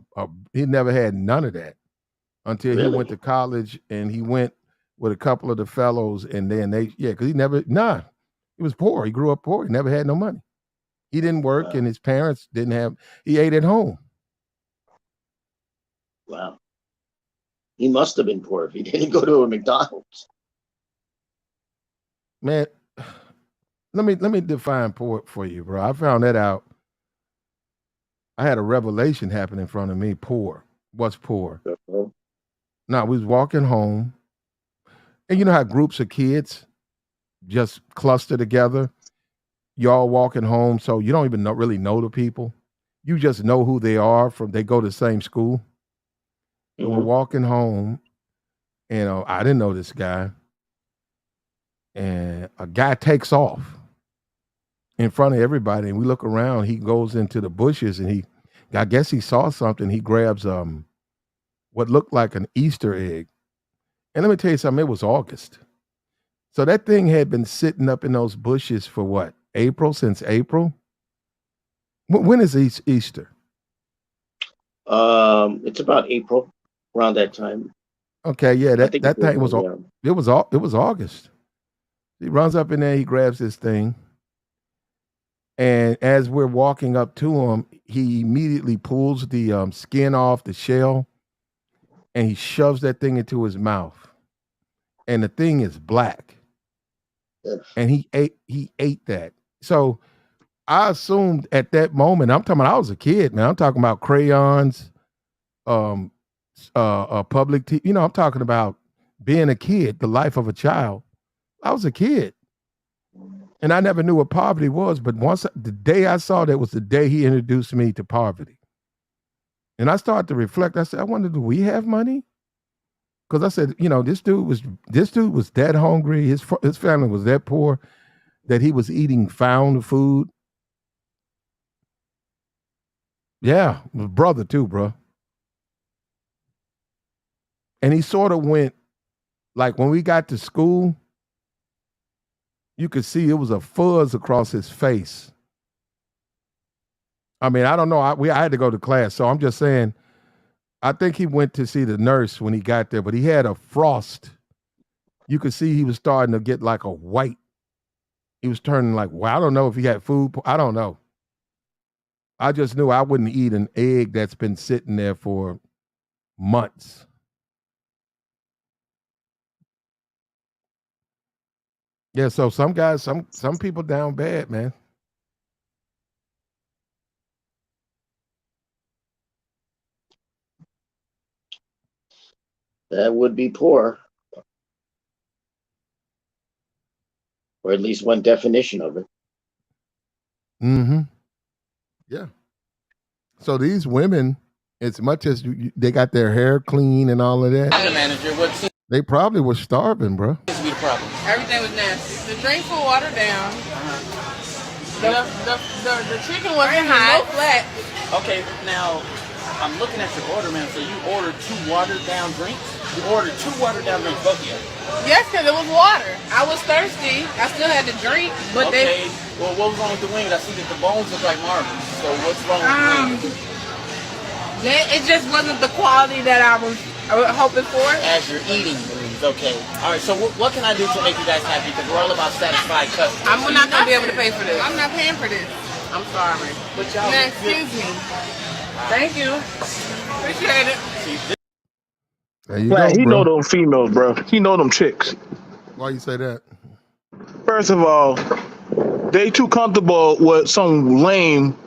he never had none of that until he went to college, and he went with a couple of the fellows, and then because he was poor. He grew up poor. He never had no money. He didn't work, and his parents didn't have. He ate at home. Wow. He must have been poor if he didn't go to a McDonald's. Man, let me define poor for you, bro. I found that out. I had a revelation happen in front of me. Poor. What's poor? Now, we was walking home, and you know how groups of kids just cluster together? Y'all walking home, so you don't even really know the people. You just know who they are they go to the same school. So we're walking home, and I didn't know this guy. And a guy takes off in front of everybody, and we look around. He goes into the bushes, and I guess he saw something. He grabs what looked like an Easter egg. And let me tell you something, it was August. So that thing had been sitting up in those bushes for what? Since April? When is Easter? It's about April, around that time. Okay, yeah, that thing was it was August. He runs up in there, he grabs this thing. And as we're walking up to him, he immediately pulls the skin off the shell and he shoves that thing into his mouth, and the thing is black, and he ate that. So I assumed at that moment, I'm talking about I was a kid, man. I'm talking about crayons, public I'm talking about being a kid, the life of a child. I was a kid. And I never knew what poverty was, but the day I saw that was the day he introduced me to poverty. And I started to reflect. I said, I wonder, do we have money? Because I said, this dude was that hungry. His family was that poor that he was eating found food. Yeah, my brother too, bro. And he sort of went, like when we got to school, you could see it was a fuzz across his face. I mean, I don't know. I had to go to class, so I'm just saying, I think he went to see the nurse when he got there, but he had a frost. You could see he was starting to get like a white. He was turning like, well, I don't know if he had food. I don't know. I just knew I wouldn't eat an egg that's been sitting there for months. Yeah, so some guys, some people down bad, man. That would be poor, or at least one definition of it. Mm-hmm. Yeah. So these women, as much as they got their hair clean and all of that, I'm the manager. What seems they probably were starving, bro. to be the problem? Everything was nasty. The drinks were watered down. The chicken wasn't hot. Flat. Okay, now I'm looking at your order, man. So you ordered 2 watered down drinks? You ordered 2 watered down drinks, both of you? Yes, because it was water. I was thirsty. I still had to drink, but okay. Well, what was wrong with the wings? I see that the bones look like marble. So what's wrong with the wings? It just wasn't the quality that I was hoping for. As you're eating the wings, okay. All right, so what can I do to make you guys happy? Because we're all about satisfied customers. I'm not going to be able to pay for this. I'm not paying for this. I'm sorry. But y'all, now, excuse me. Thank you. Appreciate it. There you Like, go, he bro. know them females, bro. He know them chicks. Why you say that? First of all, they too comfortable with some lame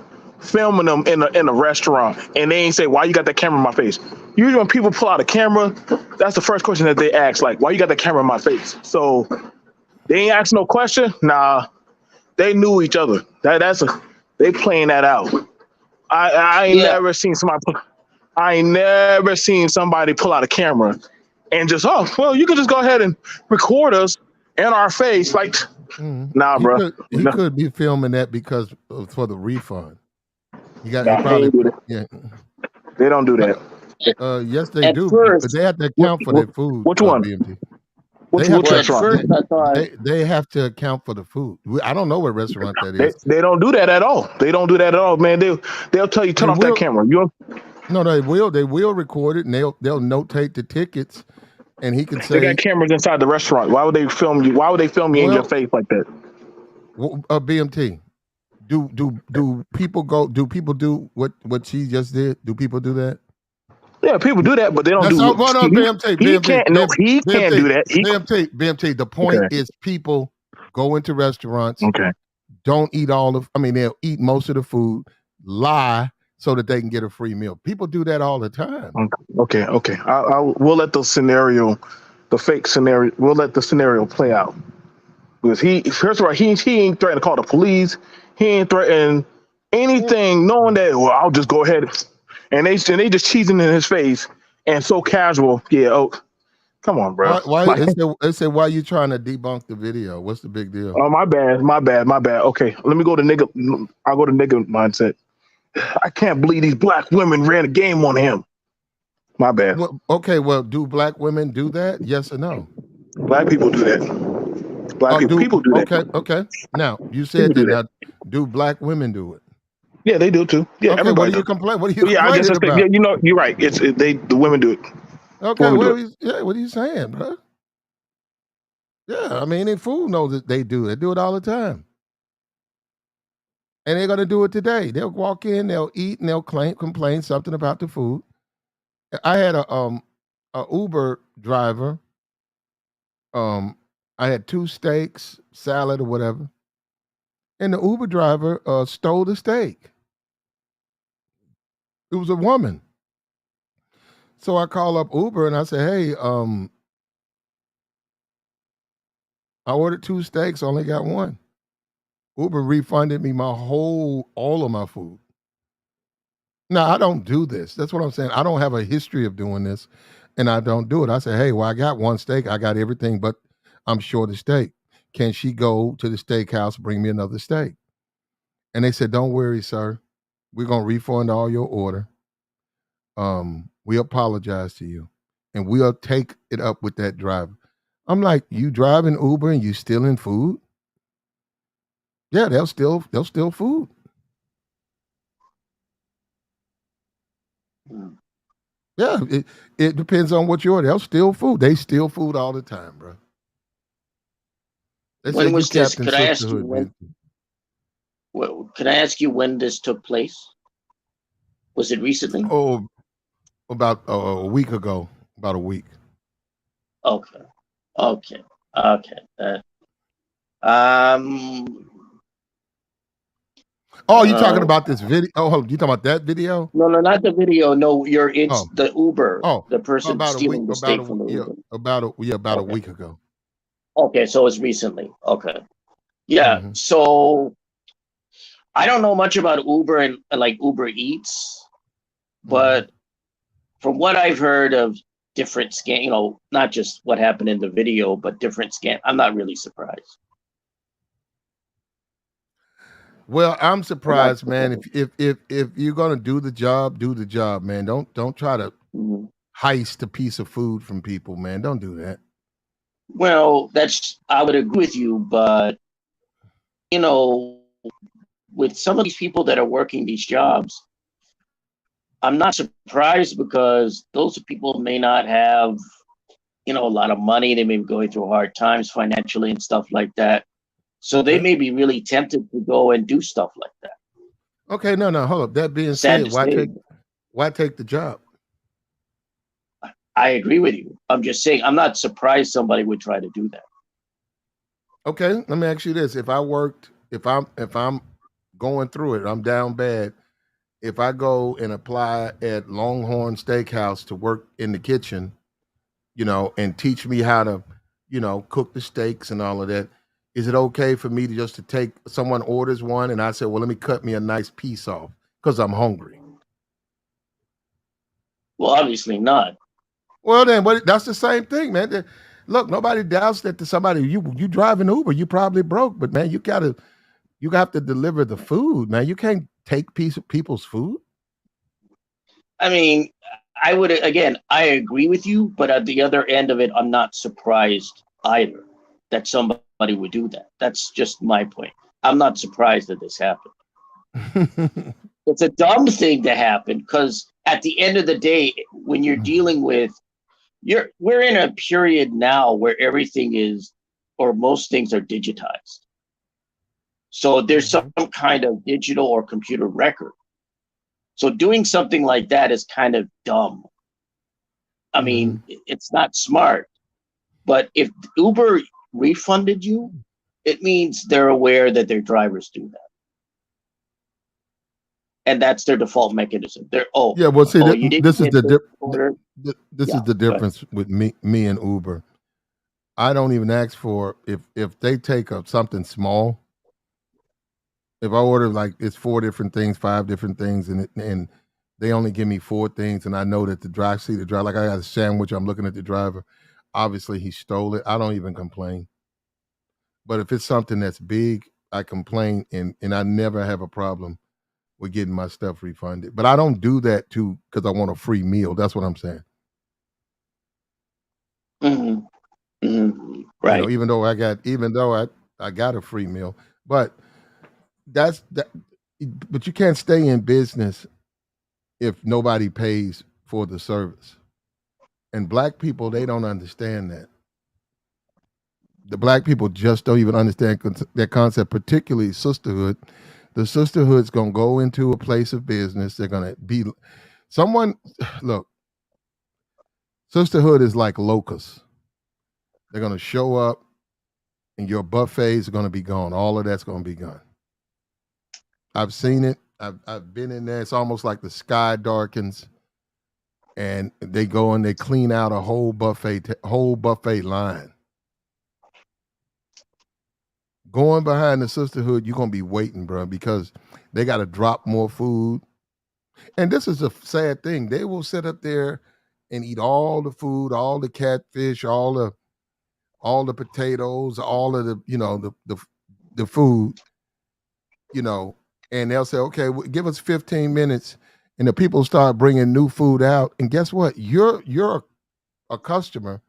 filming them in a restaurant, and they ain't say, why you got that camera in my face? Usually when people pull out a camera, that's the first question that they ask, like, why you got that camera in my face? So they ain't ask no question. Nah, they knew each other. They playing that out. I ain't never seen somebody pull out a camera and just, oh, well, you can just go ahead and record us in our face. Like, nah, bro. He could be filming that because for the refund. You got Nah, probably, they do yeah. They don't do that. Yes, they At do. first- But they have to account for their food. Which one? BMT. Which They have to- restaurant? I thought They have to account for the food. I don't know what restaurant that is. They don't do that at all. They don't do that at all, man. They'll tell you turn off that camera. No, they will. They will record it, and they'll notate the tickets, and he can say They got cameras inside the restaurant. Why would they film you? Why would they film you in your face like that? BMT. Do people go? Do people do what she just did? Do people do that? Yeah, people do that, but they don't That's do. all, hold on, BMT. He can't. No, he can't do that. BMT. The point is, people go into restaurants. Okay. Don't eat they'll eat most of the food, lie so that they can get a free meal. People do that all the time. Okay. We'll let the fake scenario. We'll let the scenario play out. Because first of all, he ain't threatening to call the police. He ain't threatening anything, knowing that, well, I'll just go ahead and they just cheesing in his face and so casual. Yeah. Oh, come on, bro. Why they say why you trying to debunk the video? What's the big deal? Oh, my bad. Okay, let me go to nigga. I'll go to nigga mindset. I can't believe these black women ran a game on him. My bad. Well, okay, well, do black women do that? Yes or no? Black people do that. People do that. Okay. Now you said that. Now, do black women do it? Yeah, they do too. Yeah, okay, everybody. What are you complaining? What are you I complaining just about? yeah, you're right. The women do it. Okay, what are you saying, bro? Yeah, I mean, any fool knows that they do it. They do it all the time. And they're gonna do it today. They'll walk in, they'll eat, and they'll complain something about the food. I had a a Uber driver. I had 2 steaks, salad or whatever, and the Uber driver stole the steak. It was a woman. So I call up Uber and I say, "Hey, I ordered 2 steaks, only got 1." Uber refunded me all of my food. Now, I don't do this. That's what I'm saying. I don't have a history of doing this, and I don't do it. I say, "Hey, well, I got 1 steak. I got everything, but I'm short a steak. Can she go to the steakhouse, bring me another steak?" And they said, "Don't worry, sir. We're gonna refund all your order. We apologize to you, and we'll take it up with that driver." I'm like, "You driving Uber and you stealing food?" Yeah, they'll steal food. Yeah, it depends on what you order. They'll steal food. They steal food all the time, bro. They When said you was this? Captain Could I ask you Sisterhood, when? man. Can I ask you when this took place? Was it recently? Oh, about a week ago. About a week. Okay. Okay. Okay. Um. Oh, you talking about this video? Oh, hold on. You talking about that video? No, no, not the video. No, Oh, the Uber, oh, the person about a week. stealing the steak from the Yeah, Uber. about a Okay. week ago. Okay, so it's recently. Okay. Yeah. Mhm. So I don't know much about Uber and like Uber Eats, but from what I've heard of different scam, not just what happened in the video, but different scam, I'm not really surprised. Well, I'm I'm not surprised, man. If you're gonna do the job, man. Don't try to Mhm. heist a piece of food from people, man. Don't do that. Well, I would agree with you, but you know, with some of these people that are working these jobs, I'm not surprised because those people may not have, a lot of money. They may be going through hard times financially and stuff like that. So they Okay. may be really tempted to go and do stuff like that. Okay, no, hold up. That being Sad said, to say. why take the job? I agree with you. I'm just saying, I'm not surprised somebody would try to do that. Okay, let me ask you this: if I'm going through it, I'm down bad. If I go and apply at Longhorn Steakhouse to work in the kitchen, and teach me how to, cook the steaks and all of that, is it okay for me to just to take someone orders one and I say, well, let me cut me a nice piece off because I'm hungry? Well, obviously not. Well, then, but that's the same thing, man. Look, nobody doubts that to somebody. You drive an Uber, you probably broke, but man, you have to deliver the food, man. You can't take people's food. I mean, I agree with you, but at the other end of it, I'm not surprised either that somebody would do that. That's just my point. I'm not surprised that this happened. It's a dumb thing to happen because at the end of the day, when you're dealing with, we're in a period now where everything is, or most things are digitized. So there's some kind of digital or computer record. So doing something like that is kind of dumb. I mean, it's not smart. But if Uber refunded you, it means they're aware that their drivers do that. And that's their default mechanism. Yeah, well, see, you didn't this is get the this dip, order. this Yeah, is the go ahead. difference with me and Uber. I don't even ask for if they take up something small. If I order like it's 4 different things, 5 different things, and they only give me 4 things, and I know that the driver, like I got a sandwich, I'm looking at the driver. Obviously, he stole it. I don't even complain. But if it's something that's big, I complain, and I never have a problem with getting my stuff refunded. But I don't do that too because I want a free meal. That's what I'm saying. Right. Even though I got a free meal, but that's that. But you can't stay in business if nobody pays for the service. And black people, they don't understand that. The black people just don't even understand that concept, particularly sisterhood. The sisterhood's gonna go into a place of business. They're gonna be someone. Look, Sisterhood is like locusts. They're gonna show up, and your buffets are gonna be gone. All of that's gonna be gone. I've seen it. I've been in there. It's almost like the sky darkens, and they go and they clean out a whole buffet line. Going behind the sisterhood, you're gonna be waiting, bro, because they got to drop more food. And this is a sad thing. They will sit up there and eat all the food, all the catfish, all the potatoes, all of the food, and they'll say, okay, give us 15 minutes, and the people start bringing new food out, and guess what? You're a customer.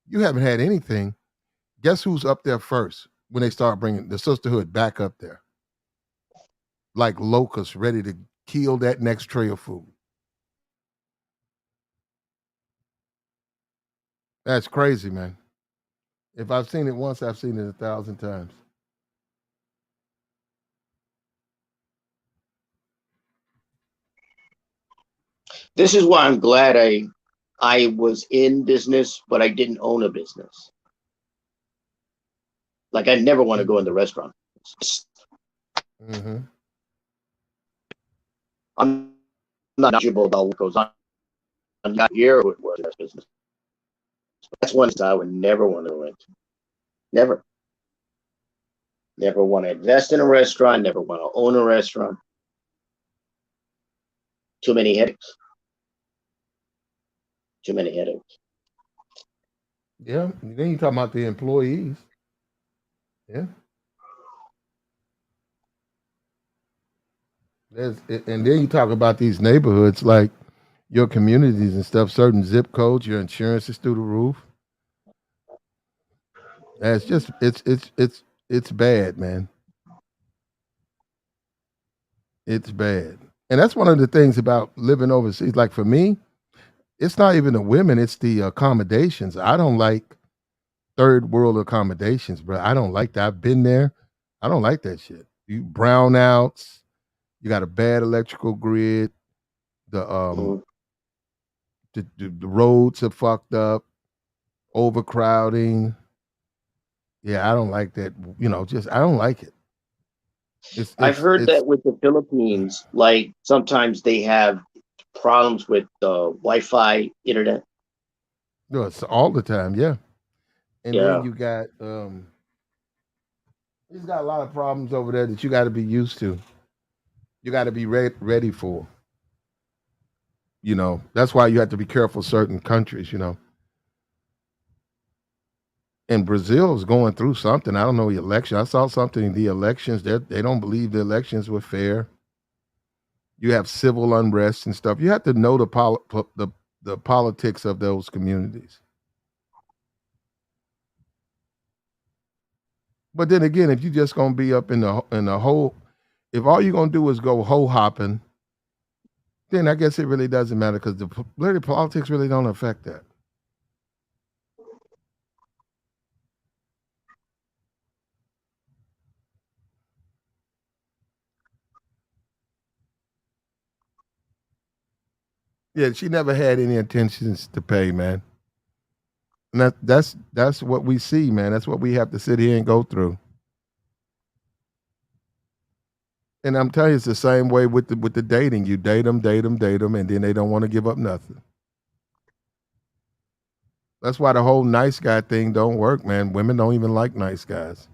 You haven't had anything. Guess who's up there first when they start bringing the sisterhood back up there, like locusts, ready to kill that next tray of food. That's crazy, man. If I've seen it once, I've seen it 1,000 times. This is why I'm glad I was in business, but I didn't own a business. Like I never want to go in the restaurant. Mm-hmm. I'm not knowledgeable about what goes on. I'm not here with that business. That's one I would never want to go into. Never. Never want to invest in a restaurant. Never want to own a restaurant. Too many headaches. Too many headaches. Yeah. Then you talking about the employees. Yeah. And then you talk about these neighborhoods, like your communities and stuff, certain zip codes, your insurance is through the roof. That's just it's bad, man. It's bad. And that's one of the things about living overseas. Like for me, it's not even the women, it's the accommodations. I don't like third world accommodations, bro. I don't like that. I've been there. I don't like that shit. You brownouts, you got a bad electrical grid, the the roads are fucked up, overcrowding. Yeah, I don't like that. Just I don't like it. I've heard that with the Philippines, like sometimes they have problems with Wi-Fi internet. No, it's all the time, yeah. And Yeah. then you got he's got a lot of problems over there that you got to be used to. You got to be ready for. That's why you have to be careful certain countries. And Brazil is going through something. I don't know the election. I saw something in the elections that they don't believe the elections were fair. You have civil unrest and stuff. You have to know the politics of those communities. But then again, if you're just gonna be up in the hole, if all you're gonna do is go hole hopping, then I guess it really doesn't matter because the politics really don't affect that. Yeah, she never had any intentions to pay, man. And that's what we see, man. That's what we have to sit here and go through. And I'm telling you, it's the same way with the dating. You date them, and then they don't want to give up nothing. That's why the whole nice guy thing don't work, man. Women don't even like nice guys.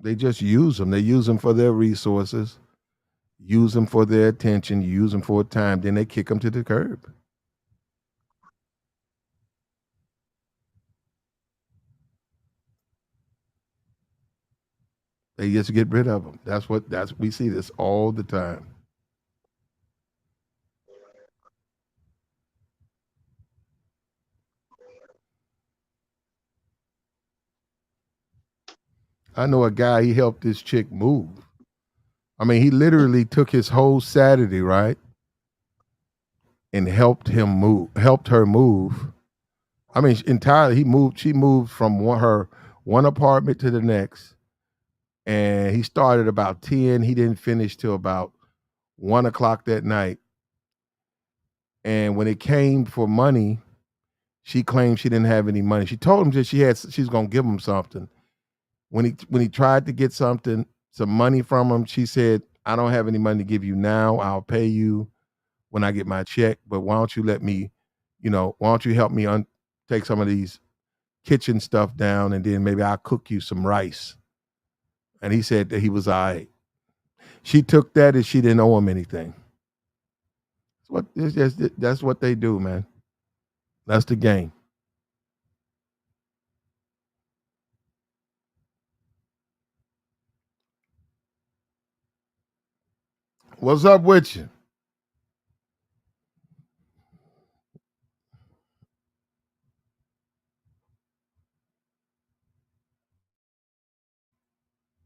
They just use them. They use them for their resources, use them for their attention, use them for time, then they kick them to the curb. They just get rid of them. We see this all the time. I know a guy, he helped this chick move. I mean, he literally took his whole Saturday, right? And helped her move. I mean, entirely, she moved from one apartment to the next. And he started about 10. He didn't finish till about 1 o'clock that night. And when it came for money, she claimed she didn't have any money. She told him that she's gonna give him something. When he tried to get some money from him, she said, "I don't have any money to give you now. I'll pay you when I get my check. But why don't you let me, why don't you help me take some of these kitchen stuff down, and then maybe I'll cook you some rice." And he said that he was all right. She took that as she didn't owe him anything. That's what they do, man. That's the game. What's up with you?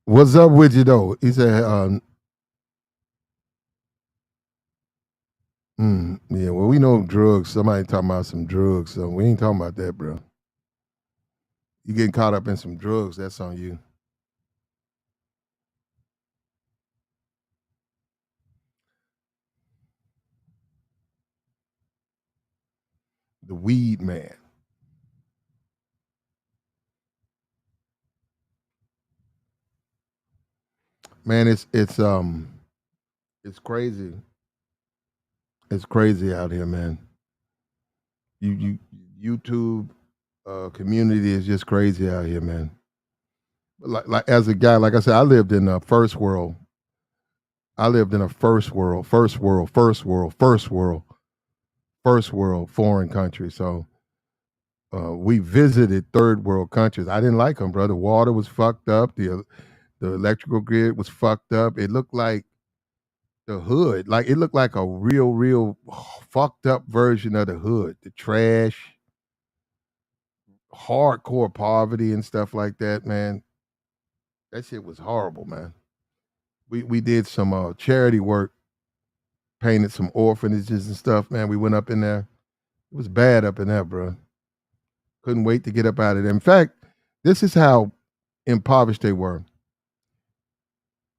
What's up with you though? He said, yeah, well, we know drugs. Somebody talking about some drugs, so we ain't talking about that, bro. You getting caught up in some drugs, that's on you. The weed man. Man, it's crazy. It's crazy out here, man. You YouTube community is just crazy out here, man. Like as a guy, like I said, I lived in a first world. I lived in a first world foreign country. So we visited third world countries. I didn't like them, bro. The water was fucked up. The electrical grid was fucked up. It looked like the hood. Like it looked like a real fucked up version of the hood. The trash, hardcore poverty and stuff like that, man. That shit was horrible, man. We did some charity work, painted some orphanages and stuff, man. We went up in there. It was bad up in there, bro. Couldn't wait to get up out of there. In fact, this is how impoverished they were.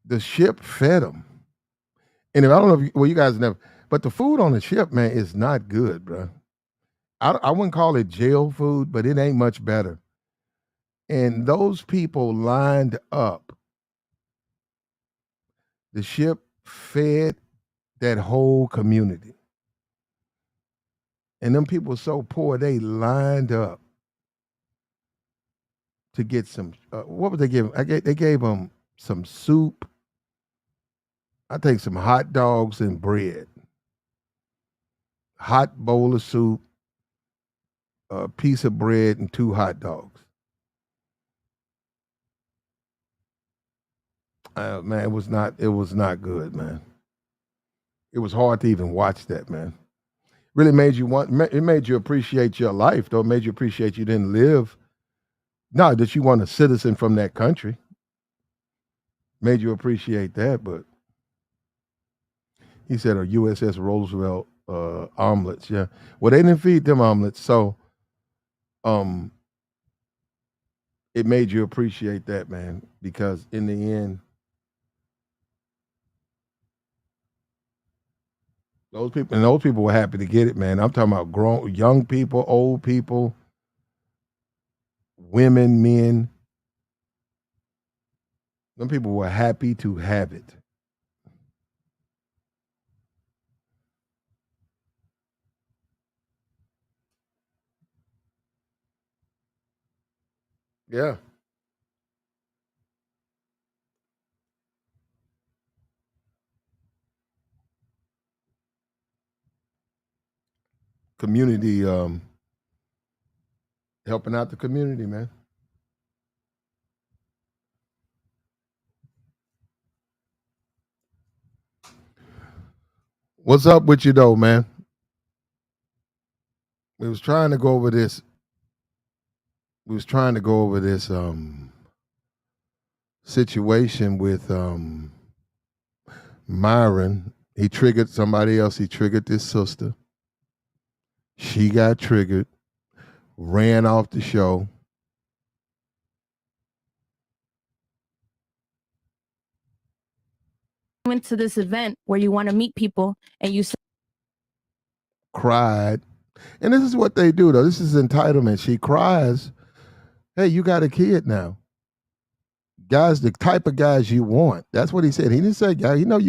The ship fed them. And if I don't know if you guys never, but the food on the ship, man, is not good, bro. I wouldn't call it jail food, but it ain't much better. And those people lined up. The ship fed that whole community. And them people were so poor, they lined up to get some, what would they give them? They gave them some soup. I think some hot dogs and bread. Hot bowl of soup, a piece of bread, and 2 hot dogs. Man, it was not good, man. It was hard to even watch that, man. Really made you it made you appreciate your life, though. It made you appreciate you didn't live. Not that you weren't a citizen from that country. Made you appreciate that, but he said a USS Roosevelt omelets, yeah. Well, they didn't feed them omelets, so it made you appreciate that, man, because in the end, those people were happy to get it, man. I'm talking about young people, old people, women, men. Some people were happy to have it. Yeah. Community, helping out the community, man. What's up with you though, man? We was trying to go over this. Situation with Myron. He triggered somebody else. He triggered this sister. She got triggered, ran off the show. Went to this event where you want to meet people and you cried. And this is what they do, though. This is entitlement. She cries, hey, you got a kid now. Guys, the type of guys you want. That's what he said. He didn't say, guy, you got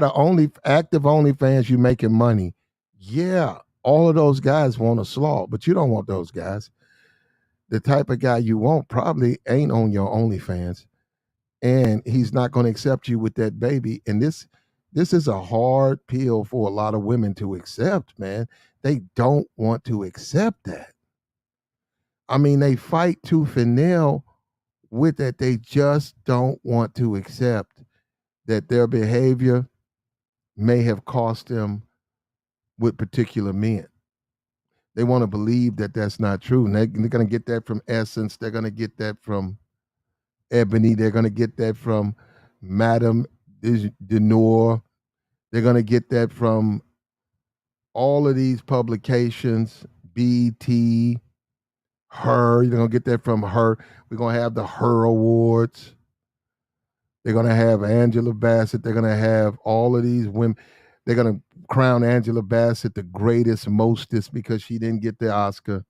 an active OnlyFans, you making money. Yeah, all of those guys want a slaw, but you don't want those guys. The type of guy you want probably ain't on your OnlyFans, and he's not going to accept you with that baby. And this is a hard pill for a lot of women to accept, man. They don't want to accept that. I mean, they fight tooth and nail with that. They just don't want to accept that their behavior may have cost them with particular men. They want to believe that that's not true. And they're going to get that from Essence. They're going to get that from Ebony. They're going to get that from Madame Denore. They're going to get that from all of these publications, BT, Her. You're going to get that from Her. We're going to have the Her Awards. They're going to have Angela Bassett. They're going to have all of these women. They're going to crown Angela Bassett the greatest, mostest, because she didn't get the Oscar.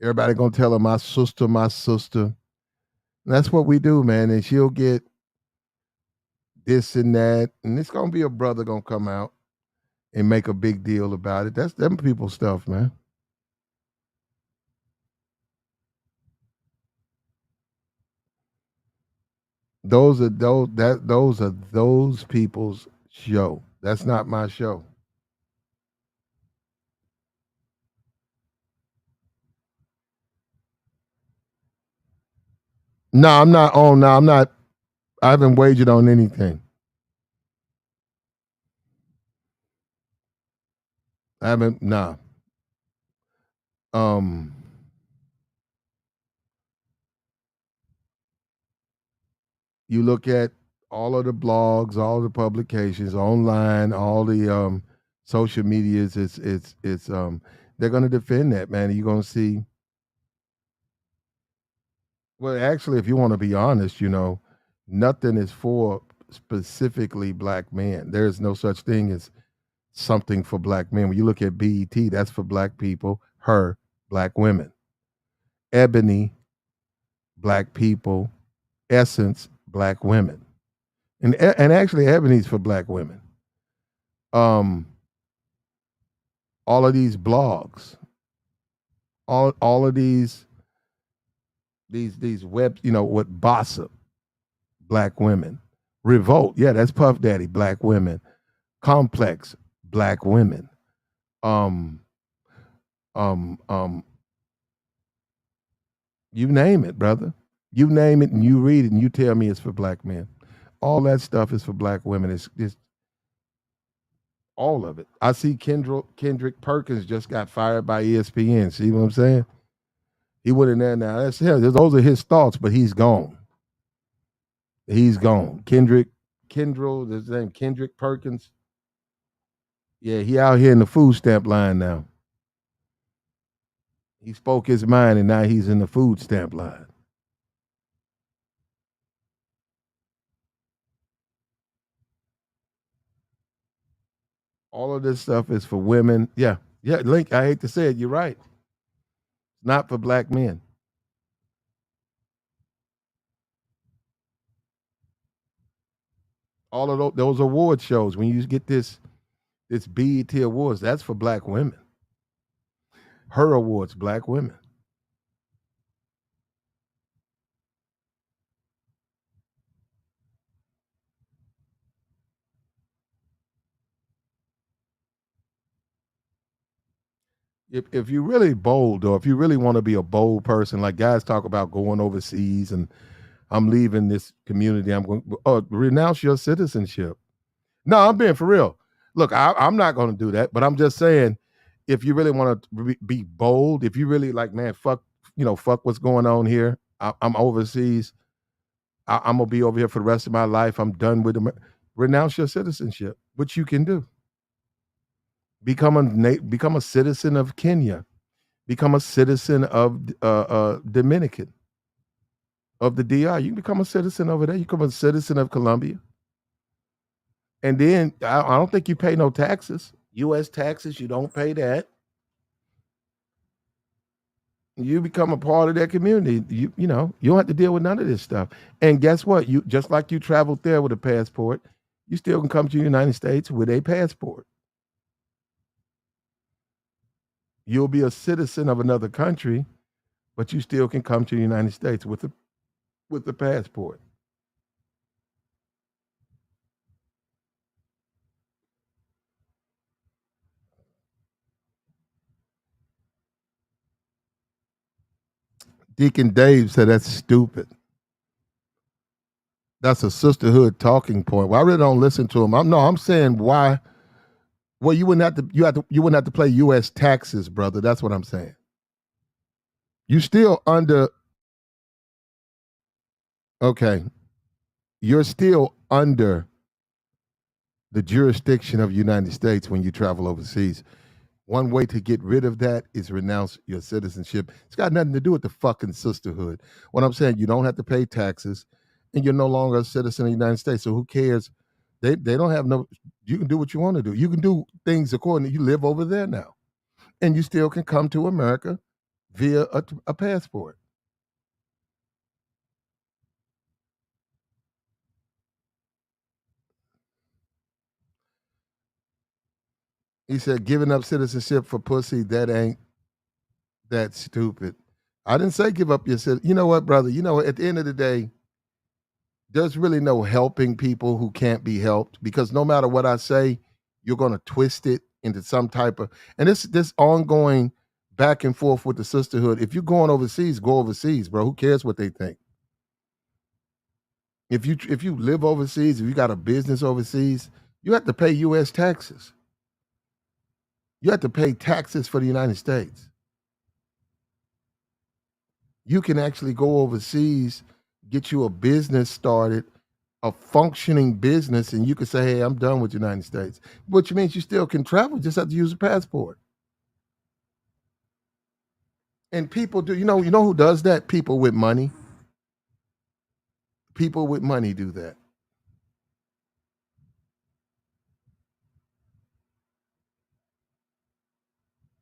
Everybody going to tell her, my sister, my sister. And that's what we do, man. And she'll get this and that. And it's going to be a brother going to come out and make a big deal about it. That's them people stuff, man. Those are those people's show. That's not my show. No, I'm not on. No, I'm not. I haven't wagered on anything. I haven't. Nah. You look at all of the blogs, all the publications, online, all the social medias. It's they're going to defend that, man. You're going to see. Well, actually, if you want to be honest, nothing is for specifically black men. There is no such thing as something for black men. When you look at BET, that's for black people. Her, black women. Ebony, black people. Essence, black women. And actually, Ebony's for black women. All of these blogs, all of these web, what Bossip, black women. Revolt, yeah, that's Puff Daddy, black women. Complex, black women. You name it, brother. You name it and you read it and you tell me it's for black men. All that stuff is for black women. It's all of it. I see Kendrick Perkins just got fired by ESPN. See what I'm saying? He went in there now. That's him. Those are his thoughts, but he's gone. He's gone. His name Kendrick Perkins. Yeah, he out here in the food stamp line now. He spoke his mind and now he's in the food stamp line. All of this stuff is for women. Yeah, Link, I hate to say it, you're right. It's not for black men. All of those award shows, when you get this BET Awards, that's for black women. Her Awards, black women. If you're really bold, or if you really want to be a bold person, like guys talk about going overseas and I'm leaving this community, I'm going renounce your citizenship. No, I'm being for real. Look, I'm not going to do that, but I'm just saying, if you really want to be bold, if you really like, man, fuck what's going on here. I'm overseas. I'm gonna be over here for the rest of my life. I'm done with them. Renounce your citizenship, which you can do. Become a citizen of Kenya. Become a citizen of Dominican, of the DR. You can become a citizen over there. You become a citizen of Colombia. And then I don't think you pay no taxes. U.S. taxes, you don't pay that. You become a part of that community. You know, you don't have to deal with none of this stuff. And guess what? You just like you traveled there with a passport, you still can come to the United States with a passport. You'll be a citizen of another country, but you still can come to the United States with the passport. Deacon Dave said that's stupid. That's a sisterhood talking point. Well, I really don't listen to him. I'm saying why. Well, you wouldn't have to pay U.S. taxes, brother. That's what I'm saying. You still under. Okay, you're still under the jurisdiction of the United States when you travel overseas. One way to get rid of that is renounce your citizenship. It's got nothing to do with the fucking sisterhood. What I'm saying, you don't have to pay taxes, and you're no longer a citizen of the United States. So who cares? They don't have no. You can do what you want to do. You can do things according to you live over there now, and you still can come to America via a passport. He said, giving up citizenship for pussy, that ain't that stupid. I didn't say give up your citizenship. You know what, brother? You know, at the end of the day, there's really no helping people who can't be helped because no matter what I say, you're going to twist it into some type of, and this ongoing back and forth with the sisterhood. If you're going overseas, go overseas, bro. Who cares what they think? If you live overseas, if you got a business overseas, you have to pay U.S. taxes. You have to pay taxes for the United States. You can actually go overseas, get you a business started, a functioning business, and you can say, hey, I'm done with the United States. Which means you still can travel, just have to use a passport. And people do, you know who does that? People with money. People with money do that.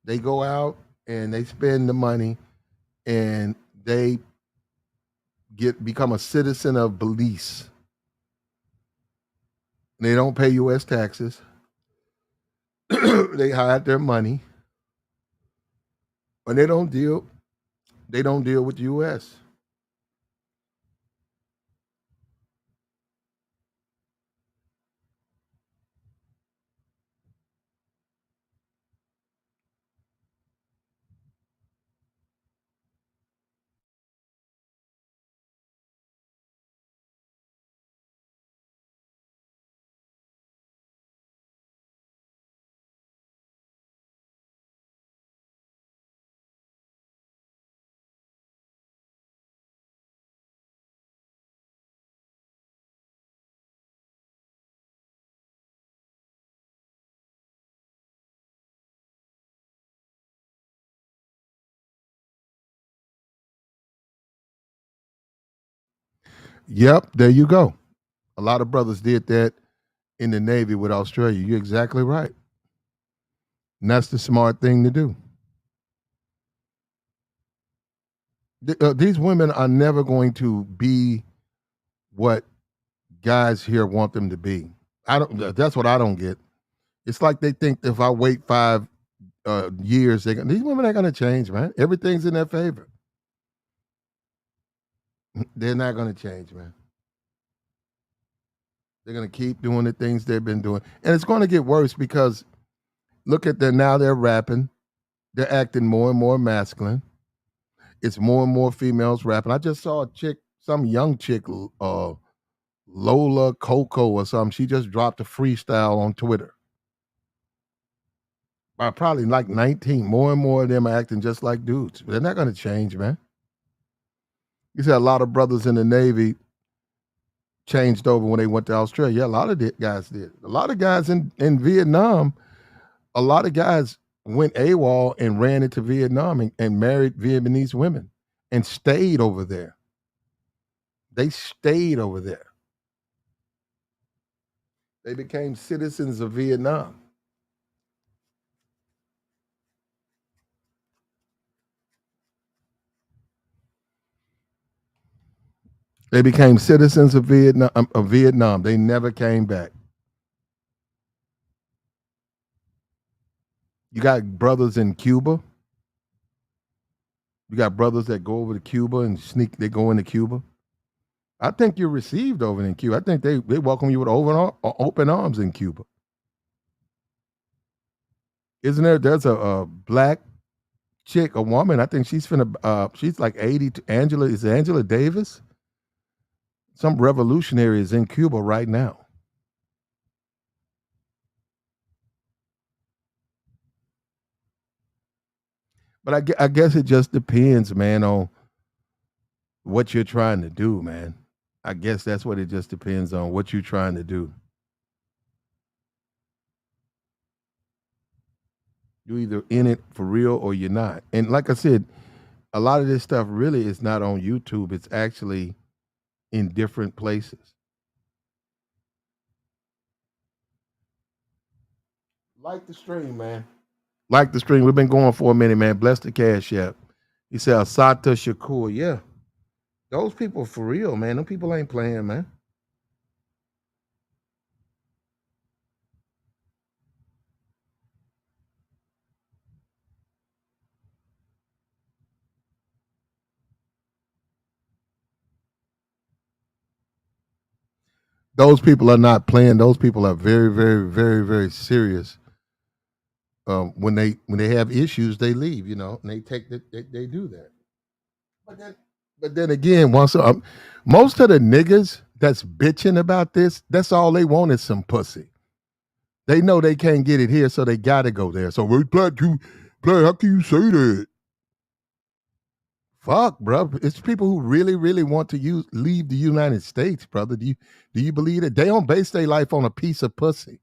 They go out and they spend the money and they become a citizen of Belize. They don't pay U.S. taxes. They hide their money. And they don't deal with the U.S. Yep, there you go. A lot of brothers did that in the Navy with Australia. You're exactly right. And that's the smart thing to do. These women are never going to be what guys here want them to be. That's what I don't get. It's like they think if I wait 5 years, these women ain't gonna change, man. Everything's in their favor. They're not gonna change, man. They're gonna keep doing the things they've been doing, and it's gonna get worse because look at them now. They're rapping. They're acting more and more masculine. It's more and more females rapping. I just saw a chick, some young chick, Lola Coco or something. She just dropped a freestyle on Twitter. By probably like 19. More and more of them are acting just like dudes. They're not going to change, man. You see a lot of brothers in the Navy changed over when they went to Australia. Yeah, a lot of guys did. A lot of guys in Vietnam, a lot of guys went AWOL and ran into Vietnam and married Vietnamese women and stayed over there. They stayed over there. They became citizens of Vietnam. They became citizens of Vietnam. They never came back. You got brothers in Cuba. You got brothers that go over to Cuba and sneak. They go into Cuba. I think you're received over in Cuba. I think they welcome you with open arms in Cuba. Isn't there? There's a black chick, a woman. I think she's finna. She's like 80. Angela is Angela Davis. Some revolutionary is in Cuba right now. But I guess it just depends, man, on what you're trying to do, man. I guess that's what it just depends on, what you're trying to do. You're either in it for real or you're not. And like I said, a lot of this stuff really is not on YouTube. It's actually in different places. Like the stream, man. Like the stream. We've been going for a minute, man. Bless the Cash App. He said Asata Shakur. Yeah. Those people for real, man. Them people ain't playing, man. Those people are not playing. Those people are very, very, very, very serious. When they have issues, they leave. You know, and they take they do that. But then again, most of the niggas that's bitching about this, that's all they want is some pussy. They know they can't get it here, so they gotta go there. So we black, how can you say that? Fuck, bro. It's people who really, really want to leave the United States, brother. Do you believe that? They don't base their life on a piece of pussy.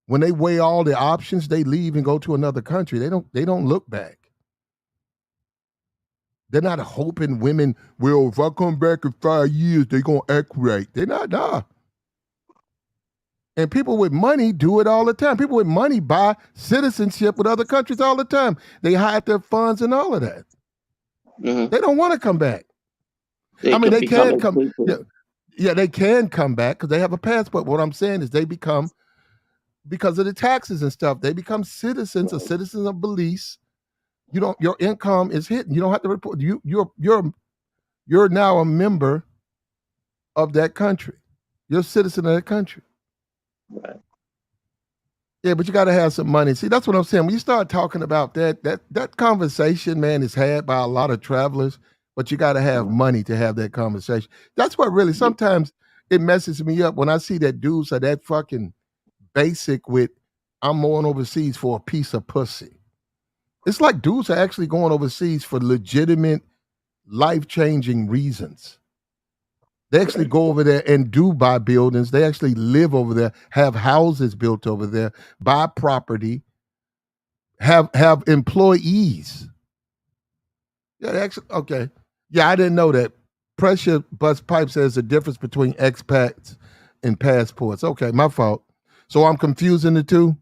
When they weigh all the options, they leave and go to another country. They don't look back. They're not hoping women, well, if I come back in 5 years, they're gonna act right. They're not, nah. And people with money do it all the time. People with money buy citizenship with other countries all the time. They hide their funds and all of that. Mm-hmm. They don't want to come back. They can come. Yeah, they can come back because they have a passport. What I'm saying is they become, because of the taxes and stuff, they become citizens or citizens of Belize. Your income is hidden. You don't have to report. You're now a member of that country. You're a citizen of that country. Right. Yeah, but you got to have some money. See, that's what I'm saying. When you start talking about that conversation, man, is had by a lot of travelers, but you got to have money to have that conversation. That's what really, sometimes it messes me up when I see that dudes are that fucking basic with, I'm going overseas for a piece of pussy. It's like dudes are actually going overseas for legitimate, life-changing reasons. They actually go over there and do buy buildings. They actually live over there, have houses built over there, buy property, have employees. Yeah, actually, okay. Yeah, I didn't know that. Pressure Bust Pipe says the difference between expats and passports. Okay, my fault. So I'm confusing the two.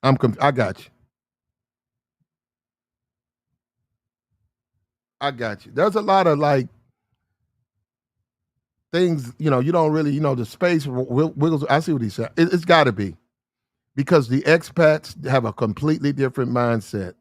I got you. I got you. There's a lot of like things, you don't really, the space wiggles. I see what he said. It's got to be because the expats have a completely different mindset.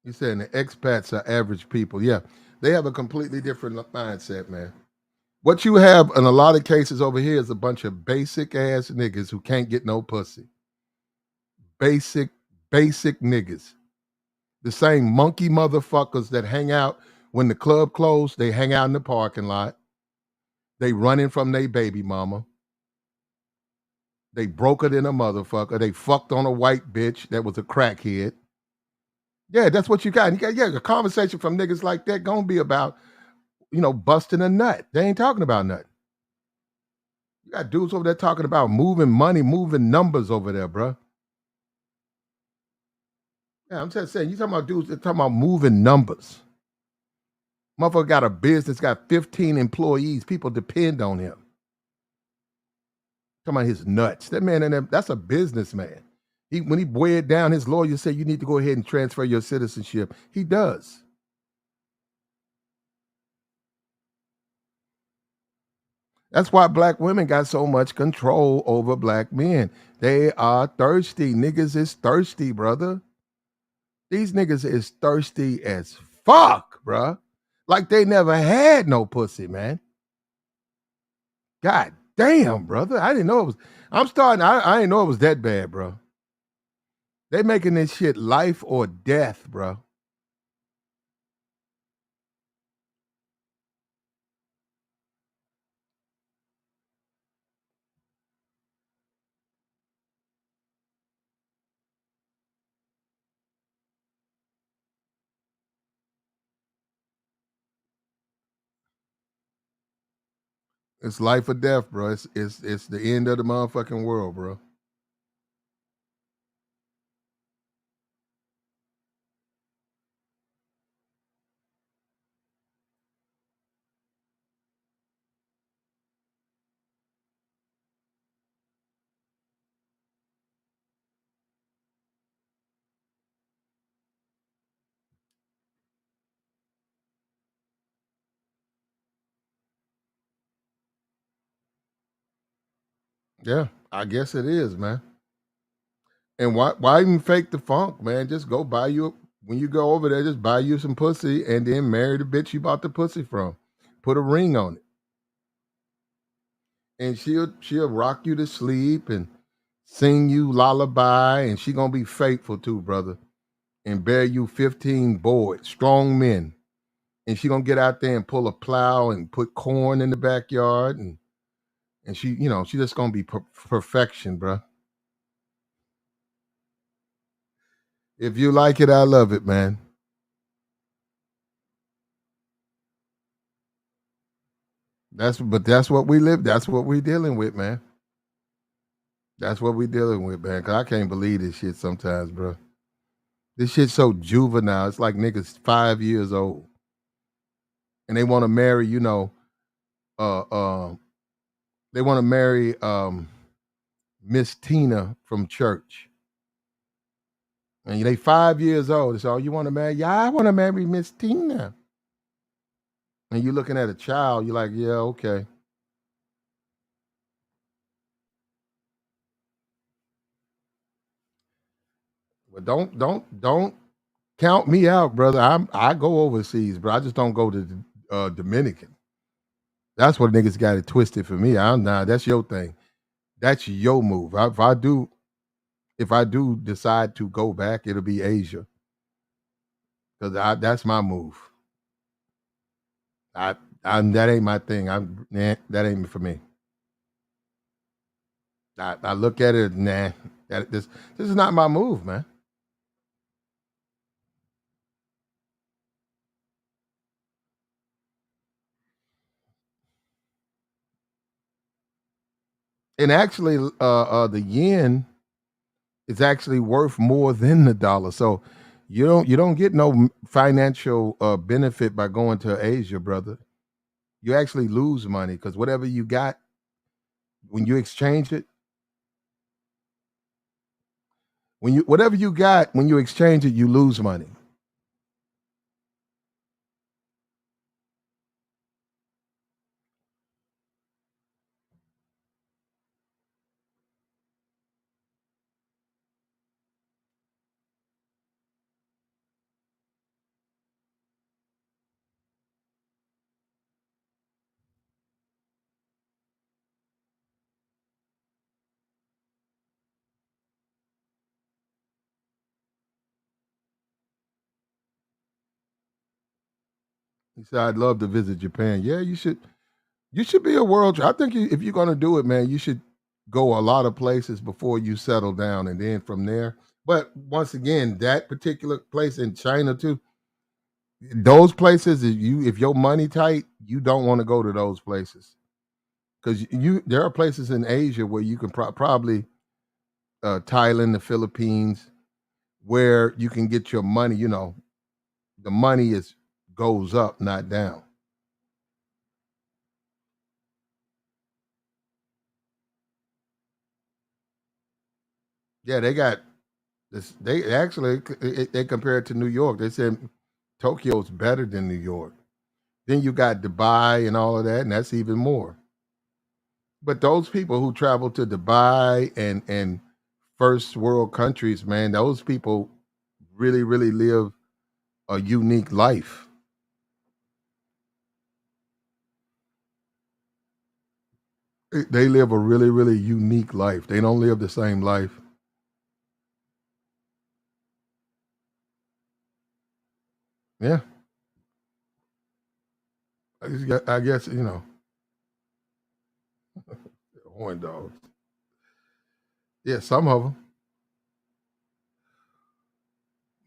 You're saying the expats are average people. Yeah, they have a completely different mindset, man. What you have in a lot of cases over here is a bunch of basic ass niggas who can't get no pussy. Basic niggas. The same monkey motherfuckers that hang out when the club closed, they hang out in the parking lot. They running from their baby mama. They broke it in a motherfucker. They fucked on a white bitch that was a crackhead. Yeah, that's what you got. You got a conversation from niggas like that gonna be about, busting a nut. They ain't talking about nothing. You got dudes over there talking about moving money, moving numbers over there, bro. Yeah, I'm just saying, you talking about dudes, they're talking about moving numbers. Motherfucker got a business, got 15 employees. People depend on him. Talking about his nuts. That man, that's a businessman. When he weighed down, his lawyer said, you need to go ahead and transfer your citizenship. He does. That's why black women got so much control over black men. They are thirsty. Niggas is thirsty, brother. These niggas is thirsty as fuck, bruh. Like they never had no pussy, man. God damn, brother. I didn't know it was. I didn't know it was that bad, bro. They making this shit life or death, bro. It's life or death, bro. It's the end of the motherfucking world, bro. Yeah, I guess it is, man. And why even fake the funk, man? Just go buy you when you go over there, just buy you some pussy and then marry the bitch you bought the pussy from. Put a ring on it. And she'll rock you to sleep and sing you lullaby, and she gonna be faithful too, brother. And bear you 15 boys, strong men. And she gonna get out there and pull a plow and put corn in the backyard, and she, she just gonna be perfection, bro. If you like it, I love it, man. That's what we live. That's what we dealing with, man. That's what we dealing with, man. Cause I can't believe this shit sometimes, bro. This shit's so juvenile. It's like niggas 5 years old, and they want to marry, uh, uh, they want to marry Miss Tina from church, and they 5 years old. So you want to marry? Yeah, I want to marry Miss Tina. And you're looking at a child. You're like, yeah, okay. But don't count me out, brother. I go overseas, bro. I just don't go to Dominican. That's what niggas got it twisted for me. That's your thing. That's your move. If I do decide to go back, it'll be Asia. Because that's my move. That ain't my thing. That ain't for me. I look at it, this is not my move, man. And actually, the yen is actually worth more than the dollar. So you don't get no financial benefit by going to Asia, brother. You actually lose money because whatever you got when you exchange it, whatever you got when you exchange it, you lose money. He said, "I'd love to visit Japan." Yeah, you should. You should be a world. I think if you're gonna do it, man, you should go a lot of places before you settle down, and then from there. But once again, that particular place in China too, those places, if your money tight, you don't want to go to those places because there are places in Asia where you can probably Thailand, the Philippines, where you can get your money, the money goes up, not down. Yeah, they got this. They actually they compare it to New York. They said Tokyo's better than New York. Then you got Dubai and all of that, and that's even more. But those people who travel to Dubai and first world countries, man, those people really, really live a unique life. They live a really, really unique life. They don't live the same life. Yeah. I guess, horn dogs. Yeah, some of them.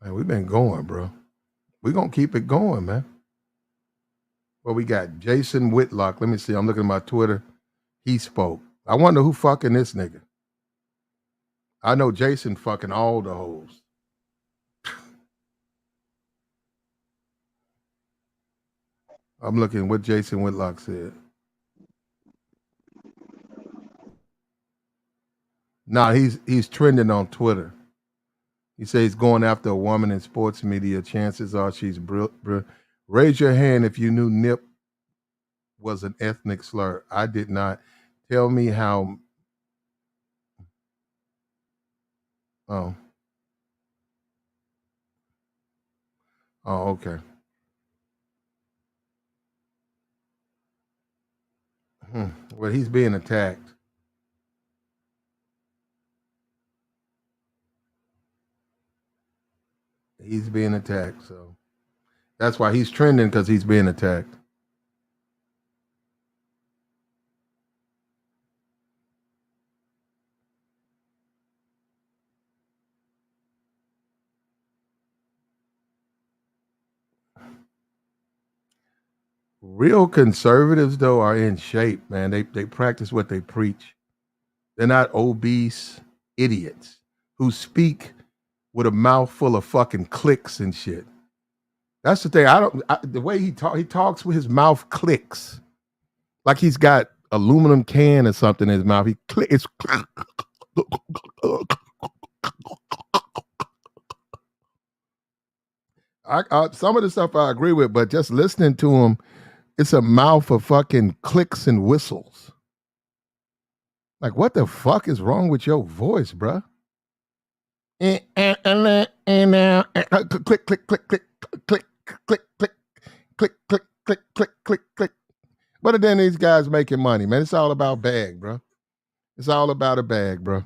Man, we've been going, bro. We're going to keep it going, man. Well, we got Jason Whitlock. Let me see. I'm looking at my Twitter. He spoke. I wonder who fucking this nigga. I know Jason fucking all the hoes. I'm looking what Jason Whitlock said. Nah, he's trending on Twitter. He says he's going after a woman in sports media. Chances are she's raise your hand if you knew nip was an ethnic slur. I did not. Tell me how. Oh. Oh, okay. Well, he's being attacked. He's being attacked, so that's why he's trending, because he's being attacked. Real conservatives, though, are in shape, man. They practice what they preach. They're not obese idiots who speak with a mouth full of fucking clicks and shit. That's the thing. The way he talks with his mouth clicks, like he's got aluminum can or something in his mouth. He clicks. Some of the stuff I agree with, but just listening to him, it's a mouth of fucking clicks and whistles. Like, what the fuck is wrong with your voice, bruh? Click, click, click, click, click, click, click, click, click, click, click, click, click, click. But then these guys making money, man. It's all about bag, bro. It's all about a bag, bro.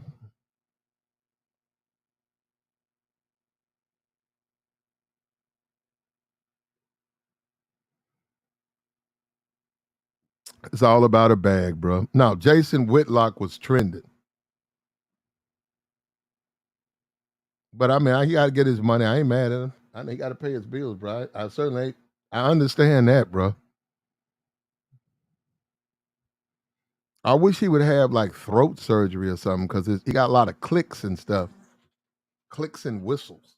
It's all about a bag, bro. Now, Jason Whitlock was trending. But I mean, he got to get his money. I ain't mad at him. I know he got to pay his bills, bro. I certainly, I understand that, bro. I wish he would have like throat surgery or something, because he got a lot of clicks and stuff. Clicks and whistles.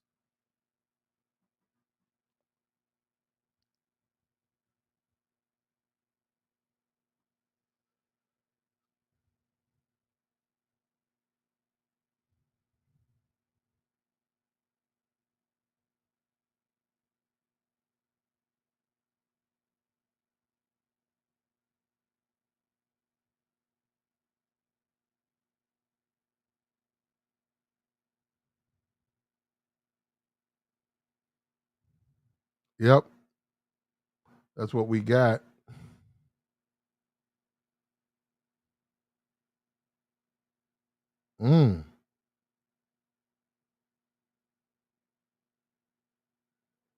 Yep. That's what we got.